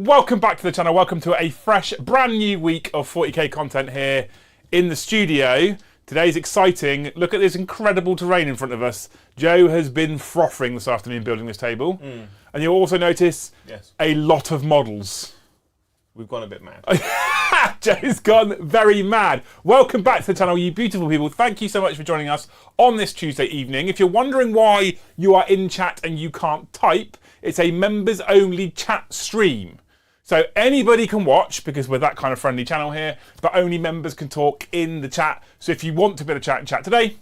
welcome back to the channel. Welcome to a fresh, brand new week of 40k content here in the studio. Today's exciting. Look at this incredible terrain in front of us. Joe has been frothing this afternoon building this table. And you'll also notice a lot of models. We've gone a bit mad. Joe's gone very mad. Welcome back to the channel, you beautiful people. Thank you so much for joining us on this Tuesday evening. If you're wondering why you are in chat and you can't type, it's a members only chat stream. So anybody can watch because we're that kind of friendly channel here, but only members can talk in the chat. So if you want to be able to chat and chat today,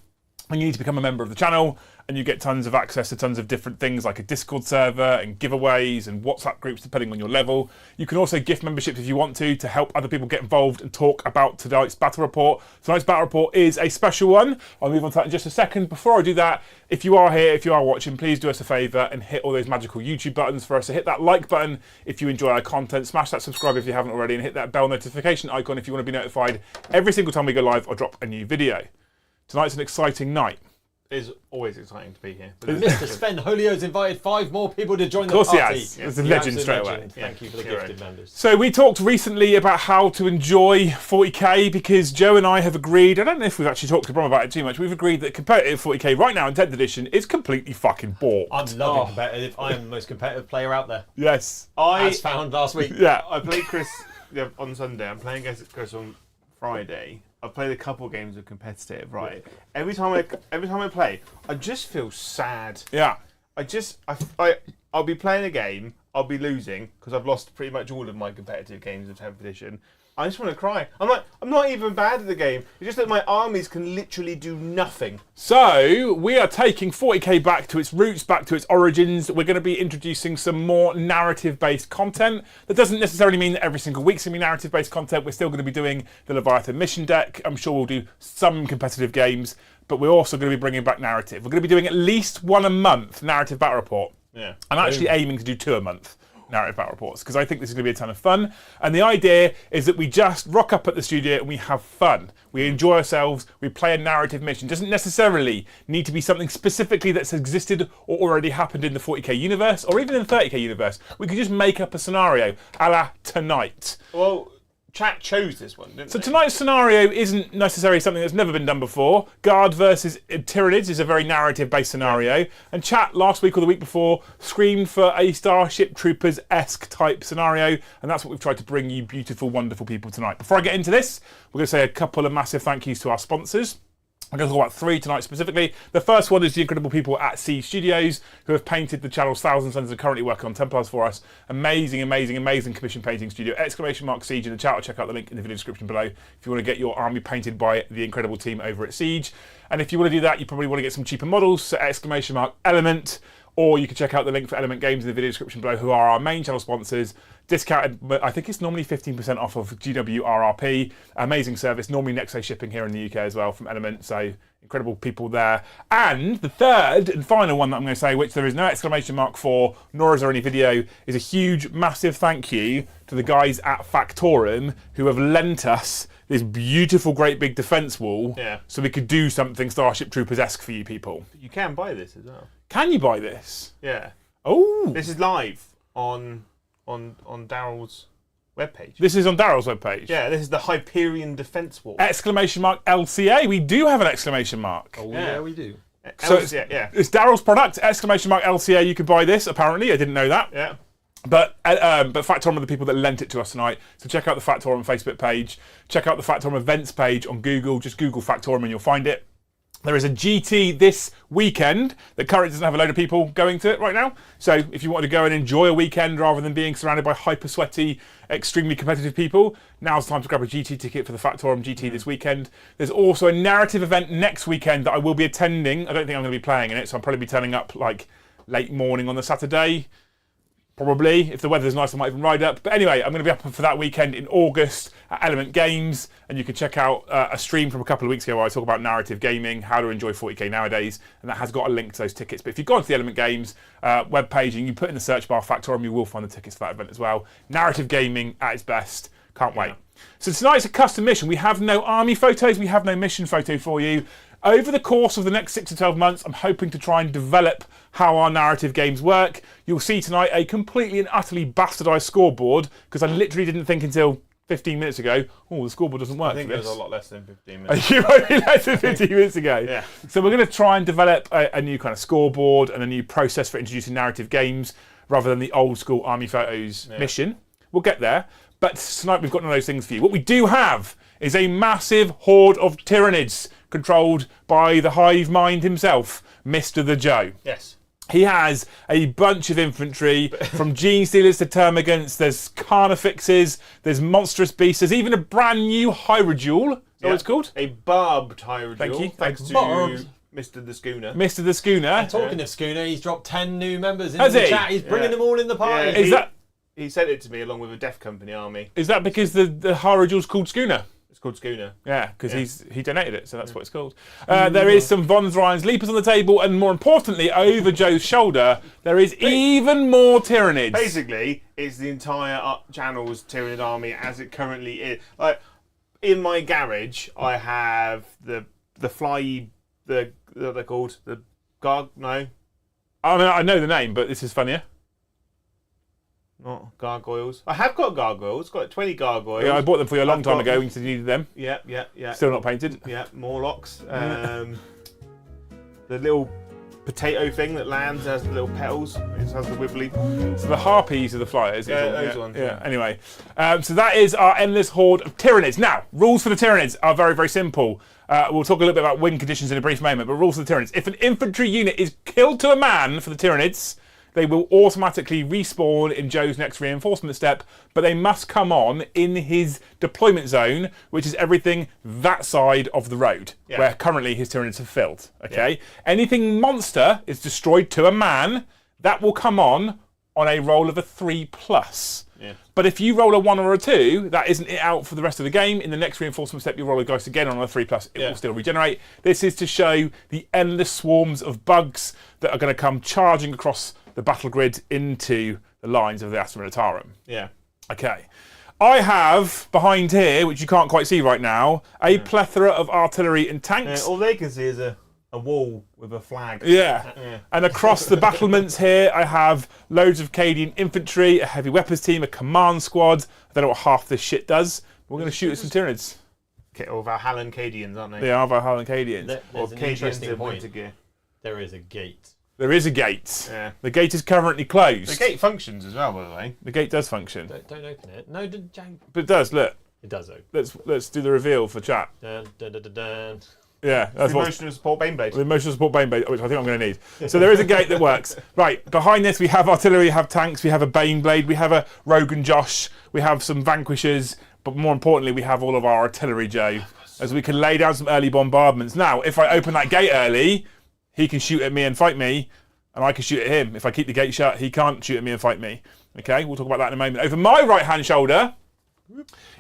then you need to become a member of the channel and you get tons of access to tons of different things like a Discord server and giveaways and WhatsApp groups depending on your level. You can also gift memberships if you want to help other people get involved and talk about tonight's battle report. Tonight's battle report is a special one. I'll move on to that in just a second. Before I do that, if you are here, if you are watching, please do us a favour and hit all those magical YouTube buttons for us. So hit that like button if you enjoy our content, smash that subscribe if you haven't already, and hit that bell notification icon if you want to be notified every single time we go live or drop a new video. Tonight's an exciting night. It's always exciting to be here. Mr. Sven Holio's invited 5 more people to join the Of party. course he has. It's a legend straight away. Thank you for the gifted members. So we talked recently about how to enjoy 40k because Joe and I have agreed, I don't know if we've actually talked to Brom about it too much, we've agreed that competitive 40k right now in 10th edition is completely fucking bored. I'm loving competitive. I am the most competitive player out there. Yes. As found last week. Yeah. I played Chris on Sunday. I'm playing against Chris on Friday. I've played a couple of games of competitive, right? Every time I play, I just feel sad. Yeah. I'll be playing a game, I'll be losing because I've lost pretty much all of my competitive games of 10th edition. I just want to cry. I'm not even bad at the game. It's just that my armies can literally do nothing. So we are taking 40k back to its roots, back to its origins. We're going to be introducing some more narrative-based content. That doesn't necessarily mean that every single week's going to be narrative-based content. We're still going to be doing the Leviathan mission deck. I'm sure we'll do some competitive games, but we're also going to be bringing back narrative. We're going to be doing at least one a month narrative battle report. Yeah. I'm actually aiming to do 2 a month. Narrative battle reports because I think this is going to be a ton of fun, and the idea is that we just rock up at the studio and we have fun, we enjoy ourselves, we play a narrative mission. It doesn't necessarily need to be something specifically that's existed or already happened in the 40k universe or even in the 30k universe. We could just make up a scenario a la tonight. Well, chat chose this one, didn't So they? tonight's scenario isn't necessarily something that's never been done before. Guard versus Tyranids is a very narrative-based scenario. And chat last week or the week before screamed for a Starship Troopers-esque type scenario. And that's what we've tried to bring you beautiful, wonderful people tonight. Before I get into this, we're going to say a couple of massive thank yous to our sponsors. I'm going to talk about 3 tonight specifically. The first one is the incredible people at Siege Studios who have painted the channel's thousands and are currently working on Templars for us. Amazing, amazing, amazing commission painting studio. !Siege in the chat, or check out the link in the video description below if you want to get your army painted by the incredible team over at Siege. And if you want to do that, you probably want to get some cheaper models, so !Element, or you can check out the link for Element Games in the video description below, who are our main channel sponsors. Discounted, I think it's normally 15% off of GWRRP. Amazing service, normally next day shipping here in the UK as well from Element, so incredible people there. And the third and final one that I'm going to say, which there is no exclamation mark for, nor is there any video, is a huge, massive thank you to the guys at Factorum who have lent us this beautiful, great big defence wall so we could do something Starship Troopers-esque for you people. You can buy this as well. Can you buy this? Yeah. Oh. This is live on Daryl's webpage. This is on Daryl's webpage. Yeah, this is the Hyperion Defence Wall. !LCA. We do have an exclamation mark. Oh, yeah, we do. So LCA, it's Daryl's product. !LCA. You can buy this. Apparently, I didn't know that. Yeah. But Factorum are the people that lent it to us tonight. So check out the Factorum Facebook page. Check out the Factorum events page on Google. Just Google Factorum and you'll find it. There is a GT this weekend that currently doesn't have a load of people going to it right now. So if you want to go and enjoy a weekend rather than being surrounded by hyper sweaty, extremely competitive people, now's the time to grab a GT ticket for the Factorum GT this weekend. There's also a narrative event next weekend that I will be attending. I don't think I'm going to be playing in it, so I'll probably be turning up like late morning on the Saturday. Probably. If the weather's nice, I might even ride up. But anyway, I'm going to be up for that weekend in August at Element Games. And you can check out a stream from a couple of weeks ago where I talk about narrative gaming, how to enjoy 40k nowadays. And that has got a link to those tickets. But if you go onto the Element Games webpage and you put in the search bar Factorum, you will find the tickets for that event as well. Narrative gaming at its best. Can't wait. So tonight's a custom mission. We have no army photos. We have no mission photo for you. Over the course of the next 6 to 12 months, I'm hoping to try and develop how our narrative games work. You'll see tonight a completely and utterly bastardised scoreboard, because I literally didn't think until 15 minutes ago, the scoreboard doesn't work. I think for it was this. a lot less than 15 minutes. You only less than 15 minutes ago. Yeah. So we're going to try and develop a new kind of scoreboard and a new process for introducing narrative games rather than the old school Army Photos mission. We'll get there. But tonight we've got none of those things for you. What we do have is a massive horde of Tyranids controlled by the hive mind himself, Mr. the Joe. Yes. He has a bunch of infantry, from Gene Stealers to Termagants. There's Carnifixes, there's Monstrous Beasts, there's even a brand new Hyrule. Is that what it's called? A barbed Hyrule. Thank you. Thanks to Barbed. Mr. the Schooner. Mr. the Schooner. Talking of Schooner, he's dropped 10 new members Has into the he? chat. He's bringing them all in the party. Yeah, he sent it to me along with a Death Company army. Is that because the Hyrule's called Schooner? It's called Schooner. Yeah, because he donated it, so that's what it's called. There is some Von Ryan's Leapers on the table, and more importantly, over Joe's shoulder, there is even more Tyranids. Basically, it's the entire channel's Tyranid army as it currently is. Like, in my garage, I have the fly, what they're called, the no, I mean, I know the name, but this is funnier. not gargoyles. I have got gargoyles. Got 20 gargoyles. Yeah, I bought them for you a long time got ago when you needed them. Yeah. Still not painted. Yeah, Morlocks. The little potato thing that lands has the little petals. It has the wibbly. So the harpies are the flyers. Yeah, those ones. Yeah. Anyway, so that is our endless horde of Tyranids. Now, rules for the Tyranids are very, very simple. We'll talk a little bit about win conditions in a brief moment, but rules for the Tyranids. If an infantry unit is killed to a man for the Tyranids, they will automatically respawn in Joe's next reinforcement step, but they must come on in his deployment zone, which is everything that side of the road, where currently his Tyranids have filled. Okay? Anything monster is destroyed to a man, that will come on a roll of a 3+. Yeah. But if you roll a 1 or a 2, that isn't it out for the rest of the game. In the next reinforcement step, you roll a dice again on a 3+. It will still regenerate. This is to show the endless swarms of bugs that are going to come charging across the battle grid into the lines of the Astra Militarum. Yeah. Okay. I have, behind here, which you can't quite see right now, a plethora of artillery and tanks. All they can see is a wall with a flag. Yeah. And across the battlements here, I have loads of Cadian infantry, a heavy weapons team, a command squad. I don't know what half this shit does. We're going to shoot at some Tyranids. Or Valhallan Cadians, aren't they? They are Valhalla Cadians. There's an Cadians interesting of point. Wintergear. There is a gate. There is a gate. Yeah. The gate is currently closed. The gate functions as well, by the way. The gate does function. Don't open it. No, Jane. But it does, look. It does open. Let's do the reveal for chat. Dun, dun, dun, dun, dun. Yeah, that's what Emotional support Baneblade. the emotional support Baneblade, which I think I'm going to need. So there is a gate that works. Right, behind this we have artillery, we have tanks, we have a Baneblade, we have a Rogan Josh, we have some Vanquishers, but more importantly we have all of our artillery, Joe, as we can lay down some early bombardments. Now, if I open that gate early, he can shoot at me and fight me, and I can shoot at him. If I keep the gate shut, he can't shoot at me and fight me. Okay, we'll talk about that in a moment. Over my right-hand shoulder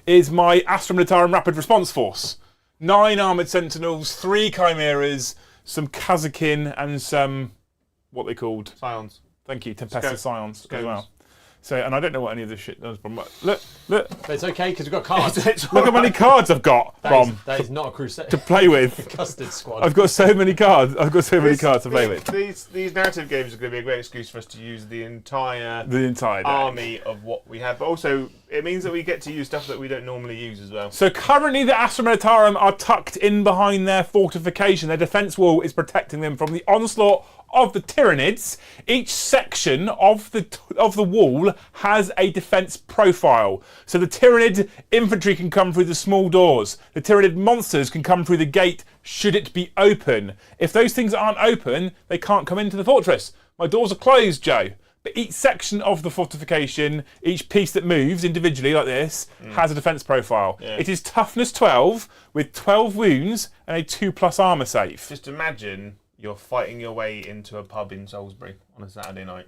is my Astra Militarum Rapid Response Force. 9 armoured sentinels, 3 chimeras, some Kazakin, and some, what they called? Scions. Thank you, Tempesta Scions as Scones. well. So, and I don't know what any of this shit does, but look, But it's okay because we've got cards. look how many cards I've got That is not a crusade. to play with. Custard squad. I've got so many cards. I've got so many cards to play with. These narrative games are going to be a great excuse for us to use the entire The entire day. army of what we have, but also it means that we get to use stuff that we don't normally use as well. So currently the Astra Militarum are tucked in behind their fortification. Their defence wall is protecting them from the onslaught of the Tyranids. Each section of the wall has a defence profile. So the Tyranid infantry can come through the small doors. The Tyranid monsters can come through the gate should it be open. If those things aren't open, they can't come into the fortress. My doors are closed, Joe. But each section of the fortification, each piece that moves individually like this, has a defence profile. Yeah. It is toughness 12 with 12 wounds and a 2+ armour save. Just imagine you're fighting your way into a pub in Salisbury on a Saturday night.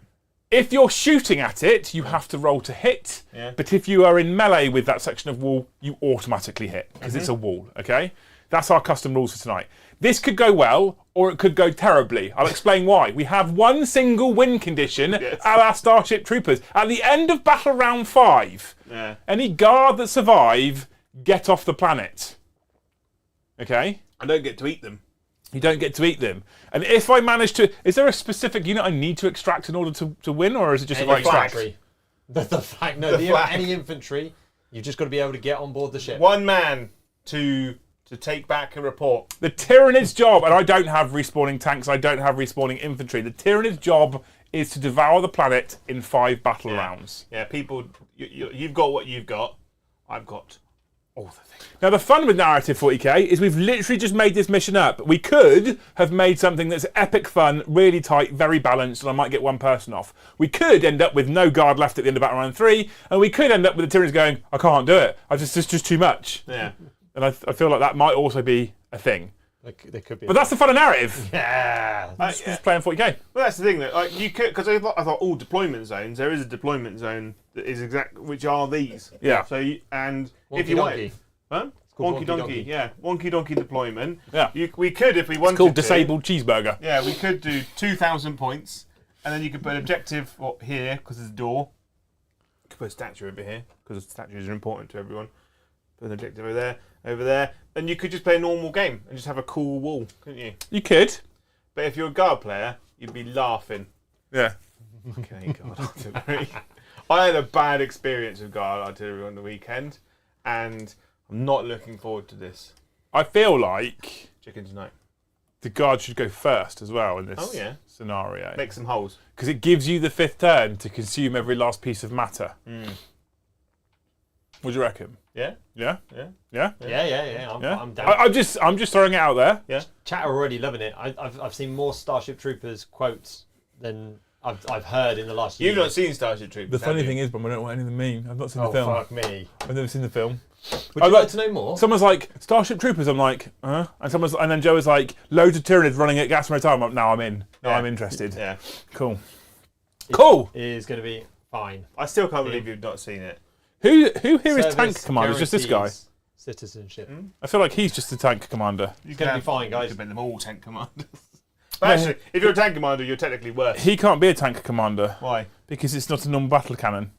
If you're shooting at it, you have to roll to hit. Yeah. But if you are in melee with that section of wall, you automatically hit because it's a wall, okay? That's our custom rules for tonight. This could go well, or it could go terribly. I'll explain why. We have one single win condition Yes. at our Starship Troopers. At the end of battle round 5, any guard that survive get off the planet. Okay? I don't get to eat them. You don't get to eat them. And if I manage to... Is there a specific unit I need to extract in order to win, or is it just if I extract? Infantry. The flag. No, The flag. any infantry. You've just got to be able to get on board the ship. One man to take back a report. The Tyranids' job, and I don't have respawning tanks, I don't have respawning infantry. The Tyranids' job is to devour the planet in 5 battle rounds. Yeah, people, you've got what you've got. I've got all the things. Now, the fun with Narrative 40k is we've literally just made this mission up. We could have made something that's epic fun, really tight, very balanced, and I might get one person off. We could end up with no guard left at the end of battle round 3, and we could end up with the Tyranids going, I can't do it. It's just too much. Yeah. And I feel like that might also be a thing. There could be. But that's the fun of Narrative. Yeah. Just playing 40k. Well, that's the thing that like you could, because I thought all deployment zones. There is a deployment zone that is which are these. Yeah. So if Wonky you donkey. want, huh? called Wonky Wonky donkey, Donkey. yeah, wonky donkey deployment. Yeah. We could if we wanted. It's called to. Disabled Cheeseburger. Yeah, we could do 2,000 points, and then you could put an objective up here because there's a door. You could put a statue over here because statues are important to everyone. Put an objective over there, and you could just play a normal game and just have a cool wall, couldn't you? You could. But if you're a guard player, you'd be laughing. Yeah. Okay, guard artillery. I had a bad experience with guard artillery on the weekend, and I'm not looking forward to this. I feel like Chicken tonight. the guard should go first as well in this Oh, yeah. scenario. Make some holes. Because it gives you the 5th turn to consume every last piece of matter. What do you reckon? Yeah? Yeah? Yeah? Yeah? Yeah. Yeah? I'm down. I'm just throwing it out there. Yeah? Chat are already loving it. I've seen more Starship Troopers quotes than I've heard in the last year. You've not seen Starship Troopers, The funny have you? thing is, Brom, I don't know what any of them mean. I've not seen Oh, the film. fuck me. I've never seen the film. Would I'd you like- like to know more? Someone's like, Starship Troopers, I'm like, huh? And then Joe was like, loads of Tyranids running at Astra Militarum. I'm like, no, I'm in. No, Yeah. I'm interested. Yeah. Cool. Cool! It is going to be fine. I still can't believe you've not seen it. Who here is Service tank commander? Is just this guy? guarantees Citizenship. I feel like he's just the tank commander. You gonna be fine, guys. You could make them all tank commanders. But actually, if you're a tank commander, you're technically worse. He can't be a tank commander Why? because it's not a normal battle cannon.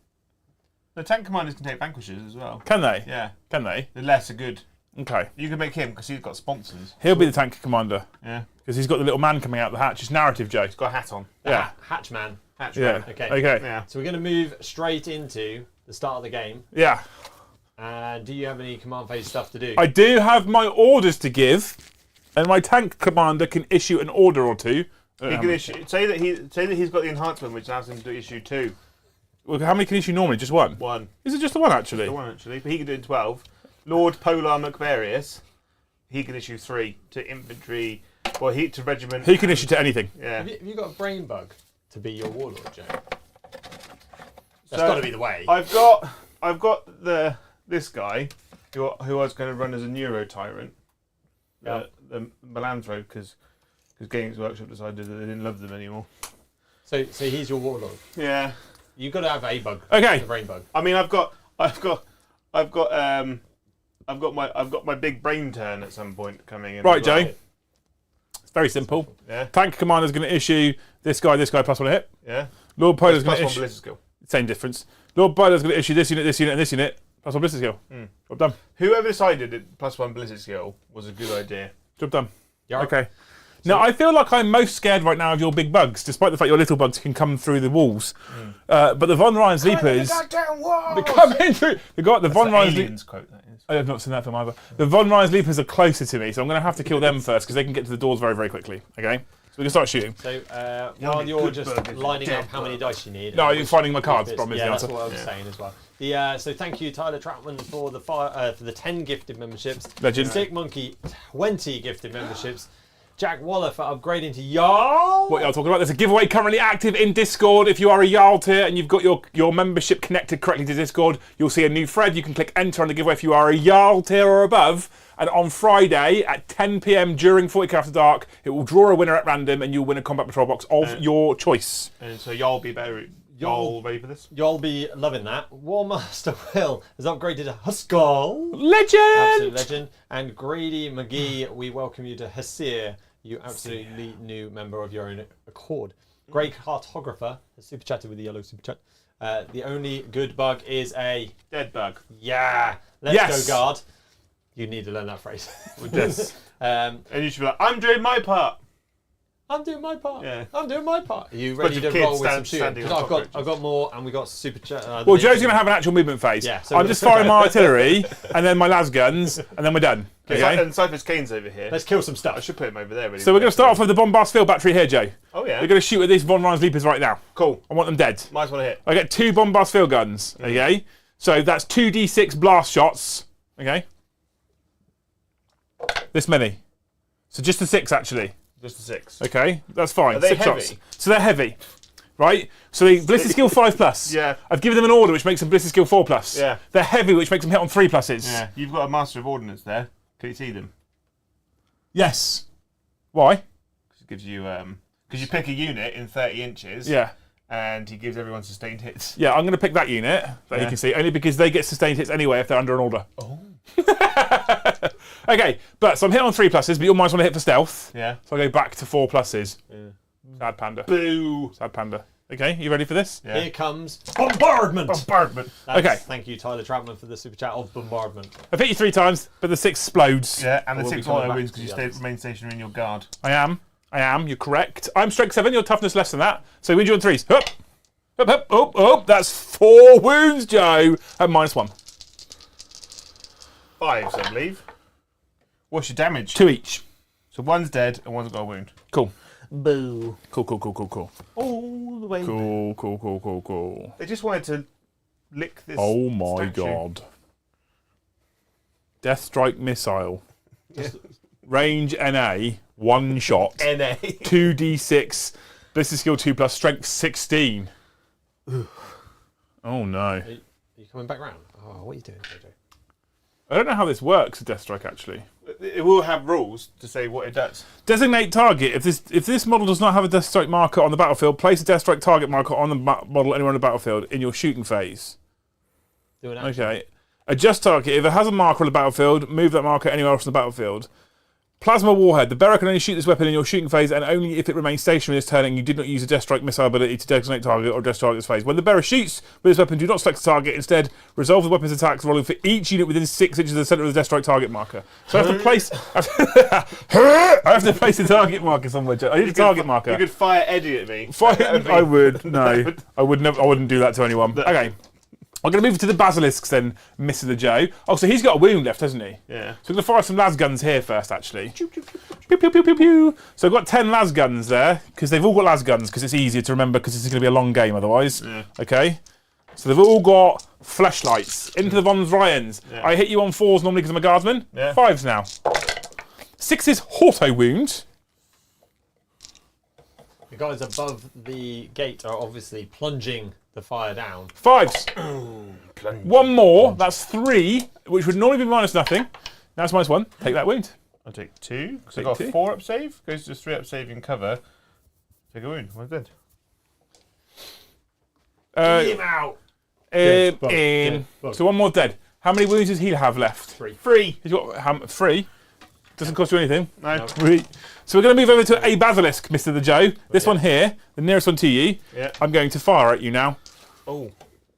The tank commanders can take vanquishers as well. Can they? Yeah. Can they? The less are good. Okay. You can make him because he's got sponsors. He'll be the tank commander Yeah. because he's got the little man coming out the hatch. It's narrative, Joe. He's got a hat on. Yeah. Hatchman. Hatch Yeah. man. Okay. Okay. Yeah. So we're going to move straight into the start of the game. Yeah. Do you have any command phase stuff to do? I do have my orders to give, and my tank commander can issue an order or two. He can issue. Say that he's got the enhancement, which allows him to issue 2. Well, how many can issue normally? Just one? 1. Is it just the one, actually? The 1 actually, but he can do it in 12. Lord Polar McVarious, he can issue 3 to infantry, or to regiment. He can issue to anything. Yeah. Have you got a brain bug to be your warlord, Joe? That's So, got to be the way. I've got this guy who I was going to run as a neuro tyrant. Yeah. The Melanthro, because Games Workshop decided that they didn't love them anymore. So he's your warlord. Yeah. You've got to have a bug. Okay. A brain bug. I mean, I've got my big brain turn at some point coming in. Right, as well. Joe. It's very simple. Yeah. Tank commander's going to issue this guy plus 1 hit. Yeah. Lord Polar's Plus going to 1 issue... ballistic skill. Same difference. Lord Polar's going to issue this unit, and this unit, plus 1 ballistic skill. Job done. Whoever decided that plus 1 ballistic skill was a good idea. Job done. Yeah. Okay. Now, I feel like I'm most scared right now of your big bugs, despite the fact your little bugs can come through the walls. But the Von Ryan's Leapers... They come in through... The Von Ryan's Leapers... Aliens quote, that is. I have not seen that film either. The Von Ryan's Leapers are closer to me, so I'm going to have to kill them first, because they can get to the doors very, very quickly. Okay? So we can start shooting. So You're while the you're good just bug, it's a lining dead up how many bug. dice you need. No, and you're which finding my cards, bits- Brom, is Yeah, the that's answer. what I was saying as well. So thank you, Tyler Troutman, for the 10 gifted memberships. Legend. Sick Monkey, 20 gifted memberships. Jack Waller for upgrading to Yarl. What y'all talking about? There's a giveaway currently active in Discord. If you are a Jarl tier and you've got your membership connected correctly to Discord, you'll see a new thread. You can click enter on the giveaway if you are a Jarl tier or above. And on Friday at 10 PM during 40k After Dark, it will draw a winner at random and you'll win a combat patrol box of your choice. And so y'all be better. Y'all ready for this? You'll be loving that. War Master Will has upgraded to Huskal. Legend! Absolute legend. And Grady McGee, we welcome you to Hasir, you absolutely new member of your own accord. Grey Cartographer has super chatted with the yellow super chat. The only good bug is a Dead bug. yeah. Let's go guard. You need to learn that phrase. With this. And And you should be like, I'm doing my part. I'm doing my part. Yeah. I'm doing my part. Are you Bunch ready of to kids roll with some shooting? standing Because on I've got more, and we got super chat. Well, Joe's going to have an actual movement phase. Yeah, so I'm just firing my artillery, and then my las guns, and then we're done. Okay? And Cypher's Kane's over here. Let's kill some I stuff. should put him over there. Really. So we're going to start off with the Bombast Field Battery here, Joe. Oh, yeah. We're going to shoot at these Von Ryan's Leapers right now. Cool. I want them dead. Might as well hit. I get 2 Bombast Field Guns, okay? So that's 2d6 blast shots, okay? This many. So just the 6, actually. Just a 6. Okay, that's fine. Are they 6 heavy? shots. So they're heavy, right? So they ballistic skill 5+. Yeah. I've given them an order which makes them ballistic skill 4+. Yeah. They're heavy, which makes them hit on 3+. Yeah. You've got a Master of Ordnance there. Can you see them? Yes. Why? It gives you because you pick a unit in 30 inches. Yeah. And he gives everyone sustained hits. Yeah, I'm going to pick that unit that you Yeah. can see, only because they get sustained hits anyway if they're under an order. Oh. Okay, so I'm hitting on 3+, but you might want to hit for stealth. Yeah. So I go back to 4+. Yeah. Sad panda. Boo. Sad panda. Okay, you ready for this? Yeah. Here comes bombardment. Bombardment. Okay. Thank you, Tyler Troutman, for the super chat of bombardment. I've hit you 3 times, but the 6 explodes. Yeah, and the We'll be 6 coming auto back wins to because the you others. remain stationary in your guard. I am, you're correct. I'm strength 7, your toughness less than that. So we win you on 3s. Hup! Hup, hup, up, up. That's 4 wounds, Joe. At -1. 5, I believe. What's your damage? 2 each. So one's dead and one's got a wound. Cool. Boo. Cool. All the way. Cool. They just wanted to lick this. Oh my statue. god. Death Strike Missile. Yeah. Range NA, 1 shot. NA. 2d6. Ballistic skill 2+, strength 16. Oh no. Are you coming back round? Oh, what are you doing, JJ? I don't know how this works, a Death Strike, actually. It will have rules to say what it does. Designate target. If this model does not have a Death Strike marker on the battlefield, place a Death Strike target marker on the model anywhere on the battlefield in your shooting phase. Do an action. Okay. Adjust target. If it has a marker on the battlefield, move that marker anywhere else on the battlefield. Plasma Warhead. The bearer can only shoot this weapon in your shooting phase and only if it remains stationary this turn and you did not use a Death Strike missile ability to designate target or adjust target's phase. When the bearer shoots with this weapon, do not select a target. Instead, resolve the weapon's attacks rolling for each unit within 6 inches of the centre of the Death Strike target marker. So I have to place... I have to place a target marker somewhere. I need a target marker. You could fire Eddie at me. I would. No. I would never. I wouldn't do that to anyone. Okay. I'm going to move to the basilisks then, Mr. the Joe. Oh, so he's got a wound left, hasn't he? Yeah. So I'm going to fire some las guns here first, actually. Pew, pew, pew, pew, pew. So I've got 10 las guns there, because they've all got las guns, because it's easier to remember, because this is going to be a long game otherwise. Yeah. Okay. So they've all got flashlights. Into the Von Ryans. Yeah. I hit you on 4s normally because I'm a guardsman. Yeah. 5s now. 6 auto wound. The guys above the gate are obviously plunging the fire down. 5s. 1 more. That's 3, which would normally be minus nothing. Now it's -1. Take that wound. I'll take 2. Because I Take got 2. 4 up save. Goes to 3 up save in cover. Take a wound. One's dead. Get him out. In. Dead. So 1 more dead. How many wounds does he have left? 3. 3. He's got 3. Doesn't cost you anything. No. 3. So we're going to move over to a basilisk, Mr. the Joe. This one here, the nearest one to you. Yeah. I'm going to fire at you now. Oh.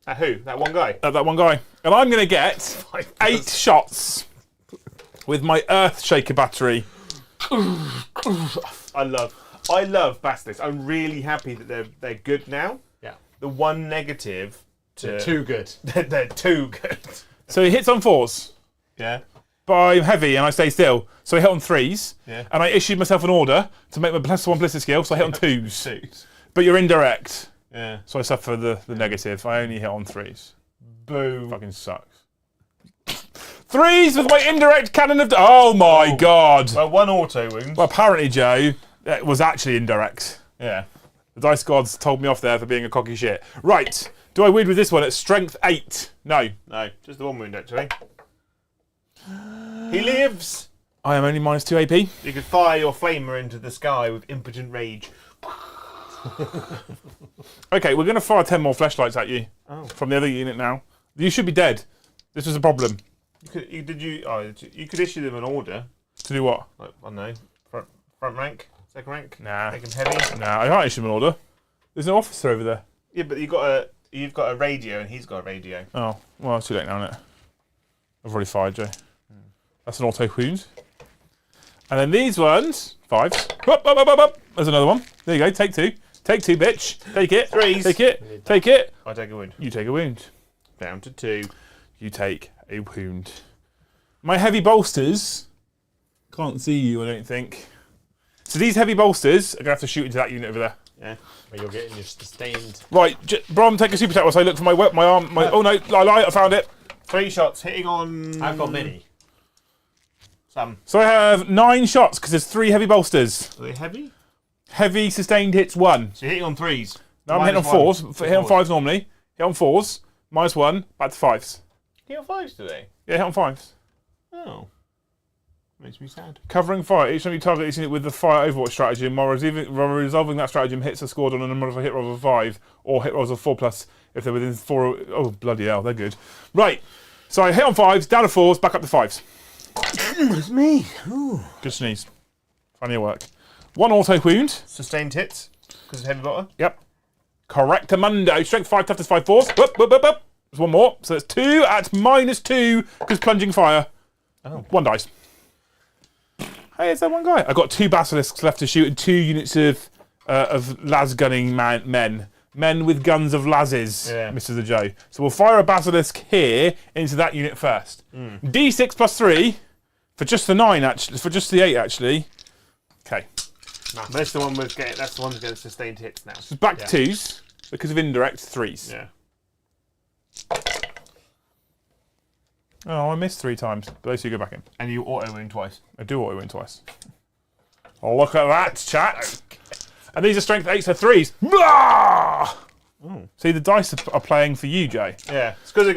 At who? That one guy? At that one guy. And I'm going to get 8 shots with my Earth Shaker battery. I love Basilisks. I'm really happy that they're good now. Yeah. The one negative They're too good. they're too good. So he hits on 4s. Yeah. But I'm heavy and I stay still. So I hit on 3s. Yeah. And I issued myself an order to make my +1 ballistic skill. So I hit on 2s. 2s. But you're indirect. Yeah. So I suffer the negative. I only hit on 3s. Boo. Fucking sucks. 3s with my indirect cannon of... Oh my god. Well, 1 auto wound. Well, apparently, Joe, that was actually indirect. Yeah. The dice gods told me off there for being a cocky shit. Right. Do I wound with this one at strength 8? No. No, just the 1 wound actually. He lives. I am only -2 AP. You could fire your flamer into the sky with impotent rage. Okay, we're going to fire 10 more flashlights at you from the other unit now. You should be dead. This was a problem. You could issue them an order. To do what? Like, I don't know, front rank, second rank. Nah. Make them heavy. Nah, I can't issue him an order. There's no officer over there. Yeah, but you've got a radio and he's got a radio. Oh, well, it's too late now, isn't it? I've already fired, Joe. That's an auto wound. And then these ones, 5s. Up, up, up, up, up. There's another one. There you go, take 2. Take 2, bitch. Take it. 3s. Take it. Take it. I take a wound. You take a wound. Down to 2. You take a wound. My heavy bolsters can't see you, I don't think. So these heavy bolsters are going to have to shoot into that unit over there. Yeah. Where you're getting your sustained. Right, Brom, take a super attack whilst I look for my arm. Oh no, I found it. 3 shots hitting on. I've got many. Some. So I have 9 shots because there's 3 heavy bolsters. Are they heavy? Heavy sustained hits 1. So you're hitting on 3s. No, I'm hitting on 4s. Hit on 5s normally. Hit on 4s. -1. Back to 5s. Hit on 5s today. Yeah, hit on 5s. Oh. Makes me sad. Covering fire. Each time you target this unit with the fire overwatch stratagem, while resolving that stratagem, hits are scored on a number of hit rolls of 5 or hit rolls of 4+ if they're within 4. Oh, bloody hell, they're good. Right. So I hit on 5s, down to 4s, back up to 5s. It's me. Ooh. Good sneeze. Funny work. 1 auto wound. Sustained hits because it's heavy botter. Yep. Correctamundo. Strength 5, toughness 5, 4s. Whoop, whoop, whoop, whoop. There's 1 more. So that's 2 at -2 because plunging fire. Oh. 1 dice. Hey, is that 1 guy? I've got 2 basilisks left to shoot and 2 units of las gunning men. Men with guns of lasses, Yeah. Mr. the Joe. So we'll fire a basilisk here into that unit first. D6 +3 for just the 9, actually. For just the 8, actually. Okay. That's the one that's getting sustained hits now. So back to 2s because of indirect 3s. Yeah. Oh, I missed 3 times. But those 2 go back in. And you auto wound twice. I do auto win twice. Oh, look at that, chat. And these are strength 8s, so 3s. Blah! See, the dice are playing for you, Jay. Yeah. It's because they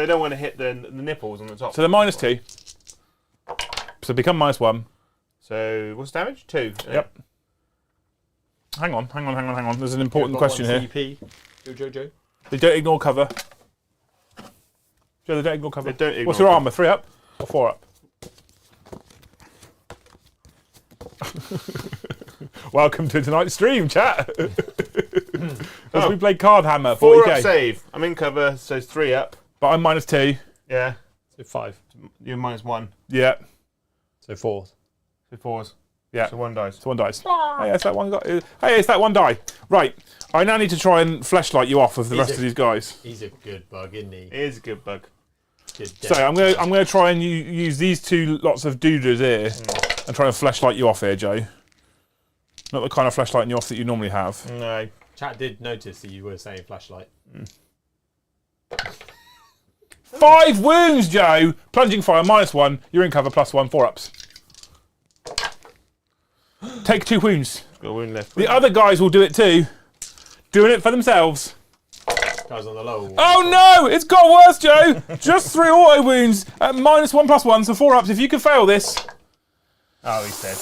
don't want to hit the nipples on the top. So they're -2. So become -1. So what's the damage? 2. Yep. Hang on. There's an important question here. CP. Joe. They don't ignore cover. Joe, they don't ignore cover. They don't ignore What's your cover. armour? 3 up or 4 up? Welcome to tonight's stream, chat. As we play Card Hammer 4 40k. up save. I'm in cover, so it's 3 up. But I'm -2. Yeah. So 5. You're -1. Yeah. So 4. So 4s. Yeah. So 1 dice. It's 1 dice. Hey, it's that 1 guy. Hey, it's that 1 die. Right. I now need to try and fleshlight you off of the rest of these guys. He's a good bug, isn't he? It is a good bug. Good So I'm gonna try and use these 2 lots of doodles here and try and fleshlight you off here, Joe. Not the kind of fleshlighting you off that you normally have. No. Chat did notice that you were saying flashlight. 5 wounds, Joe. Plunging fire -1. You're in cover +1. 4 ups. Take 2 wounds. Got a wound left. The other guys will do it too. Doing it for themselves. Guys on the low. Oh no! It's got worse, Joe. Just 3 auto wounds at -1 +1, so 4 ups. If you can fail this, Oh, he said.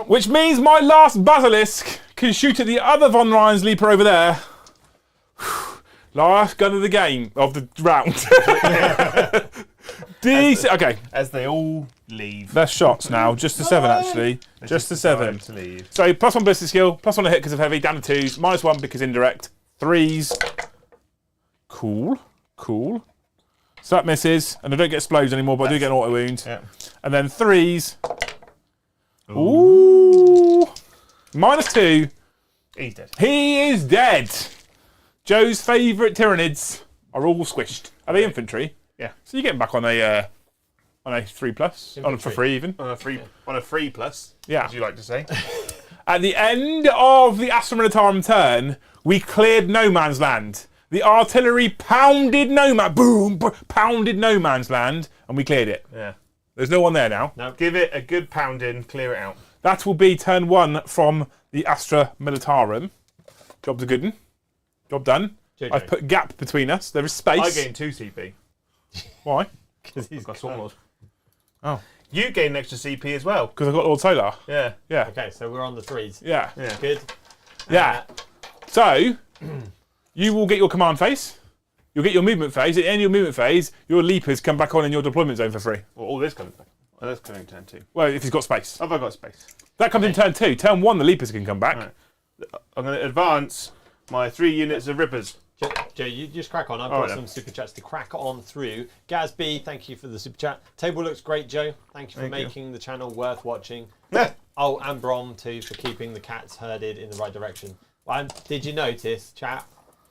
which means my last basilisk can shoot at the other Von Ryan's leaper over there. Last gun of the game of the round. Okay, As they all leave. that's shots now. Just the 7 actually. Just the 7. To leave. So +1 ballistic skill, +1 a hit because of heavy, down to 2s, -1 because indirect, 3s. Cool. So that misses, and I don't get explodes anymore, but I do get an auto wound. Yeah. And then 3s. Ooh. -2. He's dead. He is dead. Joe's favourite Tyranids are all squished. Are they infantry? Yeah. So you're getting back on a 3+, on for free even. On a 3+. Yeah. As you like to say. At the end of the Astra Militarum turn, we cleared no man's land. The artillery pounded pounded no man's land, and we cleared it. Yeah. There's no one there now. Now give it a good pounding, clear it out. That will be turn 1 from the Astra Militarum. Job's a good one. Job done. JJ. I've put gap between us. There is space. I gained 2 CP. Why? Because he's Got Sword Lord. Oh. You gained extra CP as well. Because I've got Lord Solar. Yeah. Yeah. Okay, so we're on the 3s. Yeah. Yeah. Good. Yeah. So, you will get your command phase. You'll get your movement phase. At the end of your movement phase, your leapers come back on in your deployment zone for free. Well, all this comes back. Well, that's coming in turn 2. Well, if he's got space. Have I got space? That comes in turn 2. Turn 1, the leapers can come back. Right. I'm going to advance my 3 units of rippers. Joe, you just crack on. I've All got right, some super chats to crack on through. Gaz B, thank you for the super chat. Table looks great, Joe. Thank you for making the channel worth watching. Oh, and Brom too for keeping the cats herded in the right direction. And did you notice, chat?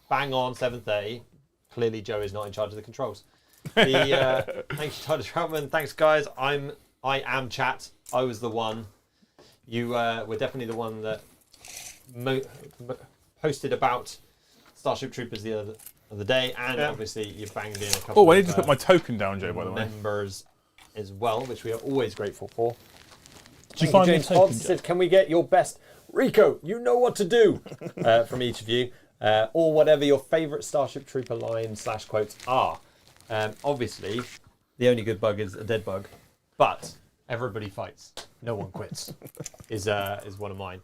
Bang on 7:30. Clearly, Joe is not in charge of the controls. Thank you, Tyler Troutman. Thanks, guys. I am chat. I was the one. You were definitely the one that posted about Starship Troopers the other day, and obviously you banged in a couple. Oh, I need to put my token down, Joe. By the way, members as well, which we are always grateful for. Did you find James the token, Hobbs said, "Can we get your best Rico? You know what to do." From each of you, or whatever your favourite Starship Trooper line / quotes are. Obviously, the only good bug is a dead bug, but everybody fights. No one quits. is one of mine.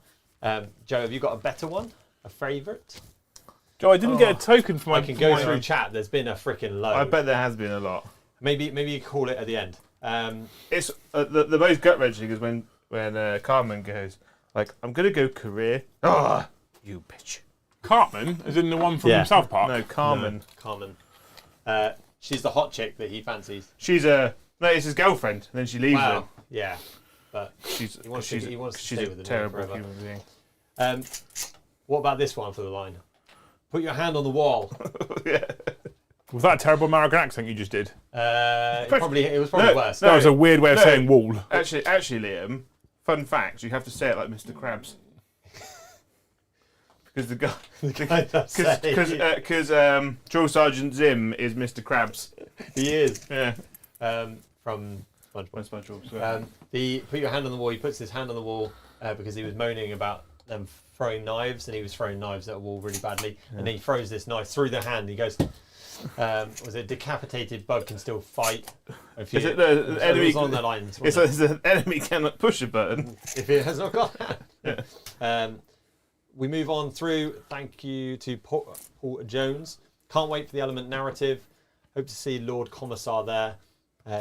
Joe, have you got a better one? A favourite? Joe, I didn't get a token for my. I can go through chat. There's been a freaking load. I bet there has been a lot. Maybe you call it at the end. It's the most gut wrenching is when Carmen goes like, "I'm gonna go career." Ah, you bitch. Cartman, as in the one from South Park. No, Carmen. Carmen. She's the hot chick that he fancies. She's it's his girlfriend, and then she leaves him. Yeah, but She's he wants to she's stay a with the terrible forever. human being. What about this one for the line? Put your hand on the wall. Yeah. Was that a terrible American accent you just did? It was probably worse. That was a weird way of saying wall. Actually, Liam. Fun fact: you have to say it like Mr. Krabs. Because the guy, because Drill Sergeant Zim is Mr. Krabs. He is. Yeah. From SpongeBob. SpongeBob. So. The put your hand on the wall. He puts his hand on the wall because he was moaning about them throwing knives, and he was throwing knives at a wall really badly. And then he throws this knife through the hand. He goes, "Was it decapitated bug can still fight?" Is it the enemy on the lines? It's an enemy cannot push a button if it has not got that. Yeah. We move on through. Thank you to Paul Jones. Can't wait for the element narrative. Hope to see Lord Commissar there.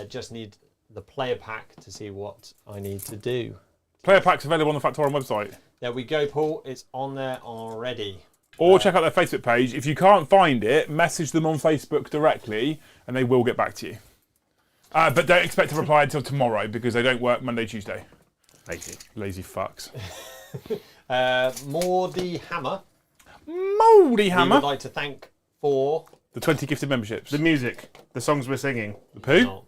Just need the player pack to see what I need to do. Player pack's available on the Factorum website. There we go, Paul. It's on there already. Or check out their Facebook page. If you can't find it, message them on Facebook directly, and they will get back to you. But don't expect to reply until tomorrow because they don't work Monday, Tuesday. Lazy fucks. Mordy Hammer. Mouldy Hammer. We would like to thank for The 20 gifted memberships. the music, the songs we're singing. The poo? no.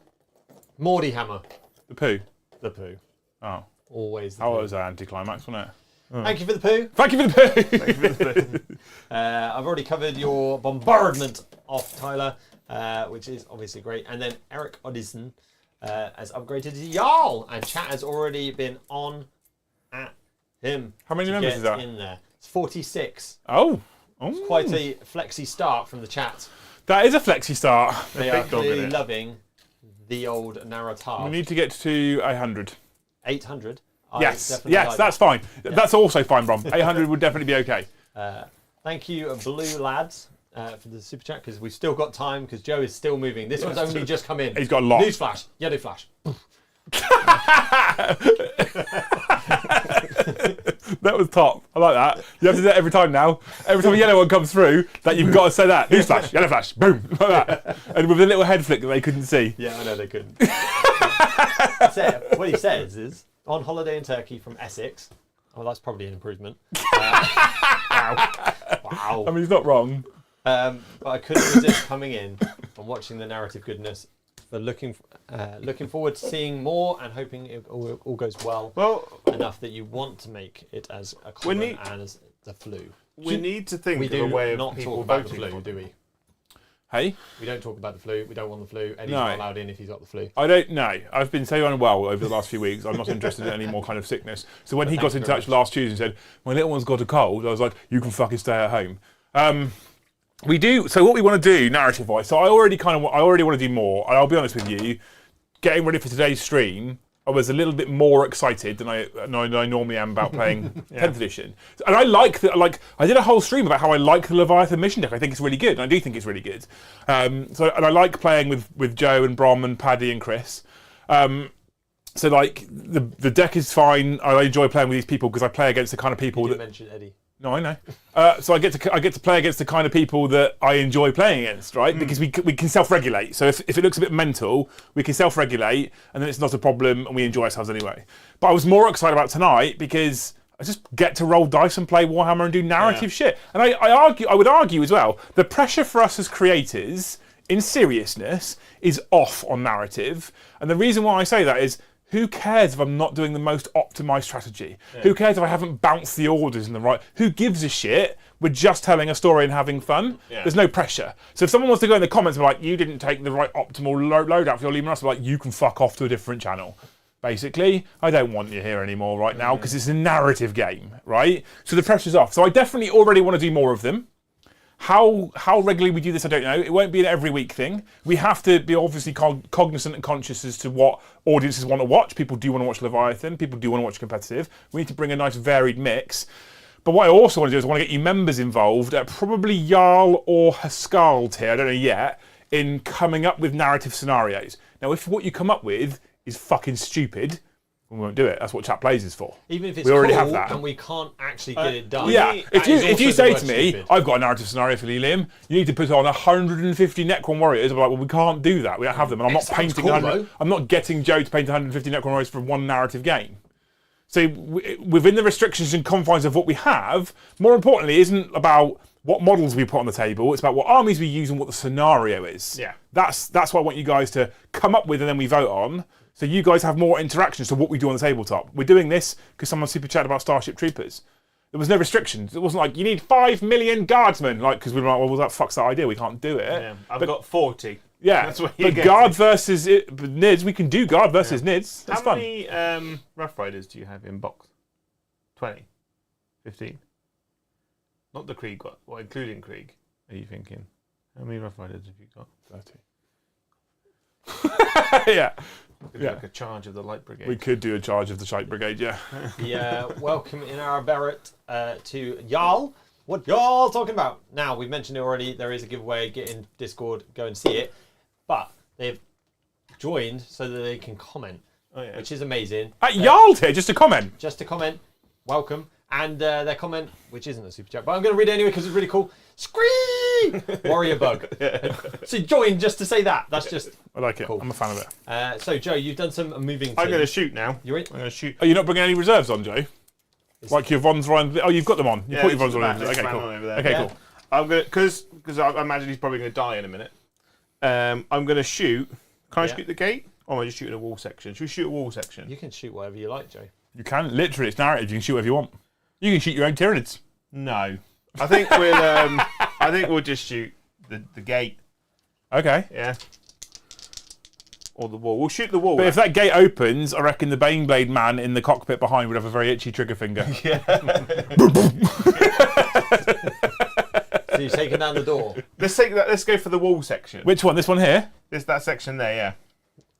Mordy Hammer. The poo. The poo. Oh. Always the That poo. was an anticlimax, wasn't it? Thank you for the poo. Thank you for the poo. I've already covered your bombardment off Tyler, which is obviously great. And then Eric Odison has upgraded to Jarl, and chat has already been on at him. How many to members get is that? in there? It's 46. Oh. Quite a flexy start from the chat. That is a flexi start. They are big dog in clearly it. loving the old narrative. We need to get to 100. 800. Yes, that's fine. Yeah. That's also fine, Brom. 800 would definitely be okay. Thank you, Blue Lads, for the super chat, because we've still got time, because Joe is still moving. This one's only just come in. He's got a lot. Newsflash. Yellow flash. That was top. I like that. You have to do that every time now. Every time a yellow one comes through, that you've got to say that. Newsflash, yellow flash, boom, like that. And with a little head flick that they couldn't see. Yeah, I know they couldn't. What he says is, on holiday in Turkey from Essex. Oh, that's probably an improvement. Wow. I mean, he's not wrong. But I couldn't resist coming in and watching the narrative goodness. For looking forward to seeing more and hoping it all goes well enough that you want to make it as a common as the flu. We need to think We of do a way not of people talk about the voting. flu, do we? Hey? We don't talk about the flu. We don't want the flu. Eddie's No. not allowed in if he's got the flu. I don't know. I've been so unwell over the last few weeks. I'm not interested in any more kind of sickness. So when he got in touch last Tuesday and said, my little one's got a cold, I was like, you can fucking stay at home. We do. So what we want to do, narrative-wise, so I already want to do more. And I'll be honest with you, getting ready for today's stream, I was a little bit more excited than I normally am about playing 10th edition. And I like that. Like, I did a whole stream about how I like the Leviathan mission deck. I think it's really good. And I do think it's really good. And I like playing with Joe and Brom and Paddy and Chris. So like the deck is fine. I enjoy playing with these people because I play against the kind of people You that. mentioned Eddie. No, I know. So I get to play against the kind of people that I enjoy playing against, right? Because we can self-regulate. So if it looks a bit mental, we can self-regulate, and then it's not a problem, and we enjoy ourselves anyway. But I was more excited about tonight because I just get to roll dice and play Warhammer and do narrative shit. And I would argue as well, the pressure for us as creators, in seriousness, is off on narrative. And the reason why I say that is, who cares if I'm not doing the most optimised strategy? Yeah. Who cares if I haven't bounced the orders in the right... Who gives a shit? We're just telling a story and having fun. Yeah. There's no pressure. So if someone wants to go in the comments and be like, you didn't take the right optimal loadout for your Leman Russ, like, you can fuck off to a different channel. Basically, I don't want you here anymore right now because it's a narrative game, right? So the pressure's off. So I definitely already want to do more of them. How regularly we do this, I don't know. It won't be an every week thing. We have to be obviously cognizant and conscious as to what audiences want to watch. People do want to watch Leviathan. People do want to watch competitive. We need to bring a nice varied mix. But what I also want to do is I want to get you members involved at probably Jarl or Haskell tier, I don't know yet, in coming up with narrative scenarios. Now, if what you come up with is fucking stupid, we won't do it. That's what Chat Plays is for. Even if it's we already cool have that. and we can't actually get it done. Yeah, if you say to me, stupid. I've got a narrative scenario for you, Liam, you need to put on 150 Necron Warriors. I'm like, well, we can't do that. We don't have them. And I'm not painting cool, I'm not getting Joe to paint 150 Necron Warriors for one narrative game. So within the restrictions and confines of what we have, more importantly, isn't about what models we put on the table. It's about what armies we use and what the scenario is. Yeah. That's what I want you guys to come up with and then we vote on. So you guys have more interactions to what we do on the tabletop. We're doing this because someone super chatted about Starship Troopers. There was no restrictions. It wasn't like, you need 5 million guardsmen. Like, because we were like, well, that fucks that idea. We can't do it. Yeah, I've got 40. Yeah, that's what but guard versus Nids, we can do guard versus Nids. That's How fun. many Rough Riders do you have in box? 20? 15? Not the Krieg, well, including Krieg, are you thinking? How many Rough Riders have you got? 30. Yeah. Like a charge of the Light Brigade. We could do a charge of the Shite Brigade, yeah. Yeah, welcome in our Barrett to Jarl. What Jarl talking about? Now, we've mentioned it already. There is a giveaway. Get in Discord, go and see it. But they've joined so that they can comment, which is amazing. Jarl here, just a comment. Just a comment. Welcome. And their comment, which isn't a super chat, but I'm going to read it anyway because it's really cool. Scream! Warrior Bug. So join just to say that. That's just I like it. Cool. I'm a fan of it. So, Joe, you've done some moving. I'm going to shoot now. You're in? I'm going to shoot. Are you not bringing any reserves on, Joe? Like your Vons Ryan? Oh, you've got them on. You put your Vons on. Okay, cool. Okay, cool. I'm going to, because I imagine he's probably going to die in a minute. I'm going to shoot. Can I shoot the gate? Or am I just shooting a wall section? Should we shoot a wall section? You can shoot whatever you like, Joe. You can. Literally, it's narrative. You can shoot whatever you want. You can shoot your own Tyranids. No. I think we'll just shoot the gate. Okay. Yeah. Or the wall. We'll shoot the wall. But if that gate opens, I reckon the Baneblade man in the cockpit behind would have a very itchy trigger finger. Yeah. So you're taking down the door. Let's take that. Let's go for the wall section. Which one? This one here? That section there. Yeah.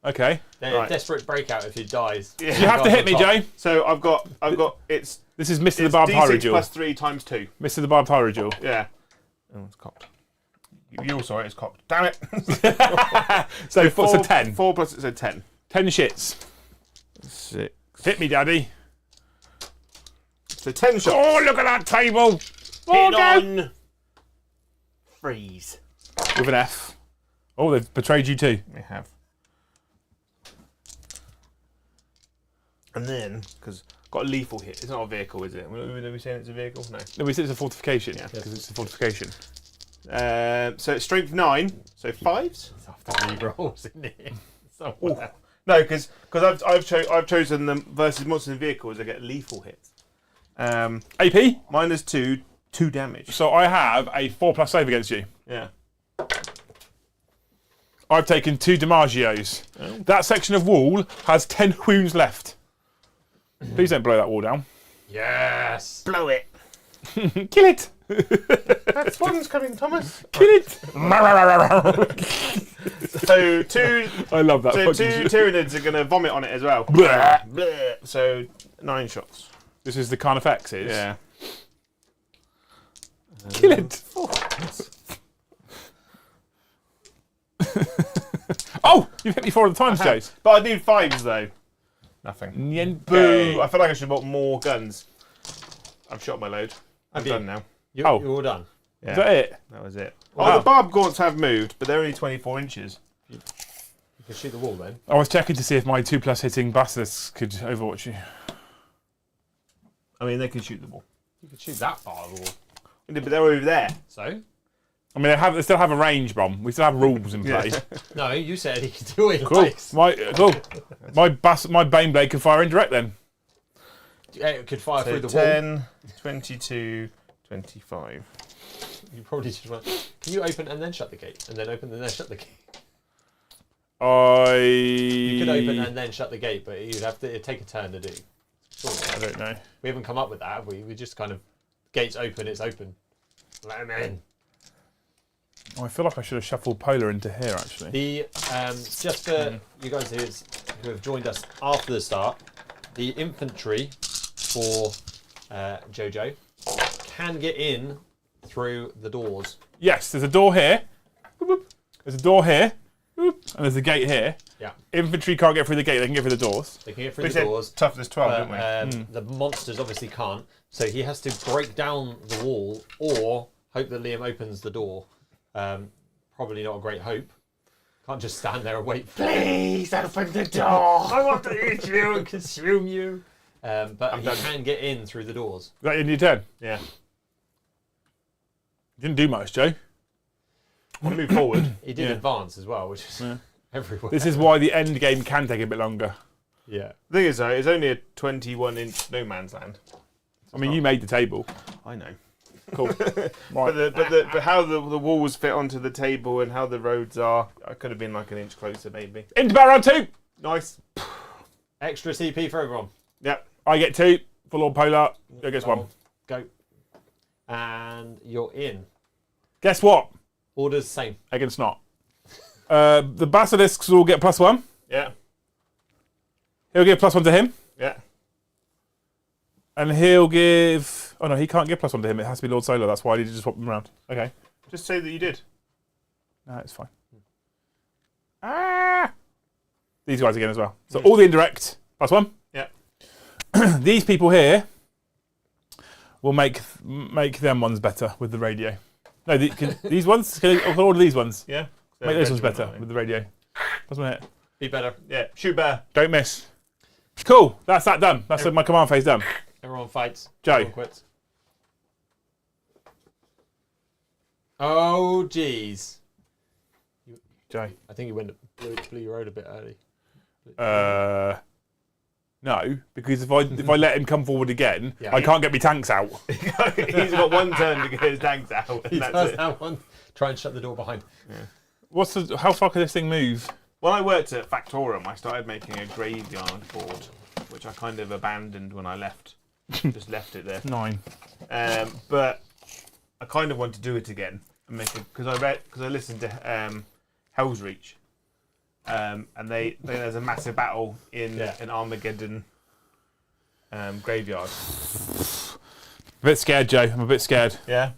Okay. Then a desperate breakout if he dies. Yeah. You have to hit me, Joe. So I've got. It's. This is Mr. the Barbed Hyrule. plus 3 times 2. Mr. the Barbed Hyrule. Yeah. Oh, it's cocked. You're sorry, it's cocked. Damn it. So 10. 4 plus it's a 10. 10 shits. 6. Hit me, Daddy. So 10 shots. Oh, look at that table. Hit on. Freeze. With an F. Oh, they've betrayed you too. They have. And then, because got a lethal hit. It's not a vehicle, is it? Are we saying it's a vehicle? No. No, we said it's a fortification. Yeah, because it's a fortification. So it's strength 9. So 5s. It's after he rolls, isn't it? No, because I've chosen them versus monsters and vehicles. I get lethal hits. AP? Minus 2 damage. So I have a 4+ save against you. Yeah. I've taken 2 Damagios. Oh. That section of wall has 10 wounds left. Please don't blow that wall down. Yes. Blow it. Kill it! That one's coming, Thomas. Kill it! So two I love that. So fucking two shit. Tyranids are going to vomit on it as well. Bleh. Bleh. So 9 shots. This is the Carnifex, is? Yeah. Kill it! Oh! You've hit me 4 other times, Jace. But I need 5s though. Nothing. Niente. Boo! I feel like I should have bought more guns. I've shot my load. I'm Have you? done now. You're all done. Yeah, Is that it? that was it. Wow. Oh, the barb gaunts have moved, but they're only 24 inches. You can shoot the wall then. I was checking to see if my 2+ hitting basilisks could overwatch you. I mean, they can shoot the ball. You can shoot that far of the wall. But they're over there. So? I mean, they still have a range, Brom. We still have rules in play. No, you said he could do it. Cool. Nice. My Baneblade can fire indirect then. Yeah, it could fire So through the 10, 22, 25. wall. You probably just went, can you open and then shut the gate? And then open and then shut the gate. You could open and then shut the gate, but you'd have to it'd take a turn to do. I don't know. We haven't come up with that, have we? We just kind of, gates open, it's open. Let him in. Oh, I feel like I should have shuffled Polar into here, actually. The just for you guys who have joined us after the start, the infantry for Jojo can get in through the doors. Yes, there's a door here. Boop, boop. There's a door here. Boop. And there's a gate here. Yeah, Infantry can't get through the gate, they can get through the doors. they can get through We the said doors. toughness 12, But didn't we? the monsters obviously can't, so he has to break down the wall or hope that Liam opens the door. Probably not a great hope. Can't just stand there and wait. Please open the door. I want to eat you and consume you. But he can get in through the doors. Is that in your turn? Yeah. Didn't do much, Joe. I'll move forward. He did Yeah. advance as well, which is everywhere. This is why the end game can take a bit longer. Yeah. The thing is, though, it's only a 21-inch no man's land. I mean, you made the table. I know. Cool. Right. But how the walls fit onto the table and how the roads are, I could have been like an inch closer, maybe. Into battle round 2. Nice. Extra CP for everyone. Yep. I get 2. For Lord Polar. Joe gets 1. Go. And you're in. Guess what? Orders same. Against not. The basilisks will get +1. Yeah. He'll give +1 to him. Yeah. And he'll give... Oh no, he can't give +1 to him. It has to be Lord Solar. That's why I need to just swap them around. Okay. Just say that you did. No, it's fine. Ah! These guys again as well. So all the indirect, +1. Yeah. These people here will make them ones better with the radio. No, these ones? Can I order these ones? Yeah. Make those ones better with the radio. Doesn't it? Be better. Yeah. Shoot bear. Don't miss. Cool. That's that done. That's my command phase done. Everyone fights. Joe. Everyone quits. Oh, jeez. Jay. I think you blew your road a bit early. No, because if I let him come forward again, Yeah. I can't get my tanks out. He's got one turn to get his tanks out, and He that's does it. have one. Try and shut the door behind. How far can this thing move? When I worked at Factorum, I started making a graveyard board, which I kind of abandoned when I left. Just left it there. 9. But I kind of want to do it again and make it because I listened to Hell's Reach, and there's a massive battle in an Armageddon graveyard. A bit scared, Joe. I'm a bit scared. Yeah.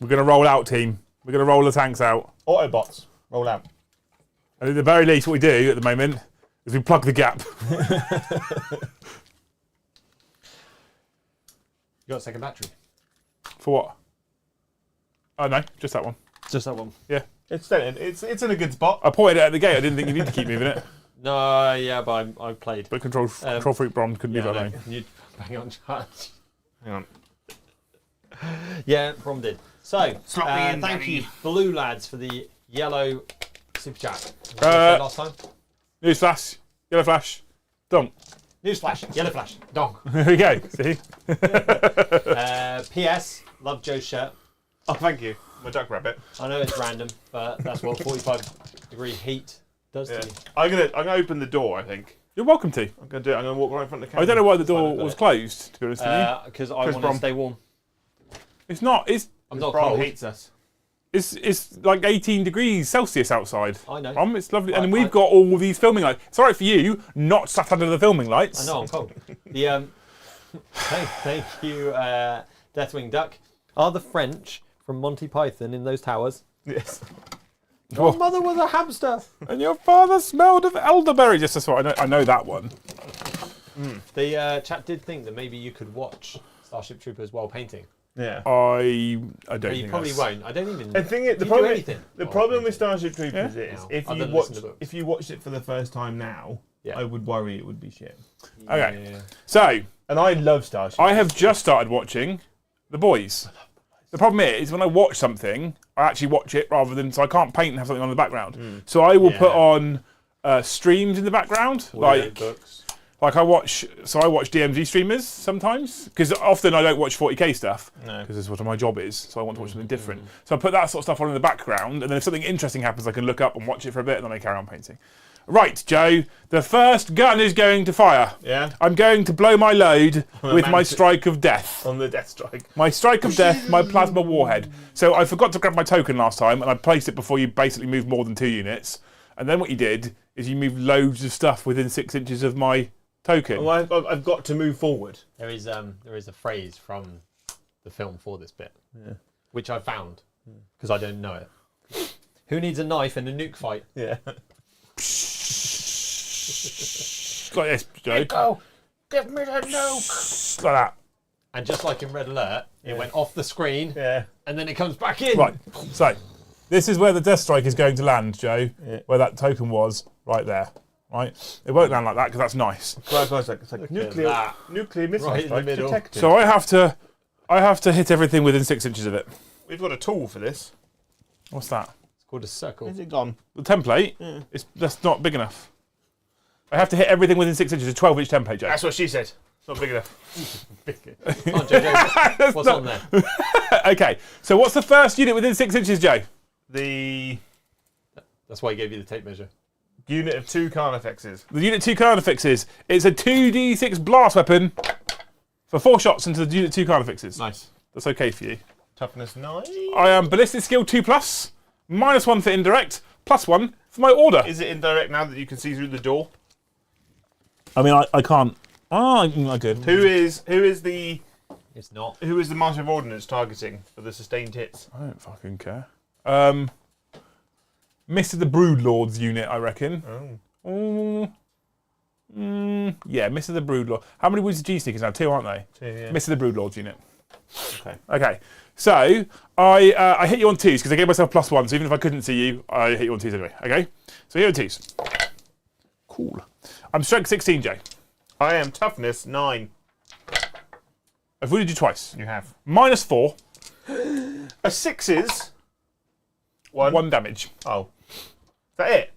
We're going to roll out, team. We're going to roll the tanks out. Autobots, roll out. And at the very least, what we do at the moment is we plug the gap. You got a second battery. For what? Oh, no. Just that one. Just that one. Yeah. It's in a good spot. I pointed it at the gate. I didn't think you need to keep moving it. No, yeah, but I played. But Control Freak Brom couldn't leave that alone. You bang on charge. Hang on. Yeah, Brom did. So, Slot me in, thank Daddy. you, Blue Lads, for the yellow super chat. What did I say last time? Newsflash. Yellow flash. Dunk. Newsflash, yellow flash, dong. There we go. See? P.S. Love Joe's shirt. Oh, thank you. My duck rabbit. I know it's random, but that's what 45-degree heat does Yeah. to you. I'm gonna open the door. I think You're welcome to. I'm gonna do it. I'm gonna walk right in front of the camera. I don't know why the door got was it. closed, to be honest with you. Because I want to Brom. stay warm. It's not. I'm not Brom cold. hates us. It's like 18 degrees Celsius outside. I know. It's lovely. And we've got all these filming lights. It's all right for you, not sat under the filming lights. I know, I'm cold. Thank you, Deathwing Duck. Are the French from Monty Python in those towers? Yes. Your mother was a hamster. And your father smelled of elderberry. Just that's what I know that one. The chat did think that maybe you could watch Starship Troopers while painting. Yeah. I don't But think you probably that's- won't. I don't even. The thing is, Do you do anything? the while problem with painting? Starship Troopers is No. if Other you than watch listen to books. if you watched it for the first time now, Yeah. I would worry it would be shit. Okay. Yeah. So And I love Starship. I have just started watching The Boys. The problem is when I watch something, I actually watch it rather than so I can't paint and have something on in the background. So I will put on streams in the background, Books. like I watch DMZ streamers sometimes because often I don't watch 40k stuff No. because that's what my job is. So I want to watch something different. So I put that sort of stuff on in the background, and then if something interesting happens, I can look up and watch it for a bit, and then I carry on painting. Right, Joe. The first gun is going to fire. Yeah. I'm going to blow my load with my mantis. strike of death. On the Death Strike. My strike of death, my plasma warhead. So I forgot to grab my token last time, and I placed it before you basically moved more than 2 units. And then what you did is you moved loads of stuff within 6 inches of my token. Well, I've got to move forward. There is a phrase from the film for this bit, which I found because I don't know it. Who needs a knife in a nuke fight? Yeah. Like this, Joe. Go, give me the nuke. Like that. And just like in Red Alert, it went off the screen, Yeah. and then it comes back in. Right. So this is where the death strike is going to land, Joe. Yeah. Where that token was, right there. Right. It won't land like that because that's nice. It's like nuclear missile Right in the strike middle. detected. So I have to hit everything within 6 inches of it. We've got a tool for this. What's that? It's called a circle. Where's it gone? The template. That's not big enough. I have to hit everything within 6 inches. A 12-inch template, Joe. That's what she said. It's not big enough. Come on, Jojo. What's on there? Okay. So what's the first unit within 6 inches, Joe? The That's why he gave you the tape measure. unit of 2 Carnifexes. The Unit 2 Carnifexes. It's a 2d6 blast weapon for 4 shots into the Unit 2 Carnifexes. Nice. That's okay for you. Toughness 9. I am ballistic skill 2+, -1 for indirect, +1 for my order. Is it indirect now that you can see through the door? I mean, I can't. Oh, I could. Who is the It's not. Master of Ordnance targeting for the sustained hits? I don't fucking care. Mr. the Broodlord's unit, I reckon. Oh. Yeah, Mr. the Broodlord. How many wounds do G-Sneakers now? 2, aren't they? 2, yeah. Mr. the Broodlord's unit. Okay. Okay, so I hit you on 2s because I gave myself +1, so even if I couldn't see you, I hit you on 2s anyway. Okay, so here are 2s. Cool. I'm strength 16, Joe. I am toughness 9. I've wounded you twice. You have. -4, A 6's. 1. 1 damage. Oh. Is that it?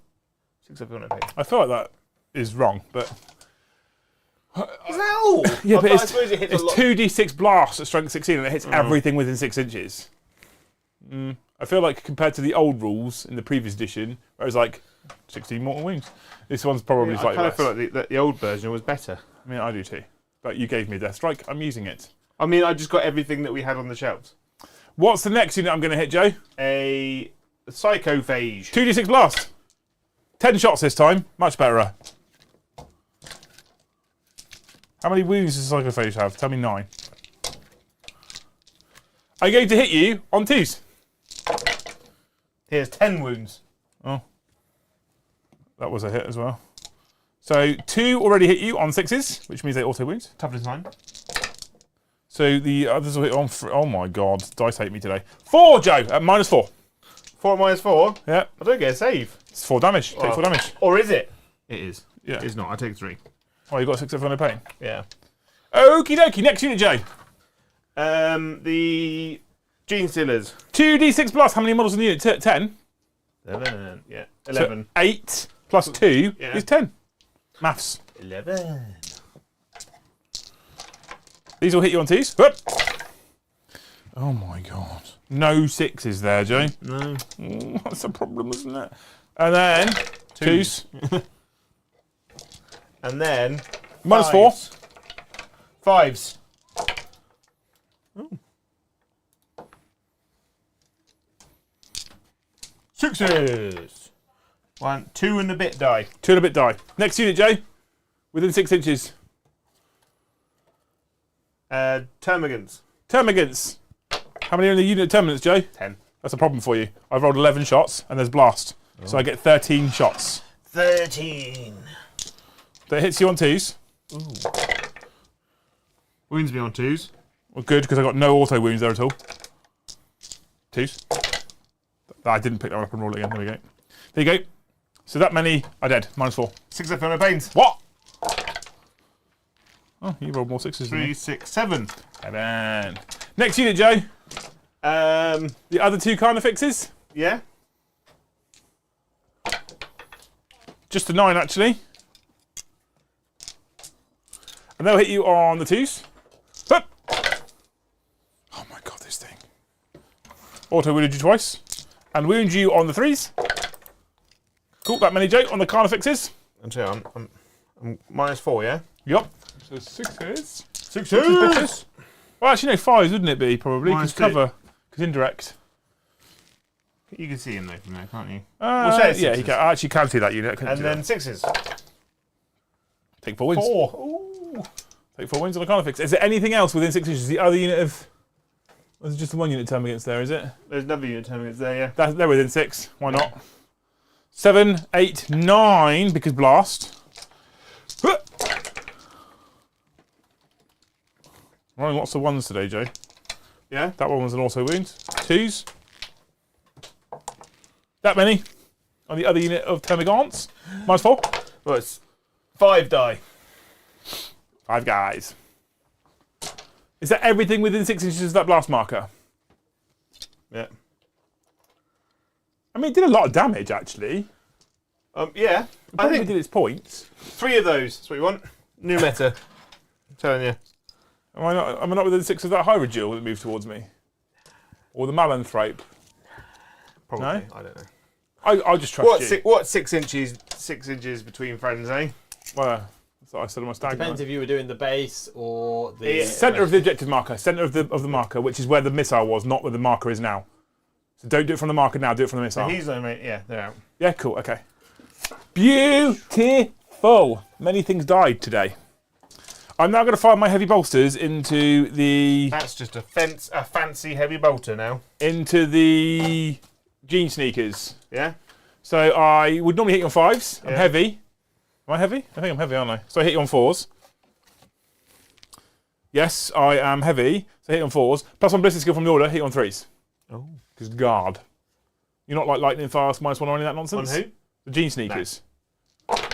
6 up on a page. I feel like that is wrong, but Is that all? yeah, but I it's suppose it hits it's a lot. 2d6 blasts at strength 16, and it hits everything within 6 inches. I feel like compared to the old rules in the previous edition, where it was like 16 mortal wounds, this one's probably I slightly kind less. of feel like the old version was better. I mean, I do too. But you gave me a death strike. I'm using it. I mean, I just got everything that we had on the shelves. What's the next unit I'm going to hit, Joe? A psychophage. 2d6 blast. 10 shots this time. Much better. How many wounds does Psychophage have? Tell me 9. I'm going to hit you on 2s. Here's 10 wounds. Oh. That was a hit as well. So 2 already hit you on 6s, which means they auto wounds. Toughness 9. So the others will hit on... Oh my god, dice hate me today. 4, Joe, at -4. 4 minus 4. Yeah, I don't get a save. it's 4 damage. Take 4 damage. Or is it? It is. Yeah. It's not. I take 3. Oh, you got 6 of no pain. Yeah. Okie dokie, next unit, Joe. The Gene Stealers. 2d6 plus. How many models in the unit? 10? 11. Yeah. So 11. 8 plus 2 Yeah. is 10. Maths. 11. These will hit you on 2s. Whoop. Oh my god. No 6s there, Joe. No. That's a problem, isn't it? And then twos. And then -4. Fives. Sixes. 1, 2 and a bit die. 2 and a bit die. Next unit, Joe. Within 6 inches. Termagants. Termagants. How many are in the unit of termagants, Joe? 10. That's a problem for you. I've rolled 11 shots and there's blast. So I get 13 shots. 13. That hits you on 2s. Wounds me on 2s. Well, good, because I got no auto wounds there at all. 2s. I didn't pick that one up and roll it again. There we go. There you go. So that many are dead. -4. 6 left on my pains. What? Oh, you rolled more 6s. 3, 6, 7. Seven. Next unit, Joe. The other 2 carnifixes. Yeah. Just a 9, actually. And they'll hit you on the 2s. Hup. Oh my god, this thing. Auto wounded you twice. And wound you on the 3s. Cool, that many, Joe, on the carnifixes. I'm -4, yeah? Yup. So 6s. 6s. Well, actually, no, 5s, wouldn't it be, probably? Because -2. cover. Because indirect. You can see him though from there, can't you? Yeah, sixes. you can. I actually can see that unit. I couldn't And see then that. 6s. Take 4 wins. 4. Ooh. Take 4 wins on the carnifix. Is there anything else within 6 inches? The other unit of... Or is it just the 1 unit term against there, is it? There's another unit termagants there, yeah. They're within 6. Why not? 7, 8, 9, because blast. Huh. Rolling lots of 1s today, Joe. Yeah? That one was an auto wound. 2s. That many on the other unit of termagants. -4. Well, it's 5 die. 5 guys. Is that everything within 6 inches of that blast marker? Yeah. I mean, it did a lot of damage, actually. Yeah. I Probably think did its points. 3 of those. That's what you want. New meta. I'm telling you. Am I not within 6 of that Hyrule that moved towards me? Or the Malanthrope? Probably. No? I don't know. I'll just trust you. What 6 inches? 6 inches between friends, eh? Well, that's what I said on my stag. Depends if you were doing the base or the Yeah. Centre of the objective marker. Centre of the marker, which is where the missile was, not where the marker is now. So don't do it from the marker now. Do it from the missile. He's only, yeah, they're out. Yeah, cool. Okay. Beautiful. Many things died today. I'm now going to fire my heavy bolsters into the That's just a fancy heavy bolter now. Gene Sneakers. Yeah? So I would normally hit you on 5s. I'm Yeah. heavy. Am I heavy? I think I'm heavy, aren't I? So I hit you on 4s. Yes, I am heavy. So I hit you on 4s. Plus 1 ballistic skill from the order, hit you on 3s. Oh. Because guard. You're not like lightning fast, -1 or any of that On nonsense? who? The Gene Sneakers.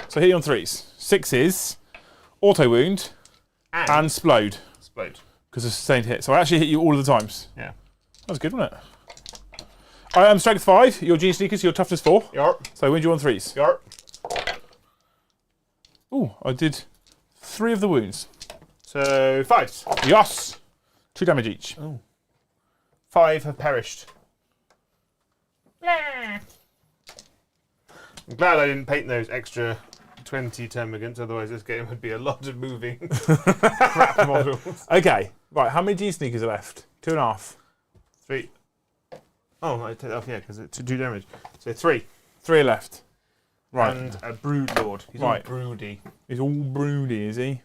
So I hit you on 3s. 6s, auto wound, and splode. Explode. Because of sustained hit. So I actually hit you all of the times. Yeah. That was good, wasn't it? I am strength 5, your Gene Sneakers, your toughness 4. Yarp. So I win you on 3s. Yarp. Ooh, I did 3 of the wounds. So 5s. Yes! 2 damage each. 5 have perished. I'm glad I didn't paint those extra 20 termagants, otherwise this game would be a lot of moving crap models. Okay, right, how many Gene Sneakers are left? 2.5. 3. Oh, I take that off, yeah, because it's 2 damage. So 3. 3 are left. Right. And a brood lord. He's Right. all broody. He's all broody, is he?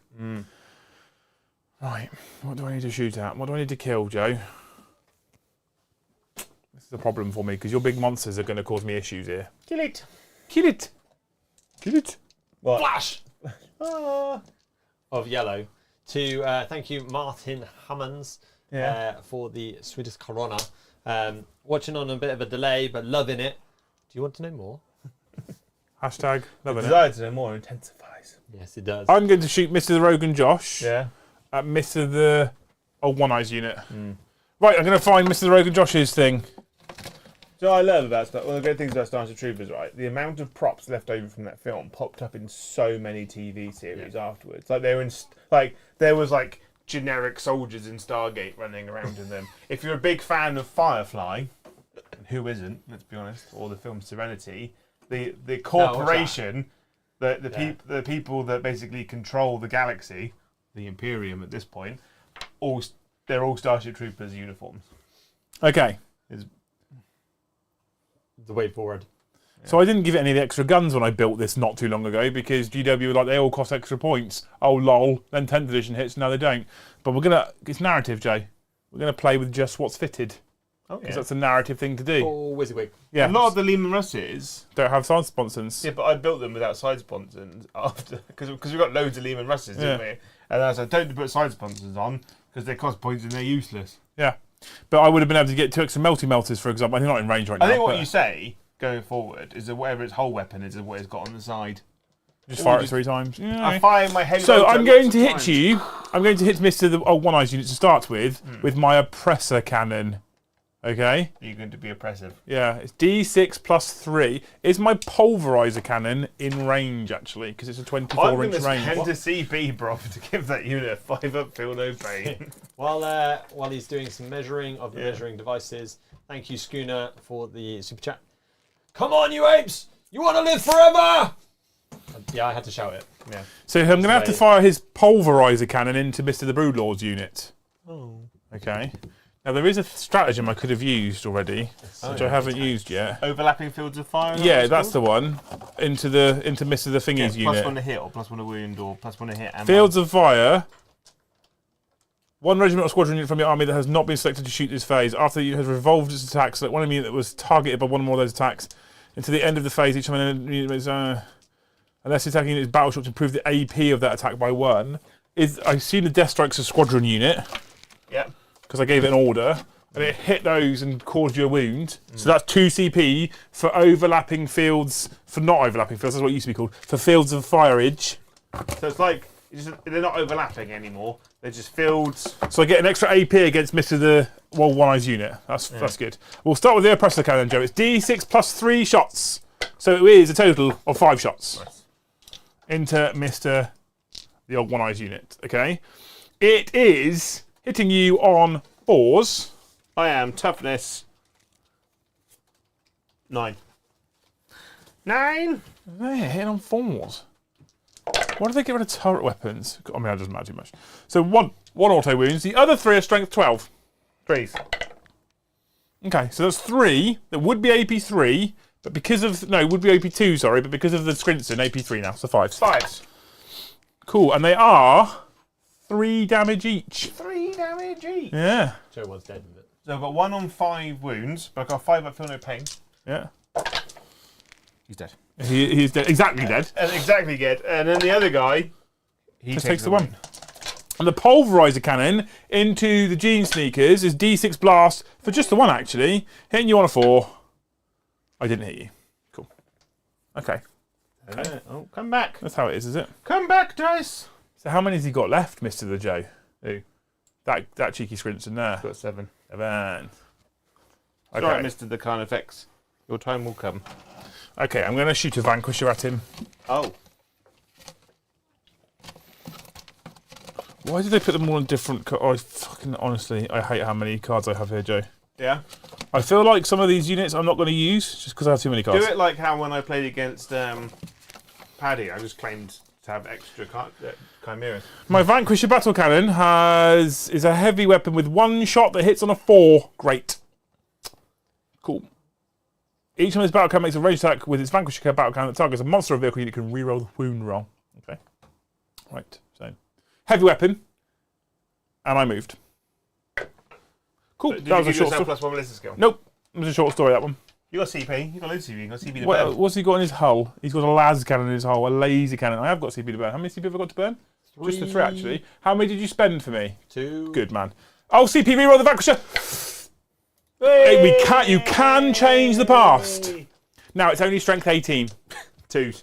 Right, what do I need to shoot at? What do I need to kill, Joe? This is a problem for me, because your big monsters are going to cause me issues here. Kill it. Kill it! Kill it! What? flash of yellow. To thank you, Martin Hammonds, for the Swedish Corona. Watching on a bit of a delay, but loving it. Do you want to know more? Hashtag loving it. Desire to know more intensifies. Yes, it does. I'm going to shoot Mr. the Rogue and Josh Yeah. at Mr. the One Eyes unit. Right, I'm going to find Mr. the Rogue and Josh's thing. So I love about one of the great things about Starship Troopers, right? The amount of props left over from that film popped up in so many TV series afterwards. Like they were in, there was like generic soldiers in Stargate running around in them. If you're a big fan of Firefly, and who isn't? Let's be honest, or the film Serenity, the corporation, the people that basically control the galaxy, the Imperium at this point, they're all Starship Troopers uniforms. Okay. Is The way forward. So I didn't give it any of the extra guns when I built this not too long ago because GW were like, they all cost extra points. Oh, lol. Then 10th edition hits. No, they don't. But it's narrative, Jay. We're going to play with just what's fitted. Because that's a narrative thing to do. Oh, WYSIWYG. Yeah. A lot of the Lehman Russes don't have side sponsons. Yeah, but I built them without side sponsons after because we've got loads of Lehman Russes, didn't we? And I said, don't put side sponsons on because they cost points and they're useless. Yeah. But I would have been able to get 2 extra melty melters, for example. They're not in range right now. I think what you say going forward is that whatever its whole weapon is what it's got on the side. Just fire it 3 times. Yeah. I fire my head. So I'm going to hit you. I'm going to hit Mr. the One Eyes unit to start with my oppressor cannon. Okay. You're going to be oppressive. Yeah, it's D6 plus 3. Is my pulverizer cannon in range actually? Because it's a 24-inch range. I'm going to spend a CP, bro, to give that unit a 5-up feel no pain. While he's doing some measuring of the measuring devices, thank you, Schooner, for the super chat. Come on, you apes! You want to live forever! Yeah, I had to shout it. Yeah. So I'm going to have to fire his pulverizer cannon into Mr. the Broodlord's unit. Oh. Okay. Now there is a stratagem I could have used already, which I haven't used yet. Overlapping fields of fire. Yeah, that's the one. Into Mr. the Thingy's unit. +1 to hit, or +1 to wound, or +1 to hit. And Fields of fire. 1 regiment or squadron unit from your army that has not been selected to shoot this phase. After the unit has revolved its attack, select one unit that was targeted by one or more of those attacks. Until the end of the phase, each time an unit is, unless the attacking unit is battleship to improve the AP of that attack by 1. I assume the Death Strike's a squadron unit. Yep. Because I gave it an order, and it hit those and caused you a wound. So that's 2 CP for overlapping fields, for not overlapping fields, that's what it used to be called, for fields of fireage. So it's like, they're not overlapping anymore, they're just fields. So I get an extra AP against Mr. the One Eyes unit. That's good. We'll start with the oppressor cannon, Joe. It's D6 plus 3 shots. So it is a total of 5 shots. Nice. Into Mr. the Old One Eyes unit, okay? It is hitting you on 4s. I am toughness 9. 9? They're hitting on 4s. Why do they get rid of turret weapons? I mean, that doesn't matter too much. So one auto wounds. The other 3 are strength 12. 3s. Okay, so that's 3. That would be AP 3, but because of would be AP 2. Sorry, but because of the Scrinson, AP 3 now. So 5s. 5s. Cool, and they are 3 damage each. 3 damage each. Yeah. Joe was dead with it. So I've got 1 on 5 wounds, but I've got 5 up feel no pain. Yeah. He's dead. He's dead. Exactly dead. Exactly dead. And then the other guy, he takes the 1. And the pulverizer cannon into the Gene Sneakers is D6 blast for just the 1 actually. Hitting you on a 4. I didn't hit you. Cool. Okay. Oh, come back. That's how it is it? Come back, dice. So how many has he got left, Mr. the Joe? Who? That cheeky Scrinson there. Got 7. 7. Okay. Sorry, Mr. the Carnifex. Your time will come. Okay, I'm going to shoot a Vanquisher at him. Oh. Why did they put them all in different... honestly, I hate how many cards I have here, Joe. Yeah? I feel like some of these units I'm not going to use just because I have too many cards. Do it like how when I played against Paddy, I just claimed to have extra chimeras. My Vanquisher battle cannon is a heavy weapon with 1 shot that hits on a 4. Great. Cool. Each time this battle cannon makes a ranged attack with its Vanquisher battle cannon that targets a monster or vehicle, you can reroll the wound roll. Okay. Right. So heavy weapon, and I moved. Cool. Did that was you a give short yourself story. +1 Melissa skill? Nope. It was a short story, that one. You got CP. You got loads of CP. You got CP to What, burn. what's he got in his hull? He's got a las cannon in his hull, a laser cannon. I have got CP to burn. How many CP have I got to burn? 3. Just the 3 actually. How many did you spend for me? 2. Good man. Oh, CP reroll the Vanquisher. Hey, you can change the past. Now it's only strength 18. 2s.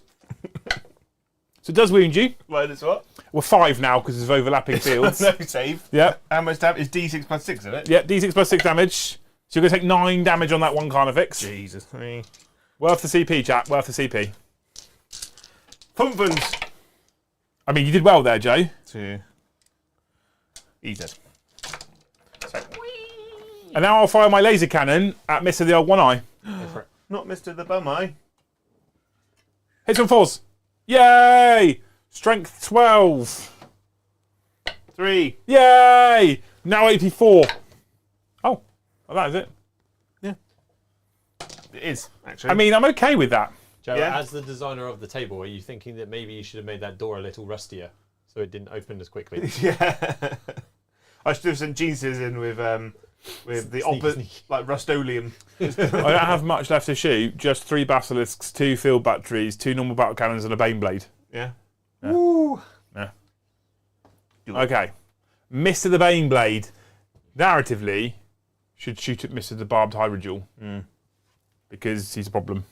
So it does wound you. Minus what? Well, 5 now because of overlapping fields. No save. Yep. How much damage? Is D6 +6, isn't it? Yep, D6 plus 6 damage. So you're going to take 9 damage on that 1 Carnifex. Jesus. Worth the CP, chat. Worth the CP. Pumpkins. I mean, you did well there, Joe. 2. He's dead. So, And now I'll fire my laser cannon at Mr. the Old One Eye. Go for it. not Mr. the Bum Eye. Hits on 4s. Yay! Strength 12. 3. Yay! Now 84. Oh, well, that is it. It is, actually. I mean, I'm okay with that. Joe, Yeah. as the designer of the table, are you thinking that maybe you should have made that door a little rustier so it didn't open as quickly? yeah. I should have sent Jesus in with the opposite, sneak. like Rust-Oleum. I don't have much left to shoot. Just 3 basilisks, 2 field batteries, 2 normal battle cannons, and a bane blade. Yeah. Woo! Yeah. Okay. Mr. the Bane Blade, narratively, should shoot at Mr. the Barbed Hydrogel. Because he's a problem.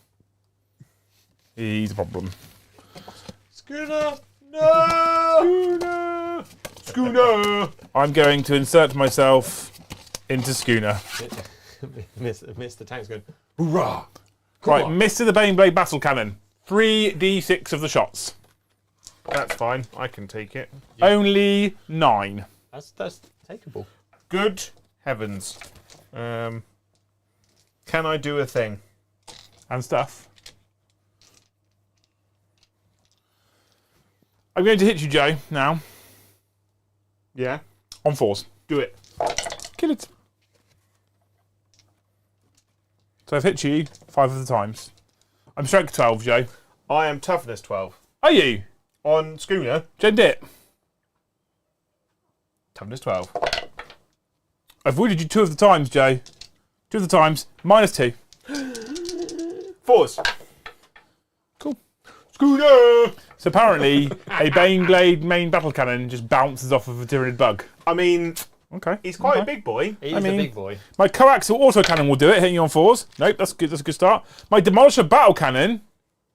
He's a problem. Schooner! No! Schooner! I'm going to insert myself into Schooner. Mr. Tank's going, hoorah! Right, on. Mr. the Bane Blade Battle Cannon. 3d6 of the shots. That's fine. I can take it. Only 9. That's takeable. Good heavens. Can I do a thing? And stuff. I'm going to hit you, Joe, now. Yeah. On 4s. Do it. Kill it. So I've hit you 5 of the times. I'm strength 12, Joe. I am toughness 12. Are you? On Schooner, Joe Dip. toughness 12. I've wounded you 2 of the times, Joe. 2 of the times. -2. 4s. Cool. Schooner! So apparently, a Bane Blade main battle cannon just bounces off of a Tyranid bug. I mean, Okay. he's quite okay. a big boy. He's I mean- a big boy. My coaxial auto cannon will do it, hitting you on 4s. Nope, that's good. That's a good start. My Demolisher battle cannon,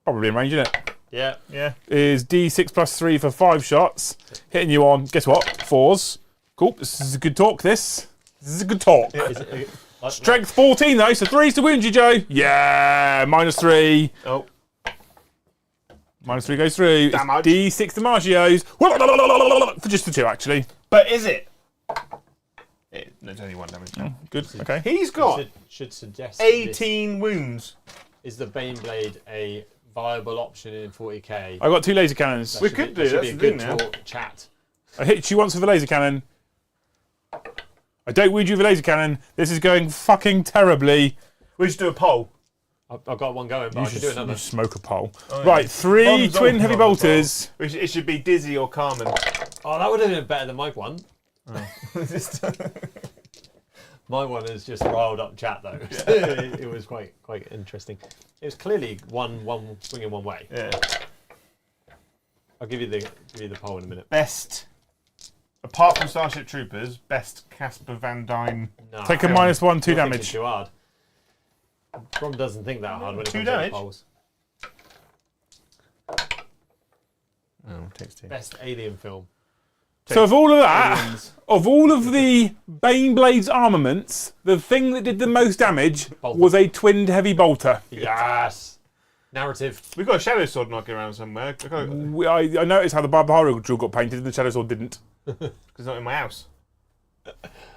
probably in range, isn't it? Yeah. Yeah. Is D6 plus 3 for 5 shots, hitting you on, guess what? 4s. Cool, this is a good talk, this. This is a good talk. Is it, Strength 14 though, so 3s to wound you, Joe. Yeah, -3. Oh. -3 goes through. It's Damage. D6 DiMaggio's. For just the 2, actually. But is it? There's only 1 damage. Good, okay. He's got should suggest that this 18 wounds. is the Bane Blade a viable option in 40k. I got 2 laser cannons. We could do, that should that's be a the good thing now. talk chat. I hit you once with a laser cannon. I don't wound you with a laser cannon. This is going fucking terribly. We should do a poll. I've got one going, but I can do another. You Oh, smoke a pole. yeah. Right, 3 Bombs twin on heavy the bolters. It should be Dizzy or Carmen. Oh, that would have been better than my one. My one is just riled up chat though. It was quite interesting. It was clearly one swinging one way. Yeah. I'll give you the poll in a minute. Best, apart from Starship Troopers, best Casper Van Dyne. No, Take a hang on. -1, 2 you're thinking damage. Too hard. Brom doesn't think that hard when it 2 comes to damage? polls. Oh, takes 2. Best alien film. So of all of that, of all of the Bane Blade's armaments, the thing that did the most damage Bolter. was a twinned heavy bolter. Yes. Narrative. We've got a Shadow Sword knocking around somewhere. I noticed how the Barbarian Jewel got painted and the Shadow Sword didn't. Because it's not in my house.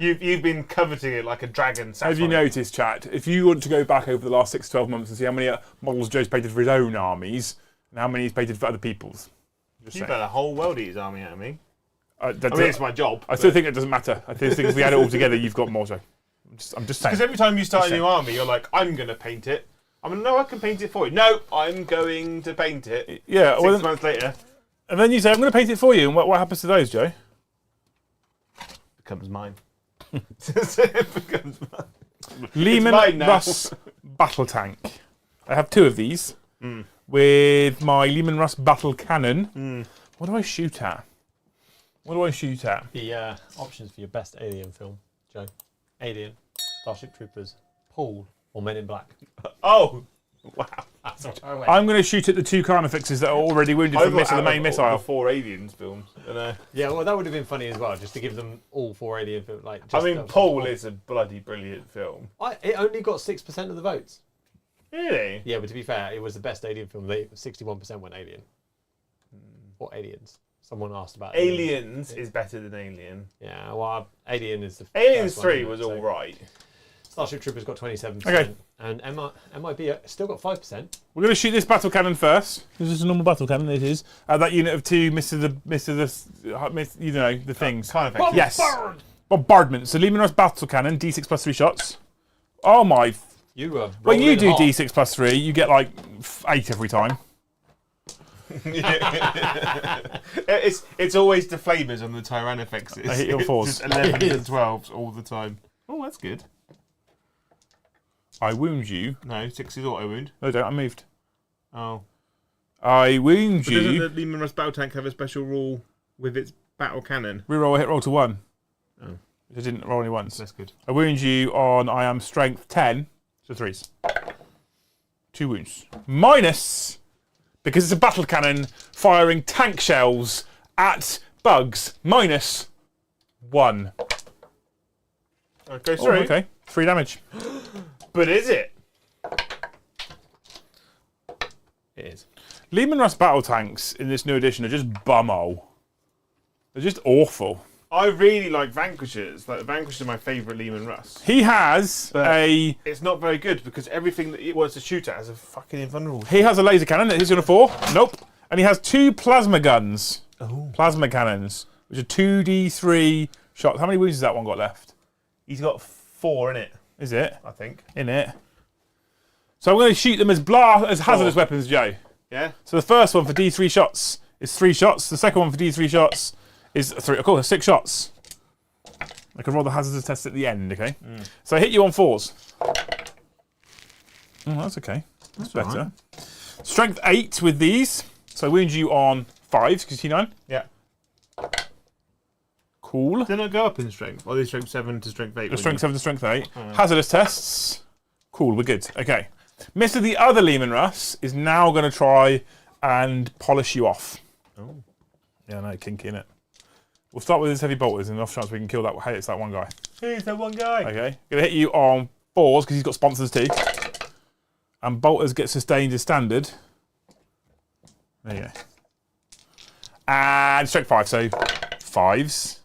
You've been coveting it like a dragon. Have you noticed, chat? If you want to go back over the last 6 to 12 months and see how many models Joe's painted for his own armies and how many he's painted for other people's. Just You saying. bet the whole world eat his army out of me. I I mean, it's my job. still think it doesn't matter. I still think if we add it all together, you've got more, Joe. I'm just saying. Because every time you start a new army, you're like, I'm going to paint it. I mean, no, I can paint it for you. No, I'm going to paint it. Yeah, 6 months later, and then you say, I'm going to paint it for you. And what happens to those, Joe? becomes mine. It becomes mine. Lehman mine now. Russ Battle Tank. I have 2 of these with my Lehman Russ Battle Cannon. What do I shoot at? What do I shoot at? The options for your best alien film, Joe. Alien, Starship Troopers, Paul, or Men in Black. Oh, wow. I'm going to shoot at the 2 carnifexes that are already wounded from the main missile. The 4 aliens films. Yeah, well, that would have been funny as well, just to give them all 4 alien films. Like, I just mean, Paul is a bloody brilliant film. It only got 6% of the votes. Really? Yeah, but to be fair, it was the best alien film. 61% went alien. Or aliens. Someone asked about Aliens is better than Alien. Yeah, well, Alien is the Aliens first 3 one, was so- all right. Starship Troopers got 27%. Okay. And MIB still got 5%. We're going to shoot this battle cannon first. This is a normal battle cannon. It is. That unit of 2 misses the you know the things. Kind of effective. Yes. Bombardment. So Lehman Russ battle cannon. D6 plus 3 shots. Oh my. You were. When you do hot. D6 plus 3, you get like 8 every time. It's always the flamers on the Tyrannifexes. I hit your 4s. 11s and 12s all the time. Oh, that's good. I wound you. No, 6 is auto wound. No, don't. I moved. Oh. I wound But doesn't you. the Lehman Russ battle tank have a special rule with its battle cannon? Reroll a hit roll to 1. Oh. I didn't roll any once. That's good. I wound you on I am strength 10. So 3s. 2 wounds. Minus, because it's a battle cannon firing tank shells at bugs. Minus 1. It goes Oh, through. okay. 3 damage. But is it? It is. Lehman Russ battle tanks in this new edition are just bumhole. They're just awful. I really like Vanquishers. Like, Vanquishers are my favourite Lehman Russ. He has a It's not very good because everything that it wants to shoot at has a fucking invulnerable. laser cannon that hits you on a 4. Nope. And he has 2 plasma guns. Oh. Plasma cannons, which are 2d3 shots. How many wounds has that one got left? He's got 4 in it, Is it? I think. In it. So I'm going to shoot them as hazardous weapons, Joe. Yeah? So the first one for D3 shots is 3 shots. The second one for D3 shots is 3. Of course, 6 shots. I can roll the hazardous test at the end, okay? So I hit you on 4s. Oh, that's okay. That's better. alright. Strength 8 with these. So I wound you on 5s, because you 9. Yeah. Cool. Didn't it go up in strength? Or the strength 7 to strength 8? Strength 7 to strength 8. Hazardous tests. Cool, we're good. Okay. Mr. The other Lehman Russ is now going to try and polish you off. Oh. Yeah, no, kinky, innit? We'll start with his heavy bolters, and off chance we can kill that. Hey, it's that one guy. He's that one guy. Okay. Going to hit you on 4s because he's got sponsors too. And bolters get sustained as standard. There you go. And strength 5, so 5s.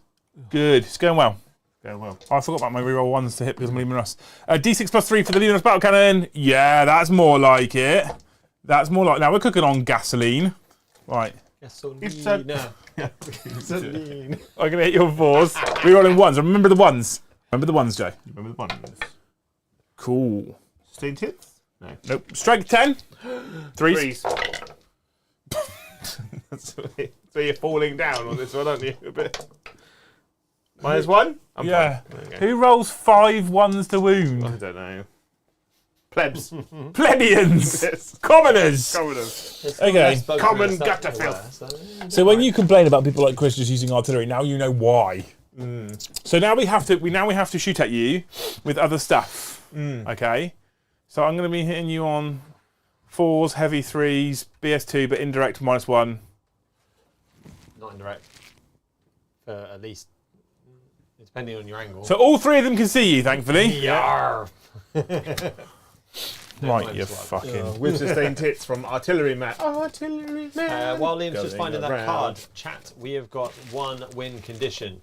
Good. It's going well. Going well. I forgot about my reroll 1s to hit because I'm Lehman Russ. D6 plus 3 for the Lehman Russ battle cannon. Yeah, that's more like it. That's more like. Now we're cooking on gasoline. Right. Gasolina. Gasoline. I'm going to hit your 4s. Rerolling 1s. Remember the 1s. Remember the 1s, Joe. Remember the ones? Cool. Sustained hits? No. Nope. Strength 10. 3s. 3s. So you're falling down on this one, aren't you? A bit. -1? I'm Yeah. fine. Okay. Who rolls 5 1s to I wound? don't know. Plebs. Plebeians. Yes. Commoners. Commoners. Okay. Common gutter filth. So when you complain about people like Chris just using artillery, now you know why. So now we have to shoot at you with other stuff. Okay. So I'm going to be hitting you on 4s, heavy 3s, BS2, but indirect -1. Not indirect. At least, depending on your angle. So all 3 of them can see you, thankfully. Yarr. Right, you -1. fucking. With sustained hits from Artillery Man. Artillery Man. While Liam's just Going finding that around. card, chat, we have got 1 win condition.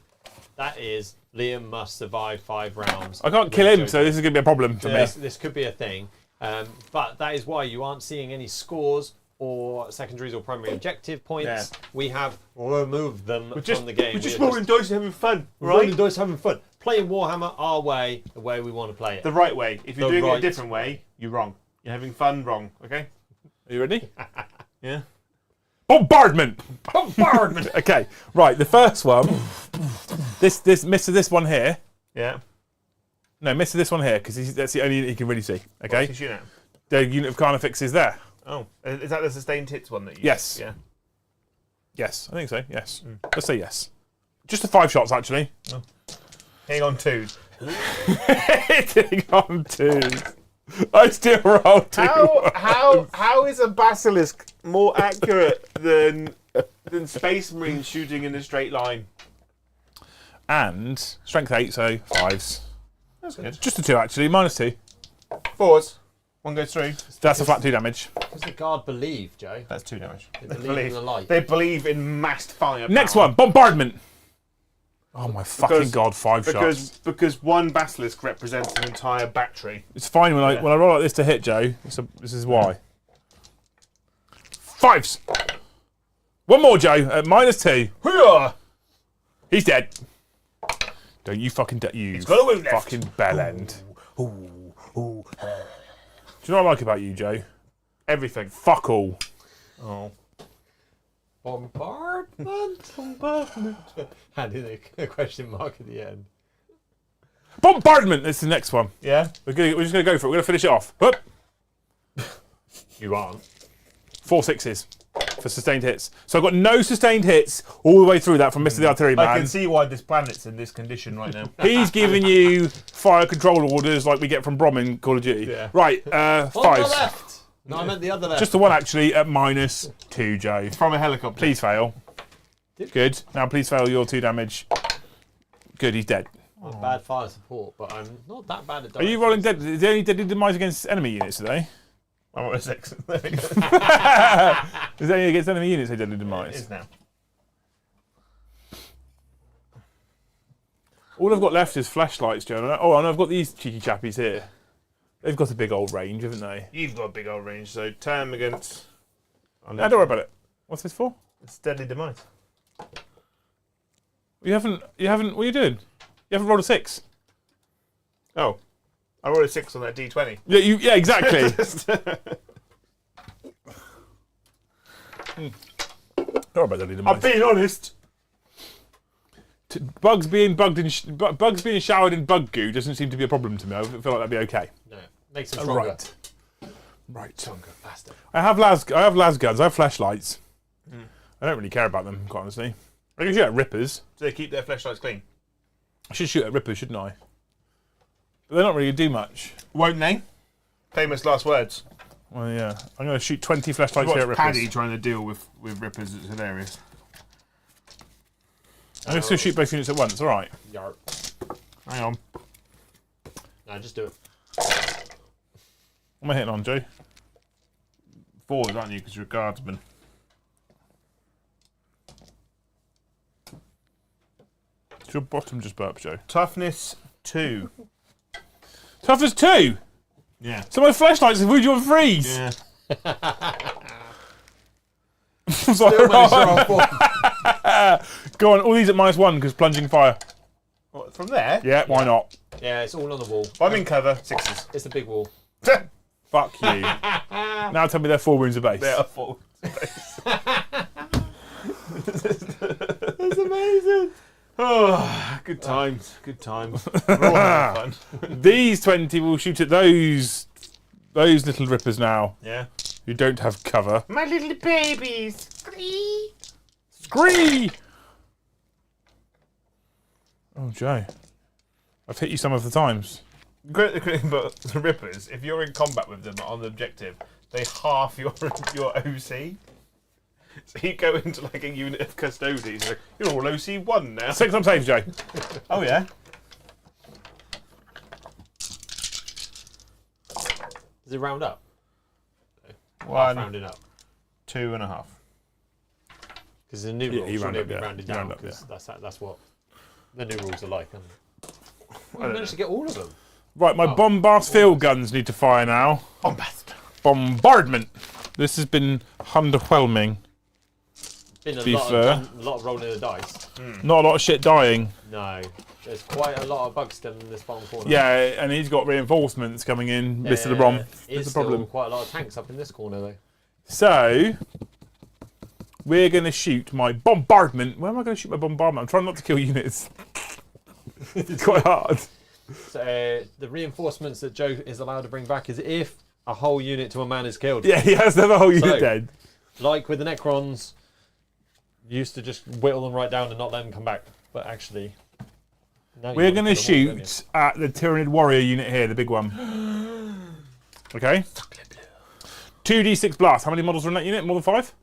That is, Liam must survive 5 rounds. I can't kill him, so this is going to be a problem for me. This could be a thing. But that is why you aren't seeing any scores or secondaries or primary objective points. Yeah. We have removed them from the game. We're just We are rolling dice and having fun, rolling right? dice, having fun. Playing Warhammer our way, the way we want to play it. The right way. If you're The doing it right a different way, you're wrong. You're having fun wrong, okay? Are you ready? Yeah. Bombardment! Bombardment! Okay, right, the first one. Mr. This one here. Yeah. No, Mr. This one here, because that's the only unit you can really see. Okay? What's he shooting at? The unit of Carnifex is there. Oh. Is that the sustained hits one that you Yes. Yeah. Yes, I think so, yes. Let's say yes. Just the 5 shots, actually. Hang on 2s. Hitting on 2s. I still roll 2. How is a basilisk more accurate than Space Marines shooting in a straight line? And strength 8, so 5s. That's good. Just a 2, actually. -2. 4s. 1 goes through. That's a flat 2 damage. Does the guard believe, Joe? That's 2 damage. They believe in the light. They believe in massed fire. Next one, bombardment. Oh my fucking god! 5 shots. Because one basilisk represents an entire battery. It's fine when I roll like this to hit, Joe. This is why. 5s. One more, Joe. At -2. Hoo-yah! He's dead. Don't you fucking you He's got a wound left. fucking bell end. Do you know what I like about you, Joe? Everything. Fuck all. Oh. Bombardment. Adding a question mark at the end. Bombardment. This is the next one. Yeah? We're just gonna go for it. We're gonna finish it off. Whoop. You aren't. 4 6s for sustained hits. So I've got no sustained hits all the way through that from Mr. the Artillery Man. I can see why this planet's in this condition right now. He's giving you fire control orders like we get from Brom in Call of Duty. Yeah. Right, On the 5s. left. No, I meant the other left. Just the one actually at -2, Joe. From a helicopter. Please fail. Good. Now please fail your 2 damage. Good, he's dead. I'm bad fire support, but I'm not that bad at Are you rolling dead? Is there any deadly demise against enemy units today? I'm on a 6. Is there any against enemy units, a deadly It demise? is now. All I've got left is flashlights, Joe. Oh, and I've got these cheeky chappies here. They've got a big old range, haven't they? You've got a big old range, so term against... No, don't worry about it. What's this for? It's deadly demise. You haven't, what are you doing? You haven't rolled a 6. Oh. I rolled a 6 on that D20. Yeah, exactly. Don't worry about deadly demise. I'm being honest. Bugs being bugs being showered in bug goo doesn't seem to be a problem to me. I feel like that'd be okay. No, makes them stronger. Right. Stronger, faster. I have las guns. I have flashlights. I don't really care about them, quite honestly. I can shoot at rippers. Do they keep their flashlights clean? I should shoot at rippers, shouldn't I? But they're not really gonna do much. Won't they? Famous last words. Well, yeah. I'm going to shoot 20 flashlights here at Watch rippers. Paddy trying to deal with rippers. It's hilarious. I'm just going to shoot both units at once. All right. Yarp. Hang on. No, just do it. What am I hitting on, Joe? 4s, aren't you? Because you're a guardsman. Did your bottom just burp, Joe? Toughness 2. Toughness 2! Yeah. So my flashlights have wounded you on freeze! Yeah. Still managed to roll 4. Go on, all these at -1 because plunging fire. What, from there? Yeah, why not? Yeah, it's all on the wall. I'm in cover. 6s. It's a big wall. Fuck you. Now tell me they're 4 wounds of base. They're 4. That's amazing. Oh, good times. Good times. We're all having fun. These 20 will shoot at those little rippers now Yeah. who don't have cover. My little babies. Scree. Scree! Oh, Joe. I've hit you some of the times. But the rippers, if you're in combat with them on the objective, they half your OC. So you go into like a unit of custodians, like, you're all OC 1 now. 6 on saves, Joe. Oh yeah. Does it round up? 1, Rounding up. 2.5. Because the new Yeah, rules you should round up, be yeah. rounded You down. round up, Because that's what the new rules are like. And I I don't managed to get all of them. Right, my bombast field guns need to fire now. Bombast. Bombardment. This has been underwhelming. Been be a fair. lot of rolling the dice. Not a lot of shit dying. No, there's quite a lot of bugs still in this bottom corner. Yeah, and he's got reinforcements coming in, Mr. LeBron. Is That's the problem. still quite a lot of tanks up in this corner though. So, we're going to shoot my bombardment. Where am I going to shoot my bombardment? I'm trying not to kill units. It's quite hard. So the reinforcements that Joe is allowed to bring back is if a whole unit to a man is killed. Yeah, he has to have a whole unit So- dead. Like with the Necrons, you used to just whittle them right down and not let them come back. But actually, now you We're want going to kill them all, don't shoot at the Tyranid Warrior unit here, the big one. Okay? 2d6 blast. How many models are in that unit? More than 5?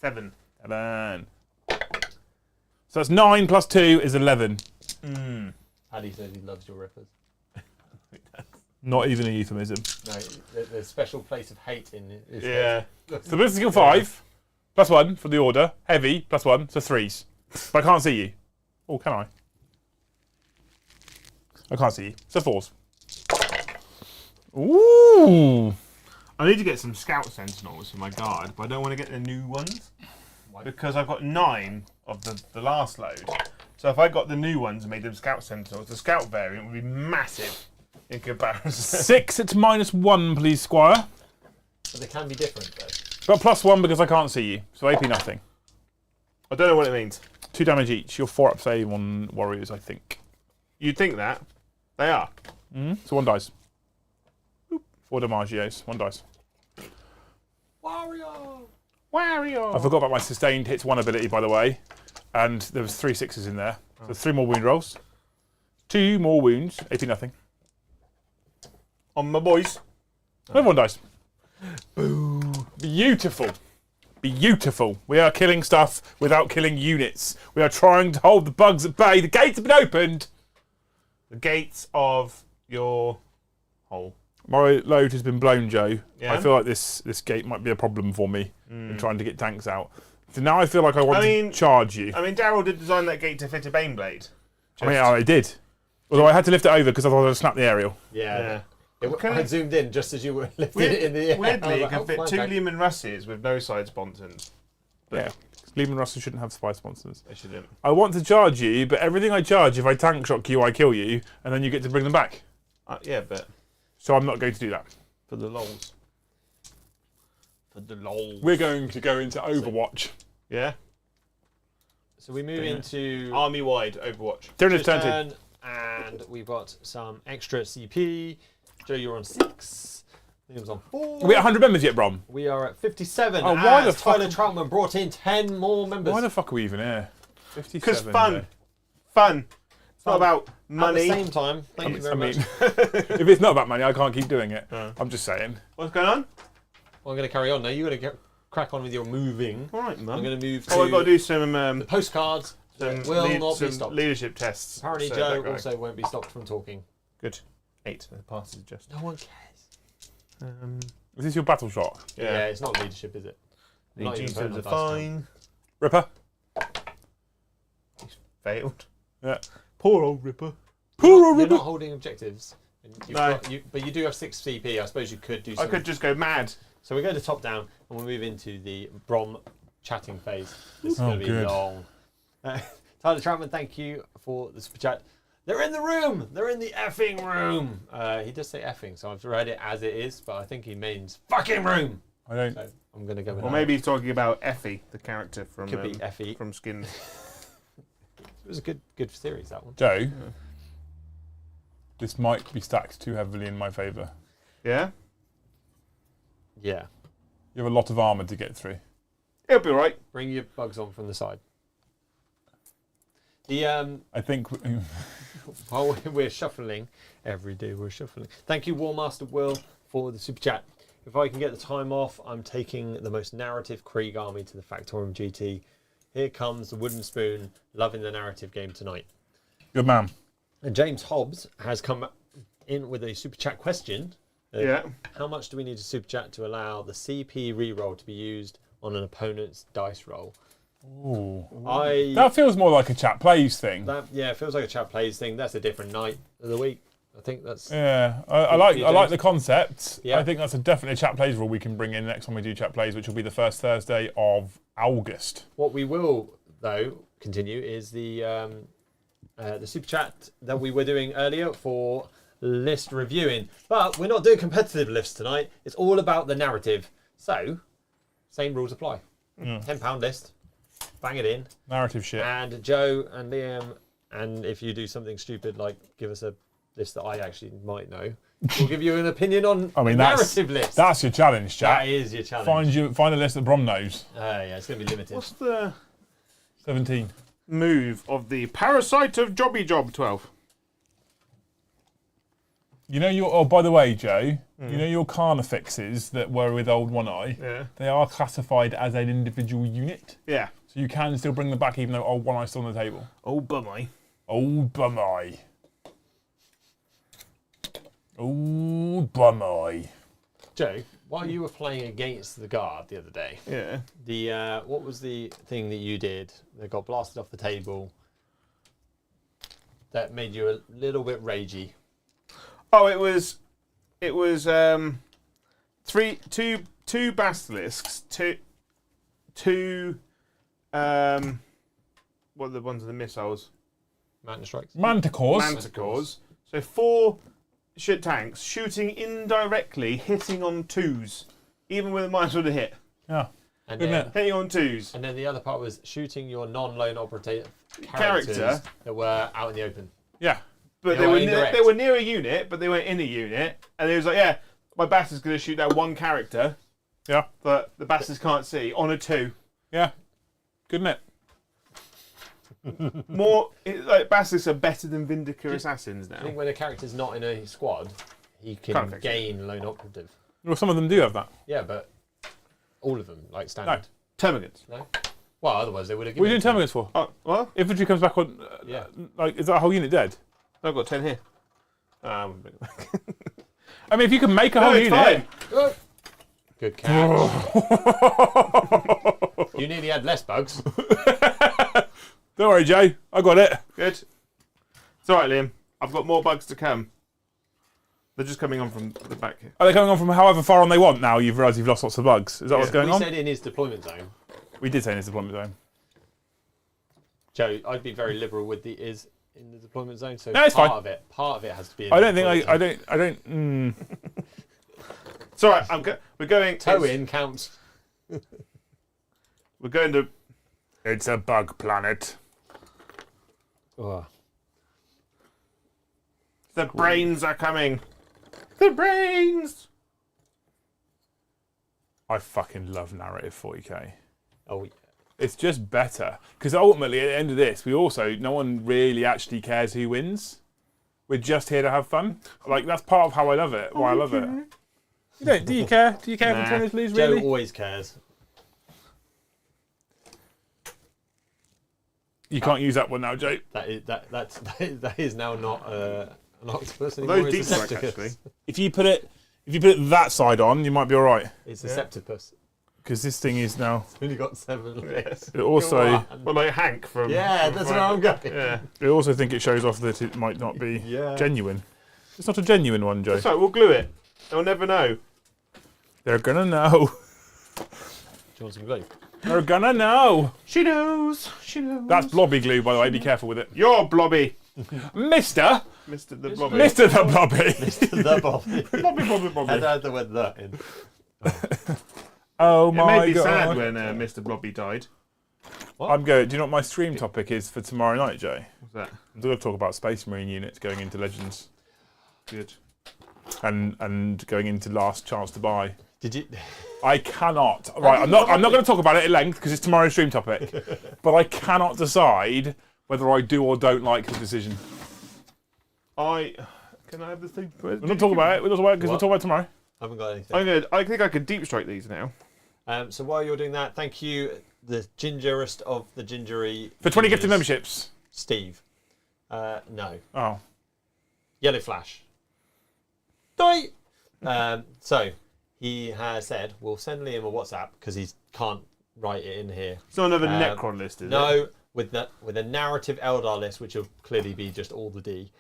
7. 7. So that's 9 plus 2 is 11. you? Paddy says he loves your rippers. Not even a euphemism. No, there's a special place of hate in it. Yeah. So ballistic skill 5, plus 1 for the order. Heavy, plus 1, so 3s. But I can't see you. Oh, can I? I can't see you. So 4s. Ooh. I need to get some Scout Sentinels for my guard, but I don't want to get the new ones. Why? Because I've got 9 of the last load. So if I got the new ones and made them Scout Sentinels, the Scout variant would be massive in comparison. 6 at -1, please, Squire. But they can be different, though. Got +1 because I can't see you. So AP nothing. I don't know what it means. 2 damage each. You're 4 up save on warriors, I think. You'd think that. They are. So 1 dice. 4 damagios. 1 dice. Wario! I forgot about my sustained hits 1 ability, by the way. And there was 3 6s in there. So 3 more wound rolls. 2 more wounds. AP nothing. On my boys. Another 1 dice. Boo. Beautiful. Beautiful. We are killing stuff without killing units. We are trying to hold the bugs at bay. The gates have been opened. The gates of your hole. My load has been blown, Joe. Yeah? I feel like this gate might be a problem for me in trying to get tanks out. So now I feel like I want to charge you. I mean, Daryl did design that gate to fit a Baneblade. I mean, I did. Although I had to lift it over because I thought I'd snap the aerial. Yeah. Can I it- zoomed in just as you were lifting it in the air. Weirdly, it I can was fit like, 2 fine, Lehman Russes with no side sponsons. Yeah. Lehman Russell shouldn't have spy sponsors. They shouldn't. I want to charge you, but everything I charge, if I tank shock you, I kill you, and then you get to bring them back. Yeah, but So I'm not going to do that. for the lols. For the lols. We're going to go into Overwatch. Yeah. So we move into Army-wide Overwatch. Tyranids turn 2. turn, and we've got some extra CP. Joe, you're on 6. Liam's on 4. Are we at 100 members yet, Brom? We are at 57. Oh, why as the fuck- Tyler Troutman brought in 10 more members. Why the fuck are we even here? 57. Because fun. Fun. It's not about money. At the same time, thank you very much. If it's not about money, I can't keep doing it. I'm just saying. What's going on? Well, I'm going to carry on now. You've got to crack on with your moving. All right, man. I'm going to move to Oh, I've got to do some the postcards. That will not be stopped. leadership tests. Apparently, So Joe that guy. also won't be stopped from talking. Good. 8. The pass is just. No one cares. Is this your battle shot? Yeah, it's not leadership, is it? The Not even G putting terms on are dice fine. Ripper? He's failed. Yeah. Poor old Ripper. Poor You're not holding objectives. And you've No. got, but you do have 6 CP. I suppose you could do I something. could just go mad. So we go to top down and we'll move into the Brom chatting phase. This is Oh, going to be good. long. Tyler Troutman, thank you for the super chat. They're in the room. They're in the effing room. He does say effing, so I've read it as it is, but I think he means fucking room. I don't. So I'm going to go with Or that. maybe he's talking about Effie, the character from Could be Effie. from Skins. It was a good series, that one. Joe, this might be stacked too heavily in my favour. Yeah? Yeah. You have a lot of armour to get through. It'll be right. Bring your bugs on from the side. The I think. while we're shuffling, every day we're shuffling. Thank you, Warmaster Will, for the super chat. If I can get the time off, I'm taking the most narrative Krieg army to the Factorum GT. Here comes the wooden spoon, loving the narrative game tonight. Good man. And James Hobbs has come in with a super chat question. Yeah. How much do we need to super chat to allow the CP reroll to be used on an opponent's dice roll? Ooh. That That feels more like a chat plays thing. it feels like a chat plays thing. That's a different night of the week. I think that's Yeah, I like the concept. Yeah. I think that's definitely a chat plays rule we can bring in next time we do chat plays, which will be the first Thursday of August. what we will though continue is the super chat that we were doing earlier for list reviewing, but we're not doing competitive lists tonight. It's all about the narrative. So same rules apply. £10 list, bang it in. Narrative shit. And Joe and Liam, and if you do something stupid like give us a list that I actually might know, we'll give you an opinion on I mean, the narrative list. That's your challenge, chat. That is your challenge. Find a list that Brom knows. Yeah, it's going to be limited. What's the 17. move of the Parasite of Jobby Job 12? You know your. Oh, by the way, Joe. You know your carnifexes that were with Old One Eye. Yeah. They are classified as an individual unit, Yeah. so you can still bring them back even though Old One Eye's still on the table. Oh, bummy. Old Bum Eye. Old Bum Eye. Joe, while you were playing against the guard the other day, Yeah. the what was the thing that you did that got blasted off the table? that made you a little bit ragey? Oh, it was two basilisks, two what are the ones of the missiles? Mountain strikes. Manticores. So 4 shit tanks shooting indirectly, hitting on 2s, even with a minus would have hit. Yeah. And Good then, net. Hitting on 2s. and then the other part was shooting your non-lone operative Character. characters that were out in the open. Yeah. But They were indirect. they were near a unit, but they weren't in a unit. And it was like, yeah, my bastard's going to shoot that one character Yeah. that the bastards can't see on a 2. Yeah. Good net. Like bastards are better than Vindicator assassins I think now. when a character's not in a squad, he Can't can fix gain lone operative. Well, some of them do have that. Yeah, but all of them, like standard. Termagants. No? Well, otherwise they would have What are given you doing it to termagants for? Oh, well, Infantry comes back on. Yeah. Like, is that whole unit dead? I've got 10 here. I mean, if you can make a No, whole it's unit. fine. Good catch. You nearly had less bugs. Don't worry, Joe. I got it. Good. It's alright, Liam. I've got more bugs to come. They're just coming on from the back here. Are they coming on from however far on they want now? You've realised you've lost lots of bugs. Is that what's going We on? said in his deployment zone. We did say in his deployment zone. Joe, I'd be very liberal with the is in the deployment zone. So No, it's part fine. of it has to be. In I the don't think deployment I zone. don't. It's alright. We're going. Toe in counts. We're going to. It's a bug planet. Oh. The brains are coming. The brains. I fucking love narrative 40k. Oh, yeah. It's just better because ultimately at the end of this, no one really actually cares who wins. We're just here to have fun. Like that's part of how I love it. Why I love it. You don't? Do you care? Do you care if the Tyranids lose? Joe Really? always cares. You can't use that one now, Joe. That is now not an octopus Those anymore. deep It's a strike, septicus. actually. If you put it that side on, you might be all right. It's a septipus. Because this thing is now. It's only got 7 legs. It also. Well, like Hank from. Yeah, from that's Friday. where I'm going. Yeah. I also think it shows off that it might not be Yeah. genuine. It's not a genuine one, Joe. That's right. We'll glue it. They'll never know. They're gonna know. Do you want some glue? They're gonna know. She knows. She knows. That's blobby glue, by the way. Be careful with it, You're Blobby. Mister. Mr. the Blobby. Mister the blobby. The Bobby. Blobby, Blobby, Blobby. And add the word "the" in. Oh It my made me god. sad when Mr. Blobby died. I'm going. Do you know what my stream topic is for tomorrow night, Joe? What's that? I'm going to talk about Space Marine units going into Legends Good. and going into Last Chance to Buy. Did you? I cannot. Right, I'm not going to talk about it at length because it's tomorrow's stream topic. But I cannot decide whether I do or don't like the decision. Can I have this thing? We're not talking about it. We're not talking about it because we'll What? talk about it tomorrow. I haven't got anything. I think I could deep strike these now. So while you're doing that, thank you, the gingerest of the gingery. For 20 gingers, gifted memberships. Steve. No. Oh. Yellow Flash. Die! So, he has said, we'll send Liam a WhatsApp because he can't write it in here. It's not another Necron list, is it? No, with a narrative Eldar list, which will clearly be just all the D,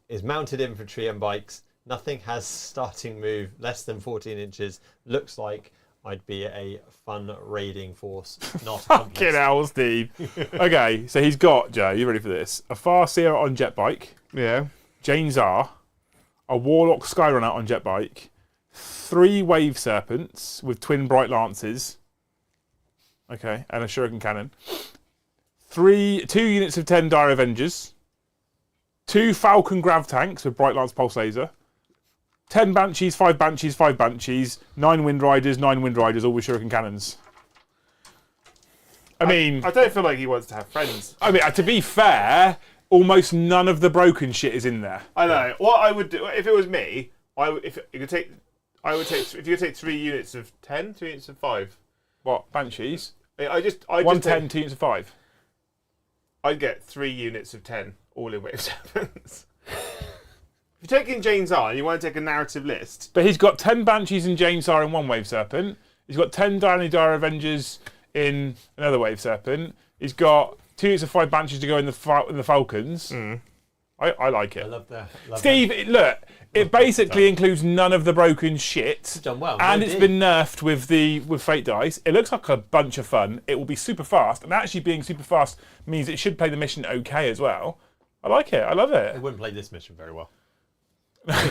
is mounted infantry and bikes. Nothing has starting move less than 14 inches. Looks like I'd be a fun raiding force, not a Fucking complex. hell, Steve. Okay, so he's got, Joe, you ready for this? A Farseer on jet bike, Yeah. Jane Czar, a Warlock Skyrunner on jet bike, 3 Wave Serpents with twin Bright Lances, okay, and a Shuriken Cannon, 2 units of 10 Dire Avengers, 2 Falcon Grav Tanks with Bright Lance Pulse Laser, 10 Banshees, 5 Banshees, 5 Banshees, 9 Wind Riders, 9 Wind Riders, all with Shuriken Cannons. I mean, I don't feel like he wants to have friends. to be fair, almost none of the broken shit is in there. I know. What I would do if it was me, I would take 3 units of 10, 3 units of 5. What, Banshees? I just 110, 2 units of 5. I'd get 3 units of 10, all in Wave Serpents. If you're taking Jane's Eye and you want to take a narrative list, But he's got 10 Banshees and Jane Czar in one Wave Serpent. He's got 10 Dire Avengers in another Wave Serpent. He's got 2 units of 5 Banshees to go in the Falcons. I like I it. love that. Steve, look, it basically includes none of the broken shit. Done well. And No it's D. been nerfed with Fate Dice. It looks like a bunch of fun. It will be super fast. And actually being super fast means it should play the mission okay as well. I like it. I love It it. wouldn't play this mission very well. Run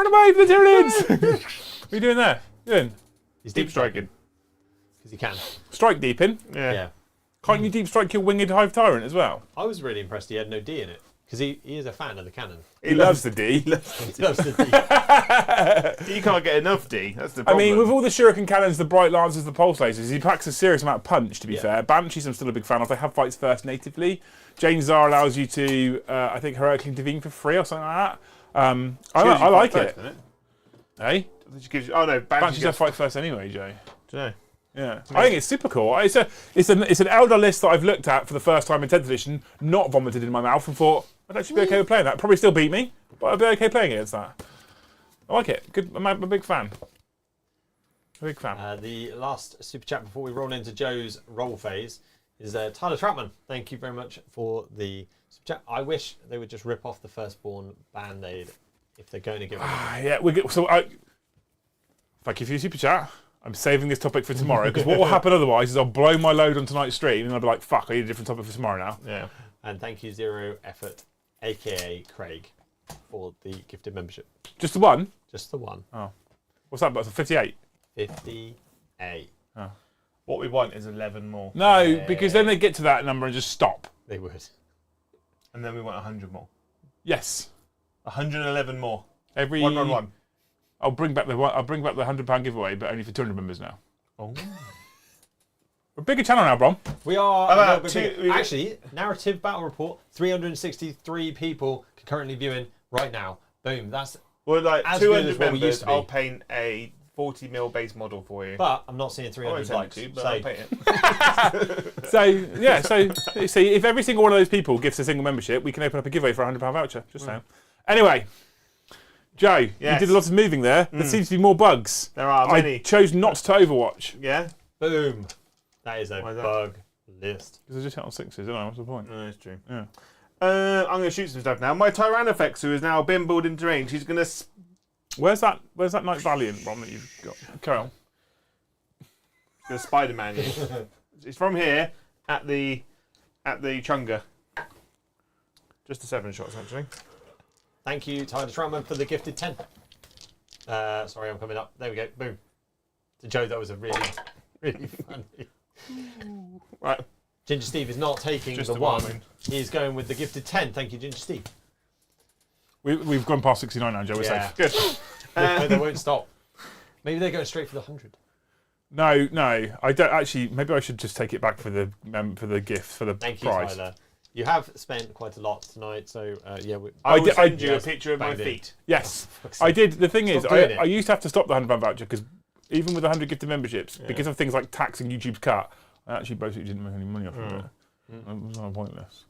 away from the Tyranids! What are you doing there? Doing? He's Deep striking. because he can. Strike deep in. Yeah. Can't you deep strike your winged hive tyrant as well? I was really impressed he had no D in it because he is a fan of the cannon. He loves the D. He loves the D. You can't get enough D. That's the I problem. mean, with all the shuriken cannons, the bright lances, the pulse lasers, he packs a serious amount of punch, to be Yeah. fair. Banshees I'm still a big fan of. They have fights first natively. Jane Zar allows you to, I think, heroically intervene for free or something like that. I like it. Hey? Oh no, Banshees have fight first anyway, Joe. Dunno. Yeah, I think it's super cool. It's an elder list that I've looked at for the first time in 10th edition, not vomited in my mouth, and thought I'd actually be okay with playing that. Probably still beat me, but I'd be okay playing against that. I like it. Good. I'm a big fan. A big fan. The last super chat before we roll into Joe's roll phase is Tyler Troutman. Thank you very much for the super chat. I wish they would just rip off the firstborn band-aid if they're going to give it. Yeah, thank you for your super chat. I'm saving this topic for tomorrow because what will happen otherwise is I'll blow my load on tonight's stream and I'll be like, fuck, I need a different topic for tomorrow now. Yeah. And thank you, Zero Effort, aka Craig, for the gifted membership. Just the one? Just the one. Oh. What's that? That's 58? 58. Oh. What we want is 11 more. No, because then they get to that number and just stop. They would. And then we want 100 more. Yes. 111 more. Every 111. I'll bring back the £100 giveaway, but only for 200 members now. Oh. We're a bigger channel now, Brom. We are About a little bit two- bigger. Actually, narrative battle report. 363 people currently viewing right now. Boom. That's. Well, like As good 200 as what we used members, to be. I'll paint a 40mm base model for you. But I'm not seeing I 300 won't send likes. it to you, but So I'll paint it. So, yeah, so see, if every single one of those people gives a single membership, we can open up a giveaway for a £100 voucher. Just saying. Anyway, Joe, you Yes. did a lot of moving there. There seems to be more bugs. There are I many. chose not to Overwatch. Yeah? boom. That is a Why is that? bug list. Because I just hit on sixes, don't I? What's the point? No, that's true. Yeah. I'm going to shoot some stuff now. My Tyrannofex, who is now been built into range, he's going to... Where's that Knight Valiant, Brom, that you've got? Carry on. The Spider-Man. It's from here at the Chunga. Just the 7 shots, actually. Thank you, Tyler Troutman, for the gifted 10. Sorry, I'm coming up. There we go. Boom. To Joe, that was a really, really funny. Right. Ginger Steve is not taking Just the the 1. one. He's going with the gifted 10. Thank you, Ginger Steve. We've gone past 69 now, Joe. We're Yeah. safe. Good. They won't stop. Maybe they're going straight for the 100. No, I don't actually. Maybe I should just take it back for the gift for the Thank you, prize. Tyler. You have spent quite a lot tonight, so yeah. I will send you a yes, picture of my banged in. feet. Yes, fuck's I did. The thing is, Stop doing it. I used to have to stop the £100 voucher because even with 100 gifted memberships, because of things like tax and YouTube's cut, I actually basically didn't make any money off of it. It was all pointless.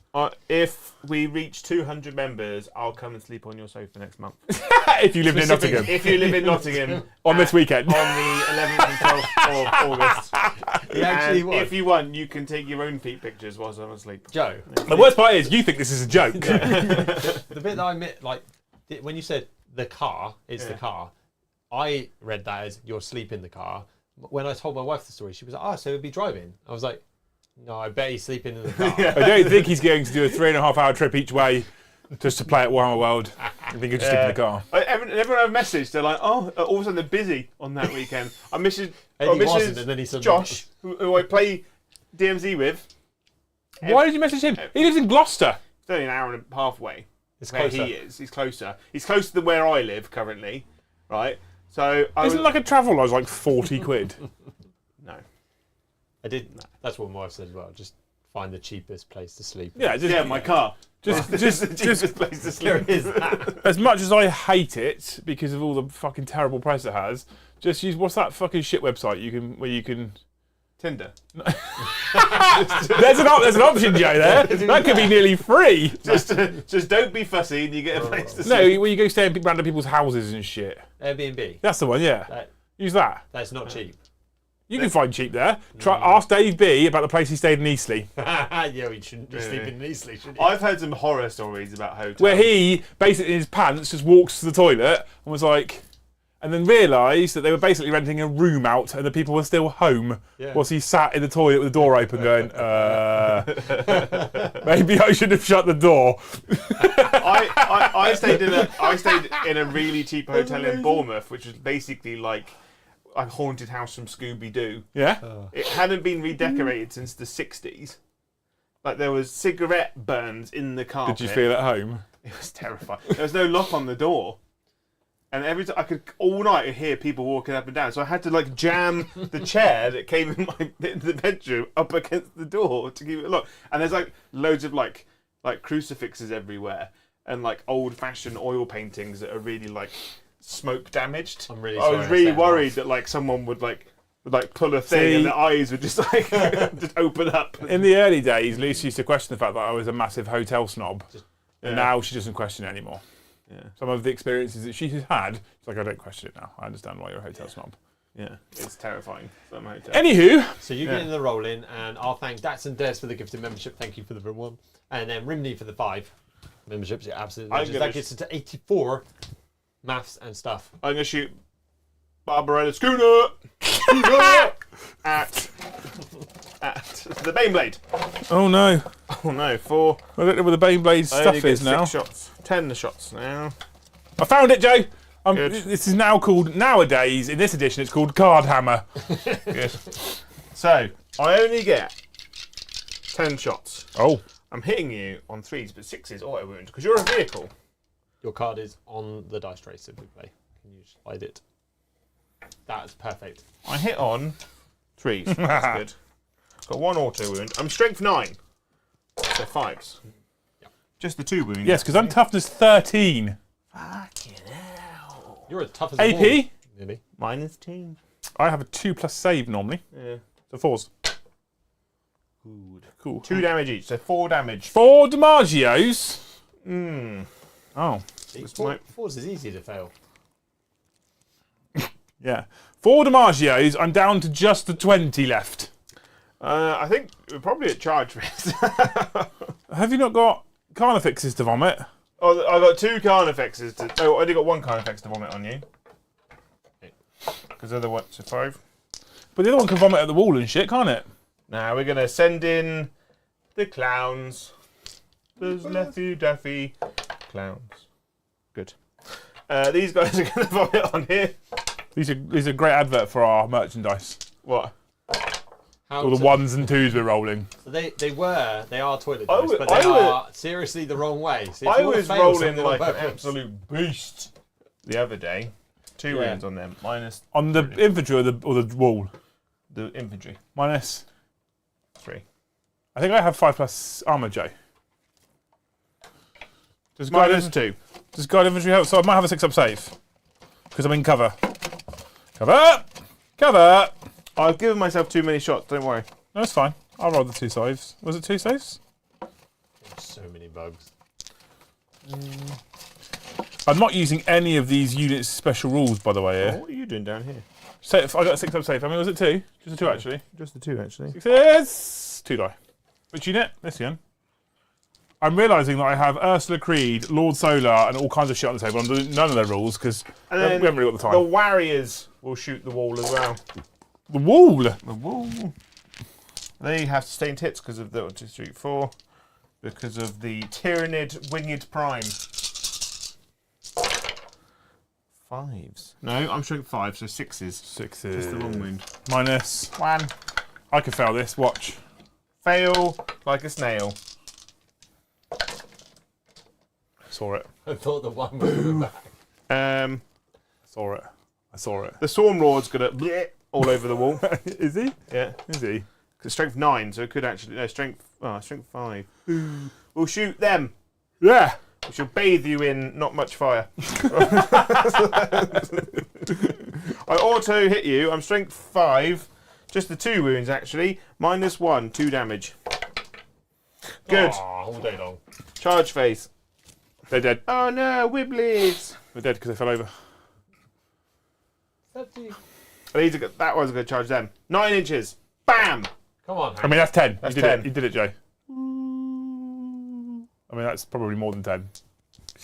If we reach 200 members, I'll come and sleep on your sofa next month. If you live in Nottingham If you live in Nottingham. on this weekend. On the 11th and 12th of August. He actually And was. if you want, you can take your own feet pictures whilst I'm asleep. Joe, The worst part is you think this is a joke. the bit that I admit, like, when you said the car, it's the car, I read that as you're asleep in the car. When I told my wife the story, she was like, oh, so he'll be driving. I was like, no, I bet he's sleeping in the car. I don't think he's going to do a 3.5-hour trip each way just to play at Warhammer World. I think he'll just stick in the car. Everyone I've messaged, they're like, oh, all of a sudden they're busy on that weekend. I miss Eddie wasn't, and then he suddenly Josh, who I play DMZ with. Why did you message him? He lives in Gloucester. It's only an hour and a half away. It's Where closer. he is. He's closer. He's closer than where I live currently, right? So I Isn't was, like a travel lodge like 40 quid? no. I did. That's what my wife said as well. Just find the cheapest place to sleep. Yeah, just, Yeah, my car. Just, the cheapest place to There sleep. is that. as much as I hate it because of all the fucking terrible press it has, just use what's that fucking shit website where you can. Tinder. There's an option, Joe. There, that could be nearly free. Just don't be fussy, and you get a place to No, sleep. where you go stay in random people's houses and shit. Airbnb. That's the one. Yeah, That, use that. that's not cheap. You can find cheap there. Ask Dave B about the place he stayed in Eastleigh, Yeah, we shouldn't be Really? sleeping in Eastleigh, should you? I've heard some horror stories about hotels. where he basically in his pants just walks to the toilet and was like, and then realised that they were basically renting a room out and the people were still home Yeah. whilst he sat in the toilet with the door open going, maybe I should have shut the door. I stayed in a really cheap hotel in Bournemouth, which was basically like a haunted house from Scooby Doo. Yeah? It hadn't been redecorated since the 60s. Like there was cigarette burns in the carpet. Did you feel at home? It was terrifying. There was no lock on the door. And every time I could all night hear people walking up and down, so I had to like jam the chair that came in the bedroom up against the door to keep it locked. And there's like loads of like crucifixes everywhere and like old-fashioned oil paintings that are really like smoke damaged. I'm really I sorry was I really set worried off. that like someone would pull a thing See- and their eyes would just like just open up. In the early days, Lucy used to question the fact that I was a massive hotel snob. And now she doesn't question it anymore. Yeah. Some of the experiences that she has had, she's like, I don't question it now. I understand why you're a hotel snob. Yeah, it's terrifying. Some hotels. Anywho, So you get in the roll in, and I'll thank Dats and Des for the gifted membership. Thank you for the one. And then Rimney for the 5 memberships. You're absolutely I'm legends. gonna That gets it to 84 maths and stuff. I'm gonna shoot Barbarella Schooner at the Baneblade. oh no. Oh no, 4. I don't know where the Beyblade I only stuff get is 6 now. shots. 10 shots now. I found it, Joe. Good. This is now called, nowadays, in this edition, it's called Card Hammer. Good. So I only get 10 shots. Oh. I'm hitting you on 3s, but 6s auto wound because you're a vehicle. Your card is on the dice trace if we play. Can you slide it? That's perfect. I hit on 3s. That's good. Got 1 auto wound. I'm strength 9. So 5s. Yep. Just the 2 wounds. Yes, because I'm toughness 13. Fucking hell. You're as tough as a AP? wall. Nearly. -2. I have a 2+ save normally. Yeah. So 4s. Good. Cool. 2 damage each, so 4 damage. 4 DiMaggios. Oh. See, This four, might- 4s is easy to fail. Yeah. 4 DiMaggios, I'm down to just the 20 left. I think we're probably at charge risk. Have you not got Carnifexes to vomit? Oh, I got 2 Carnifexes to. Oh, I only got 1 Carnifex to vomit on you. Because other ones are 5. But the other one can vomit at the wall and shit, can't it? Now we're gonna send in the clowns. There's Leffy Daffy clowns. Good. These guys are gonna vomit on here. These are a great advert for our merchandise. What? How All the to- 1s and 2s we're rolling. So they are toilet I dice, would- but they I would- are seriously the wrong way. So if I you wanna was fail rolling something like on an purpose- absolute beast the other day. 2 Yeah. wounds on them, minus On the infantry or the wall? the infantry. Minus. 3. I think I have 5+ armour, Joe. Does guide, Minus 2. does guide infantry help? So I might have a 6-up save. Because I'm in cover. Cover! Cover! I've given myself too many shots, don't worry. No, it's fine. I'll roll the 2 saves. Was it 2 saves? So many bugs. I'm not using any of these units' special rules, by the way, here. What are you doing down here? Safe, I got a 6-up save. I mean, was it 2? Just a 2, actually. Just the 2, actually. 6. 2 die. Which unit? This one. I'm realising that I have Ursula Creed, Lord Solar, and all kinds of shit on the table. I'm doing none of their rules because we And then haven't really got the the time. warriors will shoot the wall as well. The wall! The wall. They have sustained hits because of the 1, 2, 3, 4. Because of the Tyranid Winged Prime. 5s. No, I'm showing 5, so 6s. 6 Just the wrong wound. Minus. 1. I can fail this. Watch. Fail like a snail. Saw it. I thought the one was coming back. Saw it. I saw it. The Storm Lord's gonna bleh all over the wall. Is he? Yeah. Is he? Because strength 9, so it could actually strength 5. We'll shoot them. Yeah. We shall bathe you in not much fire. I auto hit you. I'm strength 5. Just the 2 wounds actually. -1, 2 damage. Good. Aw, all day long. Charge phase. They're dead. Oh no, Wibblies. They're dead because they fell over. That one's going to charge them. 9 inches. Bam! Come on, I mean, that's 10. That's you did 10. it. You did it, Joe. I mean, that's probably more than 10. You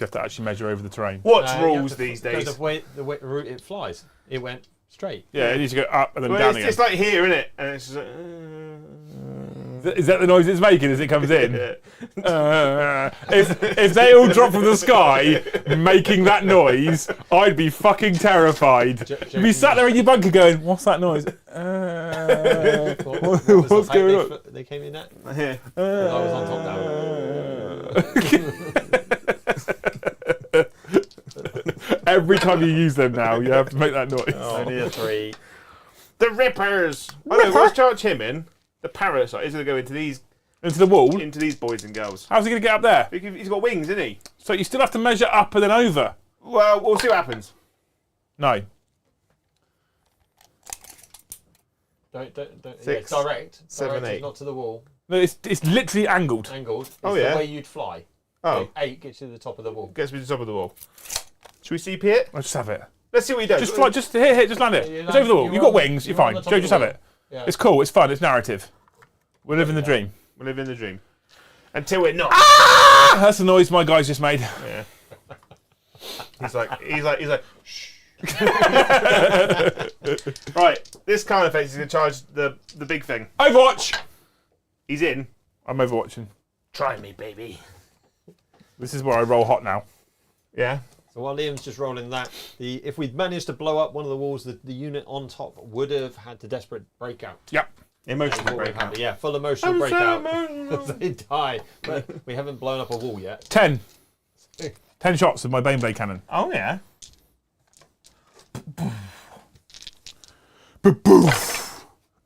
have to actually measure over the terrain. What's rules these days? The way route it flies, it went straight. Yeah, it needs to go up and then Well, down it's, again. it's like here, isn't it? And it's just like, Is that the noise it's making as it comes in? yeah. If they all drop from the sky making that noise, I'd be fucking terrified. You'd be sat there in your bunker going, what's that noise? What was the What's height going on? they came in at? Here. I was on top down. Every time you use them now, you have to make that noise. Only a 3. The Rippers! I know, let's charge him in. The parasite is going to go into these Into the wall? boys and girls. How's he going to get up there? He's got wings, isn't he? So you still have to measure up and then over? Well, we'll see what happens. No. Don't. Six, Yeah, direct. 7, Direct, 8. not to the wall. No, it's literally angled. Angled. It's Oh, yeah. the way you'd fly. Oh, 8 gets you to the top of the wall. gets me to the top of the wall. Should we CP it? Let's just have it. Let's see what he does. Just fly, just here, just land it. You It's land- over the wall. you're You've got on- wings, you're you're on fine. the top Joe, of just the have wall. it. Yeah. It's cool, it's fun, it's narrative. We're living the dream. We're living the dream. Until we're not. That's the noise my guys just made. Yeah. He's like, shh. Right, this kind of effect is going to charge the big thing. Overwatch! He's in. I'm overwatching. Try me, baby. This is where I roll hot now. Yeah. So while Liam's just rolling that, if we'd managed to blow up one of the walls, the unit on top would have had to desperate breakout. Yep. Emotional What would breakout. happen? Yeah, full emotional I'm so breakout. emotional. They die, but we haven't blown up a wall yet. 10. 10 shots with my Baneblade cannon. Oh, yeah.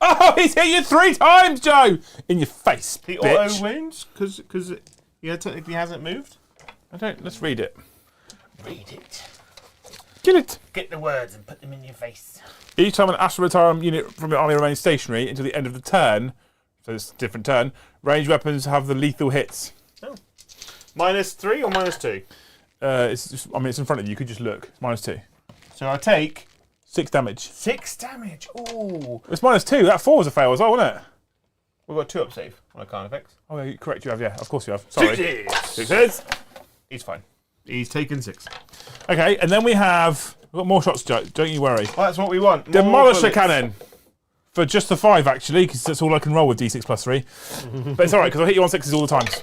Oh, he's hit you 3 times, Joe! In your face, The bitch. auto wounds? Because he technically hasn't moved? Let's read it. Read it. Kill it. Get the words and put them in your face. Each time an Astra Militarum unit from your army remains stationary until the end of the turn, so it's a different turn, ranged weapons have the lethal hits. -3 or -2? It's just, I mean, it's in front of you. You could just look. It's -2. So I take 6 damage. 6 damage. Ooh. It's -2. That 4 was a fail as well, wasn't it? We've got 2 up save on a card effects. Oh, yeah, correct. You have, yeah. Of course you have. Sorry. 6 hits. He's fine. He's taken 6. Okay, and then we have... We've got more shots, Joe. Don't you worry. Well, that's what we want. More Demolisher bullets. cannon. For just the 5, actually, because that's all I can roll with D6 plus 3. But it's alright, because I hit you on 6s all the times.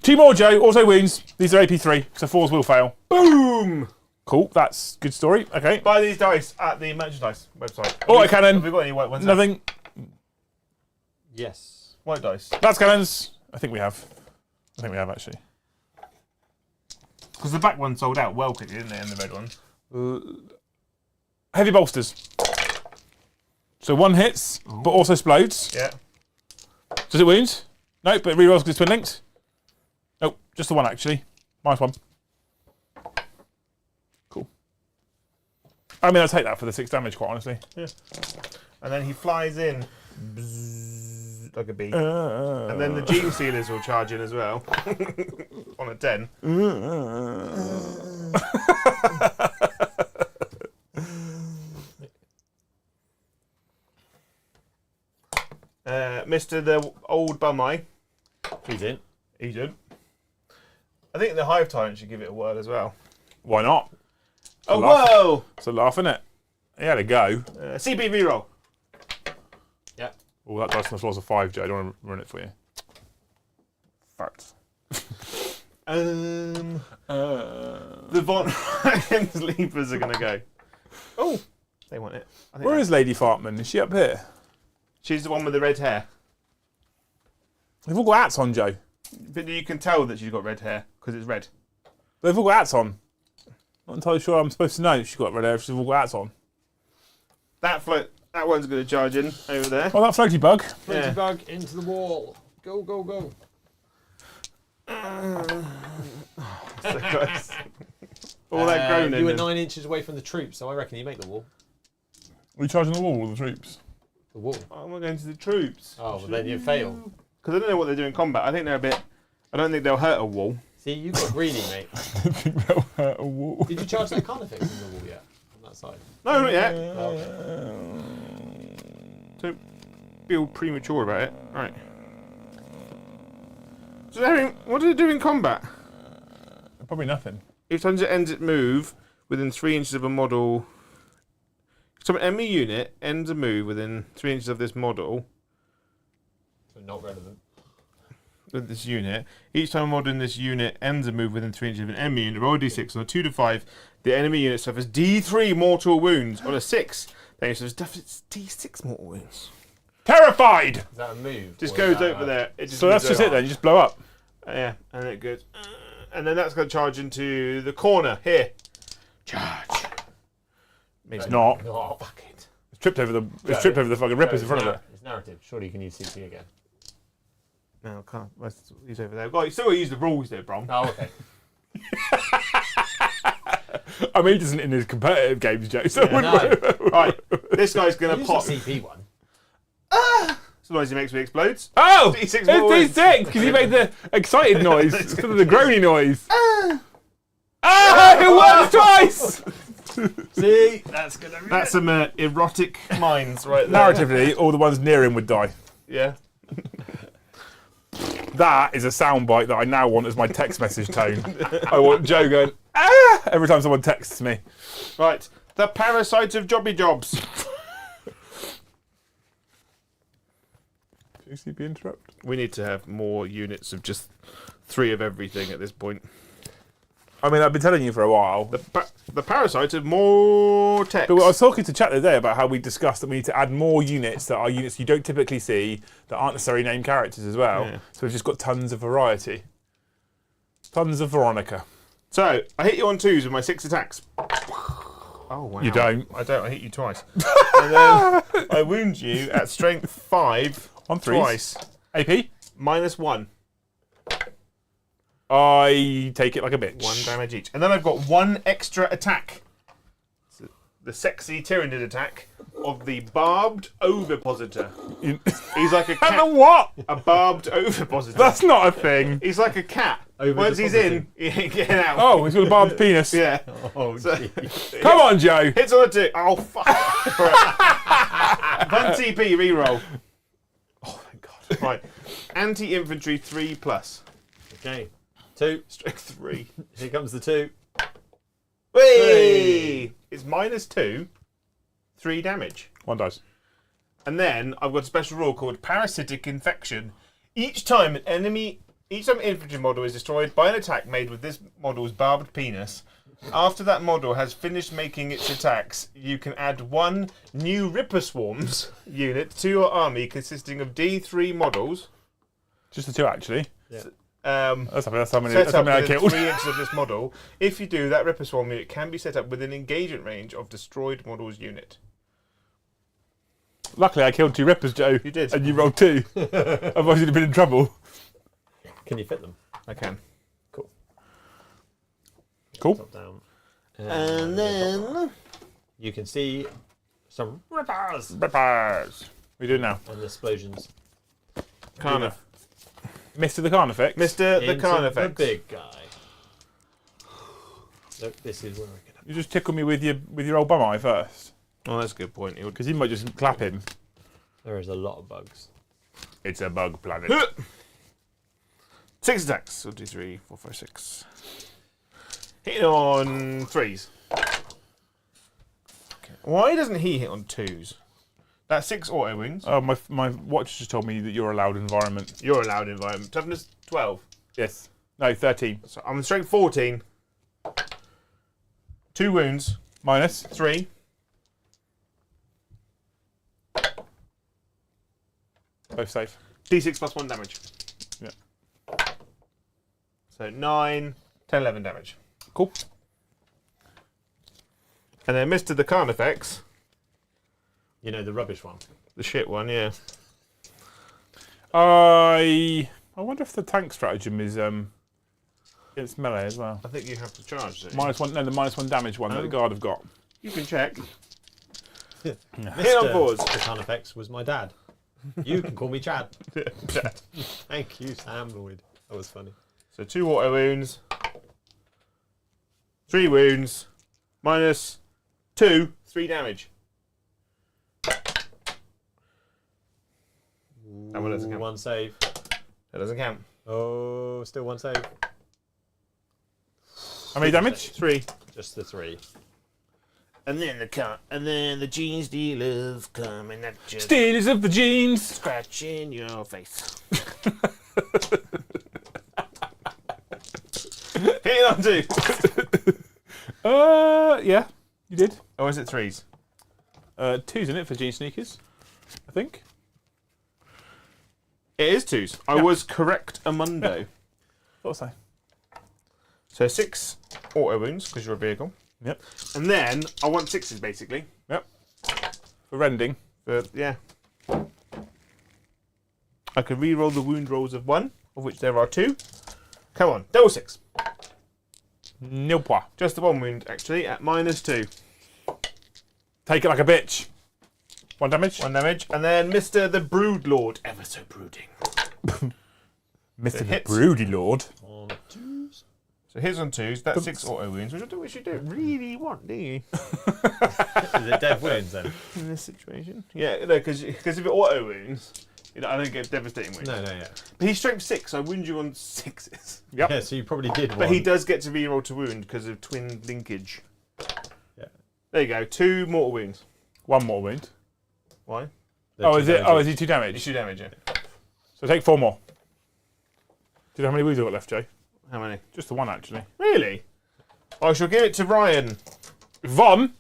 2 more, Joe. Also wounds. These are AP3, so 4s will fail. Boom! Cool, that's good story. Okay. Buy these dice at the merchandise website. Auto cannon. Have we got any white ones? Nothing. Yes. White dice. That's cannons. I think we have, actually. Because the back one sold out well quickly, didn't they? And the red one. Heavy bolsters. So 1 hits, but also explodes. Yeah. Does it wound? No, but it rerolls because it's twin linked. Nope, just the 1 actually. -1. Cool. I mean, I'll take that for the 6 damage, quite honestly. Yeah. And then he flies in. Bzzz, like a bee. And then the gene sealers will charge in as well. On a 10. Mr. the old bum eye. He's in. He did. I think the Hive Tyrant should give it a whirl as well. Why not? Oh, laugh. whoa! It's a laugh, innit? He had a go. CP reroll. Yeah. Oh, that dice must roll a 5, Joe. I don't want to run it for you. Fact. The Von Ryan's Leapers are going to go. Oh, they want it. I think Where is Lady Fartman? Is she up here? she's the one with the red hair. They've all got hats on, Joe. But you can tell that she's got red hair because it's red. They've all got hats on. Not entirely sure I'm supposed to know if she's got red hair if she's all got hats on. That one's going to charge in over there. Oh, that floaty bug. Floaty bug into the wall. Go, go, go. So gross. All that groaning. You were and- 9 inches away from the troops, so I reckon you make the wall. Are we charging the wall with the troops? The wall. Oh, we're going to the troops. Oh, well then you fail. Because I don't know what they do in combat. I think they're a bit. I don't think they'll hurt a wall. See, you got greedy, mate. I think they'll hurt a wall. Did you charge that Carnifex in the wall yet? outside. No, not yet. Don't feel premature about it. Right. So, Harry, what did it do in combat? Probably nothing. Each time it ends its move within 3 inches of a model. So, an enemy unit ends a move within 3 inches of this model. So not relevant. With this unit. Each time a model in this unit ends a move within 3 inches of an enemy unit, roll a d6 on a 2 to 5. The enemy unit suffers d3 mortal wounds. On a 6, then it suffers d6 mortal wounds. Terrified! Is that a move? Just or goes is that over there. It just So that's moves just over. it then, you just blow up. Yeah, and it goes. And then that's going to charge into the corner. Here. Charge. It's not. No. Fuck it. It's tripped over the fucking rippers in front of it. It's narrative. Surely you can use CP again. No, I can't. He's over there. Well, you still got to use the rules there, Brom. Oh, okay. I mean, he doesn't in his competitive games, Joe. So No. Right, this guy's going to Use pop. the CP one. Sometimes he makes me explodes. Oh! D6 It's more wounds. D6 because he made the excited noise instead of the groany noise. It works twice! See? That's good. That's some erotic minds right there. Narratively, all the ones near him would die. Yeah. That is a soundbite that I now want as my text message tone. I want Joe going, every time someone texts me. Right. The parasite of jobby jobs. JCB interrupt. We need to have more units of just 3 of everything at this point. I mean, I've been telling you for a while. The parasite of more text. But I was talking to Chat the other day about how we discussed that we need to add more units that are units you don't typically see that aren't necessarily named characters as well. Yeah. So we've just got tons of variety. Tons of Veronica. So, I hit you on 2s with my 6 attacks. Oh, wow. You don't. I don't. I hit you twice. And then I wound you at strength 5 On 3s. twice. AP? -1. I take it like a bitch. 1 damage each. And then I've got 1 extra attack. So the sexy Tyranid attack of the barbed ovipositor. You- He's like a And the cat. what? A barbed ovipositor. That's not a thing. He's like a cat. Over Once he's in, he ain't getting out. Oh, he's got a barbed penis. Yeah. Oh, So- gee. Come on, Joe. Hits on a 2. Oh, fuck. Right. 1 TP reroll. Oh, thank God. Right. Anti-infantry 3+. Okay. 2. Strength 3. Here comes the 2. Whee! It's -2. 3 damage. 1 dice. And then I've got a special rule called parasitic infection. Each time an infantry model is destroyed by an attack made with this model's barbed penis, after that model has finished making its attacks, you can add 1 new Ripper Swarms unit to your army consisting of D3 models. Just the 2, actually. Yeah. That's how many Set up I within killed. 3 inches of this model. If you do, that Ripper Swarm unit can be set up within engagement range of destroyed model's unit. Luckily, I killed 2 rippers, Joe. You did. And you rolled 2. Otherwise, you'd have been in trouble. Can you fit them? I can. Cool. Cool. Top down. And then you can see some rippers Rippers. We do now. and explosions. Carnif. Mr. the Carnifex. Mr. the Into Carnifex. the big guy. Look, this is where we're gonna. You just tickle me with your old bum eye first. Oh, that's a good point. Because he might just clap him. There is a lot of bugs. It's a bug planet. 6 attacks. So 2, 3, 4, 5, 6. Hitting on 3s. Okay. Why doesn't he hit on 2s? That's 6 auto wounds. Oh, my watch just told me that you're allowed environment. You're allowed environment. Toughness 12. Yes. No, 13. So I'm on strength 14. 2 wounds. Minus. 3. Both safe. D6 plus 1 damage. Yeah. So 9, 10, 11 damage. Cool. And then Mr. the Carnifex. You know, the rubbish one. The shit one, yeah. I wonder if the tank stratagem is it's melee as well. I think you have to charge. Don't you? -1. No, the -1 damage one that the guard have got. You can check. Hit on Mr. 4s. The Carnifex was my dad. You can call me Chad. Thank you, Sam Lloyd. That was funny. So 2 auto wounds. 3 wounds. Minus 2, 3 damage. That one doesn't count. One save. That doesn't count. Oh, still one save. How many damage? 3. Just the 3. And then the jeans dealers coming at you, Stealers of the jeans. scratching your face. Hit it on 2. Yeah, you did. Or is it 3s? 2's in it for jean sneakers, I think. It is 2s. I was correct, Amundo. What was I? So 6 auto wounds because you're a vehicle. Yep. And then I want 6s basically. Yep. For rending. But yeah. I can re-roll the wound rolls of 1, of which there are 2. Come on, double 6. Nope. Just the 1 wound actually at -2. Take it like a bitch. 1 damage. 1 damage. And then Mr. the Brood Lord, ever so brooding. Mr. the hits. Broody Lord. On 2s. So here's on 2s. That's 6 auto wounds, which you don't really want, do you? Is it dead wounds then? In this situation. Yeah, no, because if it auto wounds, I don't get devastating wounds. No, yeah. But he's strength 6, so I wound you on 6s. Yep. Yeah, so you probably did one. But he does get to re-roll to wound because of twin linkage. Yeah. There you go, 2 mortal wounds. 1 more wound. Why? Oh, is it? Oh, is he 2 damage? It's 2 damage, yeah. So take 4 more. Do you know how many wounds I've got left, Joe? How many? Just the 1, actually. Really? I shall give it to Ryan. Von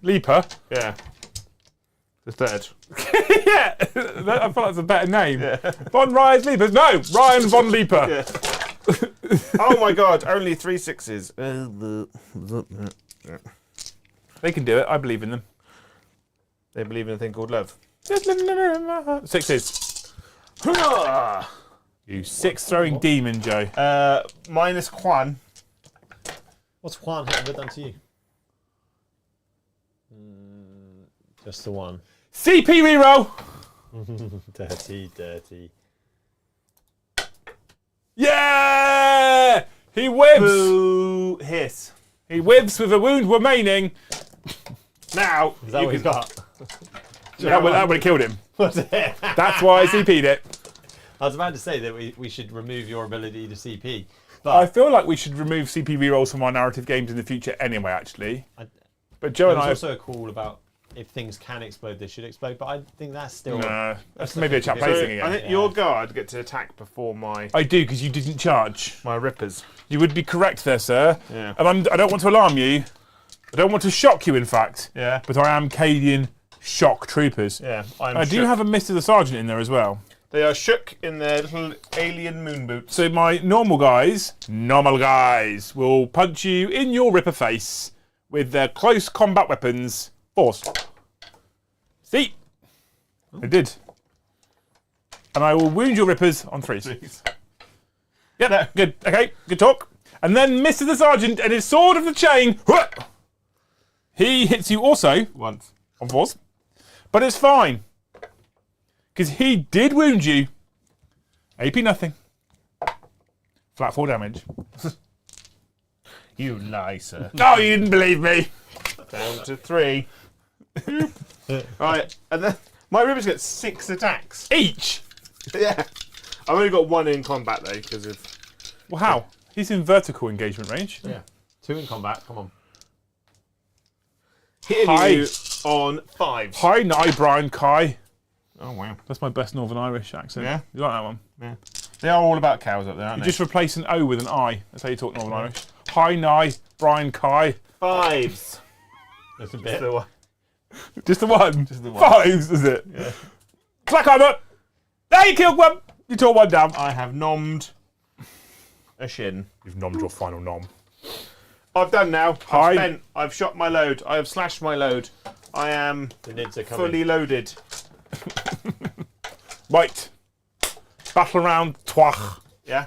Leaper. Yeah. The 3rd. Yeah, I feel like that's a better name. Yeah. Von Ryan's Leapers. No, Ryan Von Leaper. Yeah. Oh my god, only 3 6s. They can do it. I believe in them. They believe in a thing called love. 6s. You 6-throwing demon, Joe. Minus Juan. What's Juan ever done to you? Just the 1. CP reroll. Dirty. Yeah! He whibs. Boo! Hiss. He whibs with a wound remaining. Now, Is that what he's got? That would have killed him. What's it? That's why I CP'd it. I was about to say that we should remove your ability to CP. I But feel like we should remove CP rerolls from our narrative games in the future anyway, actually. But Joe there and was I... also a call about if things can explode, they should explode. But I think that's still... that's maybe a chat So, placing I again. think your guard gets to attack before my I do, because you didn't charge. rippers. You would be correct there, sir. Yeah. And I don't want to alarm you. I don't want to shock you, in fact. Yeah. But I am Cadian shock troopers. Yeah. I do have a Mr. the Sergeant in there as well. They are shook in their little alien moon boots. So my normal guys, will punch you in your ripper face with their close combat weapons. Force. See? They did. And I will wound your rippers on 3s. Yep, No. good. Okay, good talk. And then Mr. the Sergeant and his sword of the chain. He hits you also Once. on 4s. But it's fine. Because he did wound you. AP nothing. Flat 4 damage. You lie, sir. Oh, you didn't believe me. Down to 3. Right, and then my rippers get 6 attacks. Each. Yeah. I've only got 1 in combat though, because of... Well, how? He's in vertical engagement range. Yeah. 2 in combat, come on. Hitting Hi. you on 5s. Hi, Nye, Brian Kai. Oh, wow. That's my best Northern Irish accent. Yeah? You like that one? Yeah. They are all about cows up there, aren't You they? just replace an O with an I. That's how you talk Northern Irish. Hi, Nye, Brian Kai. 5s. There's a bit. So, Just the one? Just the one. 5s, is it? Yeah. Clack armor! There, you killed one! You tore one down. I have nommed a shin. You've nommed your final nom. I've done now. Hi. I've spent. I've shot my load. I have slashed my load. I am The nids are coming. fully loaded. Right. Battle round twach. Yeah.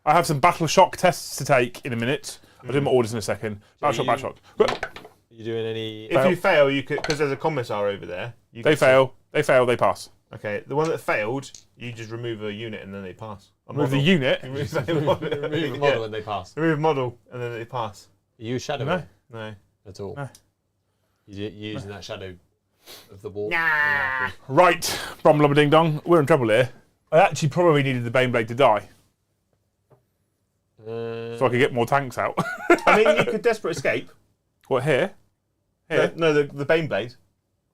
I have some battle shock tests to take in a minute. I'll do my orders in a second. Battle you- shock, battle shock. Are you doing any... If you fail, you could, because there's a commissar over there. You They get to- fail. They fail. They pass. Okay, the one that failed, you just remove a unit and then they pass. A With the model. unit. Remove remove a model yeah. when they pass. Remove a model and then they pass. you shadow No. No. at all? No. You're using that shadow of the wall? Right, Brom Ding Dong, we're in trouble here. I actually probably needed the Baneblade to die, so I could get more tanks out. I mean, you could desperate escape. What, here? Here? No, the Baneblade.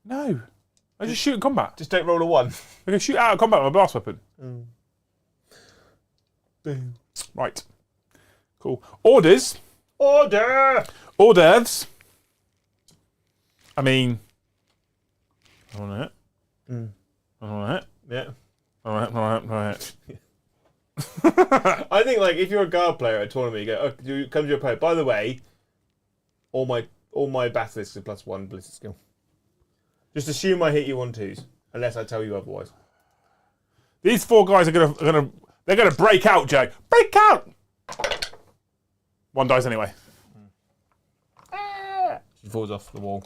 No. I just shoot in combat. Just don't roll a 1. I can shoot out of combat with a blast weapon. Boom. Right. Cool. Orders. Order! Hors d'oeuvres. I mean... On it. On it. Yeah. On it. I think, like, if you're a guard player at a tournament, you go, oh, you come to your opponent. By the way, all my basilisks are +1 ballistic skill. Just assume I hit you on 2s, unless I tell you otherwise. These 4 guys are gonna break out, Joe. Break out! 1 dies anyway. She falls off the wall.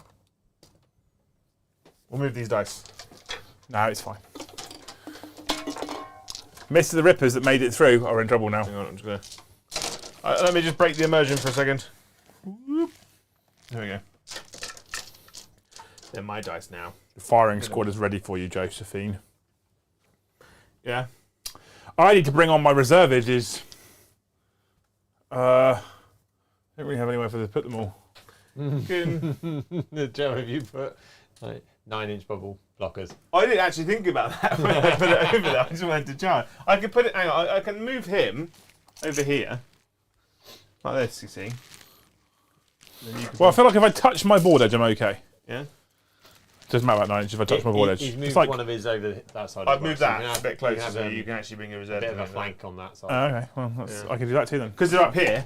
We'll move these dice. No, it's fine. Mr. the Rippers that made it through are in trouble now. Hang on, I'm just gonna... let me just break the immersion for a second. There we go. They're my dice now. The firing squad is ready for you, Josephine. Yeah. I need to bring on my reservists. I don't really have anywhere for to put them all. Joe, have you put like 9-inch bubble blockers? I didn't actually think about that when I put it over there. I just wanted to try. I could put it. Hang on. I can move him over here, like this. You see. Then you can Well, I feel like if I touch my board edge, I'm okay. yeah. Doesn't matter about 9 inches if I touch my board edge. He's moved It's like, one of his over that side. I've as well, moved so you that can a have- bit closer, have, so you can actually bring a a reserve. bit of a flank on that side. okay, well, that's, I can do that too then. Because they're up here.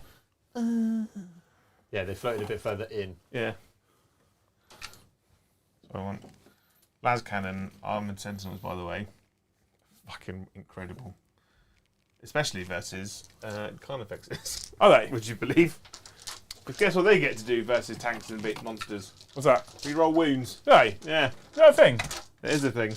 Yeah, they floated a bit further in. Yeah. So I want las cannon, armored sentinels. By the way, fucking incredible. Especially versus Carnifexes. Are they? Would you believe? But guess what they get to do versus tanks and big monsters? What's that? Reroll wounds. Do they? Yeah, Is that a thing? it is a thing.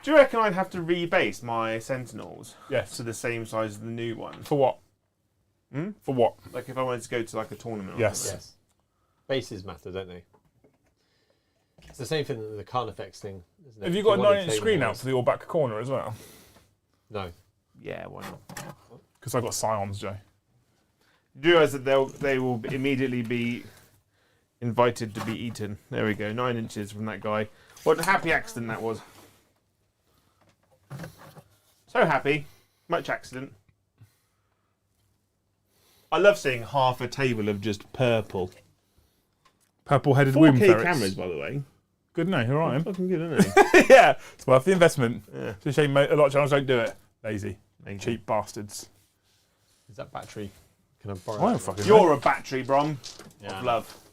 Do you reckon I'd have to rebase my sentinels Yes. to the same size as the new one? For what? Hmm? For what? Like if I wanted to go to like a tournament or Yes. something? Yes. Bases matter, don't they? It's the same thing that the Carnifex thing, isn't it? Have you If got a wanted 9-inch table screen out walls- for the all back corner as well? No. Yeah, why not? Because I've got Scions, Joe. Do you realise that they will immediately be invited to be eaten? There we go, 9 inches from that guy. What a happy accident that was. So happy. Much accident. I love seeing half a table of just purple. Purple-headed womb 4K ferrets. cameras, by the way. Good no, here I am. Fucking good, isn't it? Yeah, it's worth the investment. Yeah. It's a shame a lot of channels don't do it. Lazy. Lazy. Cheap bastards. Is that battery? Can I borrow I don't that? fucking know. You're a battery, Brom, Yeah. of love.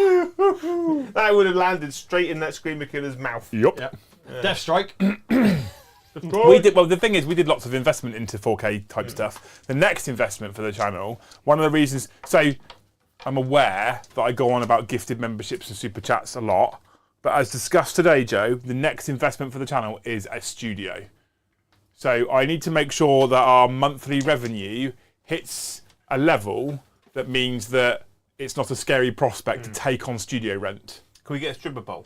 That would have landed straight in that Screamer Killer's mouth. Yup. Yep. Death Strike. We did. Well, the thing is, we did lots of investment into 4K type stuff. The next investment for the channel, one of the reasons. So, I'm aware that I go on about gifted memberships and super chats a lot, but as discussed today, Joe, the next investment for the channel is a studio. So I need to make sure that our monthly revenue hits a level that means that it's not a scary prospect to take on studio rent. Can we get a stripper pole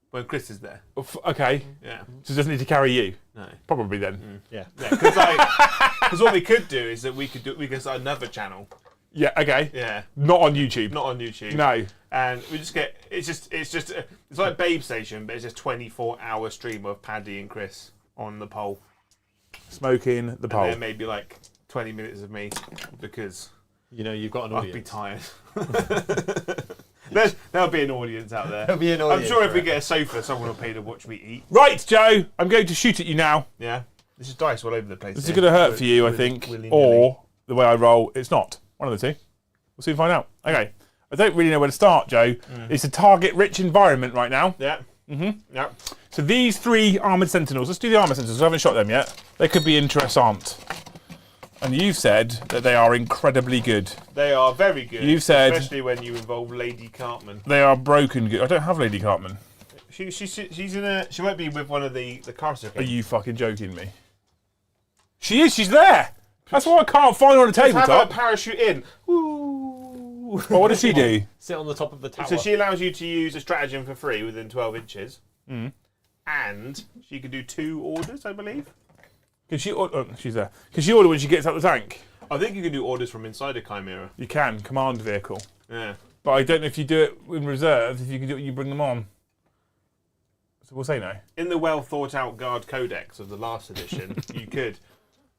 when Chris is there? Okay, Yeah. so it doesn't need to carry you. No. Probably then. Yeah. Because what we could do is that we could start another channel. Yeah. Okay. Yeah. Not on YouTube. Not on YouTube. No. And we just get it's like Babe Station, but it's just 24-hour stream of Paddy and Chris on the pole. Smoking the And pole. then maybe like 20 minutes of me because You know, you've got an I'd be audience. tired. There'll be an audience out there. There'll be an I'm audience sure if for we it. get a sofa, someone will pay to watch me eat. Right, Joe. I'm going to shoot at you now. Yeah. This is dice all over the place. This is going to hurt for you, I think, or the way I roll, it's not. One of the two. We'll soon find out. Okay. I don't really know where to start, Joe. It's a target-rich environment right now. Yeah. Yeah. So these 3 armoured sentinels, let's do the armoured sentinels. I haven't shot them yet. They could be interessant. And you've said that they are incredibly good. They are very good. You've said- especially when you involve Lady Cartman. They are broken good. I don't have Lady Cartman. She's in a. She might be with one of the Carter. Are you fucking joking me? She is. She's there. That's why I can't find her on the Have her tabletop. parachute in. Ooh. Well, what does she do? Sit on the top of the tower. So she allows you to use a stratagem for free within 12 inches. Mm. And she can do 2 orders, I believe. Can she? Oh, she's there. Can she order when she gets out the tank? I think you can do orders from inside a Chimera. You can command vehicle, Yeah. but I don't know if you do it in reserve. If you can do it, when you bring them on. So we'll say no. In the well thought out Guard Codex of the last edition, you could.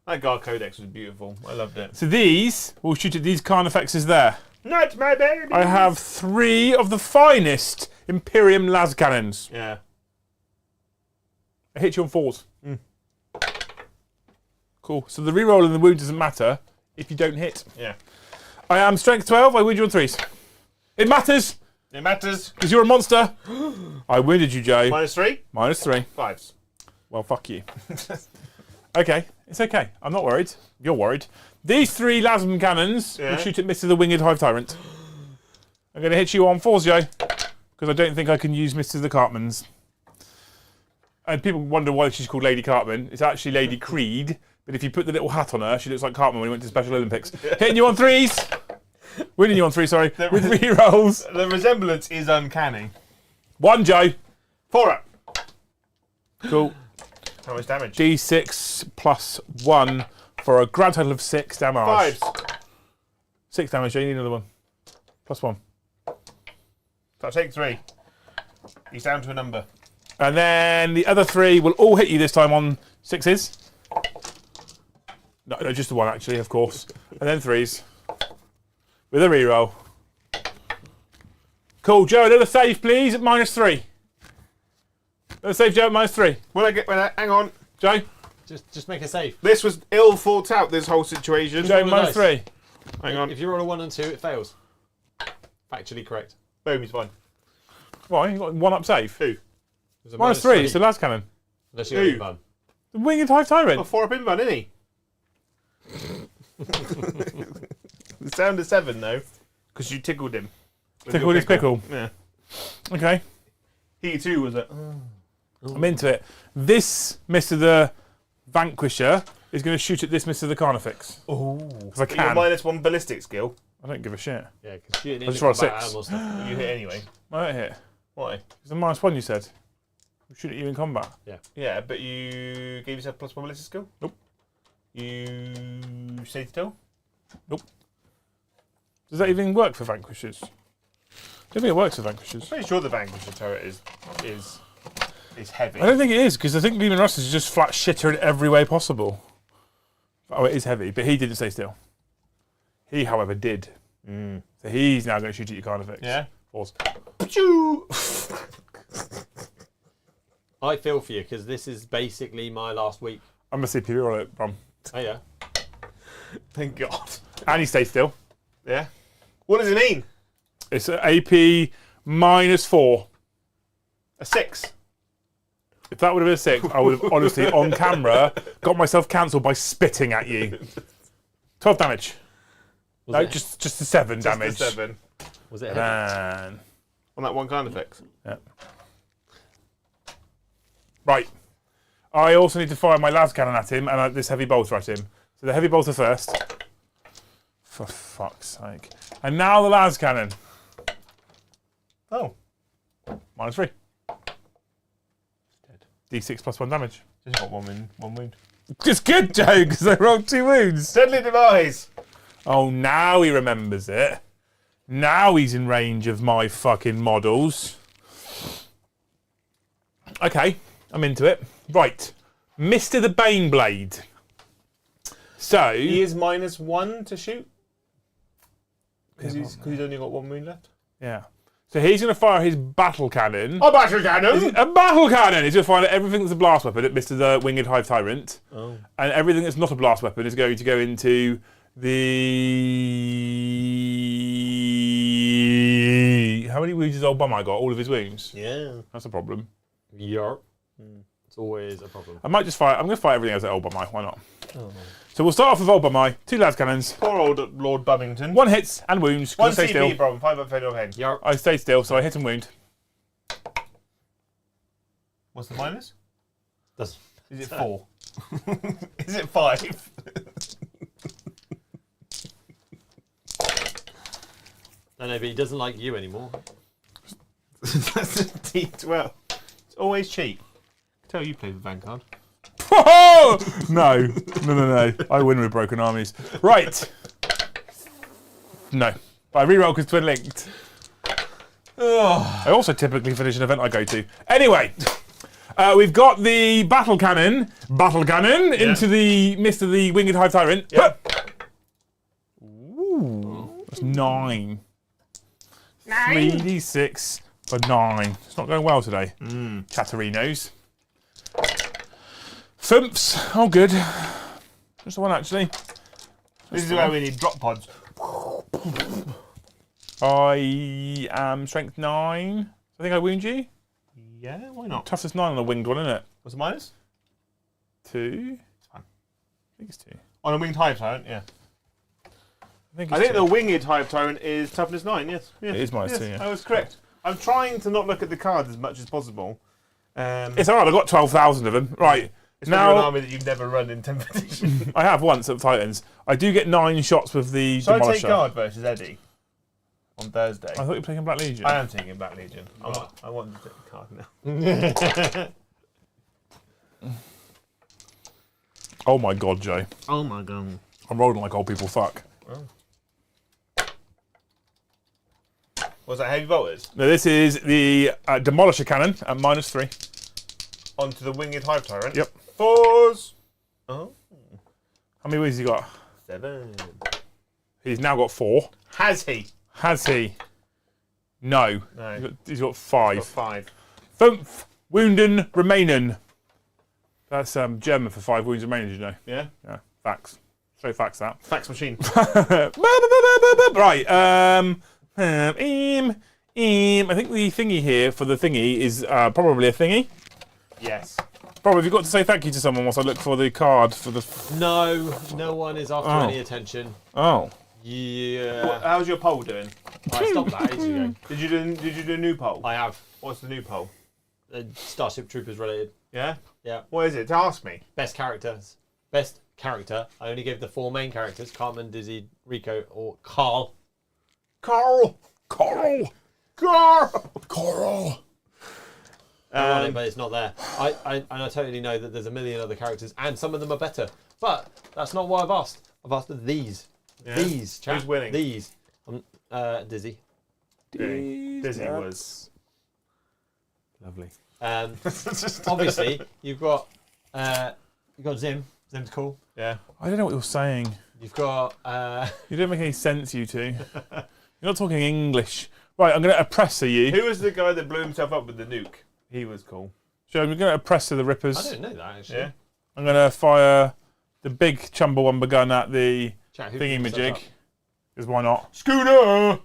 That Guard Codex was beautiful. I loved it. So these, we'll shoot at these Carnifexes there. Not my baby! I have 3 of the finest Imperium las cannons. Yeah. I hit you on 4s. Cool. So the reroll and the wound doesn't matter if you don't hit. Yeah. I am strength 12. I wound you on 3s. It matters It matters. because you're a monster. I wounded you, Joe. -3? -3. 5s. Well, fuck you. Okay, it's okay. I'm not worried. You're worried. These 3 Lasm cannons will shoot at Mr. the Winged Hive Tyrant. I'm going to hit you on 4s, Joe, because I don't think I can use Mr. the Cartmans. And people wonder why she's called Lady Cartman. It's actually Lady Creed, but if you put the little hat on her, she looks like Cartman when he went to Special Olympics. Hitting you on 3s. Winning you on 3, sorry, with rerolls. The resemblance is uncanny. 1, Joe. 4 up. Cool. How much damage? D6 plus 1 for a grand total of 6 damage. 5s. 6 damage, Joe. You need another one. Plus 1. So I'll take 3. He's down to a number. And then the other 3 will all hit you this time on 6s. No, just the 1 actually, of course. And then 3s. With a reroll. Cool, Joe, another save please at -3. Another save, Joe, at -3. Hang on. Joe? Just make a save. This was ill thought out, this whole situation. Joe, roll the dice. -3. Hang on. If you roll a 1 and 2, it fails. Factually correct. Boom, he's fine. Why? You got 1 up save. Who? There's a -3, it's the last cannon. Unless you're in bun. The Winged Hive Tyrant. Oh, 4 up in bun, isn't he? It's down to 7 though, because you tickled him. With Tickled your his pickle. Yeah. Okay, He too was a. I'm into it. This Mr. the Vanquisher is going to shoot at this Mr. the Carnifex. Oh. Because I Your can. -1 ballistic skill. I don't give a shit. Yeah, because shooting I in just the rolled combat 6. animal stuff. You hit anyway. I don't hit. Why? It's a -1 you said. We shoot at you in combat. Yeah, but you gave yourself +1 ballistic skill? Nope. You stayed still? Does that even work for Vanquishers? I don't think it works for Vanquishers. Pretty sure the Vanquisher turret is heavy. I don't think it is, because I think Leman Russ is just flat shitter in every way possible. Oh, it is heavy, but he didn't stay still. He, however, did. So he's now going to shoot at your Carnifex. Yeah. Pause. I feel for you, because this is basically my last week. I'm a CPU on it, Brom. Oh, yeah. Thank God. And he stayed still. Yeah. What does it mean? It's an AP -4. A 6. If that would have been a 6, I would have honestly, on camera, got myself cancelled by spitting at you. 12 damage. No, just a 7 damage. Just a 7. Was it heavy? Man. On that one kind of effect. Yeah. Right. I also need to fire my las cannon at him and this heavy bolter at him. So the heavy bolter first. For fuck's sake. And now the las cannon. Oh. -3. Dead. D6 plus 1 damage. Just got one wound. It's good, Joe, because I rolled 2 wounds. Deadly demise. Oh, now he remembers it. Now he's in range of my fucking models. Okay, I'm into it. Right. Mr. the Baneblade. So... He is -1 to shoot. Because he's only got 1 wound left. Yeah. So he's going to fire his battle cannon. A battle cannon! A battle cannon! He's going to fire everything that's a blast weapon at Mr. the Winged Hive Tyrant. Oh. And everything that's not a blast weapon is going to go into the... How many wounds has old bum I got? All of his wounds? Yeah. That's a problem. Yarp. It's always a problem. I might just fire... I'm going to fire everything else at old bum Why not? Oh. So we'll start off with old bum 2 las cannons. Poor old Lord Bummington. 1 hits and wounds. 1 I stay CP still. problem, 5 up fatal pain. Yarp. I stay still, so I hit and wound. What's the minus? Doesn't Is it 4? Is it 5? No, but he doesn't like you anymore. That's a D12. It's always cheap. Tell you play with Vanguard. No. I win with broken armies. Right. No. But I reroll because twin linked. I also typically finish an event I go to. Anyway, we've got the battle cannon into the midst of the winged hive tyrant. Yep. Ooh, that's 9. 3d6 for 9. It's not going well today. Chatterinos. Thumps. Oh, good. Just the one, actually. This is where we need drop pods. I am strength 9. I think I wound you. Yeah, why not? Toughness 9 on the winged one, isn't it? What's the minus? 2. It's fine. I think it's 2. On a winged hive tyrant, yeah. I think The winged hive tyrant is toughness 9, yes. It is minus 2, yeah. I was correct. I'm trying to not look at the cards as much as possible. It's alright, I've got 12,000 of them. Right. It's now an army that you've never run in 10th edition. I have once at Titans. I do get 9 shots with the So I Demolisher. take guard versus Eddie on Thursday. I thought you were taking Black Legion. I am taking Black Legion. I want to take the card now. Oh my god, Joe. Oh my god. I'm rolling like old people fuck. Was that heavy bolters? Now this is the Demolisher Cannon at -3. Onto the winged hive tyrant. Yep. 4s. Oh. How many wings has he got? 7. He's now got 4. Has he? Has he? No. No. He's got 5. Got 5. Thumpf, Wounden, Remainen. That's German for 5 wounds remaining, you know. Yeah? Yeah, facts. Straight facts, that. Fax machine. Right, I think the thingy here for the thingy is probably a thingy. Yes. Bob, have you got to say thank you to someone whilst I look for the card for the... No one is after any attention. Oh. Yeah. How's your poll doing? I stopped that ages ago. Did you do a new poll? I have. What's the new poll? Starship Troopers related. Yeah? Yeah. What is it? Ask me. Best characters. Best character. I only gave the 4 main characters: Cartman, Dizzy, Rico, or Carl. Carl! I want it, but it's not there. I totally know that there's a million other characters, and some of them are better. But that's not what I've asked. I've asked for these. Yeah. These. Chat. Who's winning? These. Dizzy. Dizzy was Lovely. Obviously, you've got Zim. Zim's cool. Yeah. I don't know what you're saying. You've got. You don't make any sense, you two. You're not talking English. Right, I'm going to oppressor you. Who was the guy that blew himself up with the nuke? He was cool. So I'm going to oppressor the Rippers. I don't know that actually. Yeah. I'm going to fire the big Chumbawamba gun at the Chat, who blew himself thingy-majig. up? Because why not? Scooter!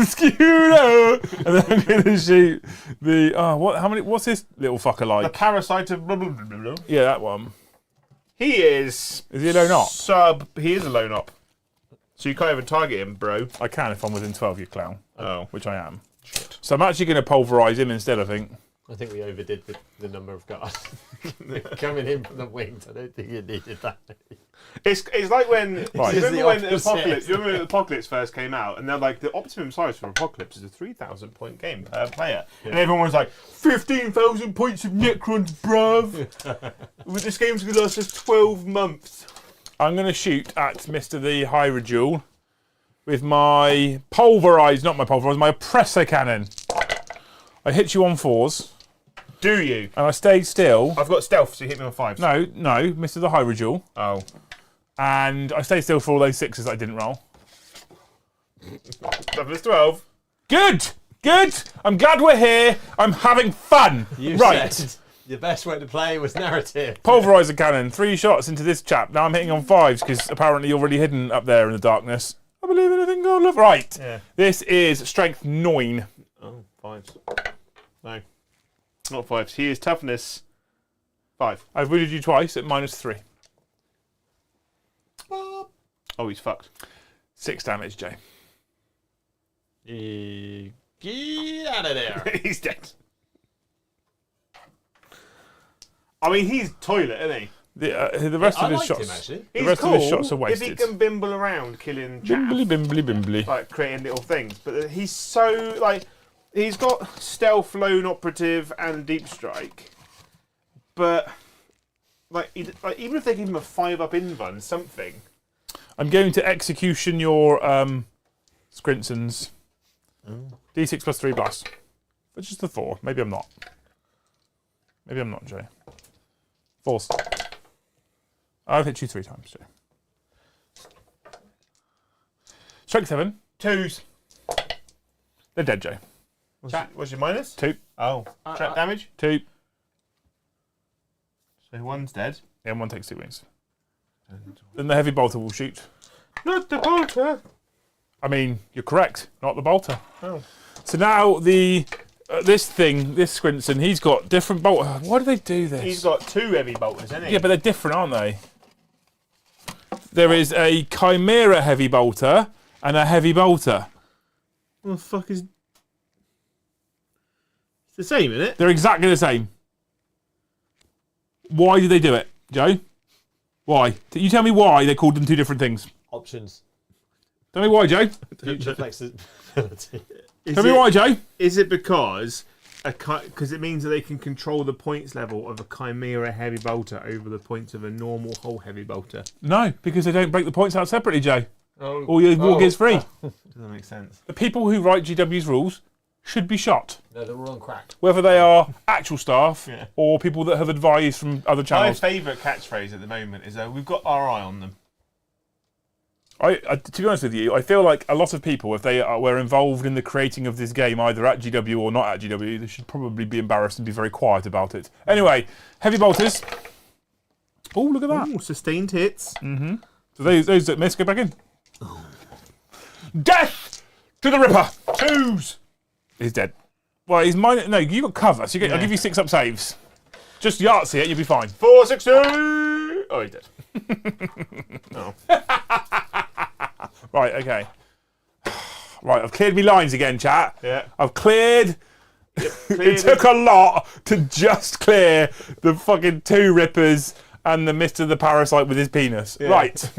Scooter! And then I'm going to shoot the... Oh, what's this little fucker The like? parasite of blah, blah, blah, blah, blah. Yeah, that one. He is... Is he a lone op? He is a lone op. So you can't even target him, bro. I can if I'm within 12, you clown. Oh. Which I am. Shit. So I'm actually going to pulverise him instead, I think. I think we overdid the number of guards coming in from the wings. I don't think you needed that. It's like when... Right. You remember when It's the Apocalypse... You remember when Apocalypse first came out, and they're like, the optimum size for Apocalypse is a 3,000 point game per player. Yeah. And everyone was like, 15,000 points of Necrons, bruv! This game's going to last us 12 months. I'm going to shoot at Mr. the Hyrule with my my oppressor cannon. I hit you on 4s. Do you? And I stayed still. I've got stealth, so you hit me on 5s. No, Mr. the Hyrule. Oh. And I stayed still for all those 6s that I didn't roll. Toughness 12. Good! I'm glad we're here. I'm having fun. You right. said the best way to play was narrative. Pulverizer cannon. 3 shots into this chap. Now I'm hitting on 5s because apparently you're already hidden up there in the darkness. I believe in a thing called love. Right. Yeah. This is strength 9. Oh, 5s. No. Not 5s. He is toughness 5. I've wounded you twice at -3. Oh, he's fucked. 6 damage, Jay. Get out of there. He's dead. I mean, he's toilet, isn't he? The rest I of his liked shots. him, actually. The He's rest cool of his shots are if he wasted. can bimble around killing chaff, Bimbly. like creating little things. But he's so like he's got stealth, lone operative, and deep strike. But like even if they give him a 5-up invuln, something. I'm going to execution your Scrinsons. D6 plus 3 blast. Which is the 4. Maybe I'm not. Maybe I'm not, Joe. Force. I've hit you 3 times, Joe. Strength 7. 2s. They're dead, Joe. What's your minus? 2. Oh, trap damage. 2. So one's dead. And one takes 2 wounds. Then the heavy bolter will shoot. Not the bolter. I mean, you're correct. Not the bolter. Oh. So now this Scrinson, he's got different bolter. Why do they do this? He's got 2 heavy bolters, hasn't he? Yeah, but they're different, aren't they? There is a Chimera heavy bolter and a heavy bolter. What the fuck is? It's the same, isn't it? They're exactly the same. Why do they do it, Joe? Why? You tell me why they called them 2 different things. Options. Tell me why, Joe. Future flexibility. Tell me why, Joe. Is it because it means that they can control the points level of a Chimera heavy bolter over the points of a normal whole heavy bolter? No, because they don't break the points out separately, Joe. Oh. Or your war gets free. Doesn't make sense. The people who write GW's rules should be shot. No, they're all on crack. Whether they are actual staff Yeah. or people that have advised from other My channels. favourite catchphrase at the moment is we've got our eye on them. To be honest with you, I feel like a lot of people, if they were involved in the creating of this game, either at GW or not at GW, they should probably be embarrassed and be very quiet about it. Anyway, heavy bolters. Oh, look at that. Ooh, sustained hits. So those that miss go back in. Death to the Ripper. 2s. He's dead. Well, he's mine. No, you got cover, so I'll give you 6 up saves. Just Yahtzee it, you'll be fine. 460. Oh, he's dead. Oh. Right, okay. Right, I've cleared me lines again, chat. Yeah. I've cleared. It took a lot to just clear the fucking 2 Rippers and the Mr. the Parasite with his penis. Yeah. Right.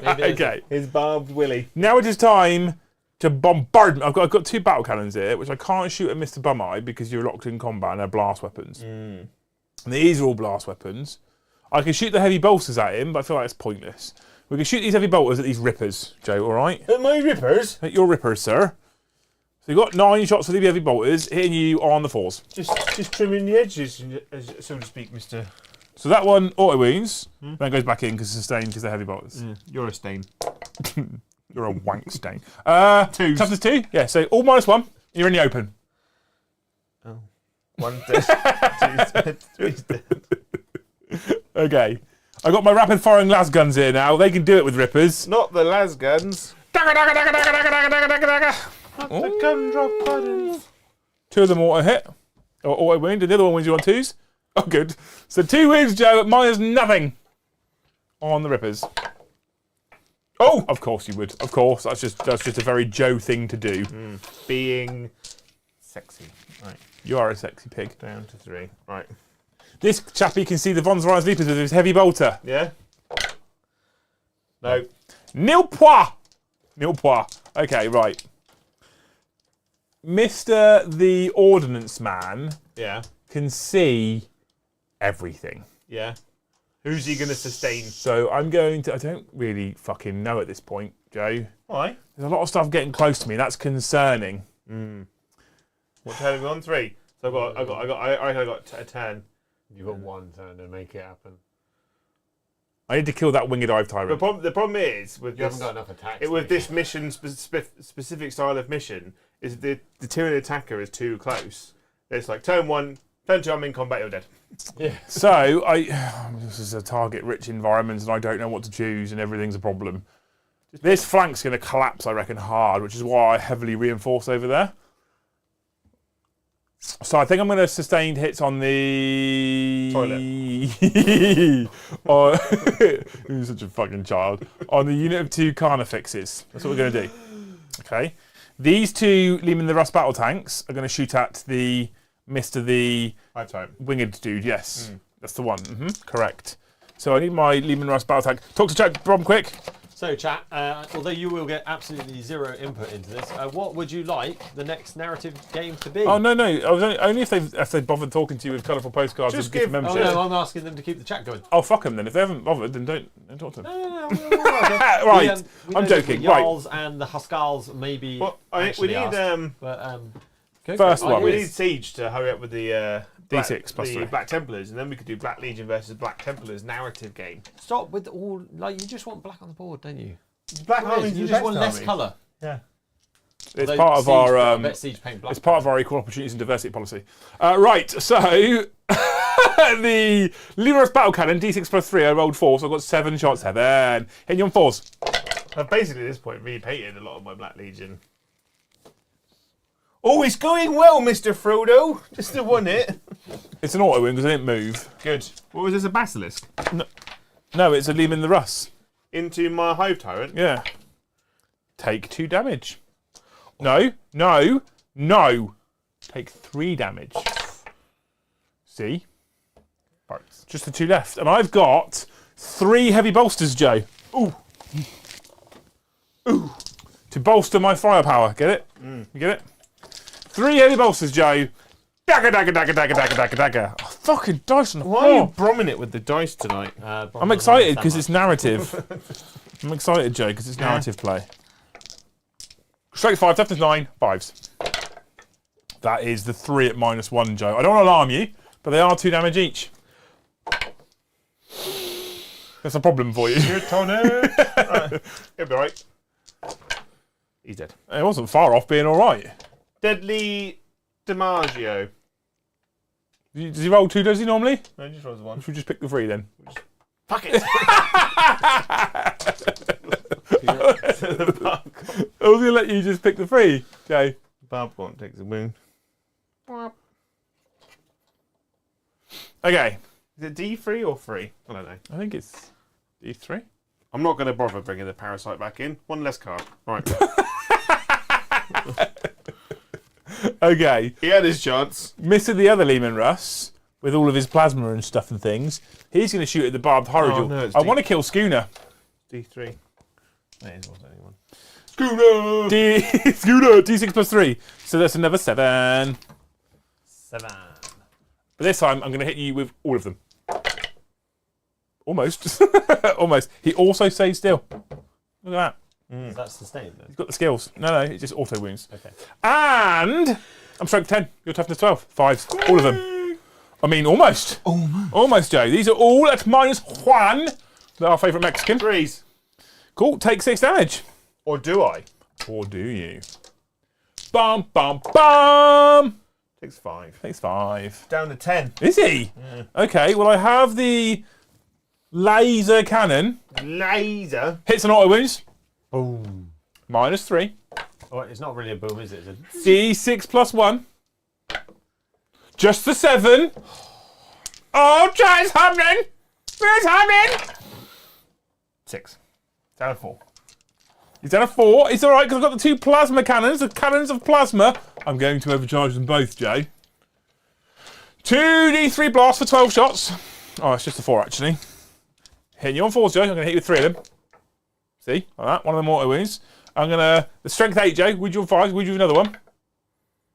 Maybe Okay. His barbed willy. Now it is time to bombard. I've got 2 battle cannons here, which I can't shoot at Mr. Bum-Eye because you're locked in combat and they're blast weapons. And these are all blast weapons. I can shoot the heavy bolters at him, but I feel like it's pointless. We can shoot these heavy bolters at these Rippers, Joe, all right? At my rippers? At your Rippers, sir. So you've got 9 shots for the heavy bolters hitting you on the 4s. Just trimming the edges, so to speak, Mr. So that one auto wounds, then goes back in because it's sustained because they're heavy bolters. You're a stain. You're a wank stain. 2s. Toughness 2? Yeah, so all -1, you're in the open. Oh. 1 dead. 2's dead. Okay. I got my rapid firing las guns here now. They can do it with Rippers. Not the las guns. Dagger, dagger, dagger, dagger, dagger, dagger, dagger, dagger. Not the gumdrop buttons. 2 of them auto hit. Or auto wound, and the other one wins you on 2s. Oh, good. So 2 wounds, Joe, at -0 on the Rippers. Oh, of course you would. Of course, that's just a very Joe thing to do. Being sexy. Right. You are a sexy pig. Down to 3. Right. This chappie can see the Von Zorian's Leapers with his heavy bolter. Yeah? No. Nil point. Nil point. Okay, right. Mr. the Ordnance Man Yeah. can see everything. Yeah. Who's he going to sustain? So I'm going to... I don't really fucking know at this point, Joe. Why? There's a lot of stuff getting close to me. That's concerning. What turn have we on? 3. So I got a 10. You've got 1 turn to make it happen. I need to kill that winged eye tyrant. The problem is with You this, haven't got enough attacks. with this mission specific style of mission is the Tyranid attacker is too close. It's like turn 1, turn 2, I'm in combat, you're dead. Yeah. So this is a target-rich environment, and I don't know what to choose, and everything's a problem. This flank's going to collapse, I reckon, hard, which is why I heavily reinforce over there. So I think I'm going to sustain hits on the Toilet. Oh, you're such a fucking child. On the unit of 2 Carnifixes. That's what we're going to do. Okay. These 2 Leman the Rust battle tanks are going to shoot at the Mr. the Hive Tyrant. winged dude. Yes, that's the one. Correct. So I need my Lehman Russ battle tank. Talk to chat, Brom, quick. So, chat, although you will get absolutely zero input into this, what would you like the next narrative game to be? Oh no, I was only if they've bothered talking to you with colourful postcards Just and gift give- Oh membership. no, I'm asking them to keep the chat going. Oh fuck them then. If they haven't bothered, then don't talk to them. No. Right, We I'm know joking. The Right, Jarls and the Huskars maybe. Well, we actually need asked, but go First for it. one. we Ideas. need Siege to hurry up with the D6 plus the 3. Black Templars, and then we could do Black Legion versus Black Templars narrative game. Stop with all you just want black on the board, don't you? Black You just want less colour. Yeah. it's Although part of Siege, our I bet Siege paint black. it's part of our equal opportunities and diversity policy. Right, so the Lehman Russ battle cannon D6 plus 3. I rolled 4, so I've got 7 shots. 7. Hitting you on 4s. I've basically at this point repainted a lot of my Black Legion. Oh, it's going well, Mr. Frodo. Just the one hit. It's an auto win because I didn't move. Good. What was this? A basilisk No, it's a Lehman Russ. into my Hive Tyrant. Yeah. Take 2 damage. No. Take 3 damage. See? Parts. Just the 2 left. And I've got 3 heavy bolsters, Joe. Ooh. To bolster my firepower. Get it? You get it? 3 heavy bolsters, Joe. Dagger. Oh, fucking dice on the Why are you floor. bromming it with the dice tonight? I'm excited because it's narrative. I'm excited, Joe, because it's narrative play. Straight 5, toughness 9, 5s. That is the 3 at -1, Joe. I don't want to alarm you, but they are 2 damage each. That's a problem for you. Tonic. He'll be alright. He's dead. It wasn't far off being alright. Deadly DiMaggio. Does he roll 2, does he normally? No, he just rolls a 1. Should we just pick the 3 then? Fuck it. I was going to let you just pick the 3, Joe. Barbed takes a wound. Okay. Is it D3 or 3? I don't know. I think it's D3. I'm not going to bother bringing the parasite back in. One less card. All right. Okay. He had his chance. Mr. the other Lehman Russ, with all of his plasma and stuff and things, he's going to shoot at the barbed Horrigal. no, it's I want to kill Schooner. D3. That is what anyone. Schooner! Schooner! D6 plus 3. So that's another 7. 7. But this time, I'm going to hit you with all of them. Almost. Almost. He also stays still. Look at that. That's sustained then. He's got the skills. No, it's just auto wounds. Okay. And I'm strength 10. Your toughness 12. 5s. All of them. I mean, almost. Almost, Joe. These are all at -1. They're our favourite Mexican. 3s. Cool. Take 6 damage. Or do I? Or do you? Bum, bum, bum. Takes 5. Takes 5. Down to 10. Is he? Okay, well, I have the laser cannon. Laser. Hits and auto wounds. Boom. -3. Oh, it's not really a boom, is it? It's a... D6 plus 1. Just the 7. Oh, Joe, it's happening. It's happening. 6. Down to 4. He's down a 4. It's all right because I've got the 2 plasma cannons, the cannons of plasma. I'm going to overcharge them both, Joe. 2d3 blasts for 12 shots. Oh, it's just a 4, actually. Hitting you on 4s, Joe. I'm going to hit you with 3 of them. See? Like that. One of them auto wounds. I'm going to... The strength 8, Joe. Would you have 5? Would you have another one?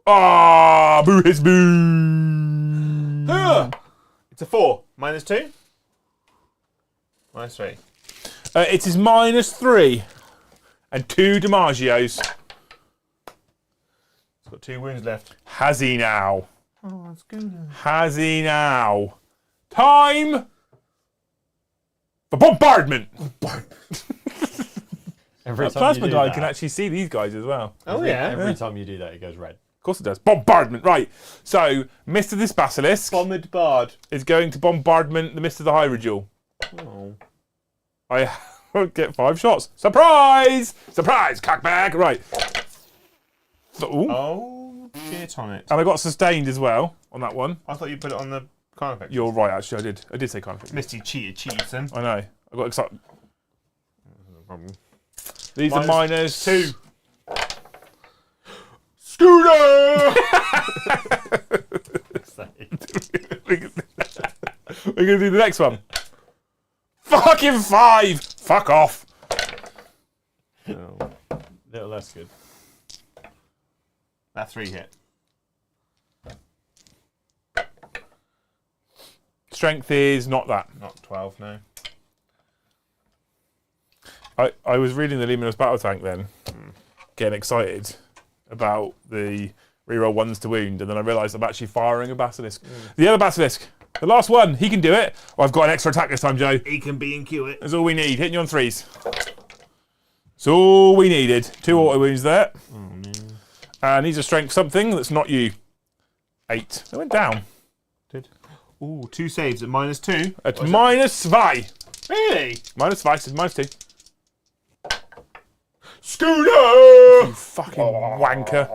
Ah, boo his boo. It's a 4. -2. -3. It is -3. And 2 DiMaggios. It's got 2 wounds left. Has he now? Oh, that's good. Has he now? Time for bombardment. Every That time plasma you do guy that, can actually see these guys as well. Oh, yeah. Every time you do that, it goes red. Of course it does. Bombardment. Right. So, Mr. this Basilisk Bombard. is going to bombardment the Mr. the Hyrule. Oh. I get 5 shots. Surprise! Surprise, cockbag. Right. Ooh. Oh, shit on it. And I got sustained as well on that one. I thought you put it on the card effect. You're right, actually. I did. I did say kind of. Misty cheated, son. I know. I got excited. No problem. These are -2. Scooter! sake. We're going to do the next one. Fucking 5! Fuck off. No. Little less good. That 3 hit. Strength is not that. Not 12, no. I was reading the Luminous Battle Tank then, getting excited about the reroll 1s to wound, and then I realised I'm actually firing a Basilisk. The other Basilisk, the last one, he can do it. Oh, I've got an extra attack this time, Joe. He can B and Q it. That's all we need. Hitting you on 3s. That's all we needed. 2 auto wounds there. Oh, no. And he's a strength something that's not you. 8. They went down. Did. Ooh, 2 saves at -2. At -2. Really? -5 is -2. Scooter! You fucking wanker.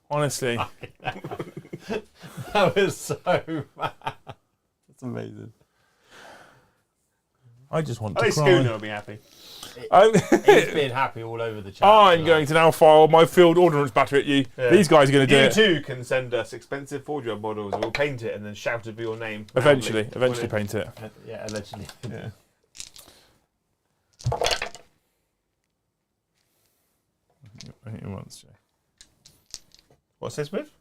Honestly. That was so bad. That's amazing. I just want I think Schooner will be happy. He's been happy all over the chat. I'm going to now fire my field ordnance battery at you. Yeah. These guys are going to do You it. too can send us expensive forge models and we'll paint it and then shout it for your name. Eventually loudly. paint it. Yeah, allegedly. Yeah. I think it wants to. What's this with?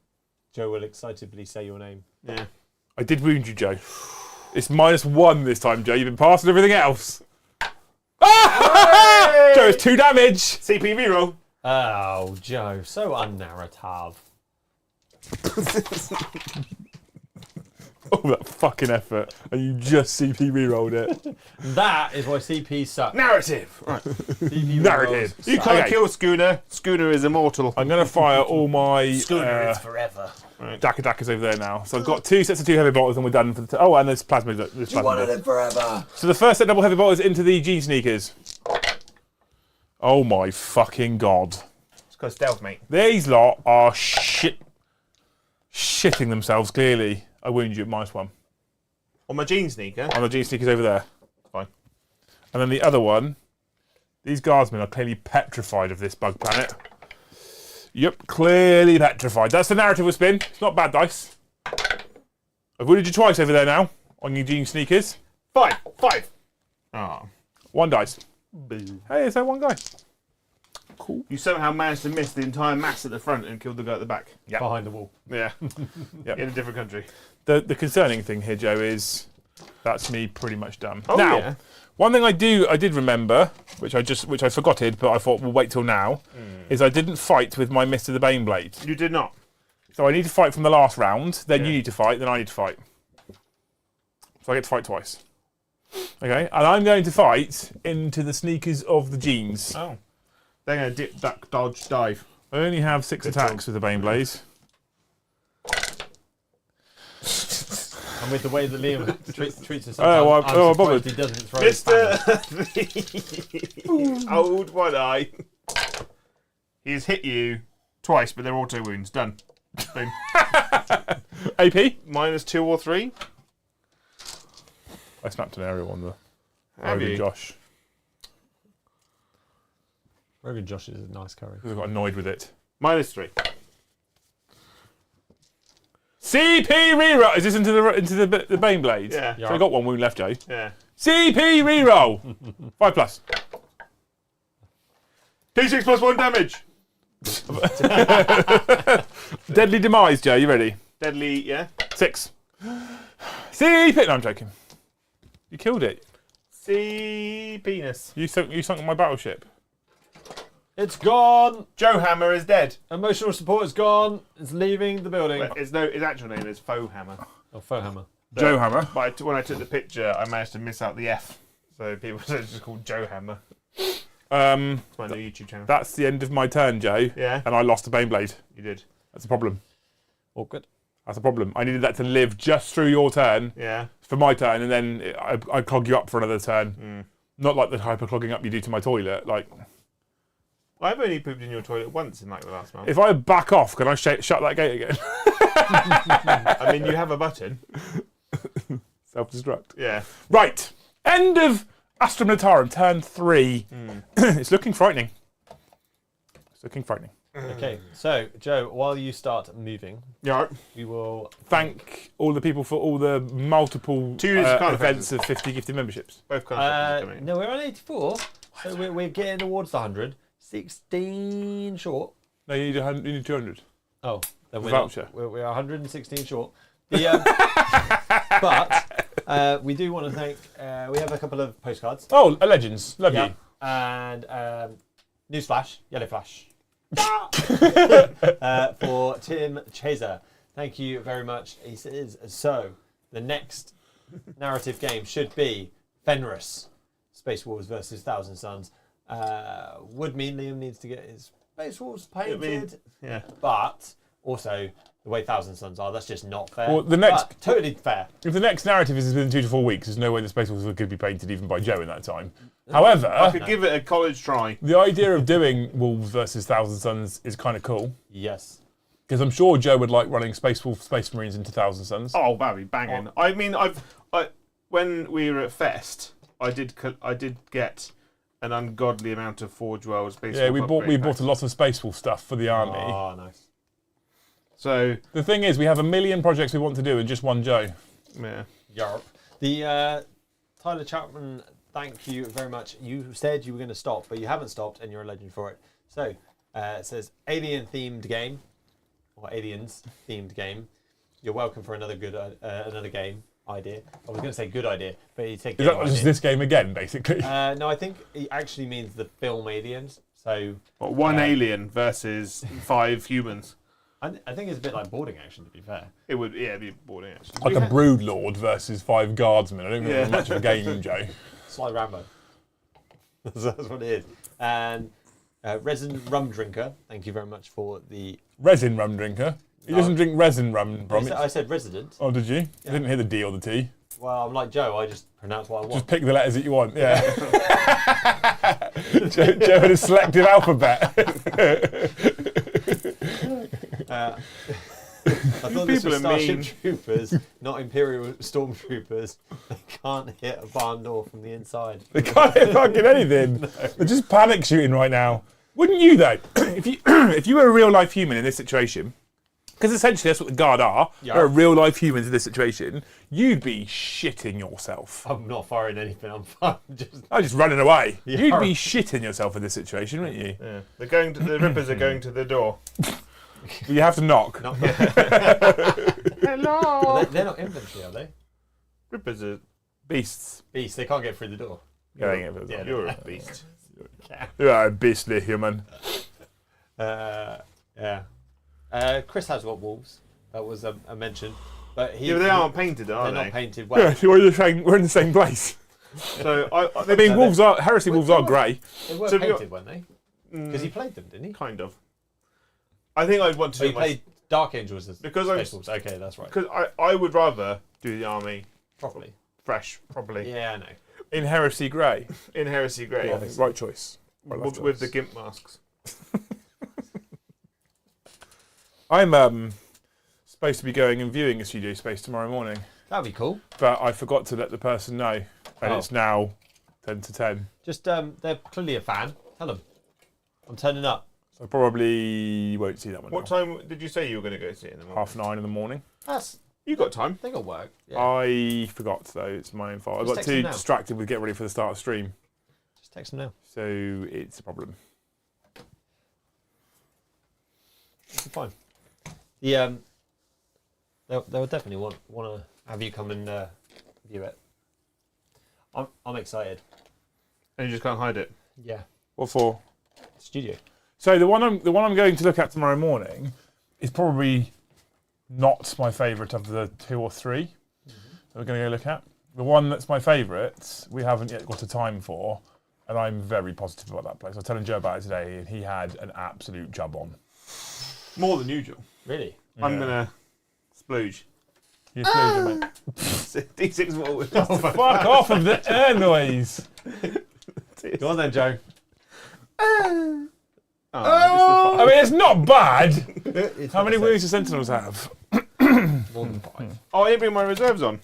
Joe will excitedly say your name. Yeah. I did wound you, Joe. It's -1 this time, Joe. You've been passing everything else. Ah! Joe, it's 2 damage. CP reroll. Oh, Joe, so unnarrative. Oh, that fucking effort. And you just CP rerolled it. That is why CP suck. Narrative. Right. CP Narrative. rolls You suck. can't Okay. kill Schooner. Schooner is immortal. I'm going to fire all my forever. Dackers over there now. So I've got 2 sets of 2 heavy bolters and we're done for the... Oh, and there's plasma. There's plasma bits. forever. So the first set double heavy bolters into the Gene Sneakers. Oh my fucking god. It's got stealth, mate. These lot are shitting themselves, clearly. I wound you at -1. On my jean sneaker. On the Gene Sneakers over there. Fine. And then the other one, these guardsmen are clearly petrified of this bug planet. Yep, clearly petrified. That's the narrative we'll spin. It's not bad dice. I've wounded you twice over there now, on your Gene Sneakers. 5. Oh. 1 dice. Boo. Hey, is that 1 guy? Cool. You somehow managed to miss the entire mass at the front and killed the guy at the back. Yeah. Behind the wall. Yeah. Yep. In a different country. The concerning thing here, Joe, is that's me pretty much done. Oh, now, yeah. one thing I did remember, which I forgotted, but I thought we'll wait till now, is I didn't fight with my Mr. the Baneblade. You did not. So I need to fight from the last round, then Yeah. you need to fight, then I need to fight. So I get to fight twice. Okay, and I'm going to fight into the sneakers of the jeans. Oh. They're going to dip, duck, dodge, dive. I only have 6 attacks with the Baneblades. And with the way that Liam treats us, Oh, sometimes, well, I'm bothered. surprised he doesn't throw his Mr. Old One Eye. He's hit you twice, but they're auto wounds. Done. Boom. AP? -2 or 3. I snapped an aerial on the Have Rogan you? Josh Rogan Josh is a nice curry. because I got annoyed with it. -3. CP reroll. Is this into the Baneblades? Yeah. So I got 1 wound left, Joe. Yeah. CP reroll. 5+. D6 plus 1 damage. Deadly demise, Joe. You ready? Deadly, yeah. 6. CP. No, I'm joking. You killed it. See penis. You sunk my battleship. It's gone. Joe Hammer is dead. Emotional support is gone. It's leaving the building. Well, his actual name is Faux Hammer. Oh, faux hammer. Joe Hammer. But when I took the picture, I managed to miss out the F. So people said it's just called Joe Hammer. It's my new YouTube channel. That's the end of my turn, Joe. Yeah. And I lost the Baneblade. You did. That's a problem. Awkward. That's a problem. I needed that to live just through your turn Yeah. for my turn, and then I clog you up for another turn. Not like the type of clogging up you do to my toilet. Like, I've only pooped in your toilet once in like the last month. if I back off, can I shut that gate again? I mean, you have a button. Self-destruct. Yeah. Right. End of Astra Militarum, turn 3. It's looking frightening. It's looking frightening. Okay, so Joe, while you start moving, Yeah. we will Thank all the people for all the multiple Two units of card events of 50 gifted memberships. Both kind of no, we're on 84, so we're getting towards the 100. 16 short. No, you need 200. Oh, then we're Voucher. We're 116 short. The, but we do want to thank. We have a couple of postcards. Oh, legends. Love Yeah. you. And newsflash, yellow flash. For Tim Chaser. Thank you very much. He says, so the next narrative game should be Fenris, Space Wars versus Thousand Suns. Would mean Liam needs to get his Space Wars painted. Yeah. But also, the way Thousand Suns are, that's just not fair. Well, the next- but totally fair. If the next narrative is within 2 to 4 weeks, there's no way the Space Wolves could be painted even by Joe in that time. However, I could give it a college try. the idea of doing Wolves versus Thousand Suns is kind of cool. Yes. Because I'm sure Joe would like running Space Wolf, Space Marines into Thousand Suns. Oh, that'd be banging. I mean, when we were at Fest, I did get an ungodly amount of Forge World Space Yeah, Wolf we upgrade bought packs. a lot of Space Wolf stuff for the army. Oh, nice. So, The thing is, we have a million projects we want to do and just one Joe. yeah. Yarp. The Tyler Chapman, thank you very much. You said you were going to stop, but you haven't stopped, and you're a legend for it. So it says alien-themed game, or aliens-themed game. You're welcome for another another game idea. I was going to say good idea, but you take Is that just this game again, basically? No, I think it actually means the film Aliens. So What, one alien versus 5 humans. I think it's a bit like boarding action, to be fair. It would, yeah, it'd be boring actually. Like a brood lord versus 5 guardsmen. I don't think it's much of a game, Joe. Sly Rambo. That's what it is. And Resin Rum Drinker, thank you very much for the... Resin rum drinker. He doesn't drink resin rum, Brom. I said resident. Oh, did you? I didn't hear the D or the T. Well, I'm like Joe, I just pronounce what I want. Just pick the letters that you want, yeah. Joe had a selective alphabet. I thought this People was are Starship mean. Troopers, not Imperial Stormtroopers. They can't hit a barn door from the inside. They can't hit fucking anything. They're just panic shooting right now. Wouldn't you, though? If you were a real-life human in this situation, because essentially that's what the Guard are, Yeah. they're real-life humans in this situation, you'd be shitting yourself. I'm not firing anything, I'm just... I'm just running away. Yeah. You'd be shitting yourself in this situation, wouldn't you? Yeah. The Rippers are going to the door. You have to knock. Not Hello! they're not infantry, are they? Rippers are... Beasts. Beasts, they can't get through the door. Going in for Yeah. You're a beast. You are a beastly human. Yeah. Chris has got wolves. That was a mention. But Yeah, but they aren't painted, are they're they? not painted Yeah, well. so we're in the same place. So, I mean, wolves are heresy. Wolves are grey. They were So have you painted, weren't they? Because he played them, didn't he? kind of. I think I'd want to So do he played Dark Angels as Because I'm- Space Wolves. Okay, that's right. Because I would rather do the army Properly. fresh, properly. Yeah, I know. In heresy grey. In Heresy Grey. Yeah, right choice. Right, left With the choice. gimp masks. I'm supposed to be going and viewing a studio space tomorrow morning, That'd be cool. but I forgot to let the person know, and Oh. it's now 10 to 10. Just, they're clearly a fan. Tell them. I'm turning up. So I probably won't see that one. What now. time did you say you were going to go see it in the morning? 9:30 in the morning. That's... You got time. They got work. Yeah. I forgot though. It's my own fault. I Just got text too him now. distracted with getting ready for the start of stream, Just text them now. so it's a problem. It's fine. The they'll definitely want to have you come and view it. I'm excited. And you just can't hide it. Yeah. What for? Studio. So the one I'm going to look at tomorrow morning is probably not my favourite of the 2 or 3 that we're going to go look at. The one that's my favourite, we haven't yet got a time for, and I'm very positive about that place. I was telling Joe about it today, and he had an absolute job on. More than usual. Really? I'm Yeah. going to splooge. You pleasure, mate. D6 more. Fuck off of the air noise. Go on then, Joe. I mean, it's not bad. It's How many what I wounds do Sentinels have? said. More than 5. Oh, I didn't bring my reserves on.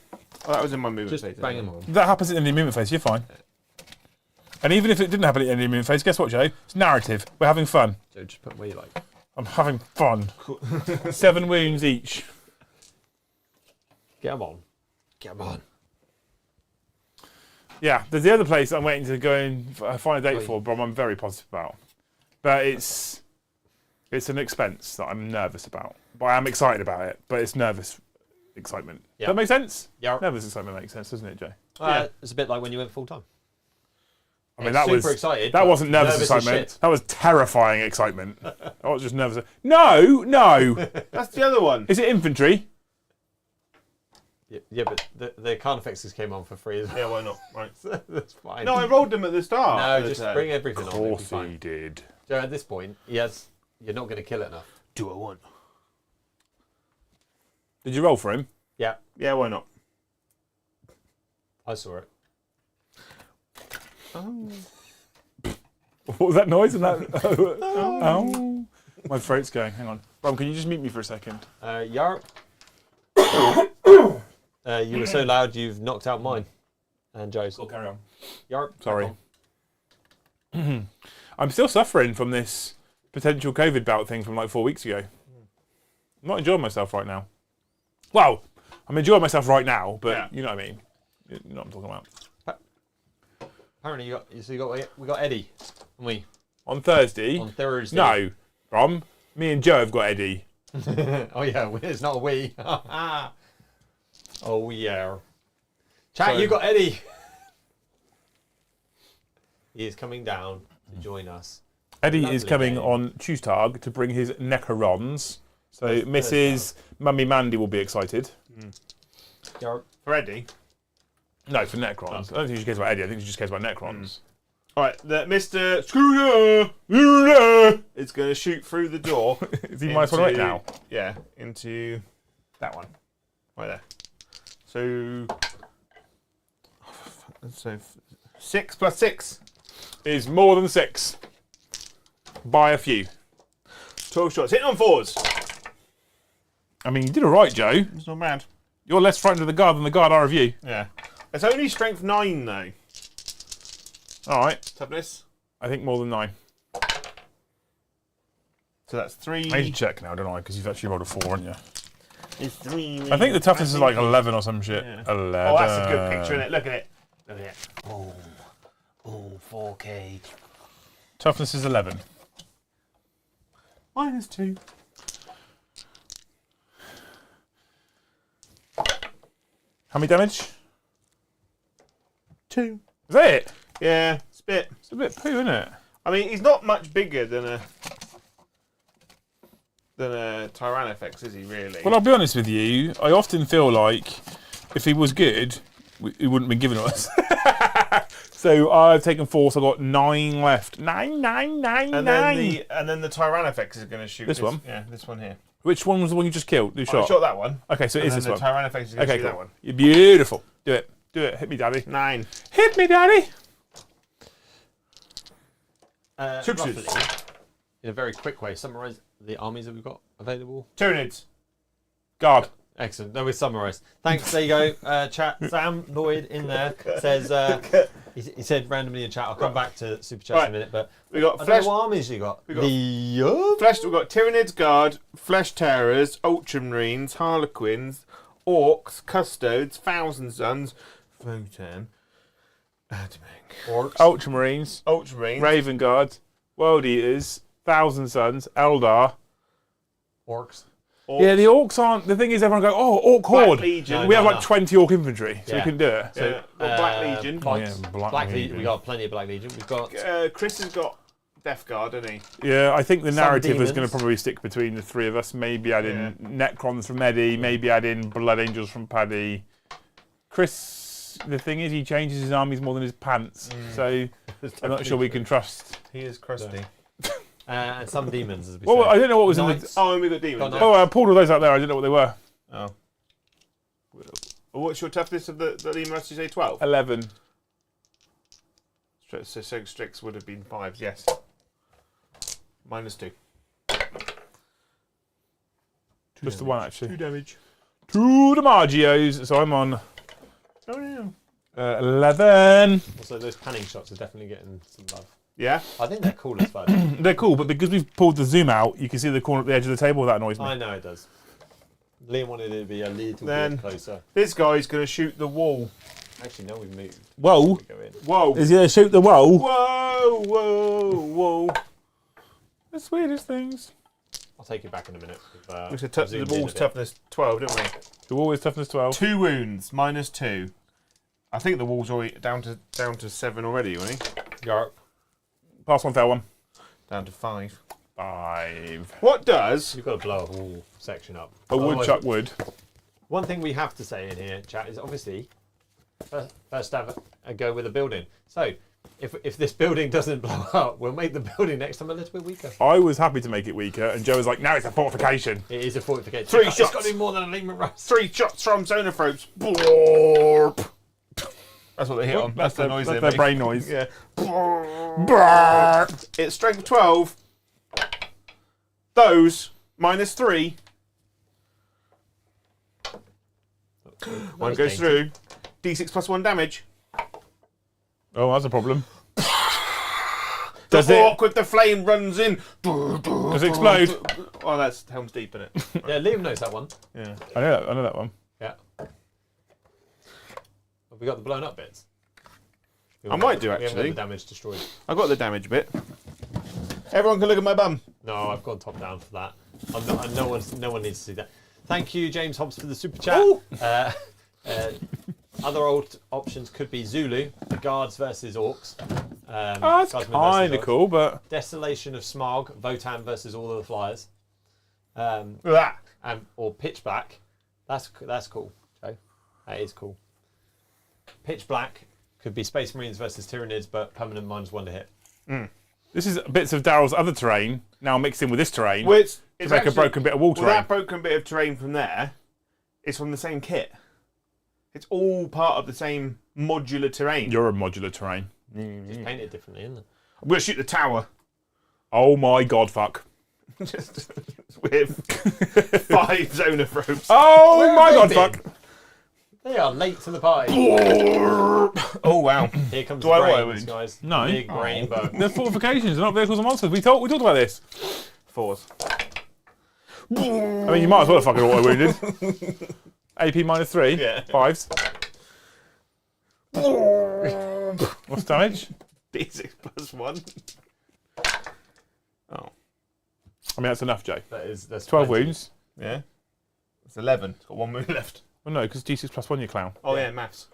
Oh, that was in my movement Just phase. bang them on. That happens in the movement phase, you're fine. And even if it didn't happen at the end of the movement phase, guess what, Joe? It's narrative. We're having fun. So just put where you like. I'm having fun. 7 wounds each. Get 'em on. Get 'em on. Yeah, there's the other place I'm waiting to go and find a date for, but I'm very positive about. But it's an expense that I'm nervous about. But I am excited about it, but it's nervous excitement. Yeah. Does that make sense? Yeah. Nervous excitement makes sense, doesn't it, Joe? It's a bit like when you went full time. I mean, that was excited. that wasn't nervous as excitement. shit. That was terrifying excitement. I was just nervous. No. That's the other one. Is it infantry? Yeah, but the Carnifexes came on for free as well. Yeah, why not? Right. That's fine. No, I rolled them at the start. No, just bring everything Of on. It'll be course fine. he did. Joe, at this point, you're not going to kill it enough. Do I want? Did you roll for him? Yeah, Yeah, why not? I saw it. Oh. What was that noise? And that? Oh. My throat's going. Hang on. Brom, can you just mute me for a second? Yarp. You were so loud, you've knocked out mine. And Joe's. Cool, carry on. Yarp. Sorry. back on. I'm still suffering from this potential COVID bout thing from like 4 weeks ago. I'm not enjoying myself right now. Well, I'm enjoying myself right now, but Yeah. you know what I mean. You know what I'm talking about. Apparently, we got Eddie, haven't we? On Thursday? On Thursday. No, Brom. Me and Joe have got Eddie. Oh yeah, it's not a we. Oh yeah. Chat, So- you got Eddie. He is coming down to join us. Eddie Lovely is coming game. on Tuesday to bring his Necrons. So That's Mrs. Mummy Mandy will be excited. Yarp. For Eddie. No, for Necrons. I don't think she cares about Eddie. I think she just cares about Necrons. All right, Mr. Scooter is going to shoot through the door. Is he minus 1 right now? Yeah, into that one. Right there. So 6 plus 6. Is more than 6. By a few. 12 shots. Hitting on 4s. I mean, you did all right, Joe. It's not bad. You're less frightened of the guard than the guard are of you. Yeah. It's only strength 9 though. All right. Toughness. I think more than 9. So that's 3. I need to check now, don't I? Because you've actually rolled a 4, haven't you? It's 3. I think the toughness is like 11 or some shit. Yeah. 11. Oh, that's a good picture, isn't it? Look at it. Look at it. Oh, 4K. Toughness is 11. Minus 2. How many damage? 2. Is that it? Yeah, it's a bit. It's a bit poo, isn't it? I mean, he's not much bigger than a Tyrannifex, is he really? Well, I'll be honest with you. I often feel like if he was good, he wouldn't have been given to us. So I've taken 4, so I've got 9 left. 9. and then the Tyrannifex is going to shoot This one? Yeah, this one here. Which one was the one you just killed? You I shot? shot that one. Okay, so it And is then this the one. Tyrannifex is going to Okay, shoot cool. that one. You're beautiful. Do it. Do it. Hit me, daddy. 9. Hit me, daddy. Success. Roughly, in a very quick way, summarise the armies that we've got available. Tyranids. Guard. Excellent. No, we summarised. Thanks. There you go. Chat. Sam Lloyd in there says he said randomly in chat. I'll come back to super chat in a minute, but We got I don't flesh. know what armies you got. got- The Flesh. We've got Tyranids, Guard, Flesh Terrors, Ultramarines, Harlequins, Orcs, Custodes, Thousand Sons, Votan, Adming, Orcs. Ultramarines. Ultramarines, Raven Guard. World Eaters. Thousand Sons. Eldar. Orcs. Orcs, Yeah, the orcs aren't. The thing is, everyone go, oh, orc Black horde. Legion. No, We have no, like no. 20 orc infantry, so we Yeah. couldn't do it. Yeah, got Black Legion. Oh, Pikes. yeah, Black Black Legion. We got plenty of Black Legion. We've got Chris has got Death Guard, hasn't he? Yeah, I think the Some narrative is going demons. to probably stick between the 3 of us. Maybe add in Yeah. Necrons from Eddie, maybe add in Blood Angels from Paddy. Chris, the thing is, he changes his armies more than his pants, so I'm not sure we can trust. He is crusty. and some demons, as we Well, say. I don't know what was in Knights. the. Oh, and we got Demons. Got Oh, I pulled all those out there. I didn't know what they were. Oh. What's your toughness of the demons? You say 12? 11. So Strix would have been 5s, yes. Minus 2. Just the one, actually. 2 damage. 2 DiMaggios, so I'm on Oh, no. 11. Also, those panning shots are definitely getting some love. Yeah. I think they're cool as fuck. They're cool, but because we've pulled the zoom out, you can see the corner at the edge of the table. That annoys me. I know it does. Liam wanted it to be a little Then- bit closer. This guy's going to shoot the wall. Actually, no, we've moved. Whoa! Go in. Whoa. Is he gonna shoot the wall? Whoa, whoa, whoa. The sweetest things. I'll take you back in a minute. We said the wall's toughness 12, didn't we? The wall is toughness 12. 2 wounds, -2. I think the wall's already down to 7 already, wasn't he? Yarp. Pass one, fail one. Down to 5. 5. What does... You've got to blow a whole section up. A Otherwise- woodchuck wood. One thing we have to say in here, chat, is obviously first have a go with a building. So, if this building doesn't blow up, we'll make the building next time a little bit weaker. I was happy to make it weaker, and Joe was like, "No, it's a fortification." It is a fortification. 3 It's shots. got to be more than a Lehman Russ. 3 shots from Zonophobes. Blorp. That's what they hit on. That's the noise That's they their make. brain noise. Yeah. Brrr. It's strength 12. Those, -3. One was goes dainty. through. D6 +1 damage. Oh, that's a problem. The Does it? hawk with the flame runs in. Does it explode? Oh, that's Helm's Deep, isn't it? Yeah, Liam knows that one. Yeah. I know that one. Yeah. Have we got the blown up bits? I might do, We haven't got actually. the damage destroyed. I got the damage bit. Everyone can look at my bum. No, I've gone top down for that. No one needs to see that. Thank you, James Hobbs, for the super chat. Ooh. Other old options could be Zulu, the guards versus orcs. Oh, that's Guardsmen versus kind of orcs. cool, but Desolation of Smog, Votan versus all of the flyers. Look at that. Or Pitch Black. That's cool, Joe. That is cool. Pitch Black could be Space Marines versus Tyranids, but permanent -1 to hit. this is bits of Daryl's other terrain now mixed in with this terrain Well, to make a broken bit of wall terrain. that broken bit of terrain from there is from the same kit. It's all part of the same modular terrain. You're a modular terrain. Just painted differently, isn't it? I'm going to shoot the tower. Oh my god, fuck. Just with 5 Zonophobes. Oh Where my have god, they fuck. been? They are late to the party. Oh, wow. Here comes Do the I want brains, wound? guys. No. Big rainbow. They're fortifications, they're not vehicles and monsters. We talked about this. 4s. I mean, you might as well have fucking auto-wounded. AP -3. Yeah. 5s. What's damage? D6 +1. Oh. I mean, that's enough, Joe. That's 12 plenty. wounds. Yeah. It's 11. It's got 1 wound left. Well, no, because D6 +1, you clown. Oh, yeah, maths.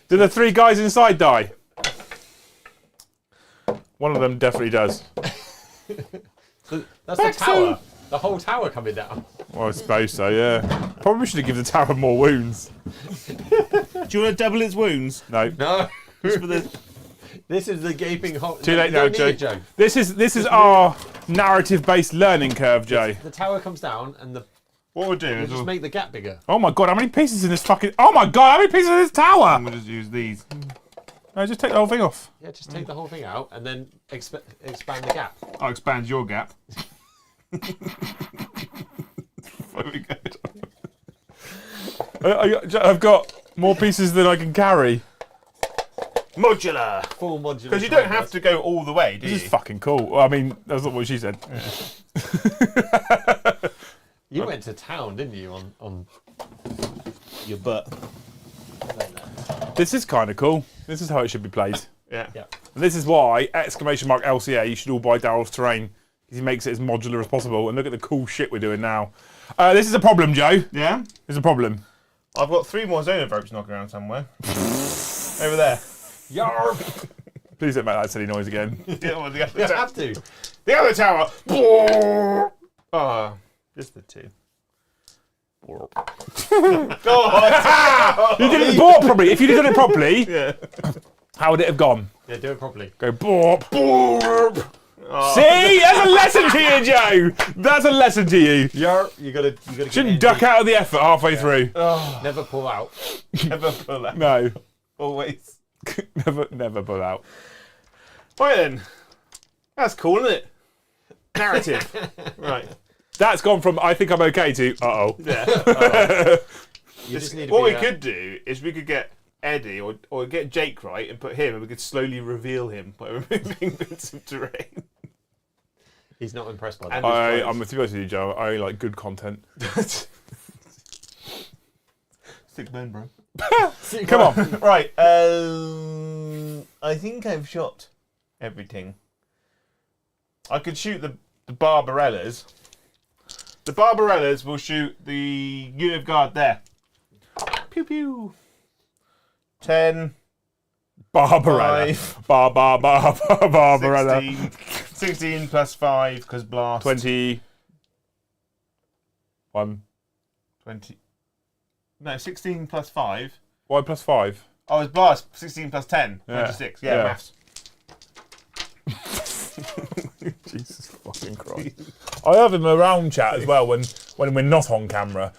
Do the 3 guys inside die? One of them definitely does. That's the tower. The whole tower coming down. Well, I suppose so, yeah. Probably should have given the tower more wounds. Do you want to double its wounds? No. No. Just for the... This is the gaping hole. Too late You now, don't need Joe. it, Joe. This is our narrative-based learning curve, Joe. The tower comes down and What we'll do we'll is just make the gap bigger. Oh my god, how many pieces in this fucking... Oh my god, how many pieces in this tower? we'll just use these. No, just take the whole thing off. Yeah, just take the whole thing out and then expand the gap. I'll expand your gap. Very good. I've got more pieces than I can carry. Modular. Full modular. Because you don't have to go all the way, do This is you? fucking cool. Well, I mean, that's not what she said. You went to town, didn't you, on Your butt. This is kind of cool. This is how it should be played. Yeah. Yeah. And this is why, !LCA, you should all buy Daryl's Terrain. Because he makes it as modular as possible. And look at the cool shit we're doing now. This is a problem, Joe. Yeah? There's a problem. I've got 3 more Zonophobes knocking around somewhere. Over there. Yarp! Please don't make that silly noise again. The other, the other You tower. have to. The other tower. Oh, just the 2. God. You did it properly. If you'd have done it properly, Yeah. how would it have gone? Yeah, do it properly. Go borp. See? That's a lesson to you, Joe. That's a lesson to you. Yarp! You gotta Shouldn't duck out of the effort halfway through. Never pull out. Never pull out. No. Always. Never pull out. Right then. That's cool, isn't it? Narrative. Right. That's gone from I think I'm okay to uh-oh. Yeah. You just need to what be we could do is we could get Eddie or get Jake right and put him, and we could slowly reveal him by removing bits of terrain. He's not impressed by And that. I'm with you, Joe. I only like good content. Sick man, bro. Come on. Right. I think I've shot everything. I could shoot the Barbarellas. The Barbarellas will shoot the unit of guard there. Pew pew. 10. Barbarella. 5, Barbarella. 16 plus 5 because blast. 21. 20. No, 16 plus 5. Why plus 5? Oh, it's blast. 16 plus 10. Yeah. 26. Yeah, maths. Jesus fucking Christ. I have him around chat as well when we're not on camera.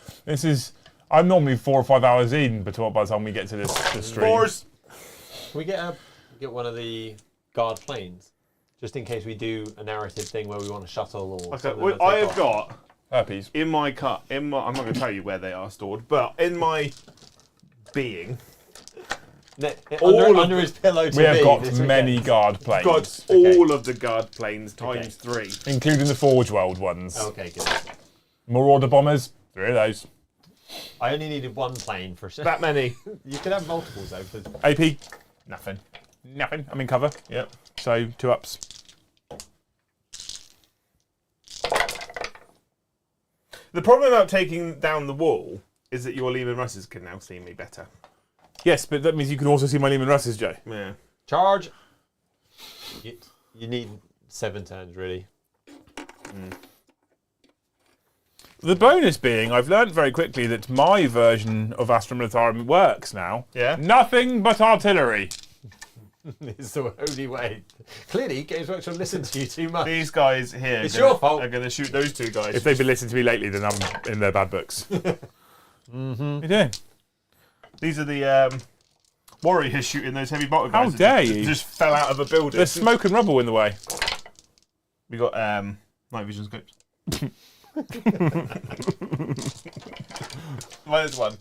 I'm normally 4 or 5 hours in by the time we get to this stream. Fours. Can we get one of the guard planes? Just in case we do a narrative thing where we want to shuttle or Okay, something. well, I have got Herpes. in my cut. I'm not going to tell you where they are stored, but in my being, Under his pillow to We have be got this many weekend. guard planes. got Okay. all of the guard planes times 3. Including the Forge World ones. Okay, good. Marauder bombers, 3 of those. I only needed one plane for sure. That many. You could have multiples though. For... AP, Nothing. nothing. I'm in cover. Yep. So 2 ups. The problem about taking down the wall is that your Lehman Russes can now see me better. Yes, but that means you can also see my Lehman Russes, Joe. Yeah. Charge. You need 7 turns really. The bonus being, I've learned very quickly that my version of Astra Militarum works now. Yeah. Nothing but artillery. It's the only way. Clearly, Games Workshop listen to you too much. These guys here It's your fault. are going to shoot those 2 guys. If they've been listening to me lately, then I'm in their bad books. Mm-hmm. What are you doing? These are the warriors shooting those heavy bolter guys. How dare that you. Just fell out of a building. There's smoke and rubble in the way. We got night vision scopes. Minus 1.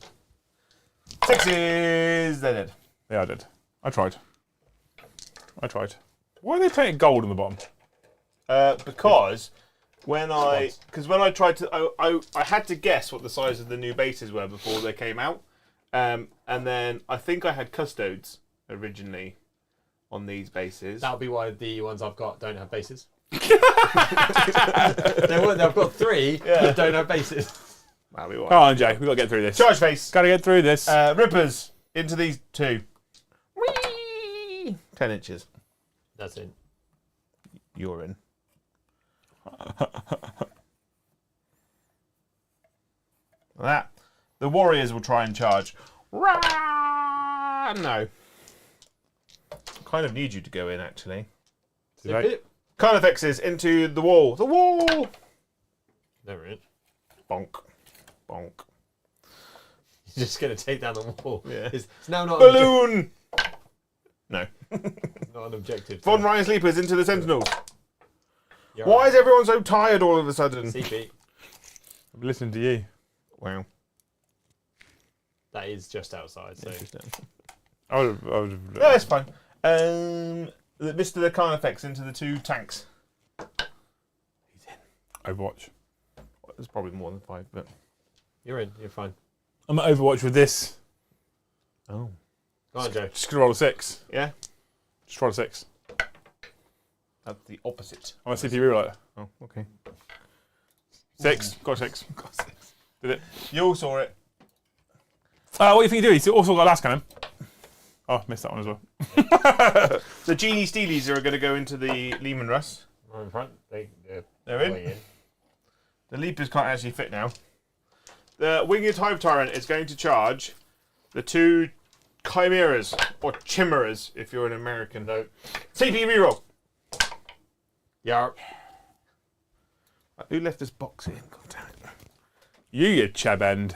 6s. They're dead. Yeah, I did. I tried. Why are they painted gold on the bottom? Because when I tried to, I had to guess what the size of the new bases were before they came out, and then I think I had custodes originally on these bases. That'll be why the ones I've got don't have bases. They've got 3 that don't have bases. That'll be why. Come on, Jay. We've got to get through this. Charge face. Got to get through this. Rippers into these 2. Whee! 10 inches. That's it. You're in. That. The warriors will try and charge. Rah! No. Kind of need you to go in, actually. Right. Carnifexes into the wall. The wall! Never in. Bonk. Bonk. You're just going to take down the wall. Yeah. It's now not Balloon! No. not an objective. Von Ryan Sleepers into the Sentinels. You're Why right. is everyone so tired all of a sudden? CP. I'm listening to you. Wow. That is just outside. So I would have. No, it's fine. Mr. the Carnifex into the 2 tanks. He's in. Overwatch. There's probably more than 5, but... you're in. You're fine. I'm at Overwatch with this. Oh. Go on, Joe. Just gonna roll a 6. Yeah? Just roll a 6. That's the opposite. I'm a CP rewriter. Oh, okay. 6. Got a 6. Got 6. Did it. You all saw it. What do you think you do? He's also got a last cannon. Oh, missed that one as well. The Genie Steelies are going to go into the Lehman Russ. Right in front. They're in. The Leapers can't actually fit now. The Winged Hive Tyrant is going to charge the 2 Chimeras, or Chimeras, if you're an American. No. CP reroll. Yeah. Who left this box in? God damn it. You chab end.